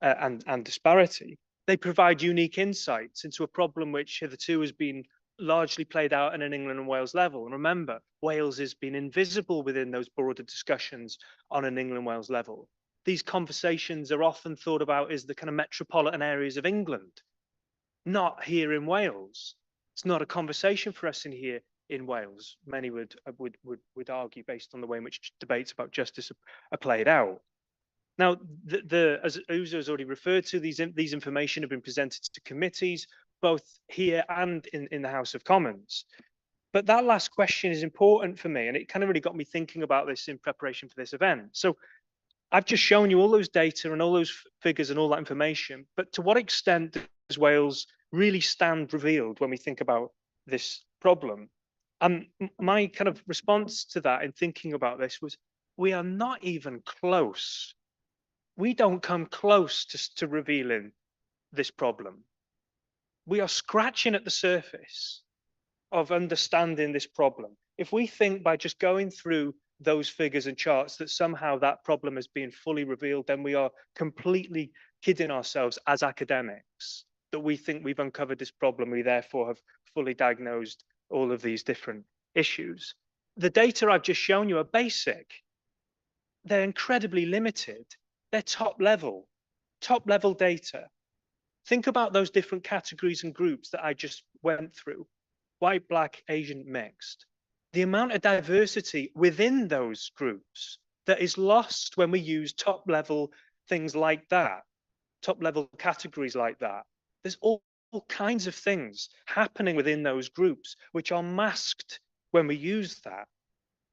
S17: and disparity. They provide unique insights into a problem which hitherto has been largely played out at an England and Wales level. And remember, Wales has been invisible within those broader discussions on an England and Wales level. These conversations are often thought about as the kind of metropolitan areas of England, not here in Wales. It's not a conversation for us in here in Wales. Many would argue based on the way in which debates about justice are played out. Now, as Uzo has already referred to, these information have been presented to committees, both here and in the House of Commons. But that last question is important for me, and it kind of really got me thinking about this in preparation for this event. So I've just shown you all those data and all those figures and all that information, but to what extent does Wales really stand revealed when we think about this problem? And my kind of response to that in thinking about this was, we are not even close. We don't come close to revealing this problem. We are scratching at the surface of understanding this problem. If we think by just going through those figures and charts that somehow that problem has been fully revealed, then we are completely kidding ourselves as academics, that we think we've uncovered this problem, we therefore have fully diagnosed all of these different issues. The data I've just shown you are basic. They're incredibly limited. They're top level data. Think about those different categories and groups that I just went through: white, black, Asian, mixed. The amount of diversity within those groups that is lost when we use top level things like that, top level categories like that. There's all kinds of things happening within those groups which are masked when we use that.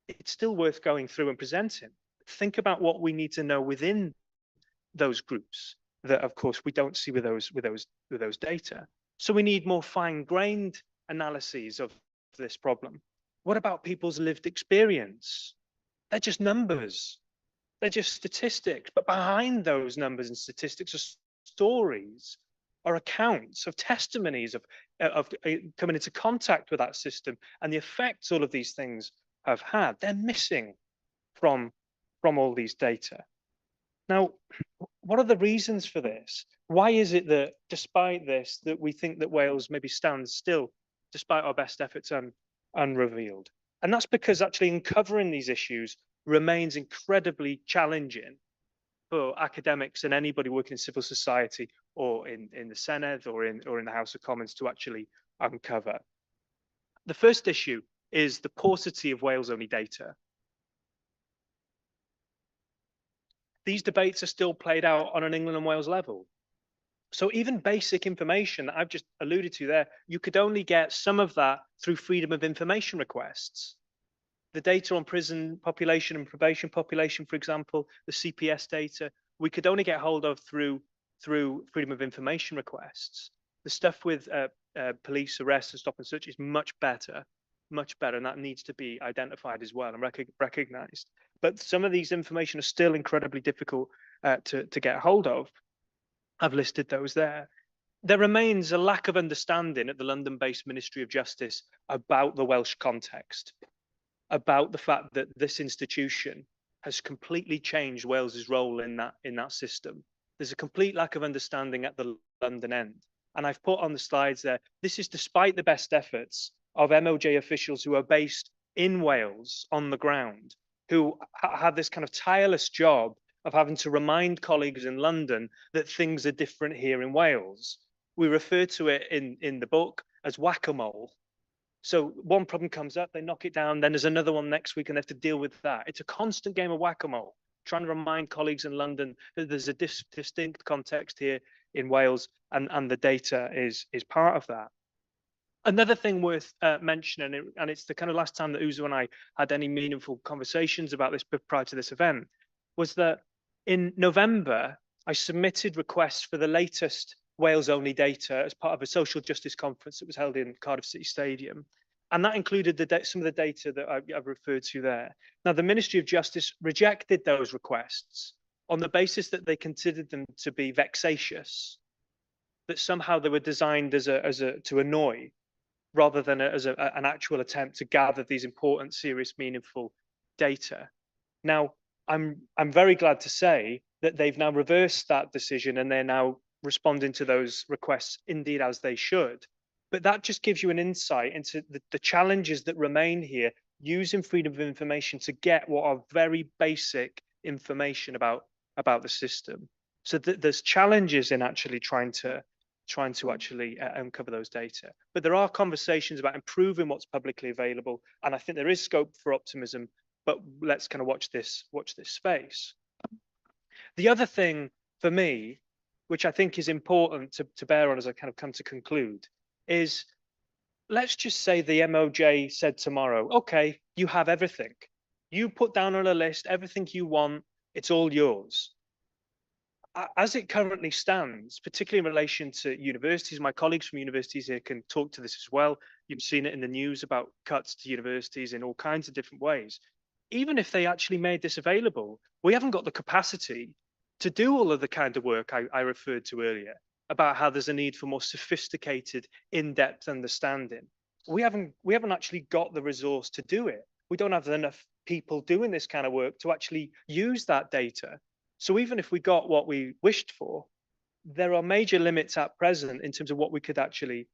S17: It's still worth going through and presenting. Think about what we need to know within those groups that, of course, we don't see with those data. So we need more fine-grained analyses of this problem. What about people's lived experience? They're just numbers. They're just statistics. But behind those numbers and statistics are stories, are accounts of testimonies of coming into contact with that system and the effects all of these things have had. They're missing from all these data. Now, what are the reasons for this? Why is it that despite this, that we think that Wales maybe stands still, despite our best efforts, unrevealed? And that's because actually uncovering these issues remains incredibly challenging for academics and anybody working in civil society or in the Senedd or in the House of Commons to actually uncover. The first issue is the paucity of Wales-only data. These debates are still played out on an England and Wales level. So even basic information that I've just alluded to there, you could only get some of that through freedom of information requests. The data on prison population and probation population, for example, the CPS data, we could only get hold of through freedom of information requests. The stuff with police arrests and stop and search is much better, and that needs to be identified as well and recognized. But some of these information are still incredibly difficult to get hold of. I've listed those there. There remains a lack of understanding at the London-based Ministry of Justice about the Welsh context, about the fact that this institution has completely changed Wales's role in that system. There's a complete lack of understanding at the London end. And I've put on the slides there, this is despite the best efforts of MOJ officials who are based in Wales on the ground, who have this kind of tireless job of having to remind colleagues in London that things are different here in Wales. We refer to it in the book as whack-a-mole. So one problem comes up, they knock it down, then there's another one next week and they have to deal with that. It's a constant game of whack-a-mole, trying to remind colleagues in London that there's a distinct context here in Wales and the data is part of that. Another thing worth mentioning, and it's the kind of last time that Uzo and I had any meaningful conversations about this prior to this event, was that in November, I submitted requests for the latest Wales-only data as part of a social justice conference that was held in Cardiff City Stadium. And that included some of the data that I've referred to there. Now, the Ministry of Justice rejected those requests on the basis that they considered them to be vexatious, that somehow they were designed to annoy, rather than as an actual attempt to gather these important, serious, meaningful data. Now, I'm very glad to say that they've now reversed that decision and they're now responding to those requests, indeed as they should. But that just gives you an insight into the challenges that remain here, using freedom of information to get what are very basic information about the system. So there's challenges in actually trying to actually uncover those data. But there are conversations about improving what's publicly available, and I think there is scope for optimism. But let's kind of watch this space. The other thing for me, which I think is important to bear on as I kind of come to conclude, is let's just say the MOJ said tomorrow, okay, you have everything. You put down on a list everything you want, it's all yours. As it currently stands, particularly in relation to universities, my colleagues from universities here can talk to this as well. You've seen it in the news about cuts to universities in all kinds of different ways. Even if they actually made this available, we haven't got the capacity to do all of the kind of work I referred to earlier about how there's a need for more sophisticated, in-depth understanding. We haven't actually got the resource to do it. We don't have enough people doing this kind of work to actually use that data. So even if we got what we wished for, there are major limits at present in terms of what we could actually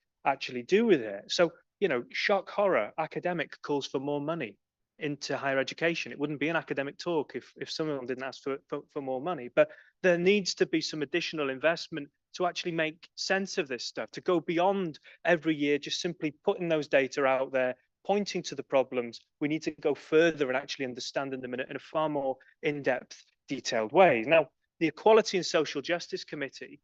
S17: do with it. So, you know, shock horror, academic calls for more money into higher education. It wouldn't be an academic talk if someone didn't ask for more money. But there needs to be some additional investment to actually make sense of this stuff, to go beyond every year just simply putting those data out there, pointing to the problems. We need to go further and actually understanding them in a far more in-depth, detailed way. Now, the Equality and Social Justice Committee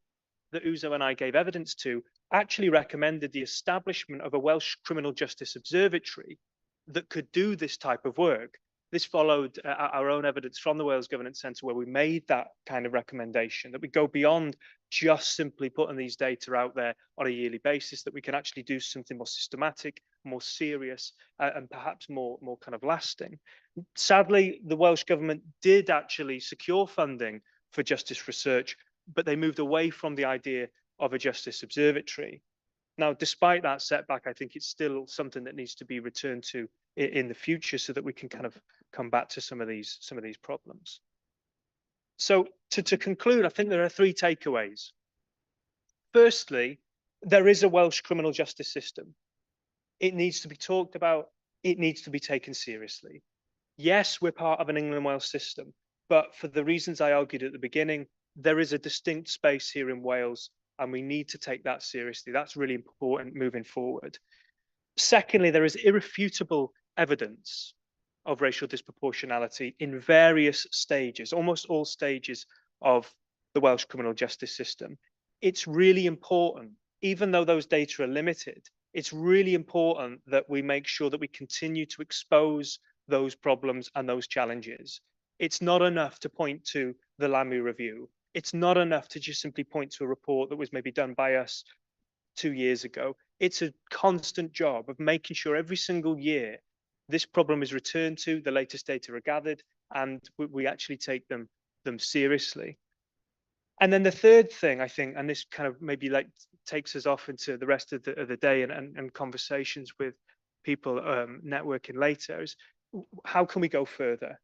S17: that Uzo and I gave evidence to actually recommended the establishment of a Welsh Criminal Justice Observatory that could do this type of work. This followed our own evidence from the Wales Governance Centre, where we made that kind of recommendation, that we go beyond just simply putting these data out there on a yearly basis, that we can actually do something more systematic, more serious, and perhaps more kind of lasting. Sadly, the Welsh Government did actually secure funding for justice research, but they moved away from the idea of a justice observatory. Now, despite that setback, I think it's still something that needs to be returned to in the future so that we can kind of come back to some of these problems. So to conclude, I think there are three takeaways. Firstly, there is a Welsh criminal justice system. It needs to be talked about. It needs to be taken seriously. Yes, we're part of an England and Wales system, but for the reasons I argued at the beginning, there is a distinct space here in Wales, and we need to take that seriously. That's really important moving forward. Secondly, there is irrefutable evidence of racial disproportionality in various stages, almost all stages of the Welsh criminal justice system. It's really important, even though those data are limited, it's really important that we make sure that we continue to expose those problems and those challenges. It's not enough to point to the Lamy review. It's not enough to just simply point to a report that was maybe done by us 2 years ago. It's a constant job of making sure every single year this problem is returned to, the latest data are gathered, and we actually take them seriously. And then the third thing, I think, and this kind of maybe like takes us off into the rest of the day and conversations with people networking later, is how can we go further?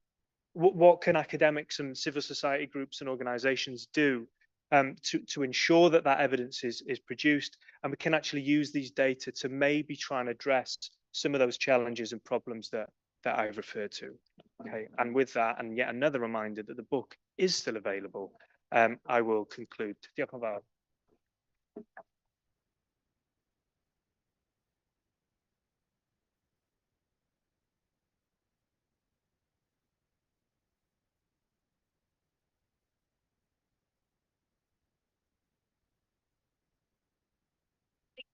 S17: What can academics and civil society groups and organizations do to ensure that that evidence is produced, and we can actually use these data to maybe try and address some of those challenges and problems that I've referred to. Okay, and with that, and yet another reminder that the book is still available, I will conclude. Diolch yn fawr.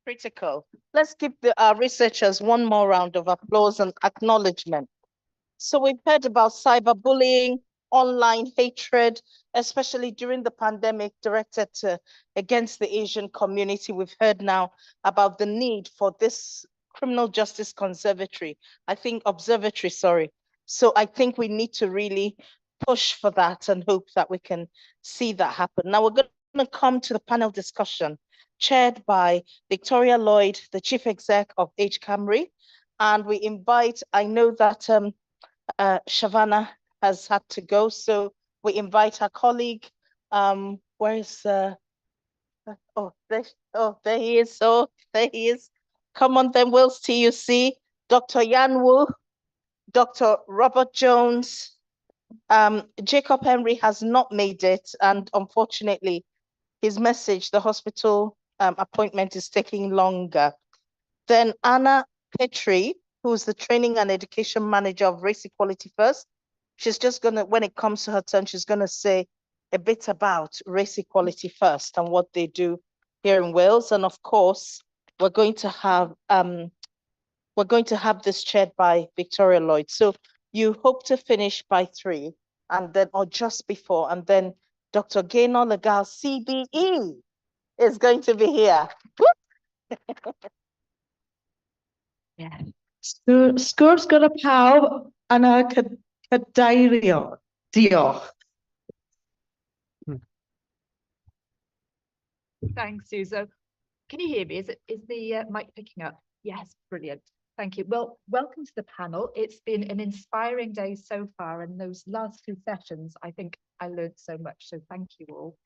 S2: Critical. Let's give our researchers one more round of applause and acknowledgement. So we've heard about cyberbullying, online hatred, especially during the pandemic directed against the Asian community. We've heard now about the need for this criminal justice observatory. So I think we need to really push for that and hope that we can see that happen. Now we're going to come to the panel discussion chaired by Victoria Lloyd, the Chief Exec of H. Camry. And we invite, I know that Shavana has had to go, so we invite our colleague. Where is there he is. Oh, there he is. Commonwealth Wales TUC, Dr. Yan Wu, Dr. Robert Jones. Jacob Henry has not made it, and unfortunately, his message, the hospital appointment is taking longer. Then Anna Petrie, who's the Training and Education Manager of Race Equality First. She's just gonna, when it comes to her turn, she's gonna say a bit about Race Equality First and what they do here in Wales. And of course, we're going to have this chaired by Victoria Lloyd. So you hope to finish by 3, and then, or just before, and then Dr. Gaynor Legal, CBE, is going to be here.
S3: Yeah. Sgwrs gyda pawb yn y cadeirio. Diolch.
S18: Thanks, Suso. Can you hear me? Is the mic picking up? Yes, brilliant. Thank you. Well, welcome to the panel. It's been an inspiring day so far, and those last 2 sessions, I think I learned so much. So thank you all.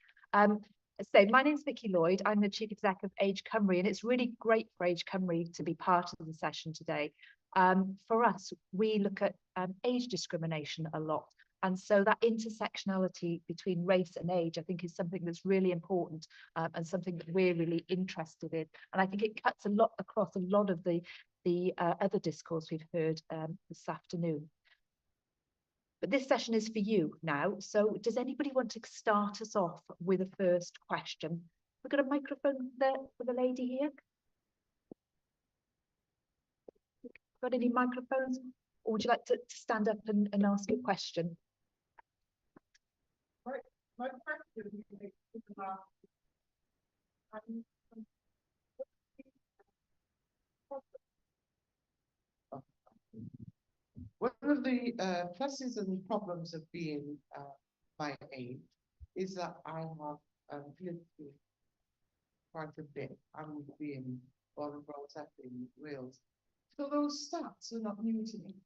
S18: So my name's Vicky Lloyd. I'm the Chief Exec of Age Cymru, and it's really great for Age Cymru to be part of the session today. For us, we look at age discrimination a lot. And so that intersectionality between race and age, I think, is something that's really important and something that we're really interested in. And I think it cuts a lot across a lot of the other discourse we've heard this afternoon. But this session is for you now. So does anybody want to start us off with a first question? We've got a microphone there for the lady here. Got any microphones? Or would you like to stand up and ask a question?
S8: My question is about one of the pluses and problems of being my age is that I have lived through quite a bit. I'm being born and brought up in Wales. So those stats are not new to me.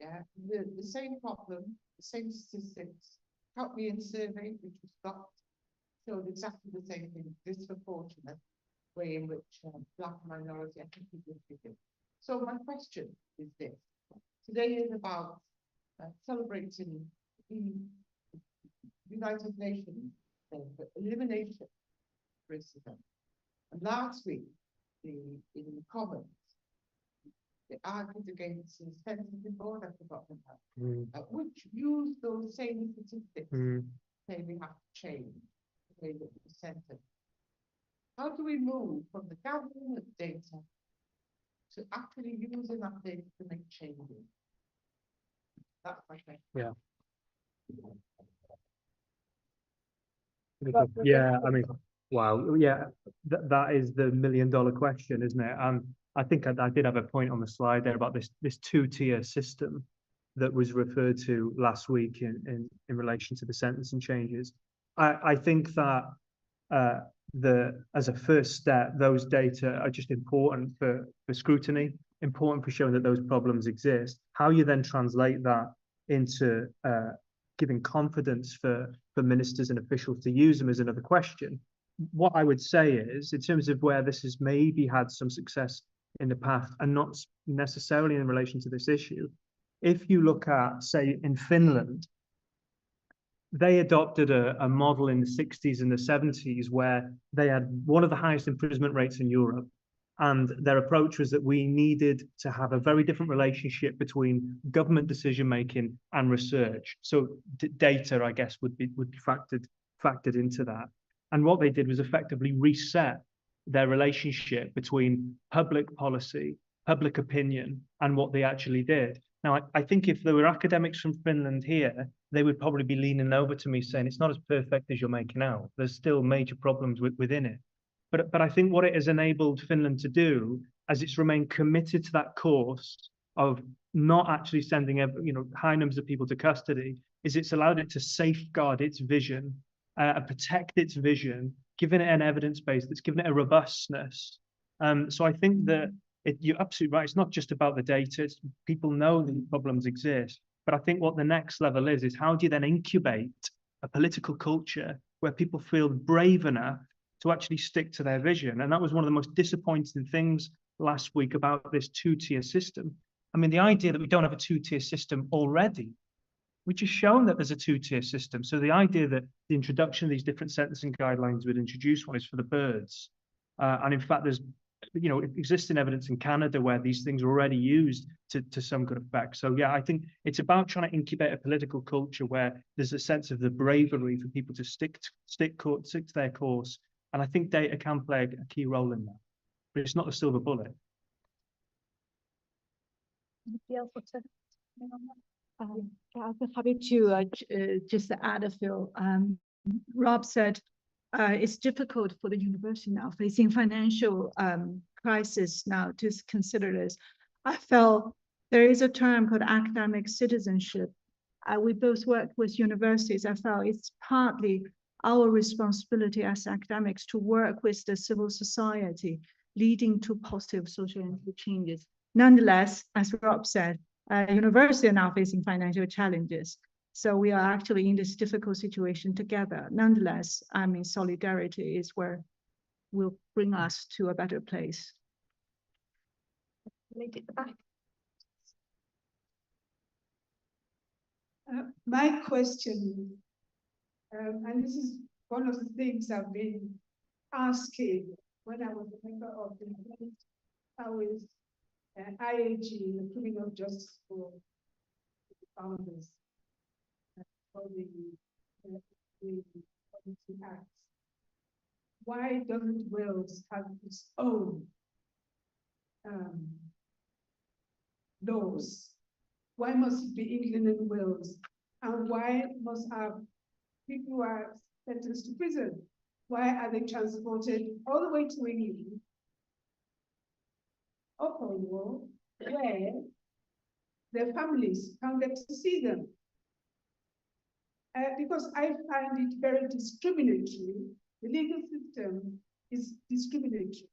S8: Yeah, the same problem, the same statistics. County survey, which was stopped, showed exactly the same thing, disproportionate way in which Black minority ethnic people are treated. So my question is this. Today is about celebrating the United Nations for elimination of racism. And last week, in the Commons, they argued against the sensitive board, I've forgotten that, which used those same statistics to say we have to change the way that we center. How do we move from the gathering of data to actually using that data to make changes? That's my question.
S14: Yeah. Yeah, I mean, wow. Yeah, that is the million-dollar question, isn't it? I think I did have a point on the slide there about this 2-tier system that was referred to last week in relation to the sentencing changes. I think that as a first step, those data are just important for scrutiny, important for showing that those problems exist. How you then translate that into giving confidence for ministers and officials to use them is another question. What I would say is, in terms of where this has maybe had some success in the past, and not necessarily in relation to this issue, if you look at, say, in Finland, they adopted a model in the 60s and the 70s where they had one of the highest imprisonment rates in Europe. And their approach was that we needed to have a very different relationship between government decision-making and research. So data, I guess, would be factored into that. And what they did was effectively reset their relationship between public policy, public opinion, and what they actually did. Now, I think if there were academics from Finland here, they would probably be leaning over to me saying it's not as perfect as you're making out. There's still major problems within it. But I think what it has enabled Finland to do, as it's remained committed to that course of not actually sending high numbers of people to custody, is it's allowed it to safeguard its vision, protect its vision, giving it an evidence base that's given it a robustness. So I think that you're absolutely right. It's not just about the data. People know the problems exist. But I think what the next level is how do you then incubate a political culture where people feel brave enough to actually stick to their vision? And that was one of the most disappointing things last week about this two-tier system. I mean, the idea that we don't have a two-tier system already, which has shown that there's a two-tier system. So the idea that the introduction of these different sentencing guidelines would introduce one is for the birds. And in fact, there's, existing evidence in Canada where these things are already used to some good effect. So yeah, I think it's about trying to incubate a political culture where there's a sense of the bravery for people to stick to their course. And I think data can play a key role in that, but it's not a silver bullet.
S18: Anybody else want to comment on that?
S19: Yeah, I'd be happy to just add a few. Rob said it's difficult for the university now facing financial crisis now to consider this. I felt there is a term called academic citizenship. We both work with universities. I felt it's partly our responsibility as academics to work with the civil society, leading to positive social changes. Nonetheless, as Rob said, universities are now facing financial challenges. So we are actually in this difficult situation together. Nonetheless, I mean, solidarity is where will bring us to a better place.
S18: Lady at the back.
S20: My question, and this is one of the things I've been asking when I was a member of the IAG, the Criminal Justice for the founders for the Policy Act. Why doesn't Wales have its own laws? Why must it be England and Wales? And why must our people who are sentenced to prison, why are they transported all the way to England or Cornwall, where their families can't get to see them? Because I find it very discriminatory. The legal system is discriminatory.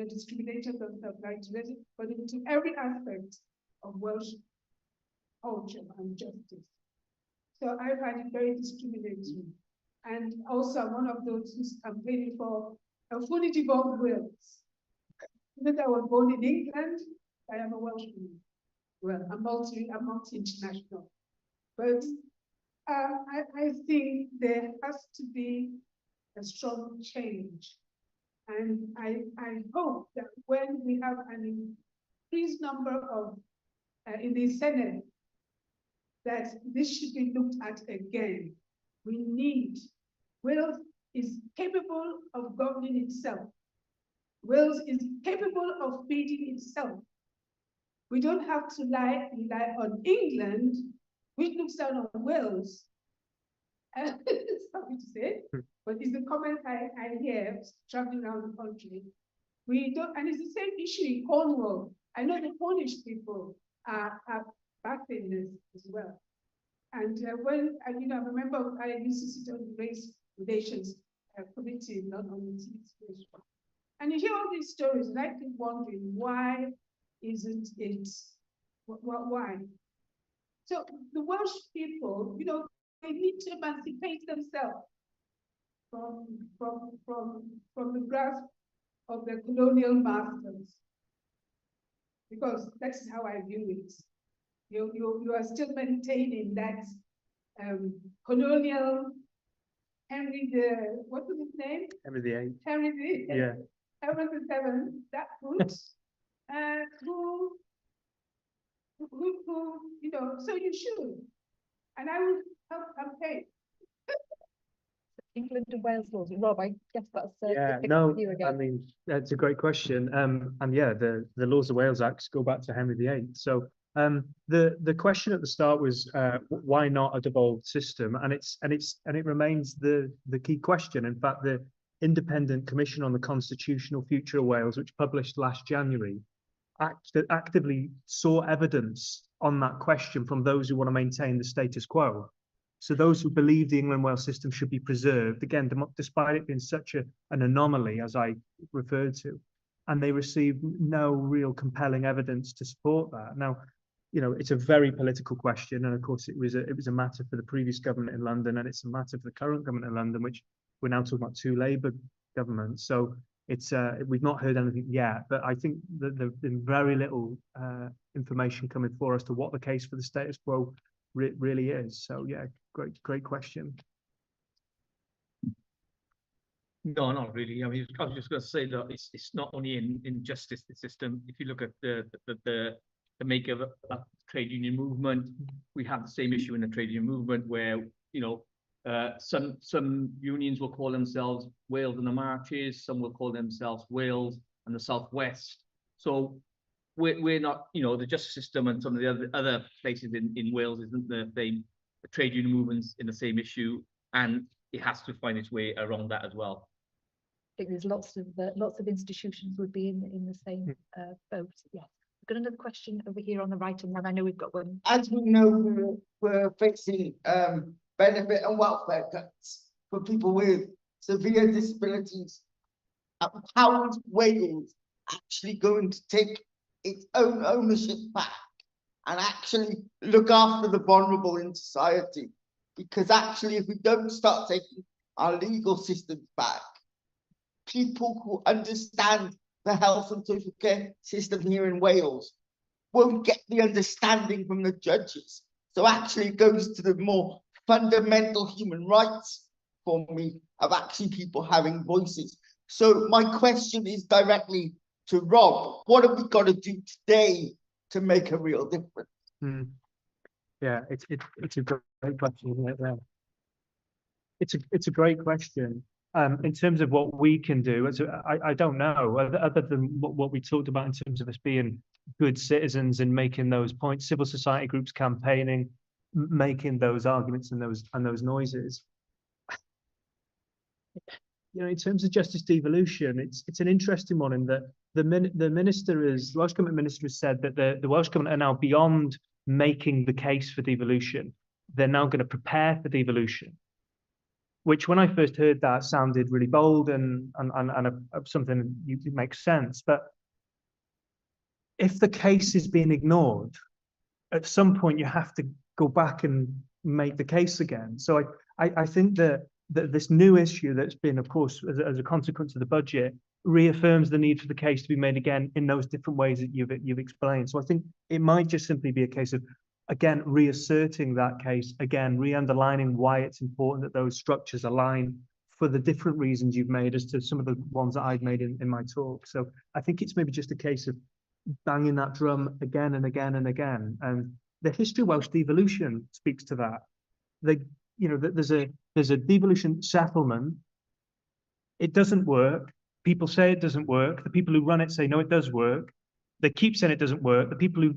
S20: Discrimination doesn't apply to it, but into every aspect of Welsh culture and justice. So I find it very discriminatory. And also I'm one of those who's campaigning for a fully devolved Wales. Even though I was born in England, I am a Welshman. Well, I'm multi-international. But I think there has to be a strong change. And I hope that when we have an increased number of in the Senate, that this should be looked at again. Wales is capable of governing itself. Wales is capable of feeding itself. We don't have to rely on England, which looks down on Wales. It's sorry to say, but it's the comment I hear traveling around the country. We don't, and it's the same issue in Cornwall. I know the Cornish people are backing this as well. And when I'm a member of I used to sit on the race relations committee, not on the situation. And you hear all these stories, and I keep wondering why isn't it? Why? So the Welsh people, they need to emancipate themselves from the grasp of their colonial masters, because that's how I view it. You are still maintaining that colonial Henry what was his name?
S14: Henry VIII.
S20: Henry VIII.
S14: Yeah.
S20: Henry VII, that root, so you should. And I will help campaign.
S18: England and Wales laws. Rob, I guess that's
S14: yeah, no, I mean, that's a great question. And yeah, the Laws of Wales Acts go back to Henry VIII. So the question at the start was why not a devolved system? And it remains the key question. In fact, the Independent Commission on the Constitutional Future of Wales, which published last January, actively saw evidence on that question from those who want to maintain the status quo. So those who believe the England-Wales system should be preserved, again, despite it being such an anomaly, as I referred to, and they received no real compelling evidence to support that. Now, it's a very political question, and of course it was a matter for the previous government in London, and it's a matter for the current government in London, which we're now talking about two Labour governments. So it's we've not heard anything yet, but I think that there's been very little information coming for us to what the case for the status quo really is. So yeah, great question.
S21: No, not really. I mean, I was just going to say that it's not only in justice system. If you look at the makeup of the trade union movement, we have the same issue in the trade union movement where, you know, some unions will call themselves Wales and the Marches, some will call themselves Wales and the Southwest. So we're not, you know, the justice system and some of the other places in Wales isn't the same. The trade union movement's in the same issue, and it has to find its way around that as well.
S18: I think there's lots of institutions would be in the same boat. Yes. We've got another question over here on the right, and then I know we've got one.
S13: As we know, we're facing benefit and welfare cuts for people with severe disabilities. How is Wales actually going to take its own ownership back and actually look after the vulnerable in society? Because actually, if we don't start taking our legal systems back, people who understand the health and social care system here in Wales won't get the understanding from the judges. So actually it goes to the more fundamental human rights for me of actually people having voices. So my question is directly to Rob. What have we got to do today to make a real difference?
S14: Yeah, it's a great question, isn't it? It's a great question. In terms of what we can do, I don't know, other than what we talked about in terms of us being good citizens and making those points, civil society groups campaigning, making those arguments and those noises. You know, in terms of justice devolution, it's an interesting one in that the Welsh Government minister has said that the Welsh Government are now beyond making the case for devolution. They're now going to prepare for devolution, which when I first heard that sounded really bold and something that makes sense. But if the case is being ignored, at some point you have to go back and make the case again. So I think that this new issue that's been, of course, as a consequence of the budget, reaffirms the need for the case to be made again in those different ways that you've explained. So I think it might just simply be a case of, again, reasserting that case, again, re-underlining why it's important that those structures align for the different reasons you've made as to some of the ones that I've made in my talk. So I think it's maybe just a case of banging that drum again and again and again. And the history of Welsh devolution speaks to that. There's a devolution settlement. It doesn't work. People say it doesn't work. The people who run it say, no, it does work. They keep saying it doesn't work. The people who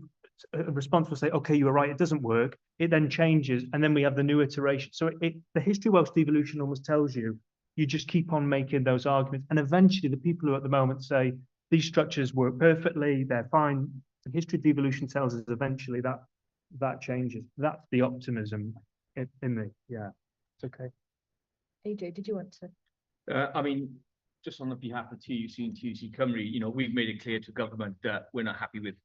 S14: are responsible say, okay, you were right, it doesn't work. It then changes, and then we have the new iteration. So the history of Welsh devolution almost tells you just keep on making those arguments. And eventually the people who at the moment say these structures work perfectly, they're fine, the history of devolution tells us eventually that changes. That's the optimism in me. Yeah, it's okay.
S18: AJ, did you want to?
S21: I mean, just on the behalf of TUC and TUC Cymru, you know, we've made it clear to government that we're not happy with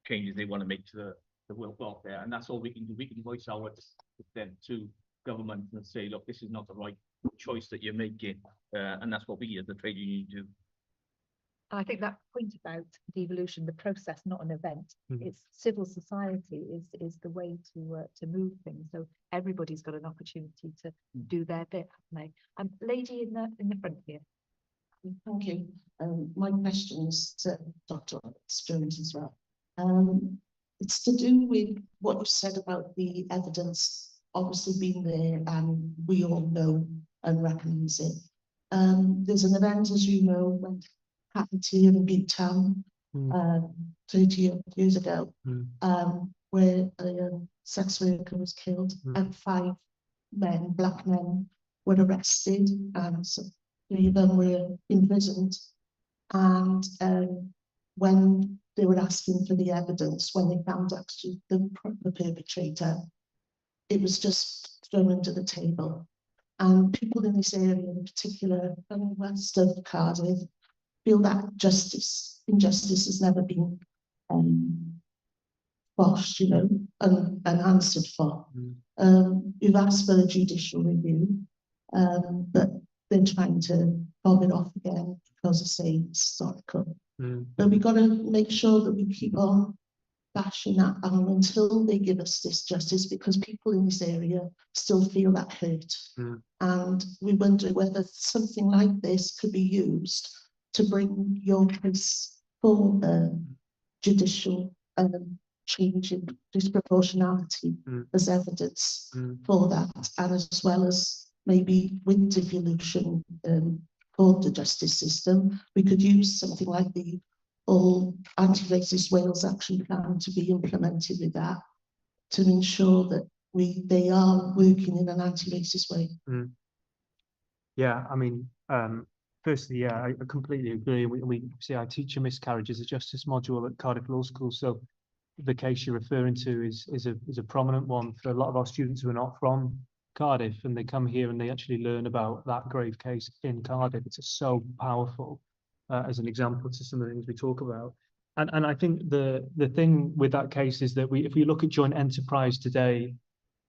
S21: changes they want to make to the welfare, and that's all we can do. We can voice our dissent to government and say, look, this is not the right choice that you're making, and that's what we as the trade union do.
S18: I think that point about devolution, the process, not an event. It's civil society is the way to move things. So everybody's got an opportunity to do their bit, haven't they? Lady in the front here.
S22: Thank you. My question is to Dr. Stearns as well. It's to do with what you said about the evidence obviously being there, and we all know and recognise it. There's an event, as you know, that happened here in Big Town 30 years ago, where a sex worker was killed and 5 men, black men, were arrested, and so 3 of them were imprisoned. And when they were asking for the evidence, when they found actually the perpetrator, it was just thrown under the table. And people in this area, in particular, west of Cardiff, feel that injustice has never been quashed, you know, and answered for. We've asked for a judicial review, but they're trying to fob it off again because of say historical.
S14: Mm.
S22: But we've got to make sure that we keep on bashing that on until they give us this justice, because people in this area still feel that hurt.
S14: Mm.
S22: And we wonder whether something like this could be used to bring your case for judicial change in disproportionality as evidence for that, and as well as maybe with devolution for the justice system, we could use something like the All Anti-Racist Wales Action Plan to be implemented with that, to ensure that they are working in an anti-racist way.
S14: Mm. Yeah, I mean, firstly, yeah, I completely agree. We see I teach a miscarriages of justice module at Cardiff Law School, so the case you're referring to is a prominent one for a lot of our students who are not from Cardiff, and they come here and they actually learn about that grave case in Cardiff. It's so powerful as an example to some of the things we talk about. And I think the thing with that case is that if we look at joint enterprise today,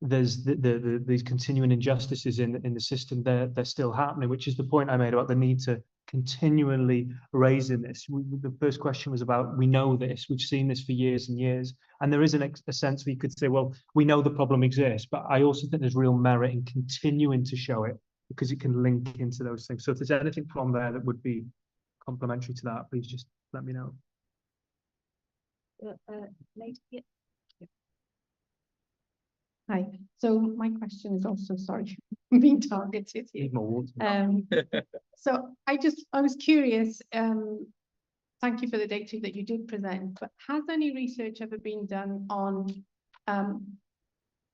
S14: there's these continuing injustices in the system. They're still happening, which is the point I made about the need to continually raising this. The first question was about, we know this, we've seen this for years and years, and there is a sense where you could say, well, we know the problem exists, but I also think there's real merit in continuing to show it, because it can link into those things. So if there's anything from there that would be complementary to that, please just let me know.
S1: Yeah. Hi, so my question is also, sorry, being targeted here. So I was curious, thank you for the data that you did present, but has any research ever been done on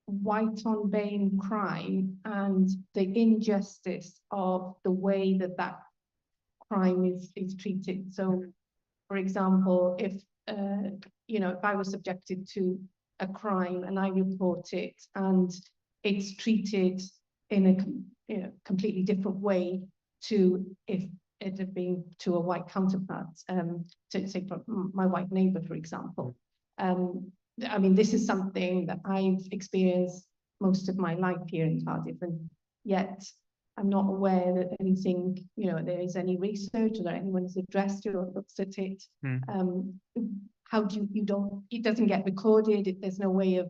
S1: white on BAME crime and the injustice of the way that crime is treated? So, for example, if if I was subjected to a crime and I report it and it's treated in a completely different way to if it had been to a white counterpart, to say from my white neighbor, for example. I mean, this is something that I've experienced most of my life here in Cardiff, and yet I'm not aware that anything, there is any research or that anyone's addressed it or looks at it. How do it doesn't get recorded, there's no way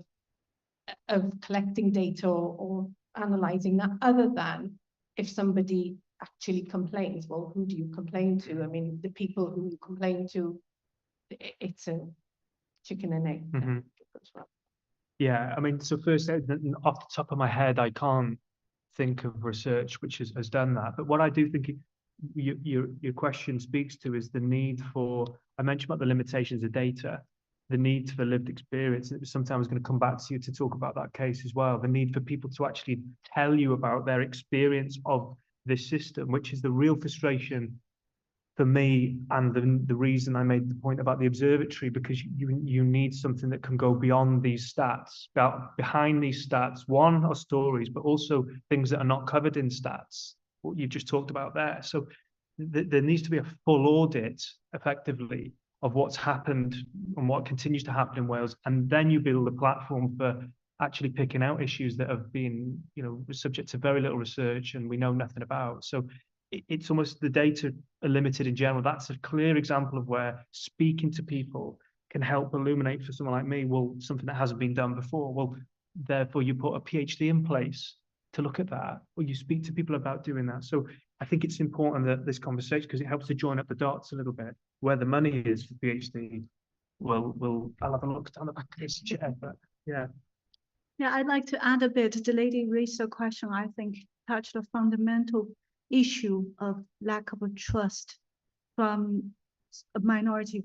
S1: of collecting data or analyzing that, other than if somebody actually complains, well, who do you complain to? I mean, the people who you complain to, it's a chicken and egg.
S14: Mm-hmm. Yeah, I mean, so first, off the top of my head, I can't think of research which has done that. But what I do think your question speaks to is the need for, I mentioned about the limitations of data, the need for lived experience. And sometimes I was going to come back to you to talk about that case as well. The need for people to actually tell you about their experience of this system, which is the real frustration for me, and the reason I made the point about the observatory, because you need something that can go beyond these stats, behind these stats. One are stories, but also things that are not covered in stats, what you just talked about there. So there needs to be a full audit, effectively, of what's happened and what continues to happen in Wales, and then you build a platform for actually picking out issues that have been, subject to very little research and we know nothing about. So it's almost, the data are limited in general. That's a clear example of where speaking to people can help illuminate for someone like me, well, something that hasn't been done before. Well, therefore you put a PhD in place to look at that, or you speak to people about doing that. So I think it's important that this conversation, because it helps to join up the dots a little bit, where the money is for PhD. I'll have a look down the back of this chair, but yeah.
S19: Yeah, I'd like to add a bit. The lady raised a question, I think, touched a fundamental issue of lack of trust from minority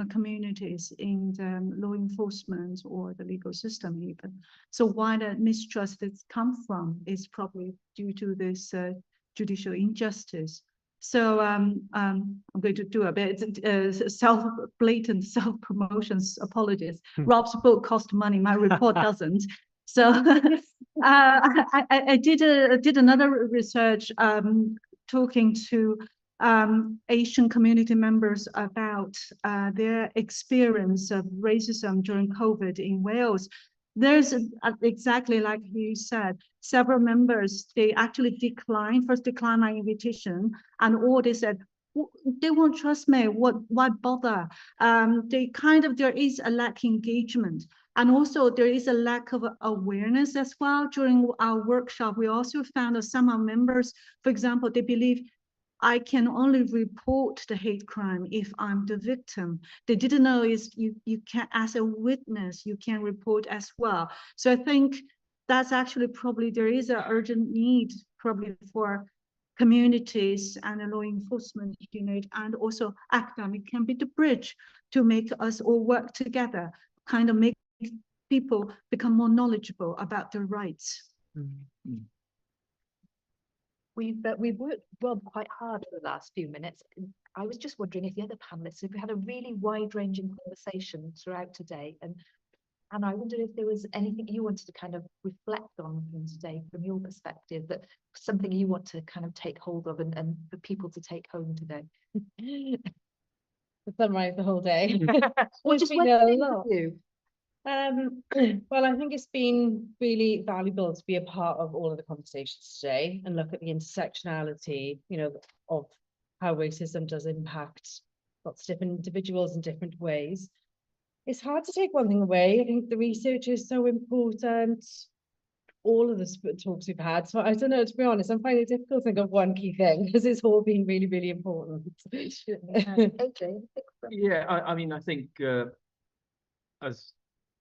S19: communities in the law enforcement or the legal system even. So why the mistrust has come from is probably due to this judicial injustice. So I'm going to do a bit blatant self-promotions, apologies. Rob's book cost money, my report doesn't. So I did another research talking to Asian community members about their experience of racism during COVID in Wales. there's exactly like you said, several members, they actually first declined my invitation, and all they said, they won't trust me, why bother? There is a lack of engagement. And also there is a lack of awareness as well. During our workshop, we also found that some of our members, for example, they believe I can only report the hate crime if I'm the victim. They didn't know is you can, as a witness, you can report as well. So I think that's actually probably there is an urgent need probably for communities and a law enforcement unit and also academic can be the bridge to make us all work together, kind of make people become more knowledgeable about their rights.
S14: Mm-hmm.
S18: We've worked Rob quite hard for the last few minutes. I was just wondering if the other panelists, if we had a really wide-ranging conversation throughout today, and I wondered if there was anything you wanted to kind of reflect on from today, from your perspective, that something you want to kind of take hold of and for people to take home today.
S5: To summarize the whole day.
S18: Well, just
S5: We
S18: what
S5: know a
S18: things
S5: lot.
S18: you.
S5: Well, I think it's been really valuable to be a part of all of the conversations today and look at the intersectionality, of how racism does impact lots of different individuals in different ways. It's hard to take one thing away. I think the research is so important. All of the talks we've had. So I don't know, to be honest, I'm finding it difficult to think of one key thing because it's all been really, really important.
S21: Yeah, I mean, I think as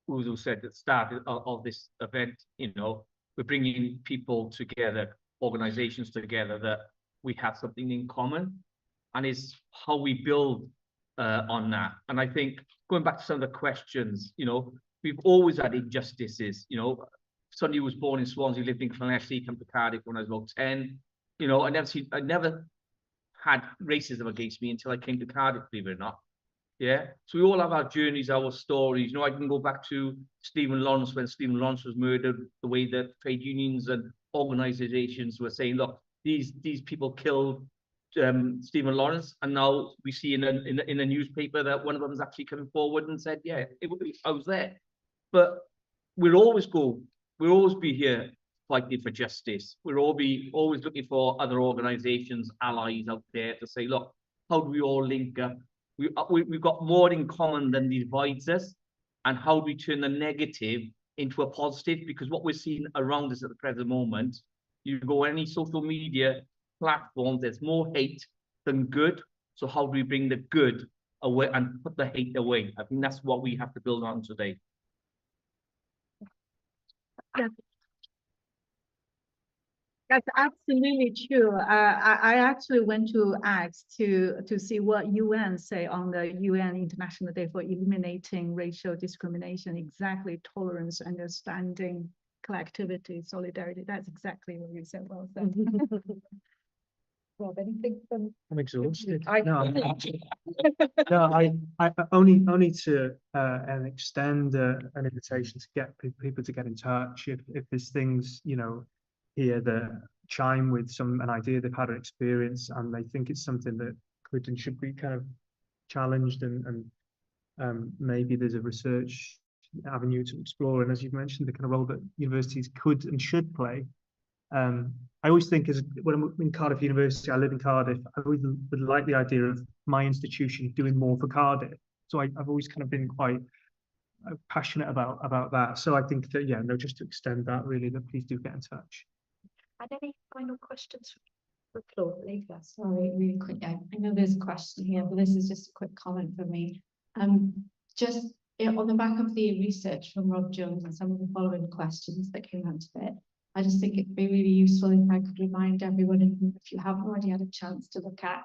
S21: Uzo said at the start of this event, we're bringing people together, organizations together that we have something in common, and it's how we build on that. And I think going back to some of the questions, we've always had injustices. Somebody who was born in Swansea, lived in Llanelli, came to Cardiff when I was about 10. I never had racism against me until I came to Cardiff, believe it or not. Yeah, so we all have our journeys, our stories. I can go back to Stephen Lawrence when Stephen Lawrence was murdered, the way that trade unions and organizations were saying, look, these people killed Stephen Lawrence, and now we see in a newspaper that one of them has actually come forward and said, yeah, I was there. But we'll always be here fighting for justice. We'll always looking for other organizations, allies out there to say, look, how do we all link up? We've got more in common than divides us, and how do we turn the negative into a positive? Because what we're seeing around us at the present moment, you go on any social media platforms, there's more hate than good. So how do we bring the good away and put the hate away? I think that's what we have to build on today.
S19: That's absolutely true. I actually went to Axe to see what UN say on the UN International Day for Eliminating Racial Discrimination, exactly tolerance, understanding, collectivity, solidarity. That's exactly what you said. Well said.
S18: Rob, anything from?
S14: I'm exhausted.
S19: I
S14: only to extend an invitation to get people to get in touch if there's things here that chime with an idea they've had an experience and they think it's something that could and should be kind of challenged and maybe there's a research avenue to explore, and as you've mentioned, the kind of role that universities could and should play. I always think when I'm in Cardiff University, I live in Cardiff, I always would like the idea of my institution doing more for Cardiff. So I've always kind of been quite passionate about that. So I think that, just to extend that really, that please do get in touch.
S18: And any final questions for the floor, Lisa?
S1: Sorry, really quick. I know there's a question here, but this is just a quick comment from me. Just on the back of the research from Rob Jones and some of the following questions that came out of it, I just think it'd be really useful if I could remind everyone, if you haven't already had a chance to look at,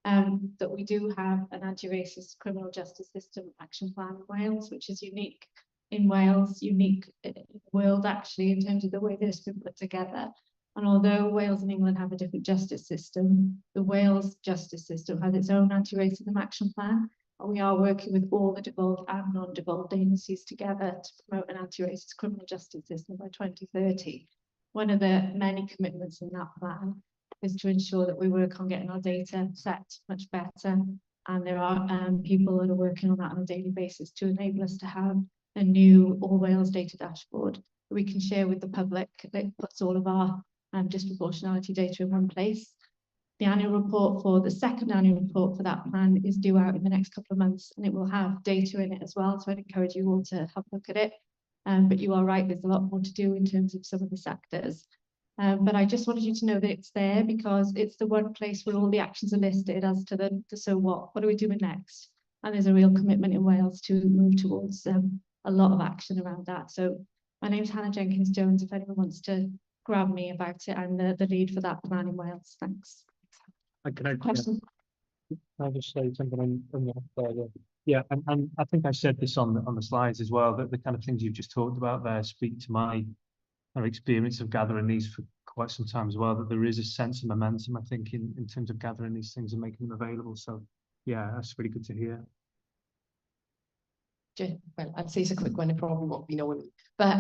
S1: that we do have an anti-racist criminal justice system action plan in Wales, which is unique in Wales, unique in the world actually, in terms of the way that it's been put together. And although Wales and England have a different justice system, the Wales justice system has its own anti-racism action plan. And we are working with all the devolved and non-devolved agencies together to promote an anti-racist criminal justice system by 2030. One of the many commitments in that plan is to ensure that we work on getting our data set much better. And there are people that are working on that on a daily basis to enable us to have a new All Wales data dashboard that we can share with the public. It puts all of our disproportionality data in one place. The annual report for the second annual report for that plan is due out in the next couple of months, and it will have data in it as well. So I'd encourage you all to have a look at it. But you are right, there's a lot more to do in terms of some of the sectors. But I just wanted you to know that it's there because it's the one place where all the actions are listed as to the so what are we doing next? And there's a real commitment in Wales to move towards a lot of action around that. So my name's Hannah Jenkins-Jones, if anyone wants to grab me about it. I'm the lead for that plan in Wales. Thanks. Question?
S14: I'll just say something on that further. Yeah, and I think I said this on the slides as well, that the kind of things you've just talked about there speak to my experience of gathering these for quite some time as well, that there is a sense of momentum, I think, in terms of gathering these things and making them available. So yeah, that's really good to hear.
S7: Well, I'd say it's a quick one, it probably won't be knowing, but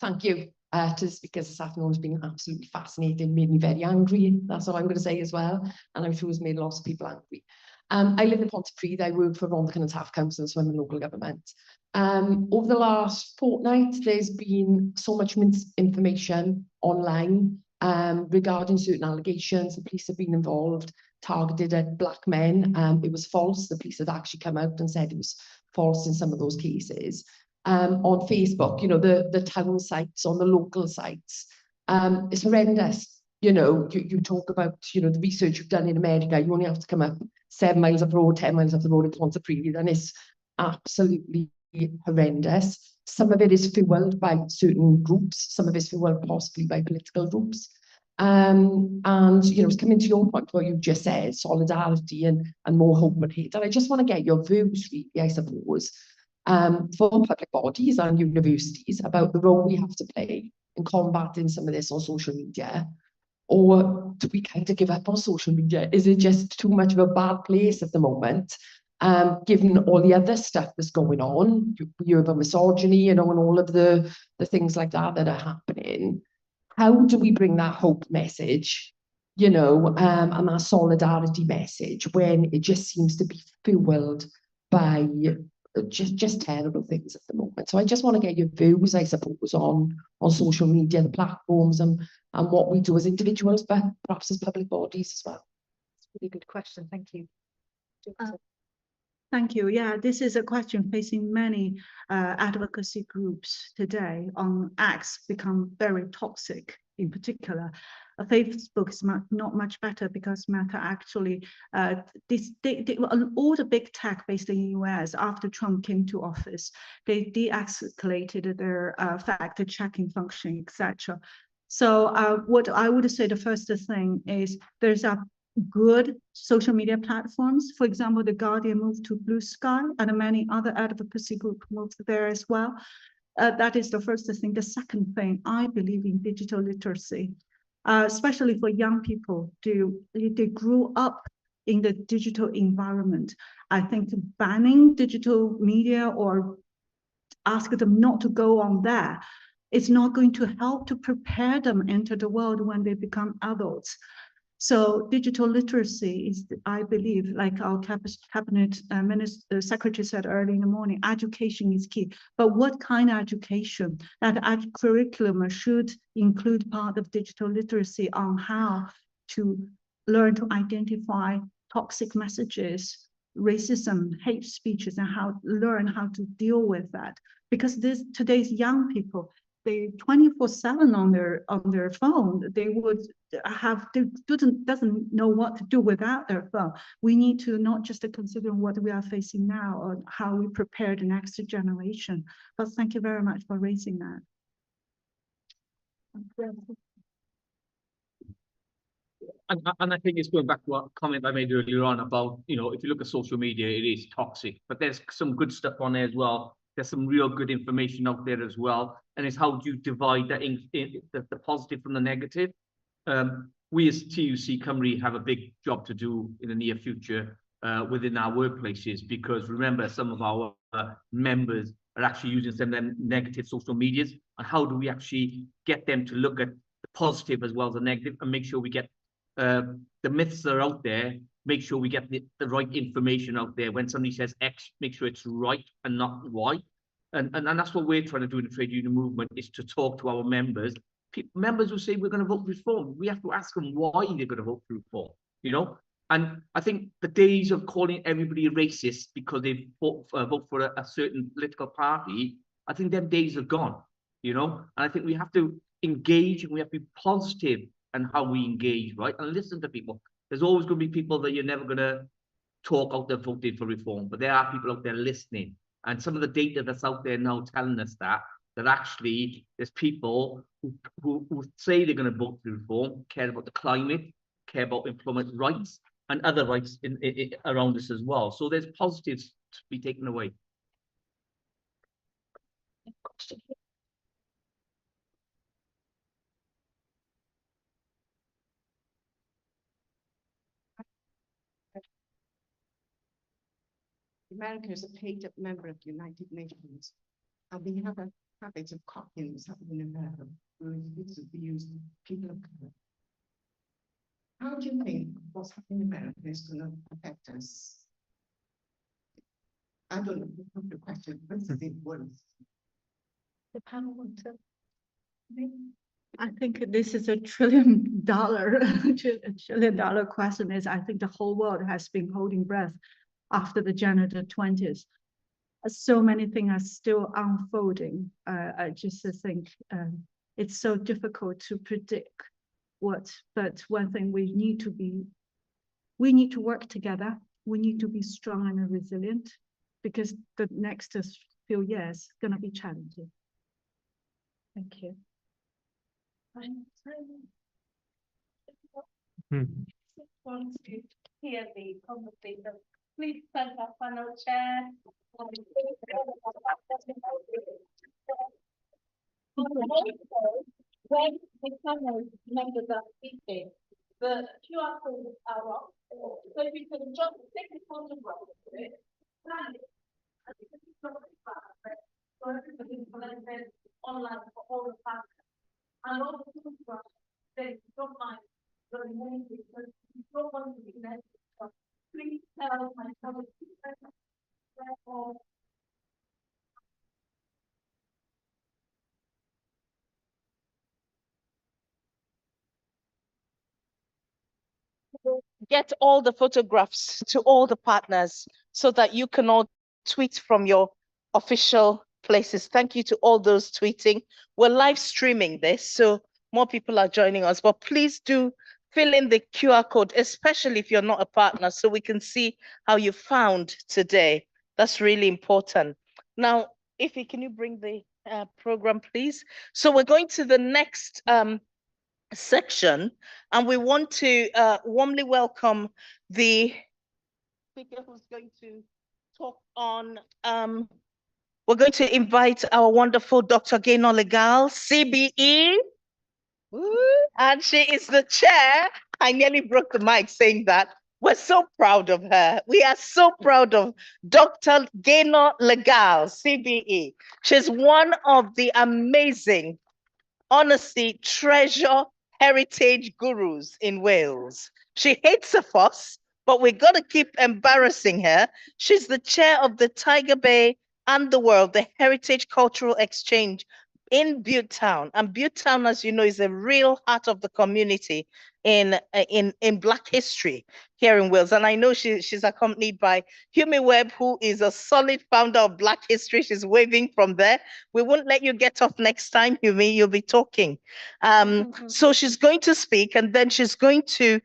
S7: thank you to the speakers this afternoon. It's been absolutely fascinating, made me very angry, that's all I'm going to say as well, and I'm sure it's made lots of people angry. I live in Pontypridd, I work for Rhondda and Taff Council, so I'm in local government. Over the last fortnight, there's been so much misinformation online regarding certain allegations. The police have been involved, targeted at black men. It was false. The police have actually come out and said it was false in some of those cases. On Facebook, you know, the town sites, on the local sites, it's horrendous. You know, you talk about, you know, the research you've done in America, you only have to come up 7 miles up the road, 10 miles up the road in Pontypridd, and it's absolutely horrendous. Some of it is fueled by certain groups, some of it's fueled possibly by political groups. And, you know, it's coming to your point, what you just said, solidarity and more hope and hate. And I just want to get your views, really, I suppose, for public bodies and universities about the role we have to play in combating some of this on social media. Or do we kind of give up on social media? Is it just too much of a bad place at the moment? Given all the other stuff that's going on, urban misogyny, you know, and all of the things like that that are happening. How do we bring that hope message, you know, and that solidarity message when it just seems to be fueled by just terrible things at the moment? So I just want to get your views, I suppose, on social media, the platforms, and what we do as individuals, but perhaps as public bodies as well.
S18: It's a really good question. Thank you.
S19: Thank you. Yeah, this is a question facing many advocacy groups today on acts become very toxic in particular. Facebook is not much better because Meta actually, all the big tech based in the US after Trump came to office, they de-escalated their fact checking function, etc. So what I would say the first thing is there's a good social media platforms. For example, The Guardian moved to Blue Sky and many other advocacy groups moved there as well. That is the first thing. The second thing, I believe in digital literacy, especially for young people. They grew up in the digital environment. I think banning digital media or ask them not to go on there, it's not going to help to prepare them enter the world when they become adults. So digital literacy is, I believe, like our cabinet minister, secretary said early in the morning, education is key. But what kind of education? That curriculum should include part of digital literacy on how to learn to identify toxic messages, racism, hate speeches, and learn how to deal with that. Because today's young people, they 24/7 on their phone. They doesn't know what to do without their phone. We need to not just consider what we are facing now or how we prepare the next generation. But thank you very much for raising that.
S21: And I think it's going back to what comment I made earlier on about, you know, if you look at social media, it is toxic, but there's some good stuff on there as well. There's some real good information out there as well. And it's how do you divide that the positive from the negative? We as TUC Cymru have a big job to do in the near future within our workplaces, because remember, some of our members are actually using some of them negative social medias. And how do we actually get them to look at the positive as well as the negative, and make sure we get the myths that are out there, make sure we get the right information out there. When somebody says X, make sure it's right and not Y. And that's what we're trying to do in the trade union movement, is to talk to our members. Members who say we're going to vote for reform, we have to ask them why they're going to vote for reform, you know? And I think the days of calling everybody a racist because they vote for a certain political party, I think them days are gone, you know? And I think we have to engage, and we have to be positive in how we engage, right? And listen to people. There's always going to be people that you're never going to talk out there voting for reform, but there are people out there listening. And some of the data that's out there now telling us that actually there's people who say they're going to vote for reform, care about the climate, care about employment rights and other rights around us as well. So there's positives to be taken away.
S10: America is a paid-up member of the United Nations, and we have a habit of copying what's happening in America, where it's the use of people of color. How do you think what's happening in America is going to affect us? I don't know the question, but it's the words.
S19: The panel want to. I think this is a $1 trillion, $1 trillion question. Is I think the whole world has been holding breath after the January 20th. So many things are still unfolding. I just think it's so difficult to predict what, but one thing we need to work together. We need to be strong and resilient, because the next few years are going to be challenging. Thank you.
S11: Want to hear the conversation. Please thank our panel chair. When the panel members are speaking, the QR code are up. So if you can just take a photograph of it, plan it, and you can drop it back, so everybody can collect online for all the panels. And all the photographs, they don't mind the remaining, because you don't want to be left. Please tell my colleagues. Therefore,
S2: get all the photographs to all the partners so that you can all tweet from your official places. Thank you to all those tweeting. We're live streaming this, so more people are joining us, but please do fill in the QR code, especially if you're not a partner, so we can see how you found today. That's really important. Now, Ify, can you bring the program, please? So we're going to the next section, and we want to warmly welcome the speaker who's going to talk on, we're going to invite our wonderful Dr. Gaynor Legal, CBE. Woo, and she is the chair. I nearly broke the mic saying that. We're so proud of her. We are so proud of Dr. Gaynor Legal, CBE. She's one of the amazing, honestly, treasure heritage gurus in Wales. She hates a fuss, but we got to keep embarrassing her. She's the chair of the Tiger Bay and the World, the Heritage Cultural Exchange in Bute Town. And Bute Town, as you know, is a real heart of the community in Black history here in Wales. And I know she's accompanied by Humi Webb, who is a solid founder of Black history. She's waving from there. We won't let you get off next time, Humi. You'll be talking. So she's going to speak, and then she's going to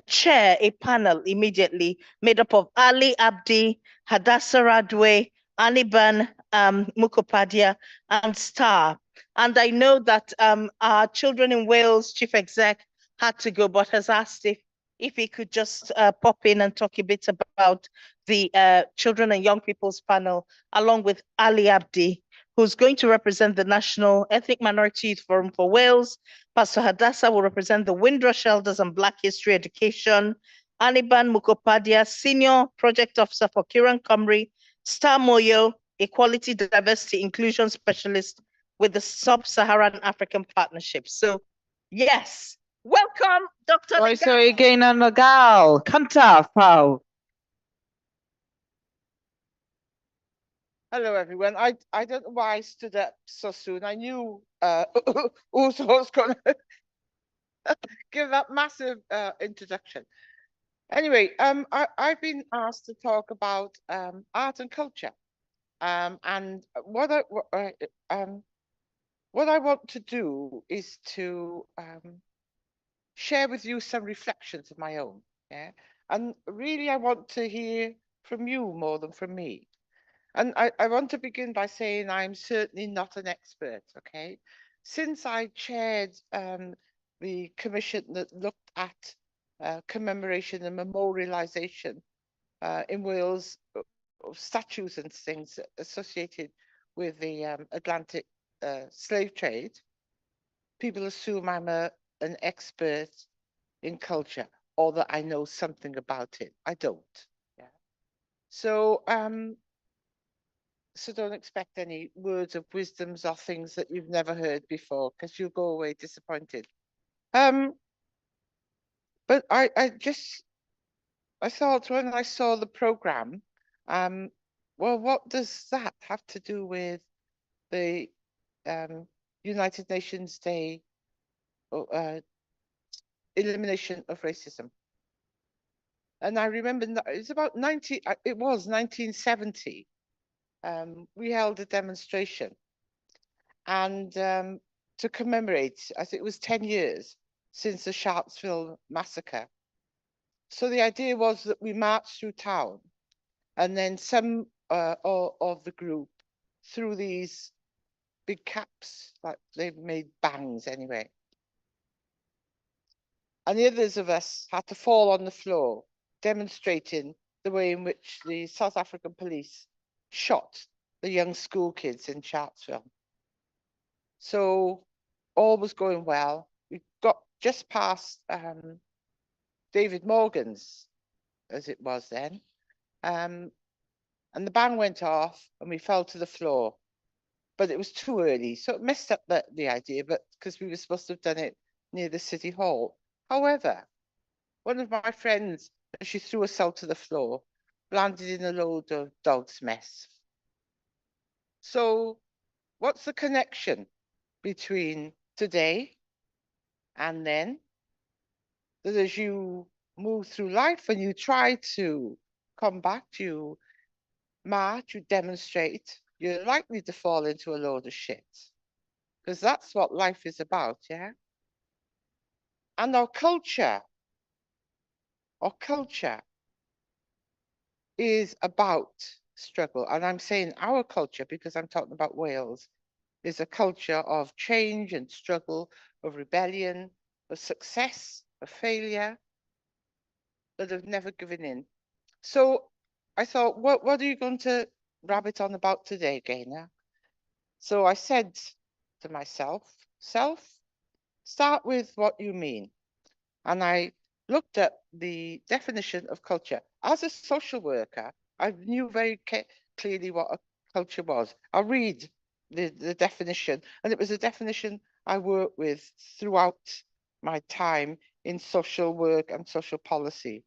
S2: chair a panel immediately made up of Ali Abdi, Hadassah Radwe, Aniban Mukhopadhyay, and Star. And I know that our Children in Wales chief exec had to go, but has asked if he could just pop in and talk a bit about the Children and Young People's panel, along with Ali Abdi, who's going to represent the National Ethnic Minority Youth Forum for Wales. Pastor Hadassah will represent the Windrush Elders and Black History Education. Aniban Mukhopadhyay, Senior Project Officer for Kiran Kumri. Star Moyo, Equality, Diversity, Inclusion Specialist with the Sub-Saharan African Partnership. So, yes, welcome, Dr.
S3: Croeso I Gaynor Legal. Cyntaf, pawb.
S4: Hello, everyone. I don't know why I stood up so soon. I knew Uzo was going to give that massive introduction. Anyway, I've been asked to talk about art and culture, and what I want to do is to share with you some reflections of my own. Yeah, and really, I want to hear from you more than from me. And I want to begin by saying I'm certainly not an expert, okay? Since I chaired the commission that looked at commemoration and memorialisation in Wales of statues and things associated with the Atlantic slave trade, people assume I'm an expert in culture or that I know something about it. I don't. Yeah. So so don't expect any words of wisdoms or things that you've never heard before, because you'll go away disappointed. But I thought when I saw the programme, well, what does that have to do with the United Nations Day elimination of racism? And I remember it's about it was 1970. We held a demonstration, and to commemorate, as it was 10 years since the Charlottesville massacre. So the idea was that we marched through town, and then some of the group threw these big caps, like they've made bangs anyway. And the others of us had to fall on the floor, demonstrating the way in which the South African police shot the young school kids in Charlottesville. So all was going well. We got just past David Morgan's, as it was then, and the bang went off and we fell to the floor, but it was too early, so it messed up the idea, but because we were supposed to have done it near the city hall. However, one of my friends, as she threw herself to the floor, landed in a load of dog's mess. So what's the connection between today and then? That as you move through life and you try to combat, you march, you demonstrate, you're likely to fall into a load of shit. Because that's what life is about, yeah? And our culture is about struggle. And I'm saying our culture because I'm talking about Wales, is a culture of change and struggle, of rebellion, of success, of failure, that have never given in. So I thought, what are you going to rabbit on about today, Gaynor? So I said to myself, start with what you mean. And I looked at the definition of culture. As a social worker, I knew very clearly what a culture was. I'll read the definition, and it was a definition I worked with throughout my time in social work and social policy.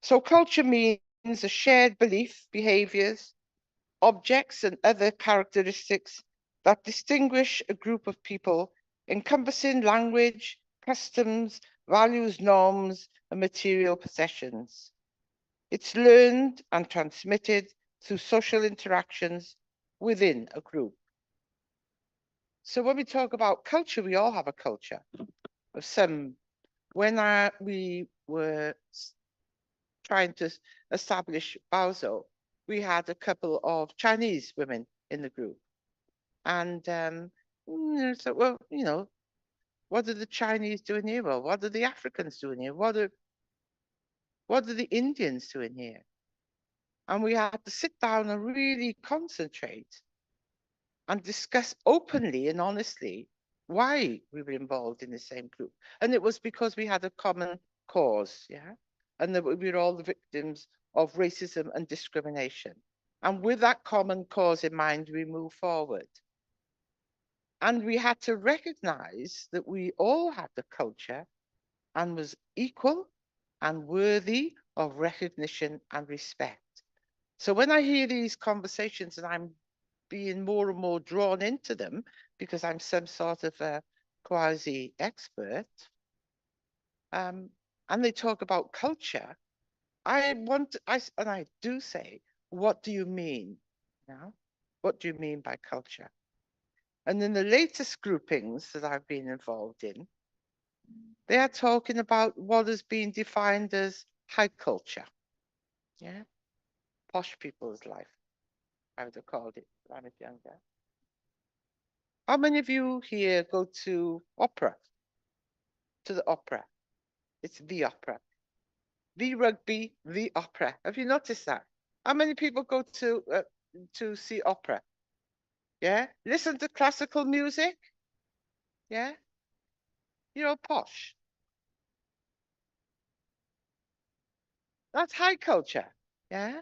S4: So culture means a shared belief, behaviors, objects and other characteristics that distinguish a group of people, encompassing language, customs, values, norms, and material possessions. It's learned and transmitted through social interactions within a group. So when we talk about culture, we all have a culture of some. When we were trying to establish Baozo, we had a couple of Chinese women in the group. And so, well, you know, what are the Chinese doing here? Well, what are the Africans doing here? What are the Indians doing here? And we had to sit down and really concentrate and discuss openly and honestly why we were involved in the same group. And it was because we had a common cause, yeah? And that we were all the victims of racism and discrimination. And with that common cause in mind, we move forward. And we had to recognize that we all had the culture and was equal and worthy of recognition and respect. So when I hear these conversations and I'm being more and more drawn into them because I'm some sort of a quasi expert, and they talk about culture, and I do say, what do you mean? Now, what do you mean by culture? And in the latest groupings that I've been involved in, they are talking about what has been defined as high culture. Yeah, posh people's life, I would have called it when I was younger. How many of you here go to opera? To the opera? It's the opera. The rugby, the opera. Have you noticed that? How many people go to see opera? Yeah, listen to classical music. Yeah, you're posh. That's high culture. Yeah,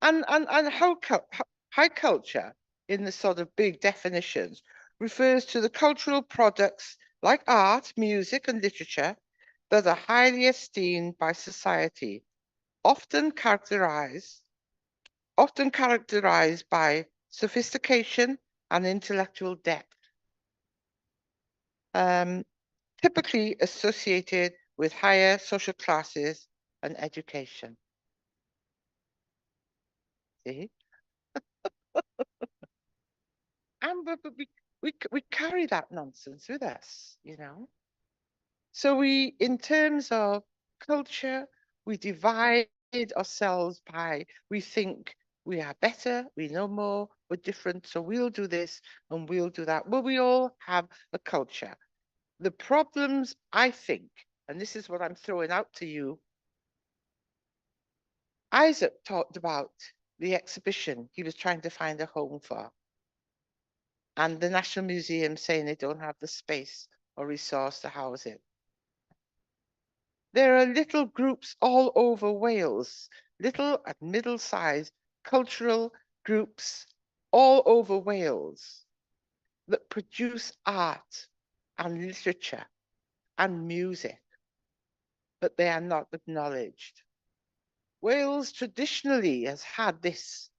S4: and high culture in the sort of big definitions refers to the cultural products like art, music, and literature that are highly esteemed by society, often characterized by sophistication and intellectual depth, typically associated with higher social classes and education. See? And we carry that nonsense with us, you know. So in terms of culture, we divide ourselves by, we think we are better, we know more, we're different, so we'll do this and we'll do that. Well, we all have a culture. The problems, I think, and this is what I'm throwing out to you, Isaac talked about the exhibition he was trying to find a home for, and the National Museum saying they don't have the space or resource to house it. There are little groups all over Wales, little and middle-sized cultural groups all over Wales that produce art and literature and music, but they are not acknowledged. Wales traditionally has had this,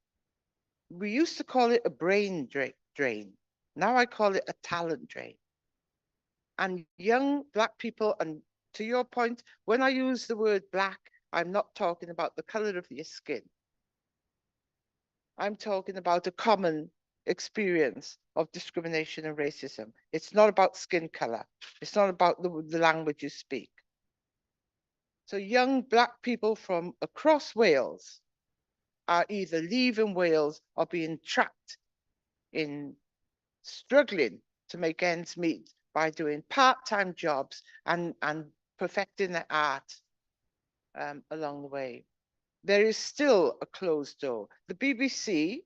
S4: we used to call it a brain drain. Now I call it a talent drain. And young Black people, and to your point, when I use the word Black, I'm not talking about the color of your skin. I'm talking about a common experience of discrimination and racism. It's not about skin color. It's not about the language you speak. So young Black people from across Wales are either leaving Wales or being trapped in struggling to make ends meet by doing part-time jobs and perfecting their art along the way. There is still a closed door. The BBC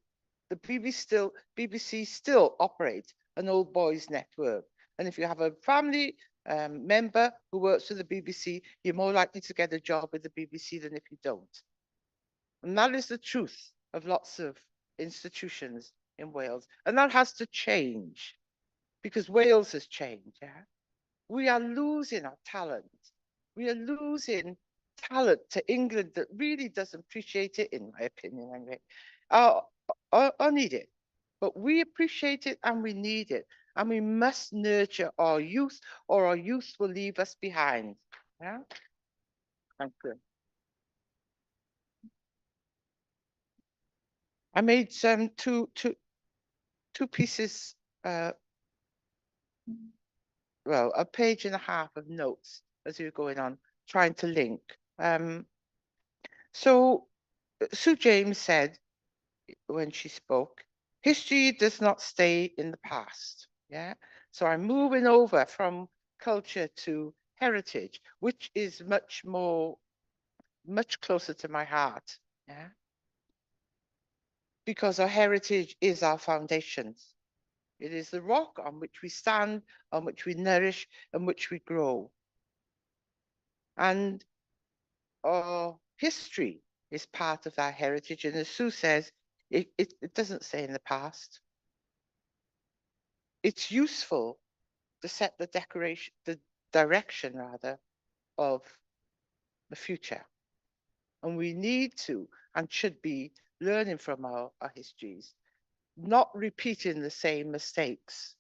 S4: still operates an old boys network. And if you have a family member who works for the BBC, you're more likely to get a job with the BBC than if you don't. And that is the truth of lots of institutions in Wales. And that has to change because Wales has changed. Yeah? We are losing our talent. We are losing talent to England that really doesn't appreciate it, in my opinion, anyway, or need it. But we appreciate it and we need it. And we must nurture our youth or our youth will leave us behind. Yeah? Thank you. I made some two pieces, well, a page and a half of notes as we were going on, trying to link. So Sue James said when she spoke, history does not stay in the past. Yeah. So I'm moving over from culture to heritage, which is much closer to my heart. Yeah. Because our heritage is our foundations. It is the rock on which we stand, on which we nourish, and which we grow. And our history is part of our heritage. And as Sue says, it doesn't stay in the past. It's useful to set the direction rather of the future. And we need to and should be learning from our histories, not repeating the same mistakes.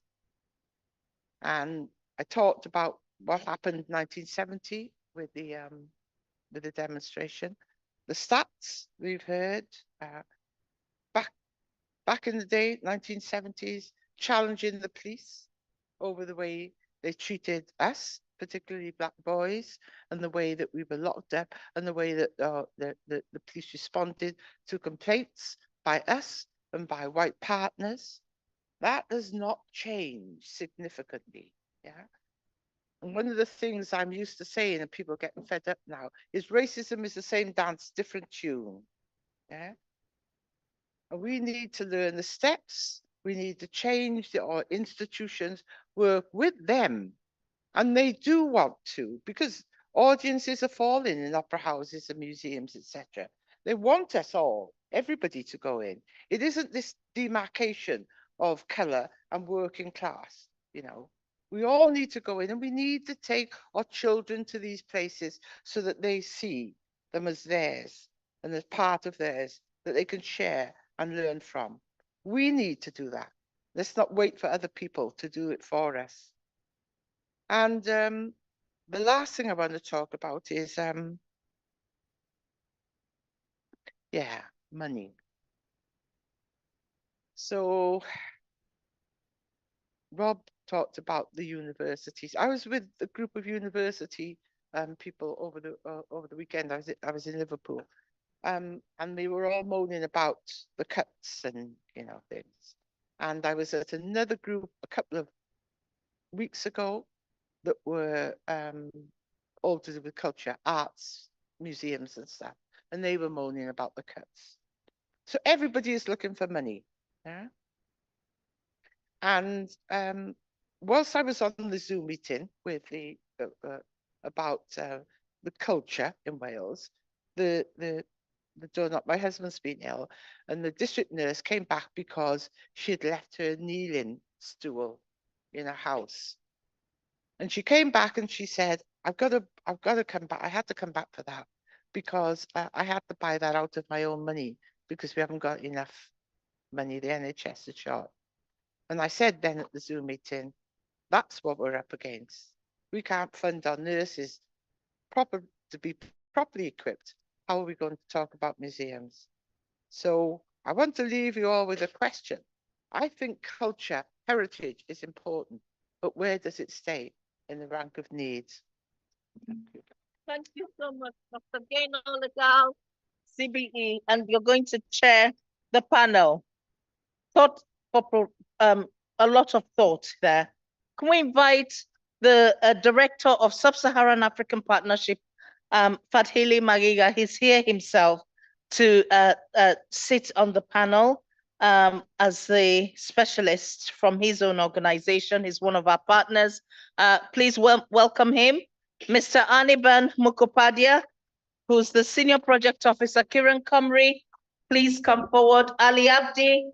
S4: And I talked about what happened in 1970 with the demonstration. The stats we've heard back in the day, 1970s, challenging the police over the way they treated us, particularly black boys, and the way that we were locked up, and the way that the police responded to complaints by us and by white partners. That does not change significantly. Yeah. And one of the things I'm used to saying, and people are getting fed up now, is racism is the same dance, different tune. Yeah. And we need to learn the steps. We need to change our institutions, work with them. And they do want to, because audiences are falling in opera houses and museums, etc. They want us all, everybody, to go in. It isn't this demarcation of colour and working class, you know. We all need to go in, and we need to take our children to these places so that they see them as theirs and as part of theirs that they can share and learn from. We need to do that. Let's not wait for other people to do it for us. And the last thing I want to talk about is, money. So Rob talked about the universities. I was with a group of university people over the weekend. I was in Liverpool, and they were all moaning about the cuts and things. And I was at another group a couple of weeks ago that were all to do with culture, arts, museums and stuff, and they were moaning about the cuts. So everybody is looking for money. Yeah. And whilst I was on the Zoom meeting with the about the culture in Wales, the donor, my husband's been ill, and the district nurse came back because she had left her kneeling stool in a house. And she came back and she said, I've got to come back. I had to come back for that because I had to buy that out of my own money because we haven't got enough money. The NHS is short. And I said then at the Zoom meeting, that's what we're up against. We can't fund our nurses to be properly equipped. How are we going to talk about museums? So I want to leave you all with a question. I think culture, heritage is important, but where does it stay in the rank of needs? Thank you.
S2: Thank you so much, Dr. Gaynor-Legal, CBE, and you're going to chair the panel. A lot of thought there. Can we invite the Director of Sub-Saharan African Partnership, Fathili Magiga? He's here himself to sit on the panel as the specialist from his own organization. He's one of our partners. Please welcome him. Mr. Aniban Mukopadia, who's the Senior Project Officer, Kiran Kumri. Please come forward. Ali Abdi,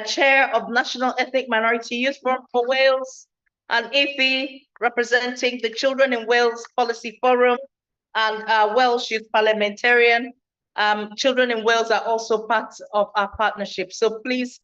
S2: Chair of National Ethnic Minority Youth Forum for Wales, and Ify, representing the Children in Wales Policy Forum, and Welsh Youth Parliamentarian. Children in Wales are also part of our partnership. So please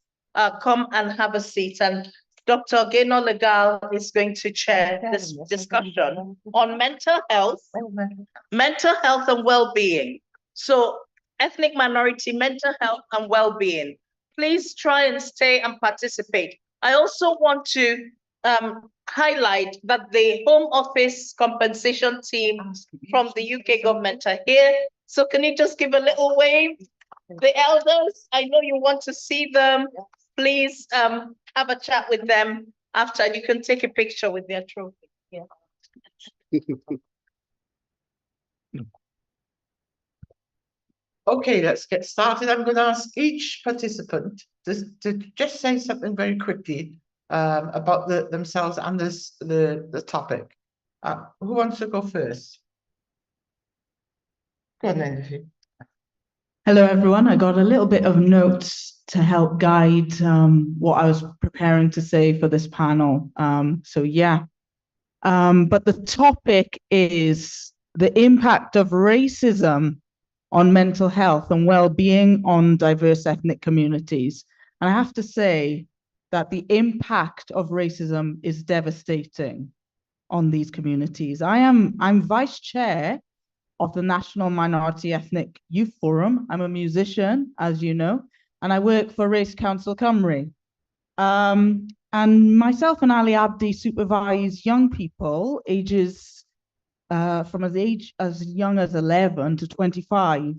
S2: come and have a seat. And Dr. Gaynor-Legal is going to chair this discussion on mental health and well-being. So ethnic minority, mental health and well-being. Please try and stay and participate. I also want to highlight that the Home Office compensation team from the UK government are here. So can you just give a little wave? The elders, I know you want to see them. Please have a chat with them after, and you can take a picture with their trophy. Yeah.
S4: Okay, let's get started. I'm going to ask each participant to just say something very quickly about themselves and the topic. Who wants to go first? Go on then, Ify.
S6: Hello, everyone. I got a little bit of notes to help guide what I was preparing to say for this panel. But the topic is the impact of racism on mental health and well-being on diverse ethnic communities. And I have to say that the impact of racism is devastating on these communities. I'm vice chair of the National Minority Ethnic Youth Forum. I'm a musician, as you know, and I work for Race Council Cymru. And myself and Ali Abdi supervise young people ages from as young as 11 to 25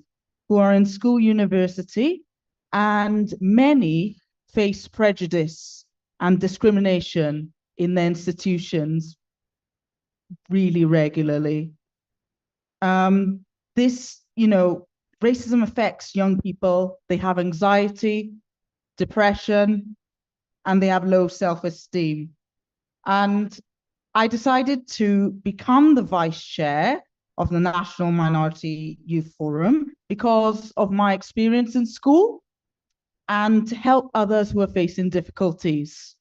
S6: who are in school, university, and many face prejudice and discrimination in their institutions really regularly. This, racism affects young people. They have anxiety, depression, and they have low self-esteem. And I decided to become the vice chair of the National Minority Youth Forum because of my experience in school and to help others who are facing difficulties.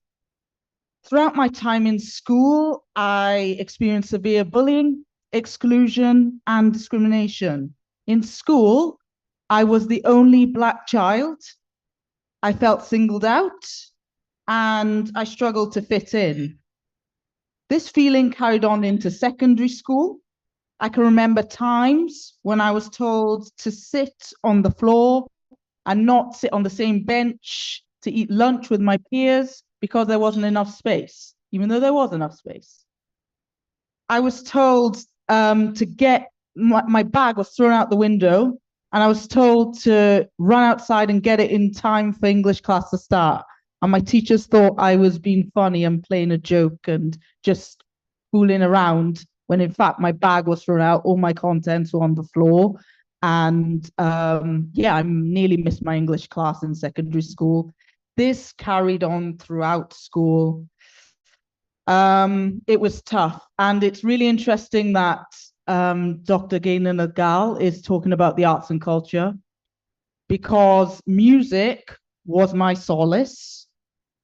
S6: Throughout my time in school, I experienced severe bullying, exclusion, and discrimination. In school, I was the only Black child. I felt singled out, and I struggled to fit in. This feeling carried on into secondary school. I can remember times when I was told to sit on the floor and not sit on the same bench to eat lunch with my peers because there wasn't enough space, even though there was enough space. I was told to get, my bag was thrown out the window, and I was told to run outside and get it in time for English class to start. And my teachers thought I was being funny and playing a joke and just fooling around, when in fact my bag was thrown out, all my contents were on the floor. And I nearly missed my English class in secondary school. This carried on throughout school. It was tough. And it's really interesting that Dr. Gaynor Nagal is talking about the arts and culture, because music was my solace.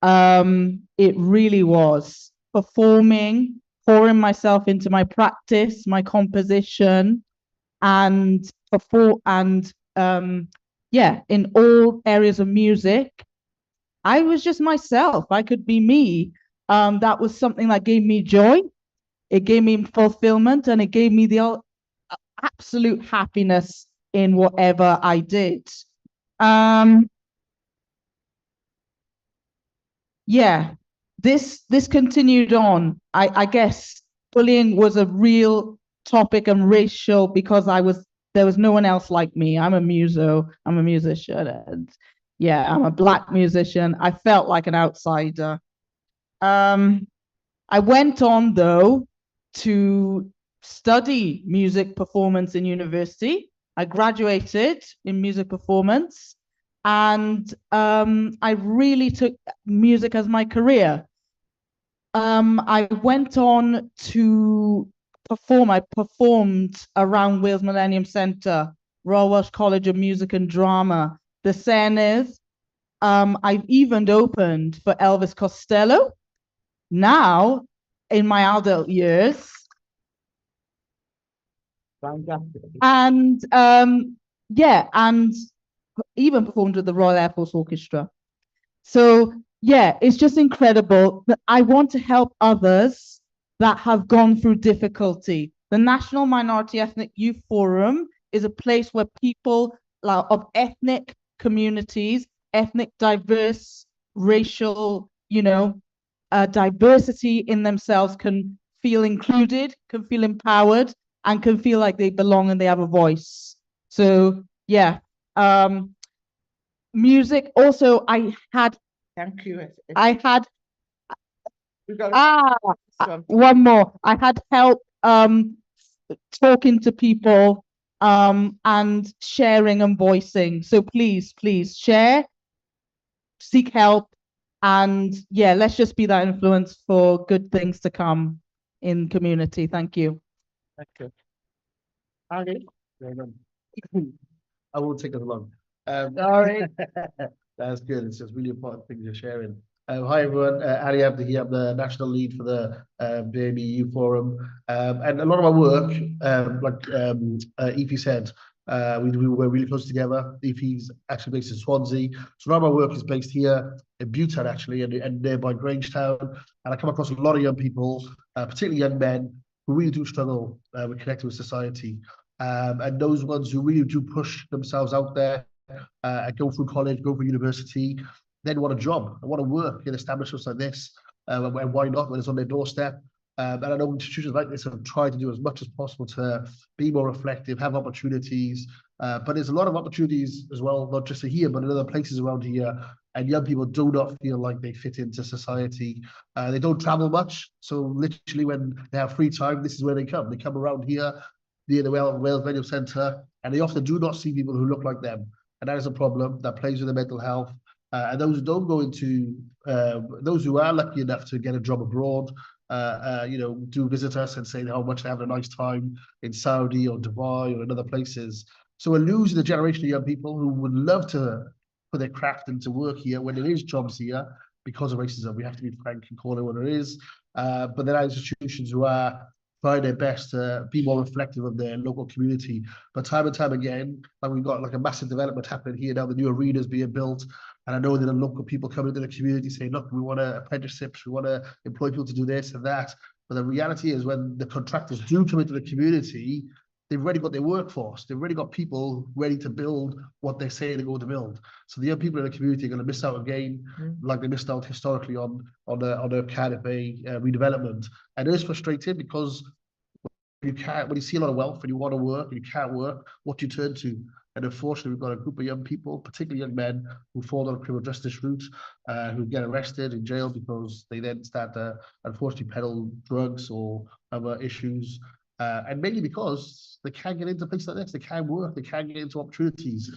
S6: It really was. Performing, pouring myself into my practice, my composition, and in all areas of music, I was just myself. I could be me. That was something that gave me joy. It gave me fulfillment, and it gave me the absolute happiness in whatever I did. This continued on. I guess bullying was a real topic and racial because there was no one else like me. I'm a muso, I'm a musician, and I'm a Black musician. I felt like an outsider. I went on though to study music performance in university. I graduated in music performance, and I really took music as my career. I went on to perform. I performed around Wales Millennium Centre, Royal Welsh College of Music and Drama, the Senedd. I've even opened for Elvis Costello. Now, in my adult years. And and even performed with the Royal Air Force Orchestra. So it's just incredible that I want to help others that have gone through difficulty. The National Minority Ethnic Youth Forum is a place where people of ethnic communities, ethnic diverse, racial, diversity in themselves can feel included, can feel empowered, and can feel like they belong and they have a voice. So music also,
S8: Thank you.
S6: One more. I had help talking to people and sharing and voicing. So please share, seek help, and let's just be that influence for good things to come in community. Thank you.
S9: Thank you. Ali? I won't take us long.
S6: Sorry.
S9: That's good. It's just really important things you're sharing. Hi everyone, Ali Abdi here. I'm the national lead for the BAME Youth Forum. And a lot of my work, like Evie said, We were really close together. He's actually based in Swansea. So now my work is based here in Bhutan, actually, and nearby Grangetown. And I come across a lot of young people, particularly young men, who really do struggle with connecting with society. And those ones who really do push themselves out there, and go through college, go through university, then want a job, and want to work in establishments like this. And why not when it's on their doorstep? And I know institutions like this have tried to do as much as possible to be more reflective, have opportunities. But there's a lot of opportunities as well, not just here, but in other places around here. And young people do not feel like they fit into society. They don't travel much. So literally when they have free time, this is where they come. They come around here near the Wales Medical Centre, and they often do not see people who look like them. And that is a problem that plays with their mental health. And those who don't go into, those who are lucky enough to get a job abroad, do visit us and say how much they have a nice time in Saudi or Dubai or in other places. So we're losing a generation of young people who would love to put their craft into work here when there is jobs here because of racism. We have to be frank and call it what it is. But there are institutions who are trying their best to be more reflective of their local community. But time and time again, like we've got like a massive development happening here now, the new arenas being built. And I know that the local people come into the community saying, look, we want apprenticeships, we want to employ people to do this and that. But the reality is when the contractors do come into the community, they've already got their workforce. They've already got people ready to build what they say they're going to build. So the young people in the community are going to miss out again, like they missed out historically on a kind of a redevelopment. And it is frustrating because when you see a lot of wealth and you want to work and you can't work, what do you turn to? And unfortunately, we've got a group of young people, particularly young men, who fall on a criminal justice route, who get arrested in jail because they then start to, unfortunately, peddle drugs or other issues. And mainly because they can't get into places like this. They can't work. They can't get into opportunities.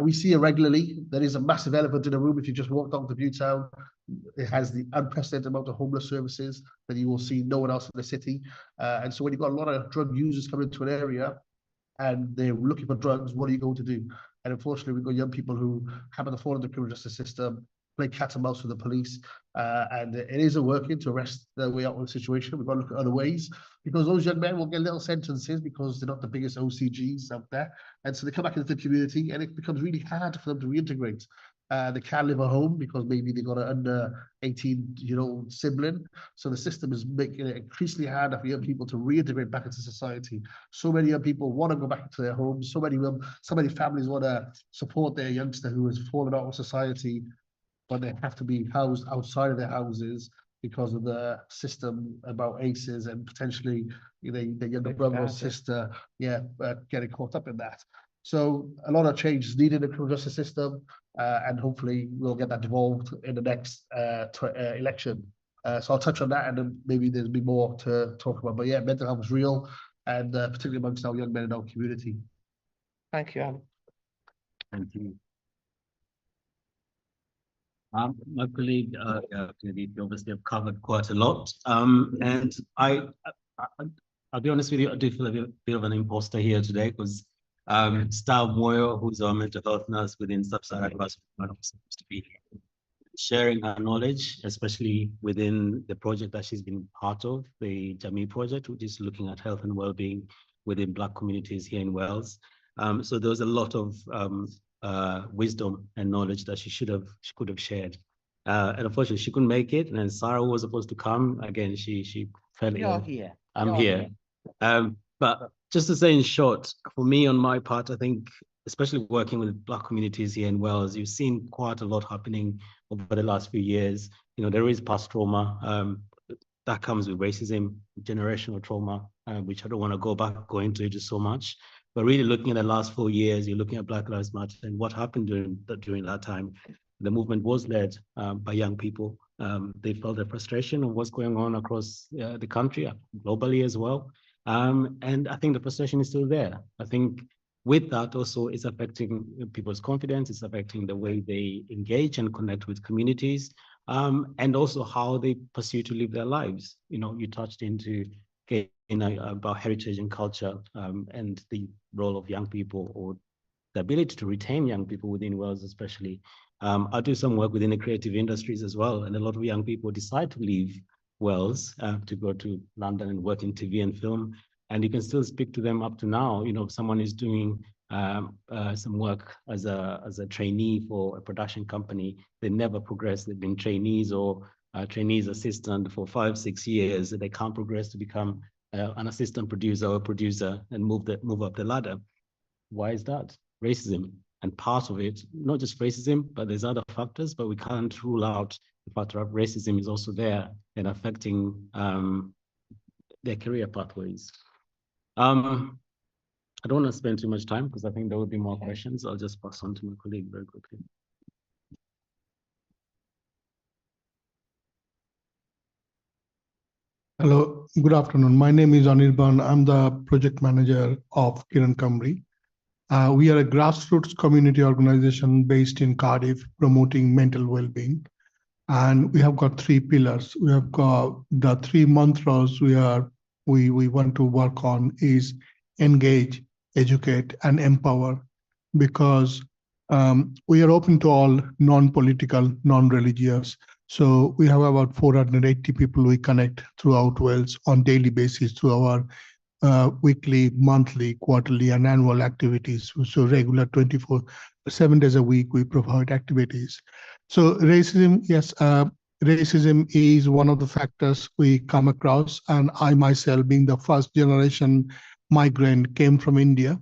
S9: We see it regularly. There is a massive elephant in the room. If you just walk down to Bhutan, it has the unprecedented amount of homeless services that you will see no one else in the city. And so when you've got a lot of drug users coming into an area, and they're looking for drugs, what are you going to do? And unfortunately, we've got young people who happen to fall into the criminal justice system, play cat and mouse with the police, and it isn't working to arrest their way out of the situation. We've got to look at other ways, because those young men will get little sentences because they're not the biggest OCGs out there. And so they come back into the community and it becomes really hard for them to reintegrate. They can't live at home because maybe they got an under 18-year-old sibling. So the system is making it increasingly harder for young people to reintegrate back into society. So many young people want to go back to their homes. So many families want to support their youngster who has fallen out of society, but they have to be housed outside of their houses because of the system about ACEs and potentially their younger brother or sister, getting caught up in that. So a lot of change is needed in the criminal justice system, and hopefully we'll get that devolved in the next election. So I'll touch on that, and then maybe there'll be more to talk about. But yeah, mental health is real, and particularly amongst our young men in our community.
S2: Thank you, Alan.
S12: Thank you. My colleague, you obviously have covered quite a lot. And I'll be honest with you, I do feel a bit of an imposter here today because Star Moyo, who's our mental health nurse within Sub-Saharan Africa, supposed to be sharing her knowledge, especially within the project that she's been part of, the Jamii project, which is looking at health and well-being within Black communities here in Wales. So there was a lot of wisdom and knowledge that she could have shared. And unfortunately, she couldn't make it. And then Sarah was supposed to come. Again, she fell ill.
S2: Here.
S12: I'm here. But just to say in short, for me, on my part, I think, especially working with Black communities here in Wales, you've seen quite a lot happening over the last few years. There is past trauma that comes with racism, generational trauma, which I don't want to go into it so much. But really looking at the last 4 years, you're looking at Black Lives Matter and what happened during that time. The movement was led by young people. They felt the frustration of what's going on across the country, globally as well. And I think the frustration is still there. I think with that also it's affecting people's confidence, it's affecting the way they engage and connect with communities, and also how they pursue to live their lives. You touched into about heritage and culture, and the role of young people, or the ability to retain young people within Wales especially. I do some work within the creative industries as well, and a lot of young people decide to leave Wales to go to London and work in TV and film, and you can still speak to them up to now. If someone is doing some work as a trainee for a production company. They never progress. They've been trainees or trainees assistant for 5-6 years. They can't progress to become an assistant producer or a producer and move up the ladder. Why is that? Racism. And part of it, not just racism, but there's other factors, but we can't rule out the fact that racism is also there and affecting their career pathways. I don't want to spend too much time because I think there will be more questions. I'll just pass on to my colleague very quickly.
S15: Hello, good afternoon. My name is Anirban. I'm the project manager of Kiran Kamri. We are a grassroots community organization based in Cardiff promoting mental well-being. And we have got 3 pillars. We have got the 3 mantras we want to work on is engage, educate, and empower, because we are open to all non-political, non-religious. So we have about 480 people we connect throughout Wales on daily basis through our weekly, monthly, quarterly, and annual activities. So regular 7 days a week, we provide activities. So racism, yes, racism is one of the factors we come across. And I myself, being the first generation migrant, came from India.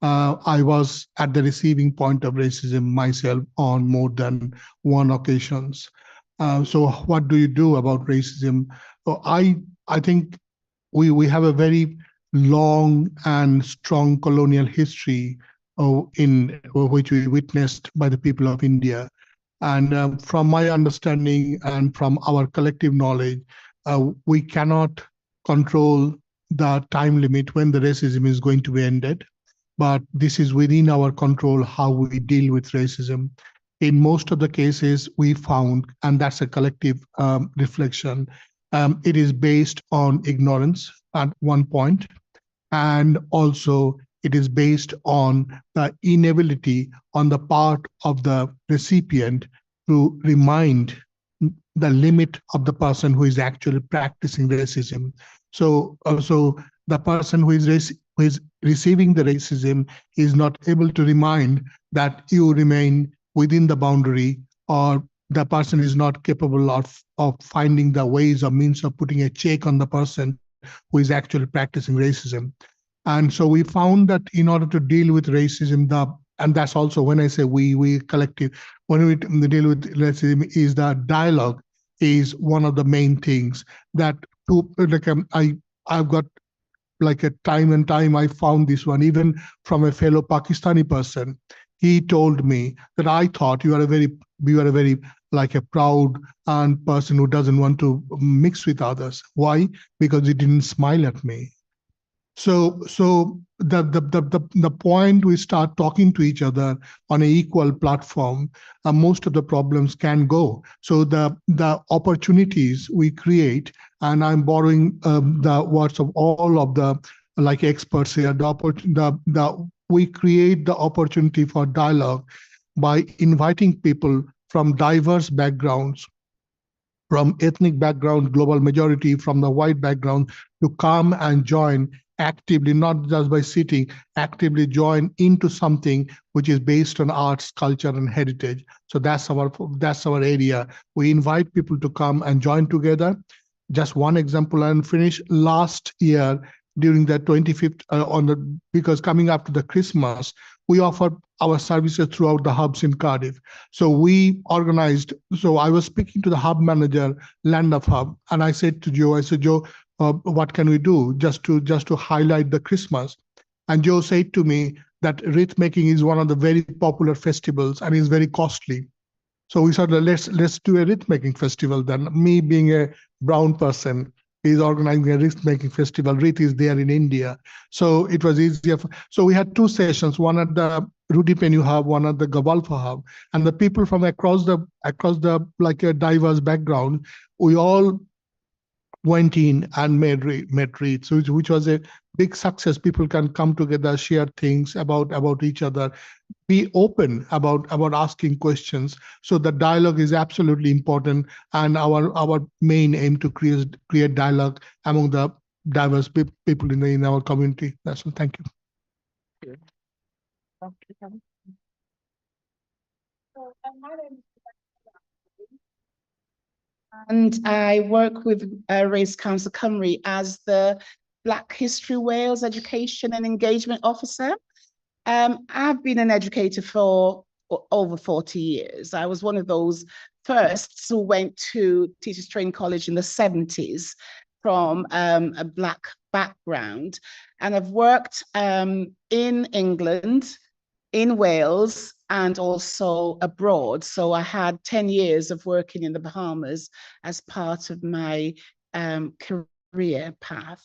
S15: I was at the receiving point of racism myself on more than one occasions. So what do you do about racism? So I think we have a very long and strong colonial history in which we witnessed by the people of India. And from my understanding and from our collective knowledge, we cannot control the time limit when the racism is going to be ended. But this is within our control how we deal with racism. In most of the cases we found, and that's a collective reflection, it is based on ignorance at one point, and also it is based on the inability on the part of the recipient to remind the limit of the person who is actually practicing racism. So the person who is receiving the racism is not able to remind that you remain within the boundary, or the person is not capable of finding the ways or means of putting a check on the person who is actually practicing racism. And so we found that in order to deal with racism, and that's also when I say we collective, when we deal with racism, is that dialogue is one of the main things that I've got like a time and time I found this one, even from a fellow Pakistani person. He told me that I thought you are a very like a proud and person who doesn't want to mix with others. Why? Because he didn't smile at me. So the point we start talking to each other on an equal platform, most of the problems can go. So the opportunities we create, and I'm borrowing the words of all of the like experts here, we create the opportunity for dialogue by inviting people from diverse backgrounds, from ethnic background, global majority, from the white background, to come and join actively, not just by sitting, actively join into something which is based on arts, culture, and heritage. So that's our area. We invite people to come and join together. Just one example and finish. Last year, during the 25th, because coming after the Christmas, we offered our services throughout the hubs in Cardiff. So we organized, so I was speaking to the hub manager, Land of Hub, and I said to Joe, Joe, what can we do just to highlight the Christmas? And Joe said to me that wreath making is one of the very popular festivals and is very costly. So we said, let's do a wreath making festival then. Me being a brown person, is organizing a wreath-making festival. Wreath is there in India. So it was easier. So we had 2 sessions, one at the Rudipenny Hub, one at the Gavalfa Hub. And the people from across the like a diverse background, we all went in and made wreaths, which was a big success. People can come together, share things about each other, be open about asking questions. So the dialogue is absolutely important, and our main aim to create dialogue among the diverse people in our community. That's all. Thank you.
S16: And I work with Race Council Cymru as the Black History Wales Education and Engagement Officer. I've been an educator for over 40 years. I was one of those firsts who went to Teachers Training College in the 70s from a Black background. And I've worked in England, in Wales, and also abroad. So I had 10 years of working in the Bahamas as part of my career path.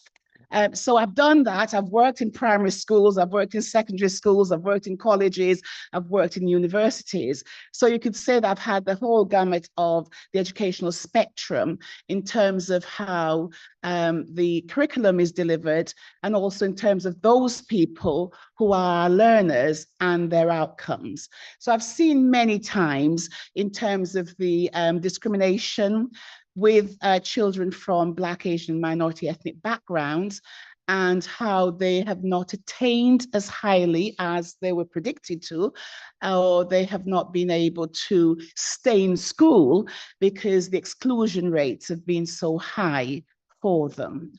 S16: So I've done that. I've worked in primary schools, I've worked in secondary schools, I've worked in colleges, I've worked in universities. So you could say that I've had the whole gamut of the educational spectrum in terms of how the curriculum is delivered, and also in terms of those people who are learners and their outcomes. So I've seen many times in terms of the discrimination with children from Black, Asian, minority ethnic backgrounds, and how they have not attained as highly as they were predicted to, or they have not been able to stay in school because the exclusion rates have been so high for them.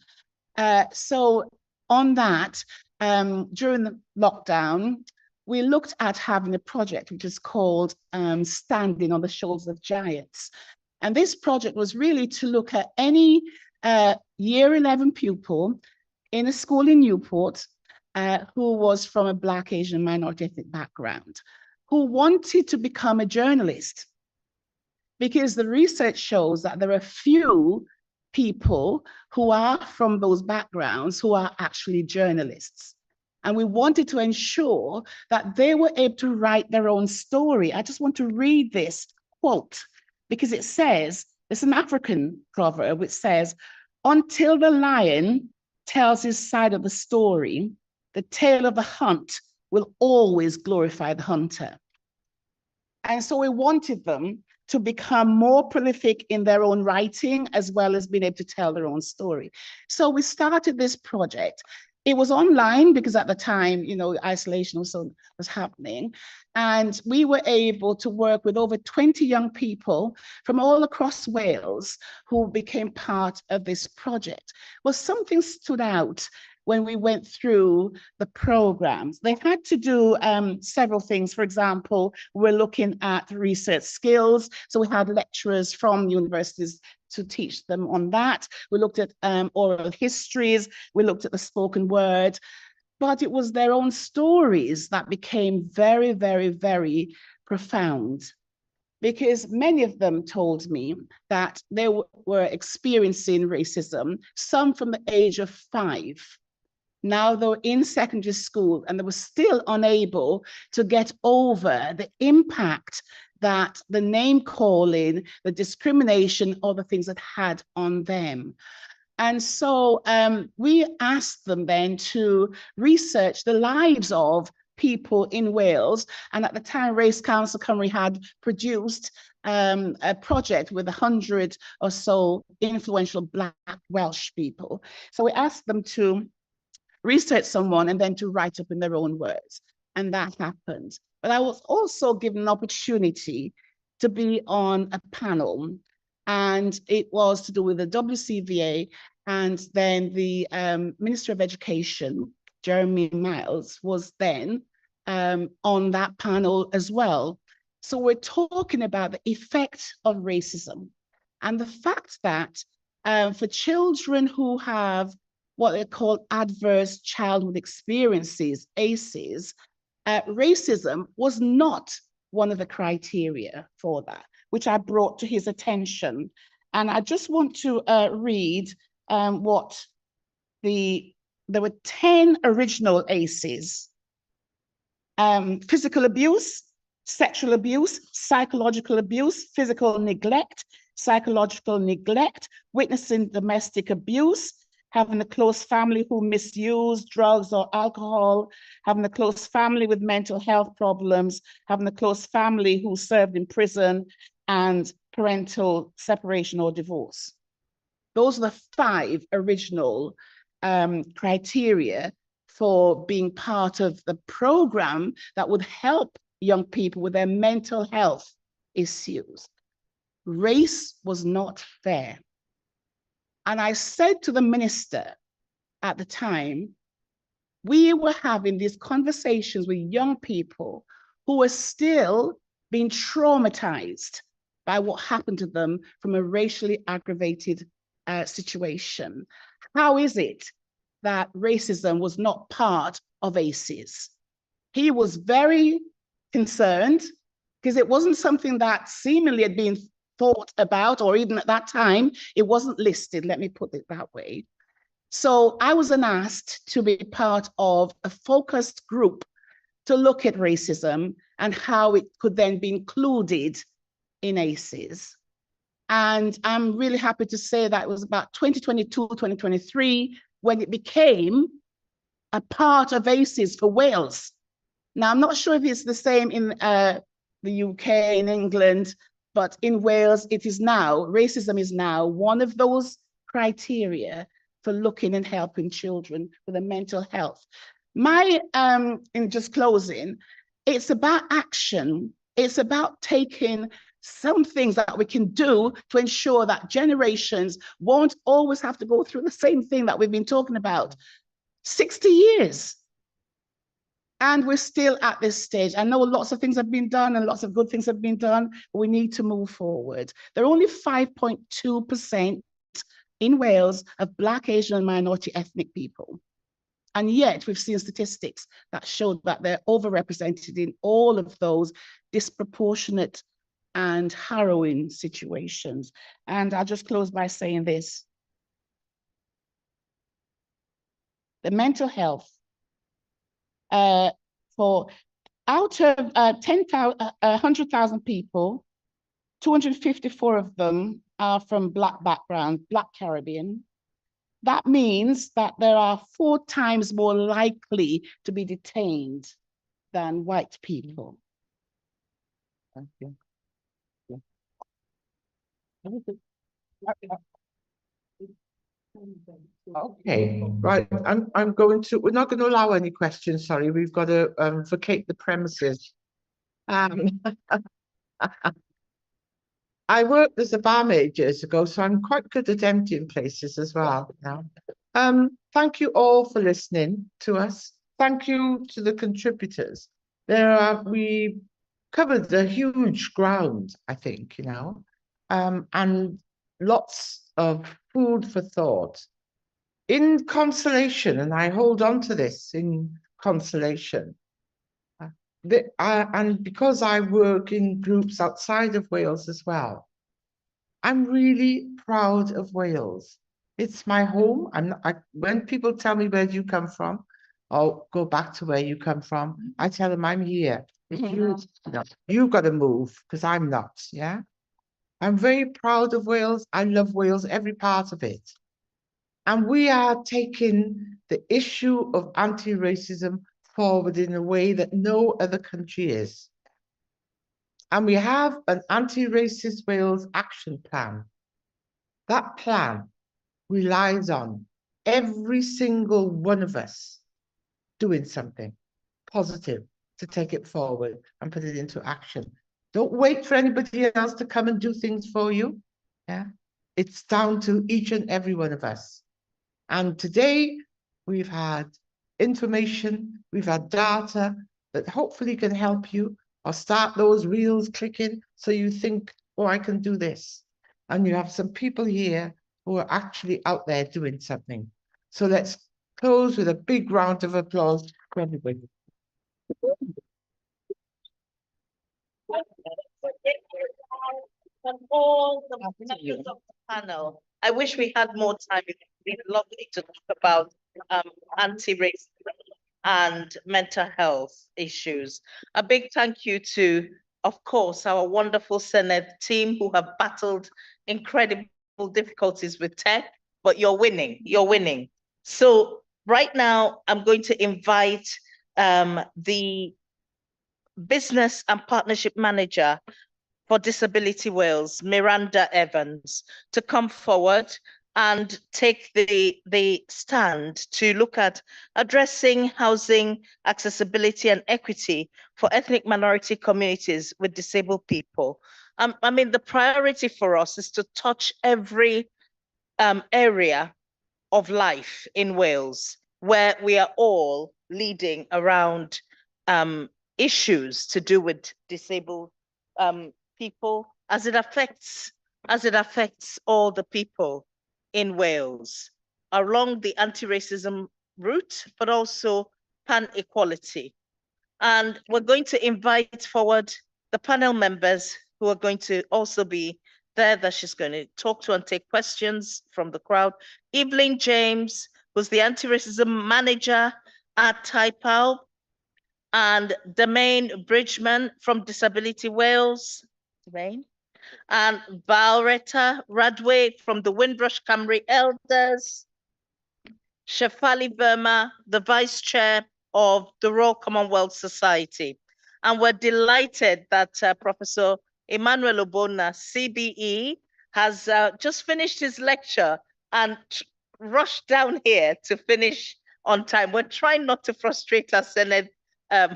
S16: So on that, during the lockdown, we looked at having a project which is called Standing on the Shoulders of Giants. And this project was really to look at any year 11 pupil in a school in Newport who was from a Black, Asian, minority ethnic background, who wanted to become a journalist. Because the research shows that there are few people who are from those backgrounds who are actually journalists. And we wanted to ensure that they were able to write their own story. I just want to read this quote, because it says, it's an African proverb, which says, until the lion tells his side of the story, the tale of the hunt will always glorify the hunter. And so we wanted them to become more prolific in their own writing, as well as being able to tell their own story. So we started this project. It was online because at the time, you know, isolation was happening. And we were able to work with over 20 young people from all across Wales who became part of this project. Well, something stood out when we went through the programs. They had to do several things. For example, we're looking at research skills. So we had lecturers from universities to teach them on that. We looked at oral histories. We looked at the spoken word. But it was their own stories that became very, very, very profound. Because many of them told me that they were experiencing racism, some from the age of 5. Now they're in secondary school and they were still unable to get over the impact that the name calling, the discrimination, all the things that had on them. And so we asked them then to research the lives of people in Wales. And at the time, Race Council Cymru had produced a project with 100 or so influential Black Welsh people. So we asked them to research someone and then to write up in their own words. And that happened. But I was also given an opportunity to be on a panel, and it was to do with the WCVA, and then the Minister of Education, Jeremy Miles, was then on that panel as well. So we're talking about the effect of racism and the fact that for children who have what they call adverse childhood experiences, ACEs, racism was not one of the criteria for that, which I brought to his attention. And I just want to read what there were 10 original ACEs. Physical abuse, sexual abuse, psychological abuse, physical neglect, psychological neglect, witnessing domestic abuse, having a close family who misuse drugs or alcohol, having a close family with mental health problems, having a close family who served in prison, and parental separation or divorce. Those are the 5 original criteria for being part of the program that would help young people with their mental health issues. Race was not fair. And I said to the minister at the time, we were having these conversations with young people who were still being traumatized by what happened to them from a racially aggravated situation. How is it that racism was not part of ACEs? He was very concerned because it wasn't something that seemingly had been thought about, or even at that time, it wasn't listed, let me put it that way. So I was asked to be part of a focused group to look at racism and how it could then be included in ACEs. And I'm really happy to say that it was about 2022, 2023, when it became a part of ACEs for Wales. Now, I'm not sure if it's the same in the UK, in England, but in Wales, it is now, racism is now one of those criteria for looking and helping children with their mental health. My, in just closing, it's about action. It's about taking some things that we can do to ensure that generations won't always have to go through the same thing that we've been talking about. 60 years. And we're still at this stage. I know lots of things have been done and lots of good things have been done, but we need to move forward. There are only 5.2% in Wales of Black, Asian, and minority ethnic people. And yet we've seen statistics that show that they're overrepresented in all of those disproportionate and harrowing situations. And I'll just close by saying this. The mental health, for out of 100,000 people, 254 of them are from Black background, Black Caribbean. That means that there are 4 times more likely to be detained than white people. Thank you.
S4: Okay, right. I'm going to. We're not going to allow any questions. Sorry, we've got to vacate the premises. I worked as a barmaid years ago, so I'm quite good at emptying places as well now. Thank you all for listening to us. Thank you to the contributors. We covered a huge ground, I think, and lots of food for thought. In consolation, and I hold on to this in consolation, and because I work in groups outside of Wales as well, I'm really proud of Wales. It's my home. When people tell me, where do you come from? I'll go back to where you come from. I tell them I'm here. You've got to move, because I'm not, yeah? I'm very proud of Wales. I love Wales, every part of it. And we are taking the issue of anti-racism forward in a way that no other country is. And we have an anti-racist Wales action plan. That plan relies on every single one of us doing something positive to take it forward and put it into action. Don't wait for anybody else to come and do things for you. Yeah, it's down to each and every one of us. And today we've had information, we've had data that hopefully can help you, or start those reels clicking so you think, oh, I can do this. And you have some people here who are actually out there doing something. So let's close with a big round of applause for everybody.
S2: And all the members of the panel. I wish we had more time. It'd be lovely to talk about anti-racism and mental health issues. A big thank you to, of course, our wonderful Senate team who have battled incredible difficulties with tech, but you're winning. So right now, I'm going to invite the Business and Partnership Manager for Disability Wales, Miranda Evans, to come forward and take the stand to look at addressing housing accessibility and equity for ethnic minority communities with disabled people. I mean, the priority for us is to touch every area of life in Wales, where we are all leading around issues to do with disabled people as it affects all the people in Wales along the anti-racism route, but also pan-equality. And we're going to invite forward the panel members who are going to also be there, that she's going to talk to and take questions from the crowd. Evelyn James, who's the anti-racism manager at TAIPAL, and Demain Bridgman from Disability Wales, Demain, and Valretta Radway from the Windrush Cymru Elders, Shefali Verma, the Vice Chair of the Royal Commonwealth Society. And we're delighted that Professor Emmanuel Obona, CBE, has just finished his lecture and rushed down here to finish on time. We're trying not to frustrate our Senate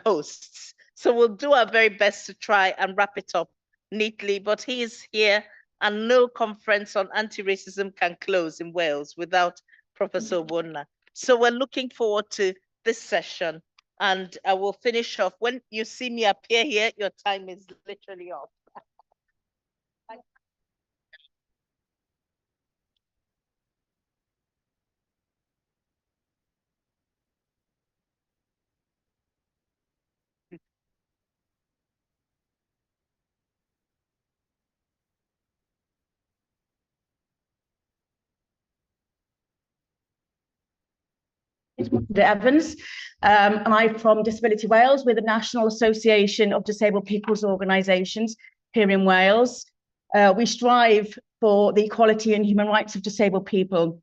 S2: hosts, so we'll do our very best to try and wrap it up neatly, but he is here, and no conference on anti-racism can close in Wales without Professor Obona. So we're looking forward to this session, and I will finish off. When you see me appear here, your time is literally off.
S17: Evans, and I'm from Disability Wales. We're the National Association of Disabled People's Organisations here in Wales. We strive for the equality and human rights of disabled people.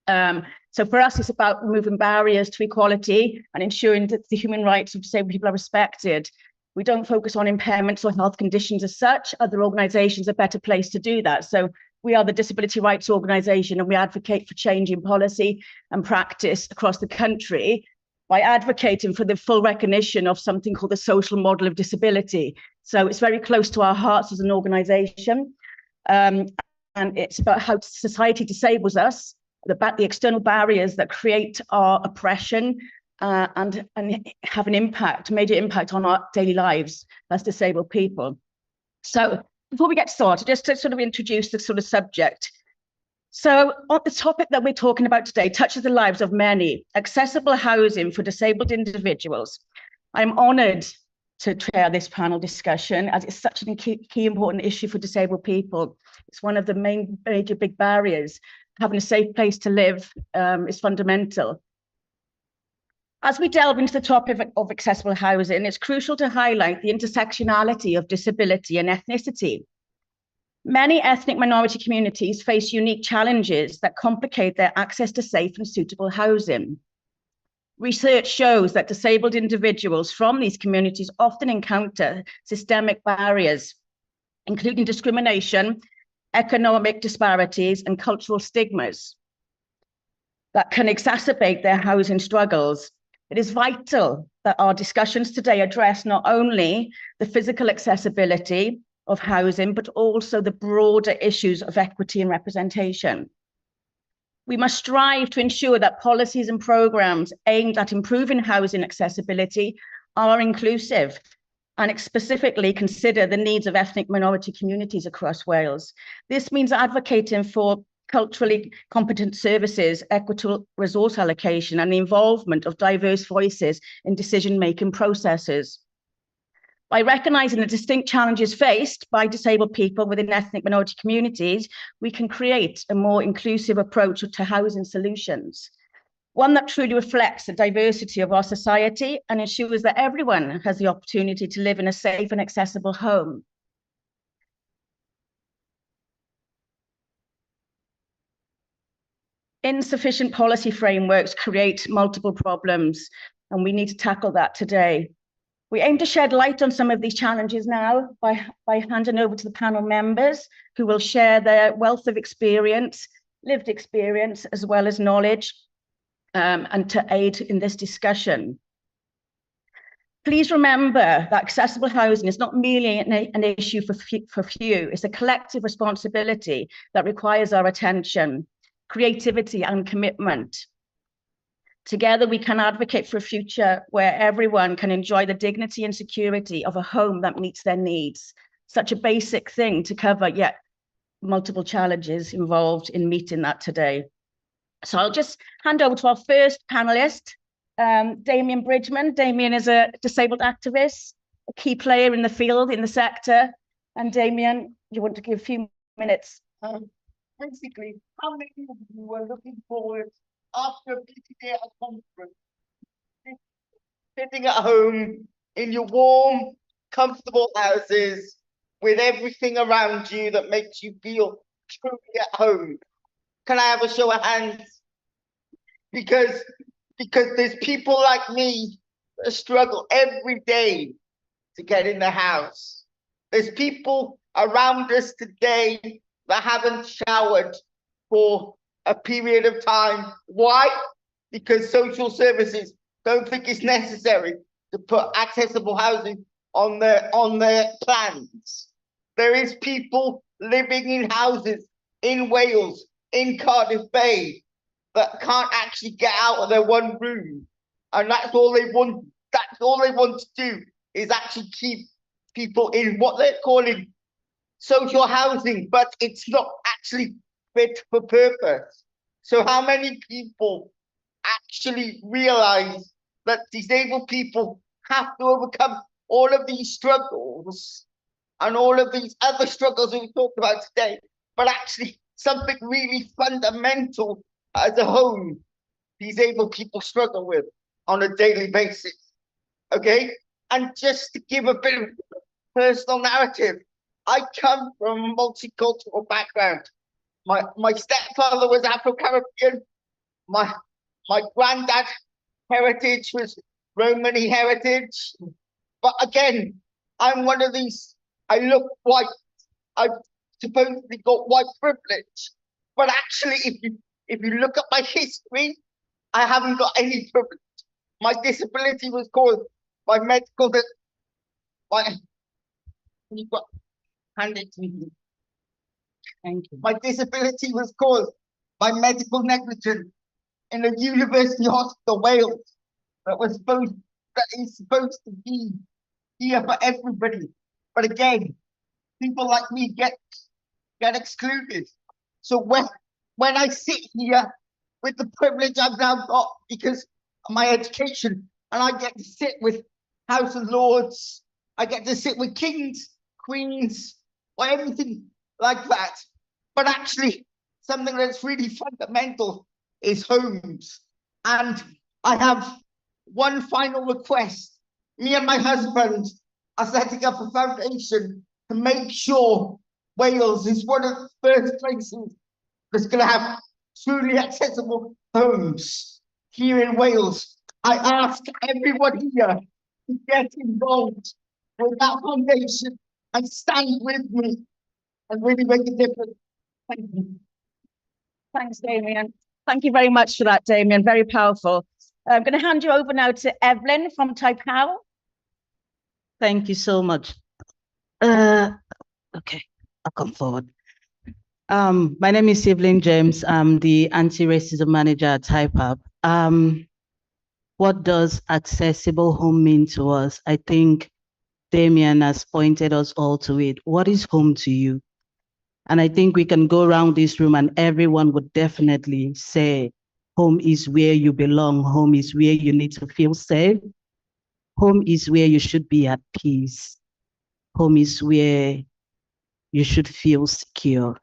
S17: So for us, it's about removing barriers to equality and ensuring that the human rights of disabled people are respected. We don't focus on impairments or health conditions as such. Other organisations are better placed to do that. So we are the Disability Rights Organisation, and we advocate for change in policy and practice across the country by advocating for the full recognition of something called the social model of disability. So it's very close to our hearts as an organisation. And it's about how society disables us, the external barriers that create our oppression and have an impact, major impact on our daily lives as disabled people. So before we get started, just to sort of introduce the sort of subject. So on the topic that we're talking about today touches the lives of many. Accessible housing for disabled individuals. I'm honoured to chair this panel discussion, as it's such a key important issue for disabled people. It's one of the major big barriers. Having a safe place to live is fundamental. As we delve into the topic of accessible housing, it's crucial to highlight the intersectionality of disability and ethnicity. Many ethnic minority communities face unique challenges that complicate their access to safe and suitable housing. Research shows that disabled individuals from these communities often encounter systemic barriers, including discrimination, economic disparities, and cultural stigmas that can exacerbate their housing struggles. It is vital that our discussions today address not only the physical accessibility of housing, but also the broader issues of equity and representation. We must strive to ensure that policies and programs aimed at improving housing accessibility are inclusive and specifically consider the needs of ethnic minority communities across Wales. This means advocating for culturally competent services, equitable resource allocation, and the involvement of diverse voices in decision-making processes. By recognising the distinct challenges faced by disabled people within ethnic minority communities, we can create a more inclusive approach to housing solutions, one that truly reflects the diversity of our society and ensures that everyone has the opportunity to live in a safe and accessible home. Insufficient policy frameworks create multiple problems, and we need to tackle that today. We aim to shed light on some of these challenges now by handing over to the panel members, who will share their wealth of experience lived experience as well as knowledge, and to aid in this discussion. Please remember that accessible housing is not merely an issue for few, it's a collective responsibility that requires our attention, creativity and commitment. Together, we can advocate for a future where everyone can enjoy the dignity and security of a home that meets their needs. Such a basic thing to cover, yet multiple challenges involved in meeting that today. So I'll just hand over to our first panelist, Damien Bridgman. Damien is a disabled activist, a key player in the field, in the sector. And Damien, you want to give a few minutes?
S13: Basically, how many of you were looking forward after a busy day at a conference, sitting at home in your warm, comfortable houses with everything around you that makes you feel truly at home? Can I have a show of hands? Because there's people like me that struggle every day to get in the house. There's people around us today that haven't showered for a period of time. Why? Because social services don't think it's necessary to put accessible housing on their plans. There is people living in houses in Wales, in Cardiff Bay, that can't actually get out of their one room. And that's all they want. That's all they want to do, is actually keep people in what they're calling social housing, but it's not actually fit for purpose. So how many people actually realize that disabled people have to overcome all of these struggles and all of these other struggles that we talked about today, but actually something really fundamental as a home disabled people struggle with on a daily basis? Okay, and just to give a bit of personal narrative, I come from a multicultural background. My stepfather was Afro-Caribbean. My granddad heritage was Romani heritage. But again, I'm one of these, I look white, I've supposedly got white privilege. But actually, if you look at my history, I haven't got any privilege. My disability was caused by medical, hand it to me.
S17: Thank you.
S13: My disability was caused by medical negligence in a university hospital, Wales, that is supposed to be here for everybody. But again, people like me get excluded. So when I sit here with the privilege I've now got because of my education, and I get to sit with House of Lords, I get to sit with kings, queens, or everything like that. But actually, something that's really fundamental is homes. And I have one final request. Me and my husband are setting up a foundation to make sure Wales is one of the first places that's going to have truly accessible homes here in Wales. I ask everyone here to get involved with that foundation and stand with me and really make a difference. Thank you.
S17: Thanks, Damien. Thank you very much for that, Damien. Very powerful. I'm going to hand you over now to Evelyn from Taipei.
S20: Thank you so much. Okay, I'll come forward. My name is Evelyn James. I'm the anti-racism manager at Taipei. What does accessible home mean to us? I think Damien has pointed us all to it. What is home to you? And I think we can go around this room and everyone would definitely say, home is where you belong. Home is where you need to feel safe. Home is where you should be at peace. Home is where you should feel secure.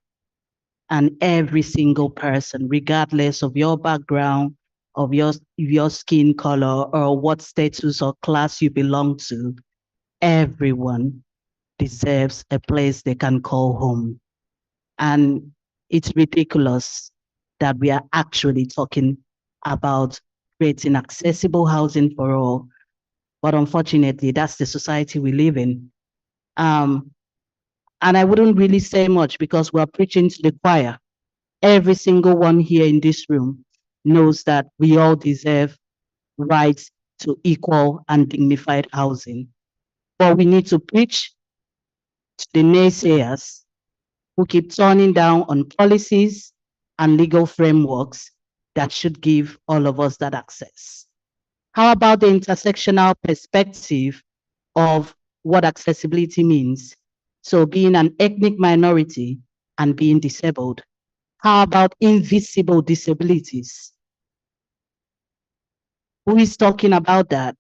S20: And every single person, regardless of your background, of your skin color, or what status or class you belong to, everyone deserves a place they can call home. And it's ridiculous that we are actually talking about creating accessible housing for all. But unfortunately, that's the society we live in. And I wouldn't really say much because we're preaching to the choir. every single one here in this room knows that we all deserve rights to equal and dignified housing. But we need to preach to the naysayers who keep turning down on policies and legal frameworks that should give all of us that access. How about the intersectional perspective of what accessibility means? So being an ethnic minority and being disabled. How about invisible disabilities? Who is talking about that?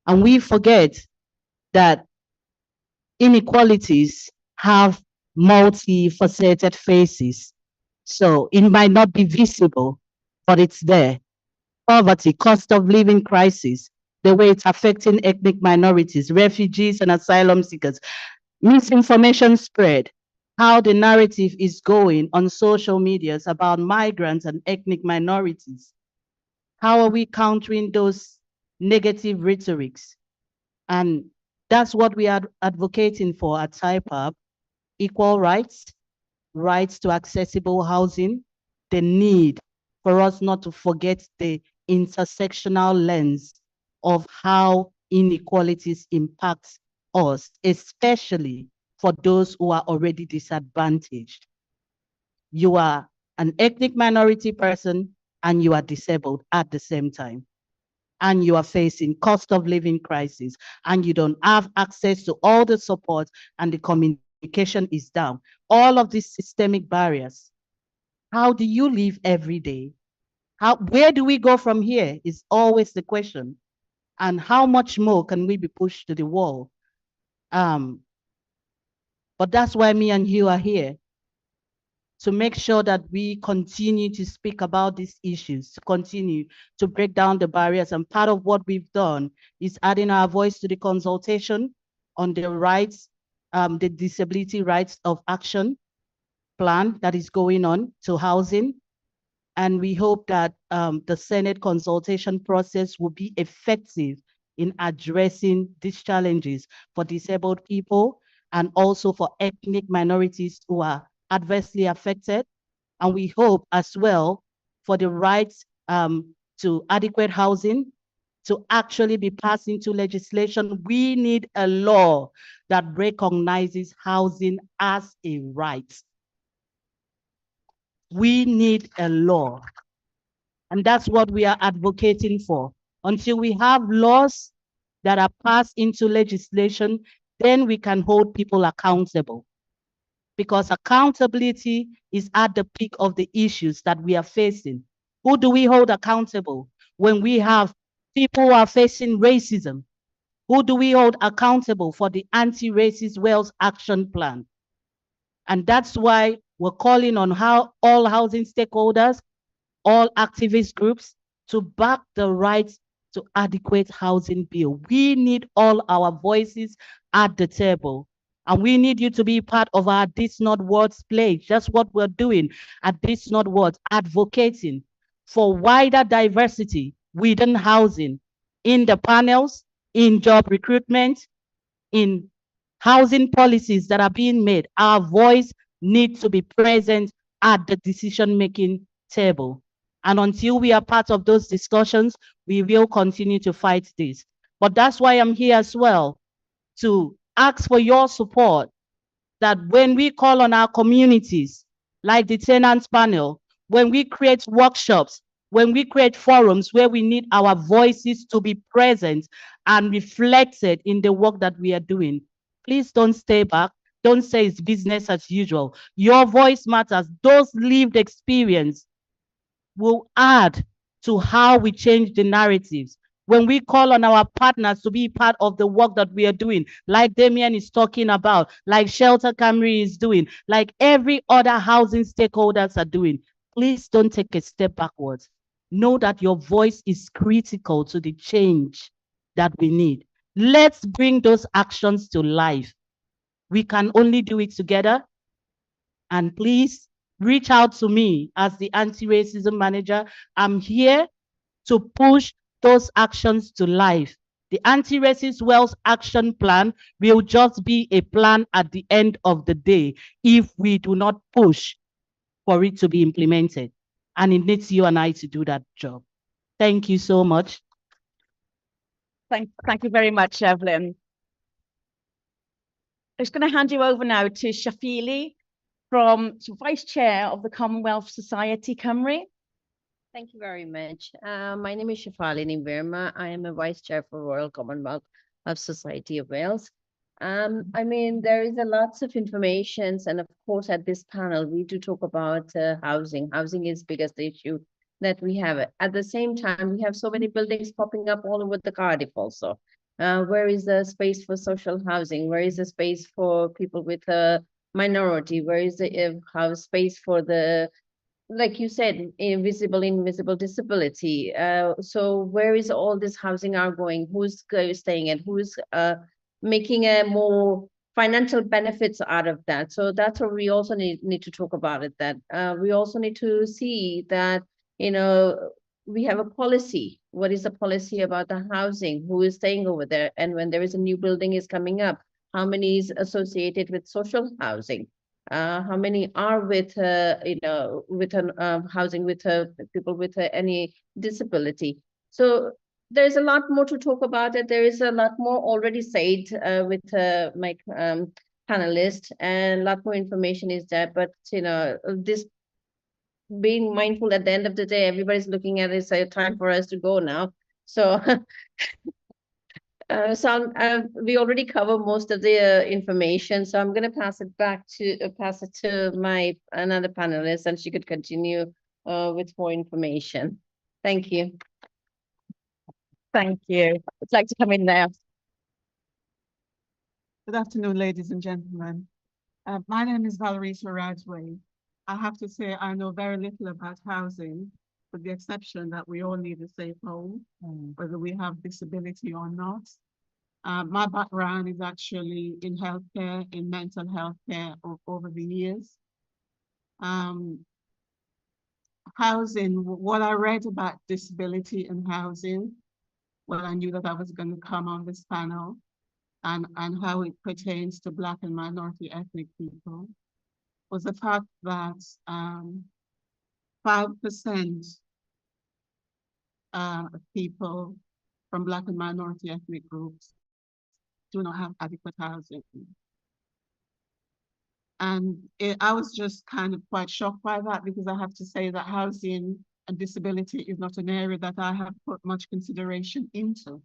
S20: And we forget that inequalities have multifaceted faces. So it might not be visible, but it's there. Poverty, cost of living crisis, the way it's affecting ethnic minorities, refugees and asylum seekers, misinformation spread, how the narrative is going on social medias about migrants and ethnic minorities. How are we countering those negative rhetorics? And that's what we are advocating for at TIPAB: equal rights, rights to accessible housing, the need for us not to forget the intersectional lens of how inequalities impact us, especially for those who are already disadvantaged. You are an ethnic minority person and you are disabled at the same time. And you are facing cost of living crisis and you don't have access to all the support and the communication is down. All of these systemic barriers. How do you live every day? Where do we go from here is always the question. And how much more can we be pushed to the wall? But that's why me and you are here, to make sure that we continue to speak about these issues, to continue to break down the barriers. And part of what we've done is adding our voice to the consultation on the rights, the disability rights of action plan that is going on to housing. And we hope that the Senate consultation process will be effective in addressing these challenges for disabled people and also for ethnic minorities who are adversely affected. And we hope as well for the rights to adequate housing to actually be passed into legislation. We need a law that recognizes housing as a right. We need a law. And that's what we are advocating for. Until we have laws that are passed into legislation, then we can hold people accountable. Because accountability is at the peak of the issues that we are facing. Who do we hold accountable when we have people who are facing racism? Who do we hold accountable for the Anti-Racist Wales Action Plan? And that's why we're calling on all housing stakeholders, all activist groups to back the rights to adequate housing bill. We need all our voices at the table. And we need you to be part of our This Not Words pledge. That's what we're doing at This Not Words, advocating for wider diversity within housing, in the panels, in job recruitment, in housing policies that are being made. Our voice needs to be present at the decision-making table. And until we are part of those discussions, we will continue to fight this. But that's why I'm here as well, to ask for your support, that when we call on our communities, like the tenants panel, when we create workshops, when we create forums where we need our voices to be present and reflected in the work that we are doing, please don't stay back. Don't say it's business as usual. Your voice matters. Those lived experience will add to how we change the narratives. When we call on our partners to be part of the work that we are doing, like Damien is talking about, like Shelter Camry is doing, like every other housing stakeholders are doing, please don't take a step backwards. Know that your voice is critical to the change that we need. Let's bring those actions to life. We can only do it together. And please reach out to me as the anti-racism manager. I'm here to push those actions to life. The Anti-Racist Wales Action Plan will just be a plan at the end of the day if we do not push for it to be implemented. And it needs you and I to do that job. Thank you so much.
S17: Thank you very much, Evelyn. I'm just going to hand you over now to Shafili, Vice Chair of the Commonwealth Society Cymru.
S5: Thank you very much. My name is Shafali Verma. I am a Vice Chair for Royal Commonwealth of Society of Wales. I mean, there is a lots of information, and of course, at this panel, we do talk about housing. Housing is biggest issue that we have. At the same time, we have so many buildings popping up all over the Cardiff also. Where is the space for social housing? Where is the space for people with a minority? Where is the house space for the, like you said, invisible disability? So where is all this housing are going? Who's staying and who's making a more financial benefits out of that? So that's what we also need to talk about it, that we also need to see that, you know, we have a policy. What is the policy about the housing? Who is staying over there? And when there is a new building is coming up, how many is associated with social housing? How many are with, you know, with housing with people with any disability? So there's a lot more to talk about it. There is a lot more already said with my panelists, and a lot more information is there. But, you know, this being mindful at the end of the day, everybody's looking at it, so time for us to go now. So, we already covered most of the information, so I'm going to pass it to my another panelist, and she could continue with more information. Thank you.
S17: Thank you. Would like to come in now.
S10: Good afternoon, ladies and gentlemen. My name is Valerie Rajway. I have to say I know very little about housing, with the exception that we all need a safe home, whether we have disability or not. My background is actually in healthcare, in mental health care over the years. Housing, what I read about disability and housing, well, I knew that I was going to come on this panel, and how it pertains to Black and minority ethnic people, was the fact that 5% of people from Black and minority ethnic groups do not have adequate housing. And I was just kind of quite shocked by that, because I have to say that housing and disability is not an area that I have put much consideration into.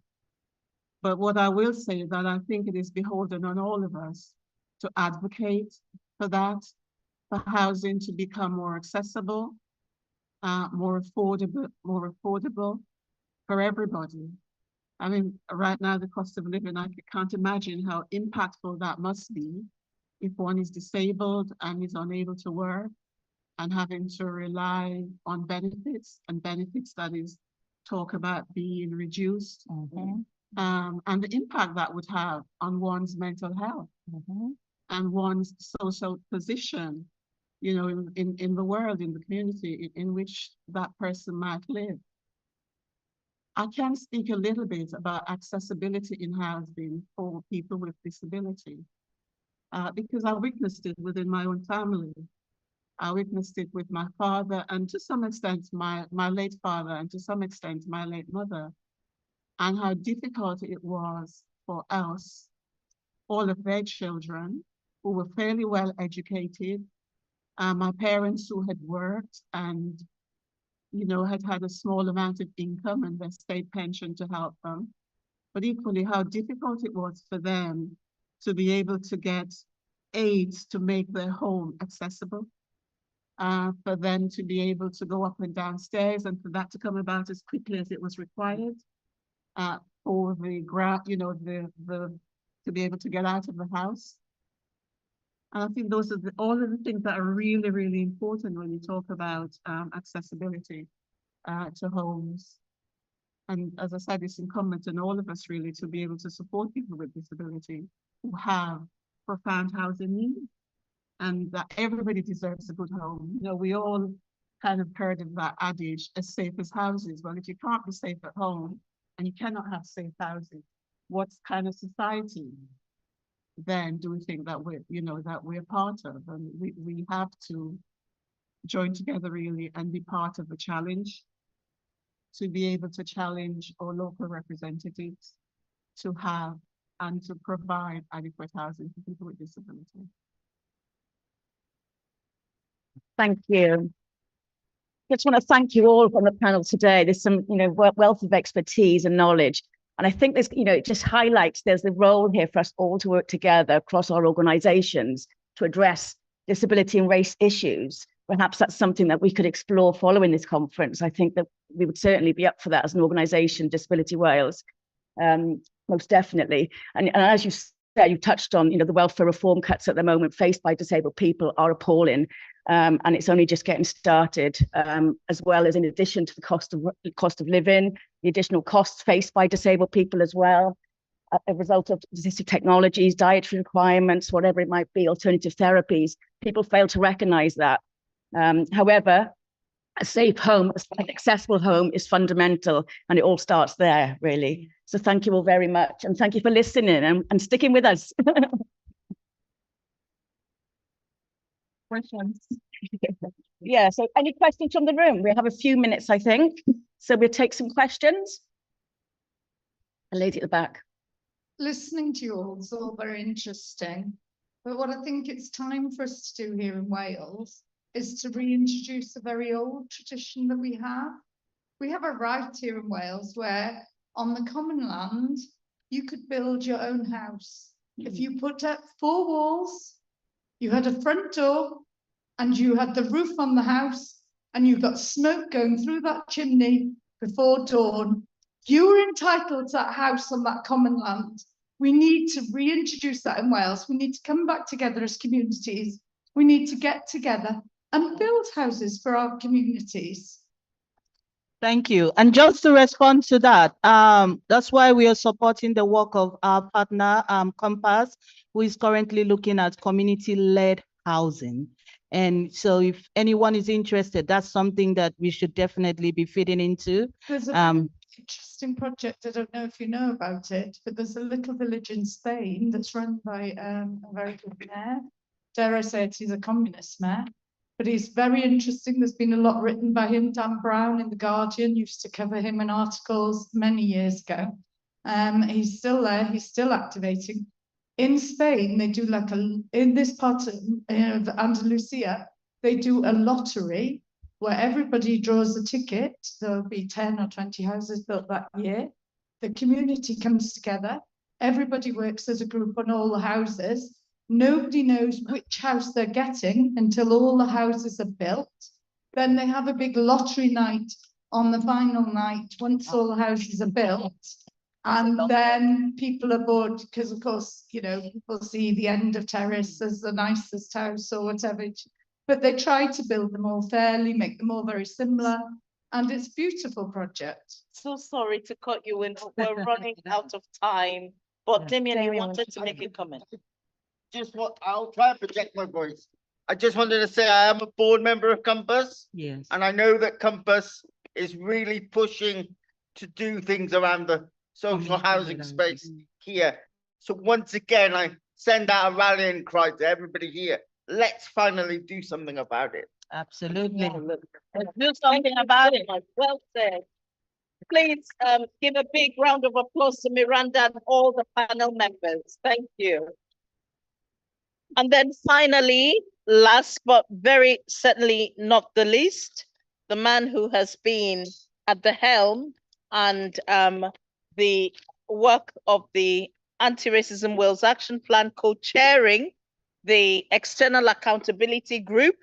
S10: But what I will say is that I think it is beholden on all of us to advocate for that, for housing to become more accessible, more affordable for everybody. I mean, right now, the cost of living, I can't imagine how impactful that must be if one is disabled and is unable to work and having to rely on benefits, and benefits that is talk about being reduced, and the impact that would have on one's mental health and one's social position, you know, in the world, in the community in which that person might live. I can speak a little bit about accessibility in housing for people with disability, because I witnessed it within my own family. I witnessed it with my father, and to some extent my late father, and to some extent my late mother, and how difficult it was for us, all of their children, who were fairly well educated, my parents who had worked and, you know, had a small amount of income and their state pension to help them, but equally how difficult it was for them to be able to get aids to make their home accessible, for them to be able to go up and downstairs, and for that to come about as quickly as it was required, for the you know, to be able to get out of the house. And I think those are all of the things that are really, really important when you talk about accessibility to homes. And as I said, it's incumbent on all of us really to be able to support people with disability who have profound housing needs, and that everybody deserves a good home. You know, we all kind of heard of that adage, as safe as houses. Well, if you can't be safe at home and you cannot have safe housing, what kind of society then do we think that we're, you know, that we're part of? And we have to join together really and be part of the challenge, to be able to challenge our local representatives to have and to provide adequate housing for people with disability.
S17: Thank you. Just want to thank you all on the panel today. There's some, wealth of expertise and knowledge. And I think this, it just highlights there's a role here for us all to work together across our organisations to address disability and race issues. Perhaps that's something that we could explore following this conference. I think that we would certainly be up for that as an organisation, Disability Wales, most definitely. And as you said, you touched on, the welfare reform cuts at the moment faced by disabled people are appalling. And it's only just getting started, as well as in addition to the cost of living, the additional costs faced by disabled people as well, a result of assistive technologies, dietary requirements, whatever it might be, alternative therapies. People fail to recognise that. However, a safe home, an accessible home is fundamental, and it all starts there, really. So thank you all very much, and thank you for listening and sticking with us.
S10: Questions?
S17: Yeah, so any questions from the room? We have a few minutes, I think. So we'll take some questions. A lady at the back.
S1: Listening to you all is all very interesting. But what I think it's time for us to do here in Wales is to reintroduce a very old tradition that we have. We have a right here in Wales where on the common land, you could build your own house. If you put up 4 walls, you had a front door, and you had the roof on the house, and you got smoke going through that chimney before dawn, you were entitled to that house on that common land. We need to reintroduce that in Wales. We need to come back together as communities. We need to get together and build houses for our communities.
S20: Thank you. And just to respond to that, that's why we are supporting the work of our partner, Compass, who is currently looking at community-led housing. And so if anyone is interested, that's something that we should definitely be feeding into.
S1: There's a interesting project, I don't know if you know about it, but there's a little village in Spain that's run by a very good mayor. Dare I say it, he's a communist mayor, but he's very interesting. There's been a lot written by him. Dan Brown in The Guardian used to cover him in articles many years ago. He's still there, he's still activating. In Spain, they do in this part of Andalusia, they do a lottery where everybody draws a ticket. There'll be 10 or 20 houses built that year. The community comes together. Everybody works as a group on all the houses. Nobody knows which house they're getting until all the houses are built. Then they have a big lottery night on the final night once all the houses are built. And then people are bored because, of course, people see the end of terrace as the nicest house or whatever. But they try to build them all fairly, make them all very similar. And it's a beautiful project.
S2: So sorry to cut you in, but we're running out of time. But Damien, you wanted to make a comment.
S13: I'll try and project my voice. I just wanted to say I am a board member of Compass.
S20: Yes.
S13: And I know that Compass is really pushing to do things around the social housing space here. So once again, I send out a rallying cry to everybody here. Let's finally do something about it.
S20: Absolutely.
S2: Let's do something about it. Well said. Please give a big round of applause to Miranda and all the panel members. Thank you. And then finally, last but very certainly not the least, the man who has been at the helm and the work of the Anti-Racism Wales Action Plan, co-chairing the External Accountability Group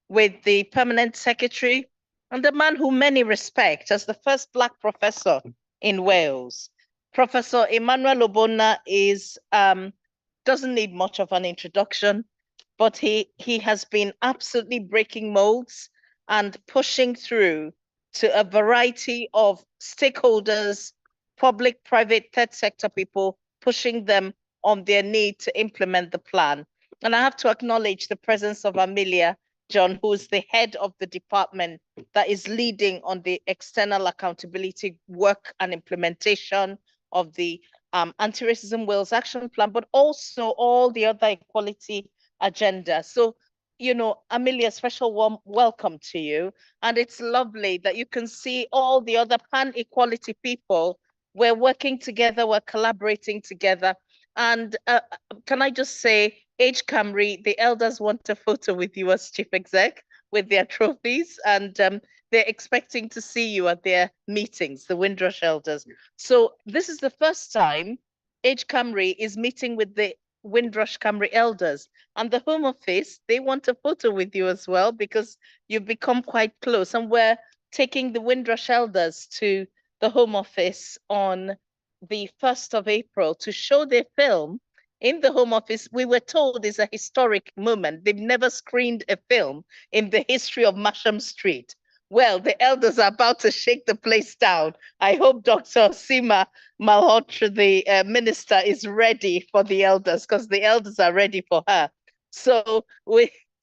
S2: with the Permanent Secretary, and the man who many respect as the first Black professor in Wales. Professor Emmanuel Obona doesn't need much of an introduction, but he has been absolutely breaking molds and pushing through to a variety of stakeholders, public, private, third sector people, pushing them on their need to implement the plan. And I have to acknowledge the presence of Amelia John, who is the head of the department that is leading on the external accountability work and implementation of the Anti-Racism Wales Action Plan, but also all the other equality agenda. So Amelia, special warm welcome to you. And it's lovely that you can see all the other pan-equality people. We're working together, we're collaborating together. And can I just say, H. Camry, the elders want a photo with you as chief exec with their trophies, and they're expecting to see you at their meetings, the Windrush elders. So this is the first time H. Camry is meeting with the Windrush Camry elders, and the Home Office, they want a photo with you as well because you've become quite close, and we're taking the Windrush elders to the Home Office on the 1st of April to show their film in the Home Office. We were told is a historic moment. They've never screened a film in the history of Masham Street. Well, the elders are about to shake the place down. I hope Dr. Sima Malhotra, the minister, is ready for the elders, because the elders are ready for her. So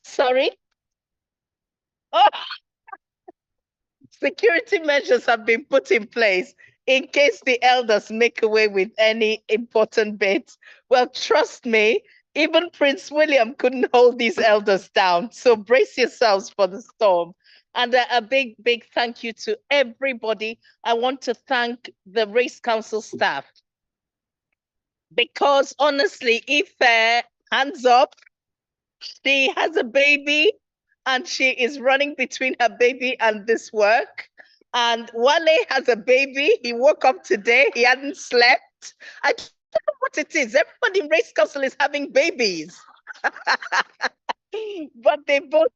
S2: sorry? Oh, security measures have been put in place in case the elders make away with any important bits. Well, trust me, even Prince William couldn't hold these elders down. So brace yourselves for the storm. And a big, big thank you to everybody. I want to thank the Race Council staff, because honestly, Ife, hands up, she has a baby and she is running between her baby and this work. And Wale has a baby. He woke up today. He hadn't slept. I don't know what it is. Everybody in Race Council is having babies. But they both,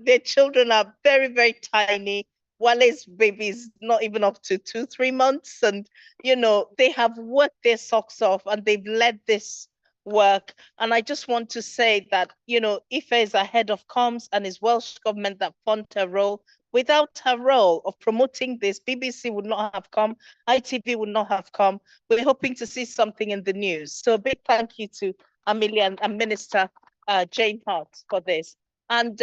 S2: their children are very, very tiny. Wale's baby is not even up to 2-3 months. And, they have worked their socks off and they've led this work. And I just want to say that, Ife is ahead of comms and is Welsh government that fund her role. Without her role of promoting this, BBC would not have come, ITV would not have come. We're hoping to see something in the news. So a big thank you to Amelia and Minister Jane Hart for this. And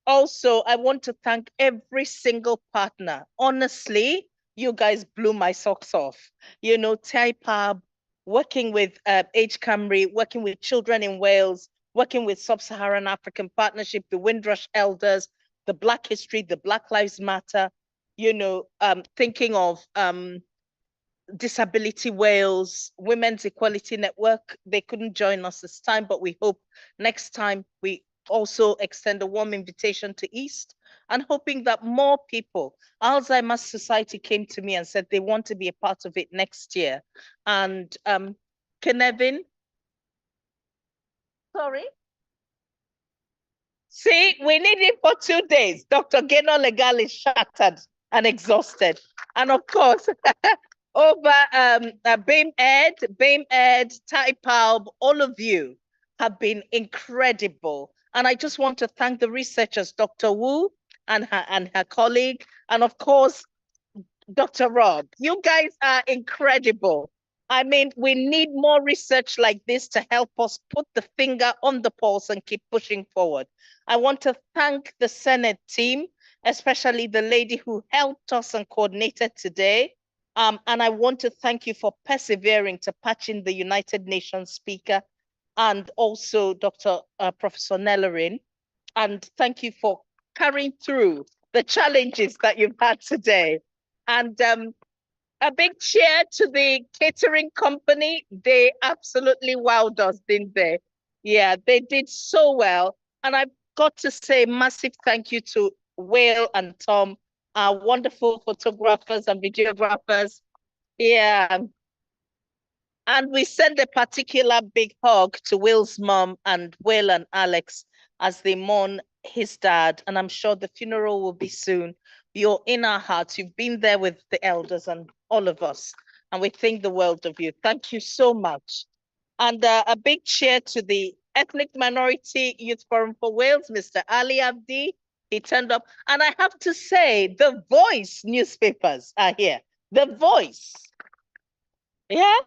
S2: also, I want to thank every single partner. Honestly, you guys blew my socks off. TIPAB, working with H. Camry, working with Children in Wales, working with Sub-Saharan African Partnership, the Windrush Elders, the Black History, the Black Lives Matter, thinking of Disability Wales, Women's Equality Network. They couldn't join us this time, but we hope next time we also extend a warm invitation to East, and hoping that more people, Alzheimer's Society came to me and said they want to be a part of it next year. And Kenevin, sorry? See, we need him for 2 days. Dr. Geno Legal is shattered and exhausted. And of course, over BAME Ed, TIPALB, all of you have been incredible. And I just want to thank the researchers, Dr. Wu and her colleague, and of course, Dr. Rob. You guys are incredible. I mean, we need more research like this to help us put the finger on the pulse and keep pushing forward. I want to thank the Senate team, especially the lady who helped us and coordinated today. And I want to thank you for persevering to patch in the United Nations speaker, and also Dr. Professor Nellerin. And thank you for carrying through the challenges that you've had today. And a big cheer to the catering company. They absolutely wowed us, didn't they? Yeah, they did so well. And I've got to say massive thank you to Wale and Tom, our wonderful photographers and videographers. Yeah. And we send a particular big hug to Will's mom and Will and Alex as they mourn his dad. And I'm sure the funeral will be soon. You're in our hearts. You've been there with the elders and all of us. And we think the world of you. Thank you so much. And a big cheer to the Ethnic Minority Youth Forum for Wales, Mr. Ali Abdi. He turned up. And I have to say, The Voice newspapers are here. The Voice. Yeah,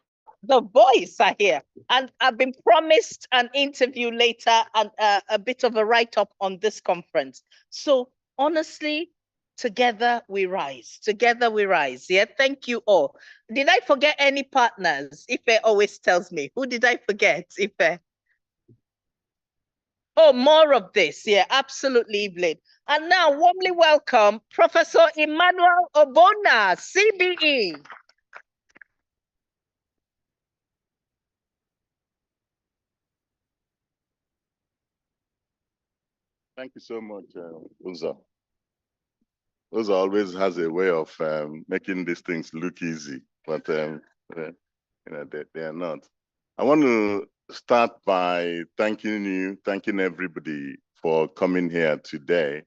S2: The Voice are here. And I've been promised an interview later and a bit of a write-up on this conference. So honestly, together we rise. Together we rise. Yeah, thank you all. Did I forget any partners? Ife always tells me. Who did I forget, Ife? Oh, more of this. Yeah, absolutely, Evelyn. And now warmly welcome Professor Emmanuel Obona, CBE.
S14: Thank you so much, Uzo. Uzo always has a way of making these things look easy, but they are not. I want to start by thanking everybody for coming here today.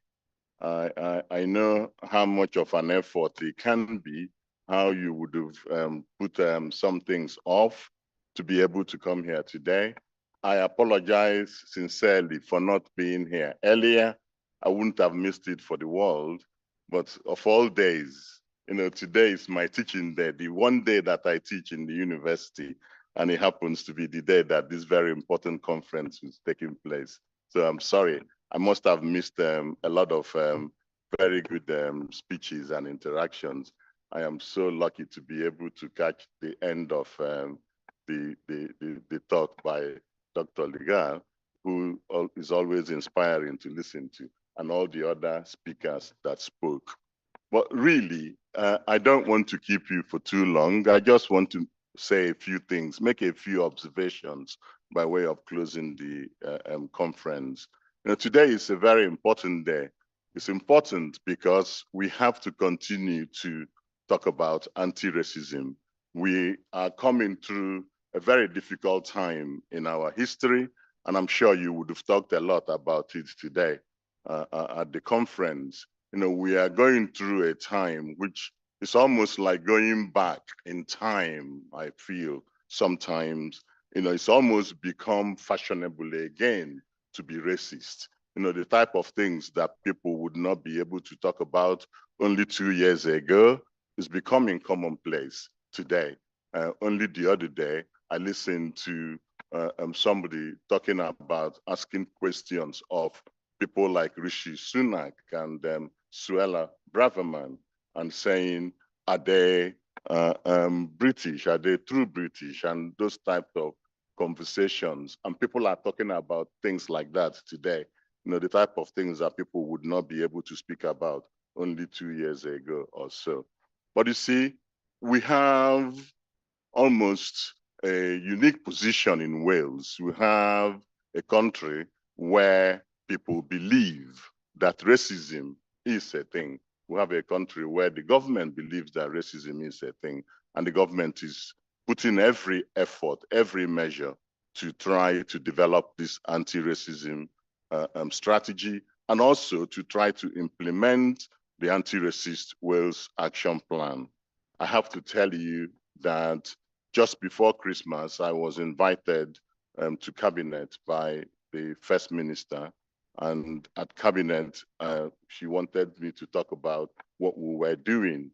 S14: I know how much of an effort it can be, how you would have put some things off to be able to come here today. I apologize sincerely for not being here earlier. I wouldn't have missed it for the world, but of all days, today is my teaching day, the one day that I teach in the university, and it happens to be the day that this very important conference is taking place. So I'm sorry, I must have missed a lot of very good speeches and interactions. I am so lucky to be able to catch the end of the talk by Dr. Ligal, who is always inspiring to listen to, and all the other speakers that spoke. But really, I don't want to keep you for too long. I just want to say a few things, make a few observations by way of closing the conference. Today is a very important day. It's important because we have to continue to talk about anti-racism. We are coming through a very difficult time in our history, and I'm sure you would have talked a lot about it today at the conference. We are going through a time which is almost like going back in time, I feel sometimes. It's almost become fashionable again to be racist. The type of things that people would not be able to talk about only 2 years ago is becoming commonplace today. Only the other day, I listened to somebody talking about asking questions of people like Rishi Sunak and Suella Braverman, and saying, are they British? Are they true British? And those types of conversations. And people are talking about things like that today. The type of things that people would not be able to speak about only 2 years ago or so. But you see, we have almost a unique position in Wales. We have a country where people believe that racism is a thing. We have a country where the government believes that racism is a thing, and the government is putting every effort, every measure to try to develop this anti-racism strategy, and also to try to implement the anti-racist Wales action plan. I have to tell you that just before Christmas, I was invited to cabinet by the First Minister, and at cabinet, she wanted me to talk about what we were doing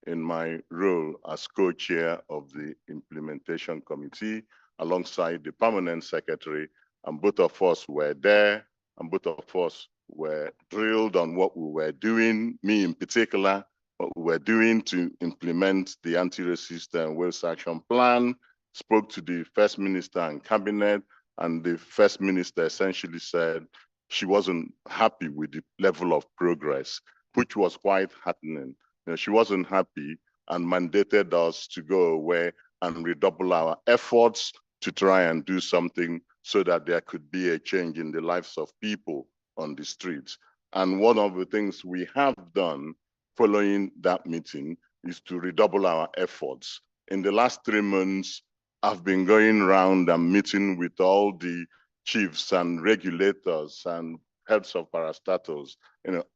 S14: in my role as co-chair of the implementation committee alongside the permanent secretary, and both of us were there, and both of us were drilled on what we were doing, me in particular, what we were doing to implement the anti-racist Wales action plan, spoke to the First Minister and cabinet, and the First Minister essentially said she wasn't happy with the level of progress, which was quite heartening. She wasn't happy and mandated us to go away and redouble our efforts to try and do something so that there could be a change in the lives of people on the streets. And one of the things we have done following that meeting is to redouble our efforts. In the last 3 months, I've been going around and meeting with all the chiefs and regulators and heads of parastatals,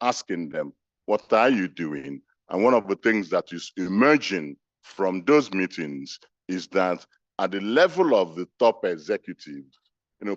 S14: asking them, what are you doing? And one of the things that is emerging from those meetings is that at the level of the top executives,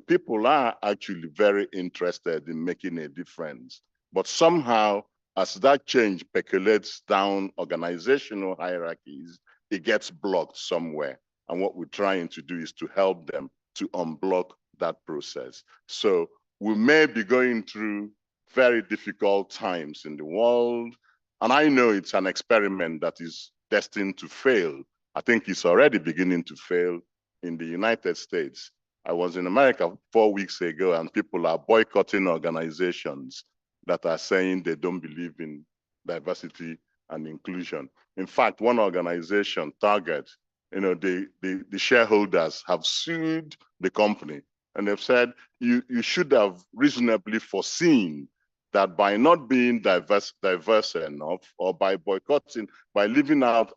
S14: people are actually very interested in making a difference. But somehow, as that change percolates down organizational hierarchies, it gets blocked somewhere. And what we're trying to do is to help them to unblock that process. So we may be going through very difficult times in the world. And I know it's an experiment that is destined to fail. I think it's already beginning to fail in the United States. I was in America 4 weeks ago, and people are boycotting organizations that are saying they don't believe in diversity and inclusion. In fact, one organization, Target, the shareholders have sued the company, and they've said you should have reasonably foreseen that by not being diverse enough, or by boycotting, by leaving out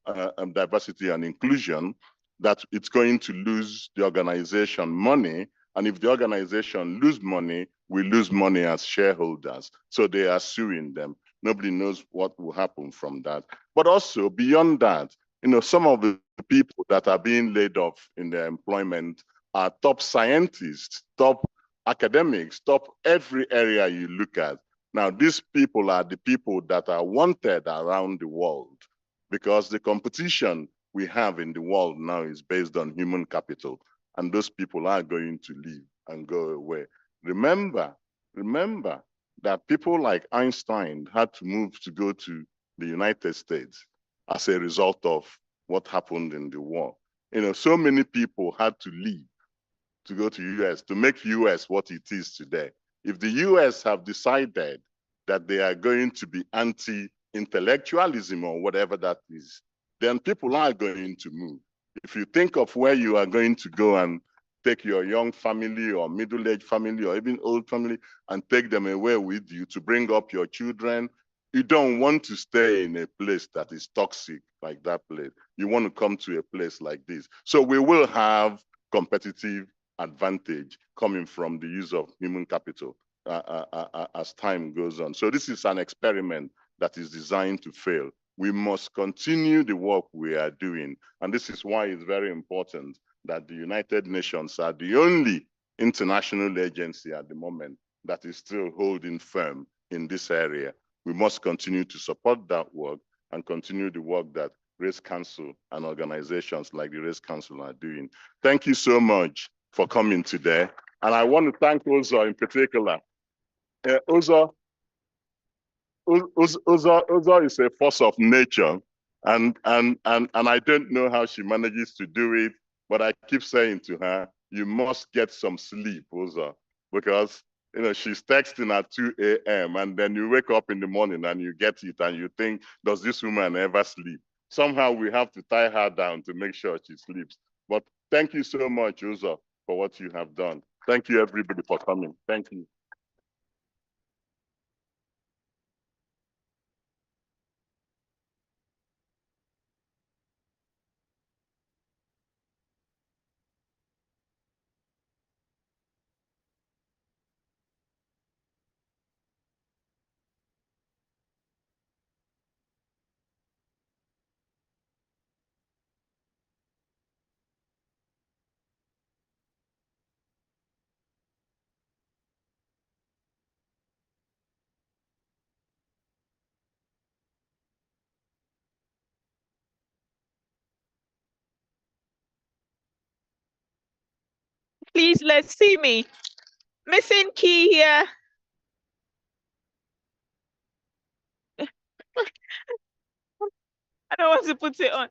S14: diversity and inclusion, that it's going to lose the organization money. And if the organization lose money, we lose money as shareholders. So they are suing them. Nobody knows what will happen from that. But also beyond that, some of the people that are being laid off in their employment are top scientists, top academics, top every area you look at. Now, these people are the people that are wanted around the world, because the competition we have in the world now is based on human capital, and those people are going to leave and go away. Remember that people like Einstein had to move to go to the United States as a result of what happened in the war. So many people had to leave to go to US to make US what it is today. If the US have decided that they are going to be anti-intellectualism or whatever that is, then people are going to move. If you think of where you are going to go and take your young family or middle-aged family or even old family and take them away with you to bring up your children, you don't want to stay in a place that is toxic like that place. You want to come to a place like this. So we will have competitive advantage coming from the use of human capital as time goes on. So this is an experiment that is designed to fail. We must continue the work we are doing. And this is why it's very important that the United Nations are the only international agency at the moment that is still holding firm in this area. We must continue to support that work and continue the work that Race Council and organizations like the Race Council are doing. Thank you so much for coming today. And I want to thank Uzo in particular. Uzo is a force of nature, and I don't know how she manages to do it, but I keep saying to her, you must get some sleep, Uzo, because she's texting at 2 a.m. and then you wake up in the morning and you get it and you think, does this woman ever sleep? Somehow we have to tie her down to make sure she sleeps. But thank you so much, Uzo, for what you have done. Thank you, everybody, for coming. Thank you.
S7: Please, let's see me. Missing key here. I don't want to put it on.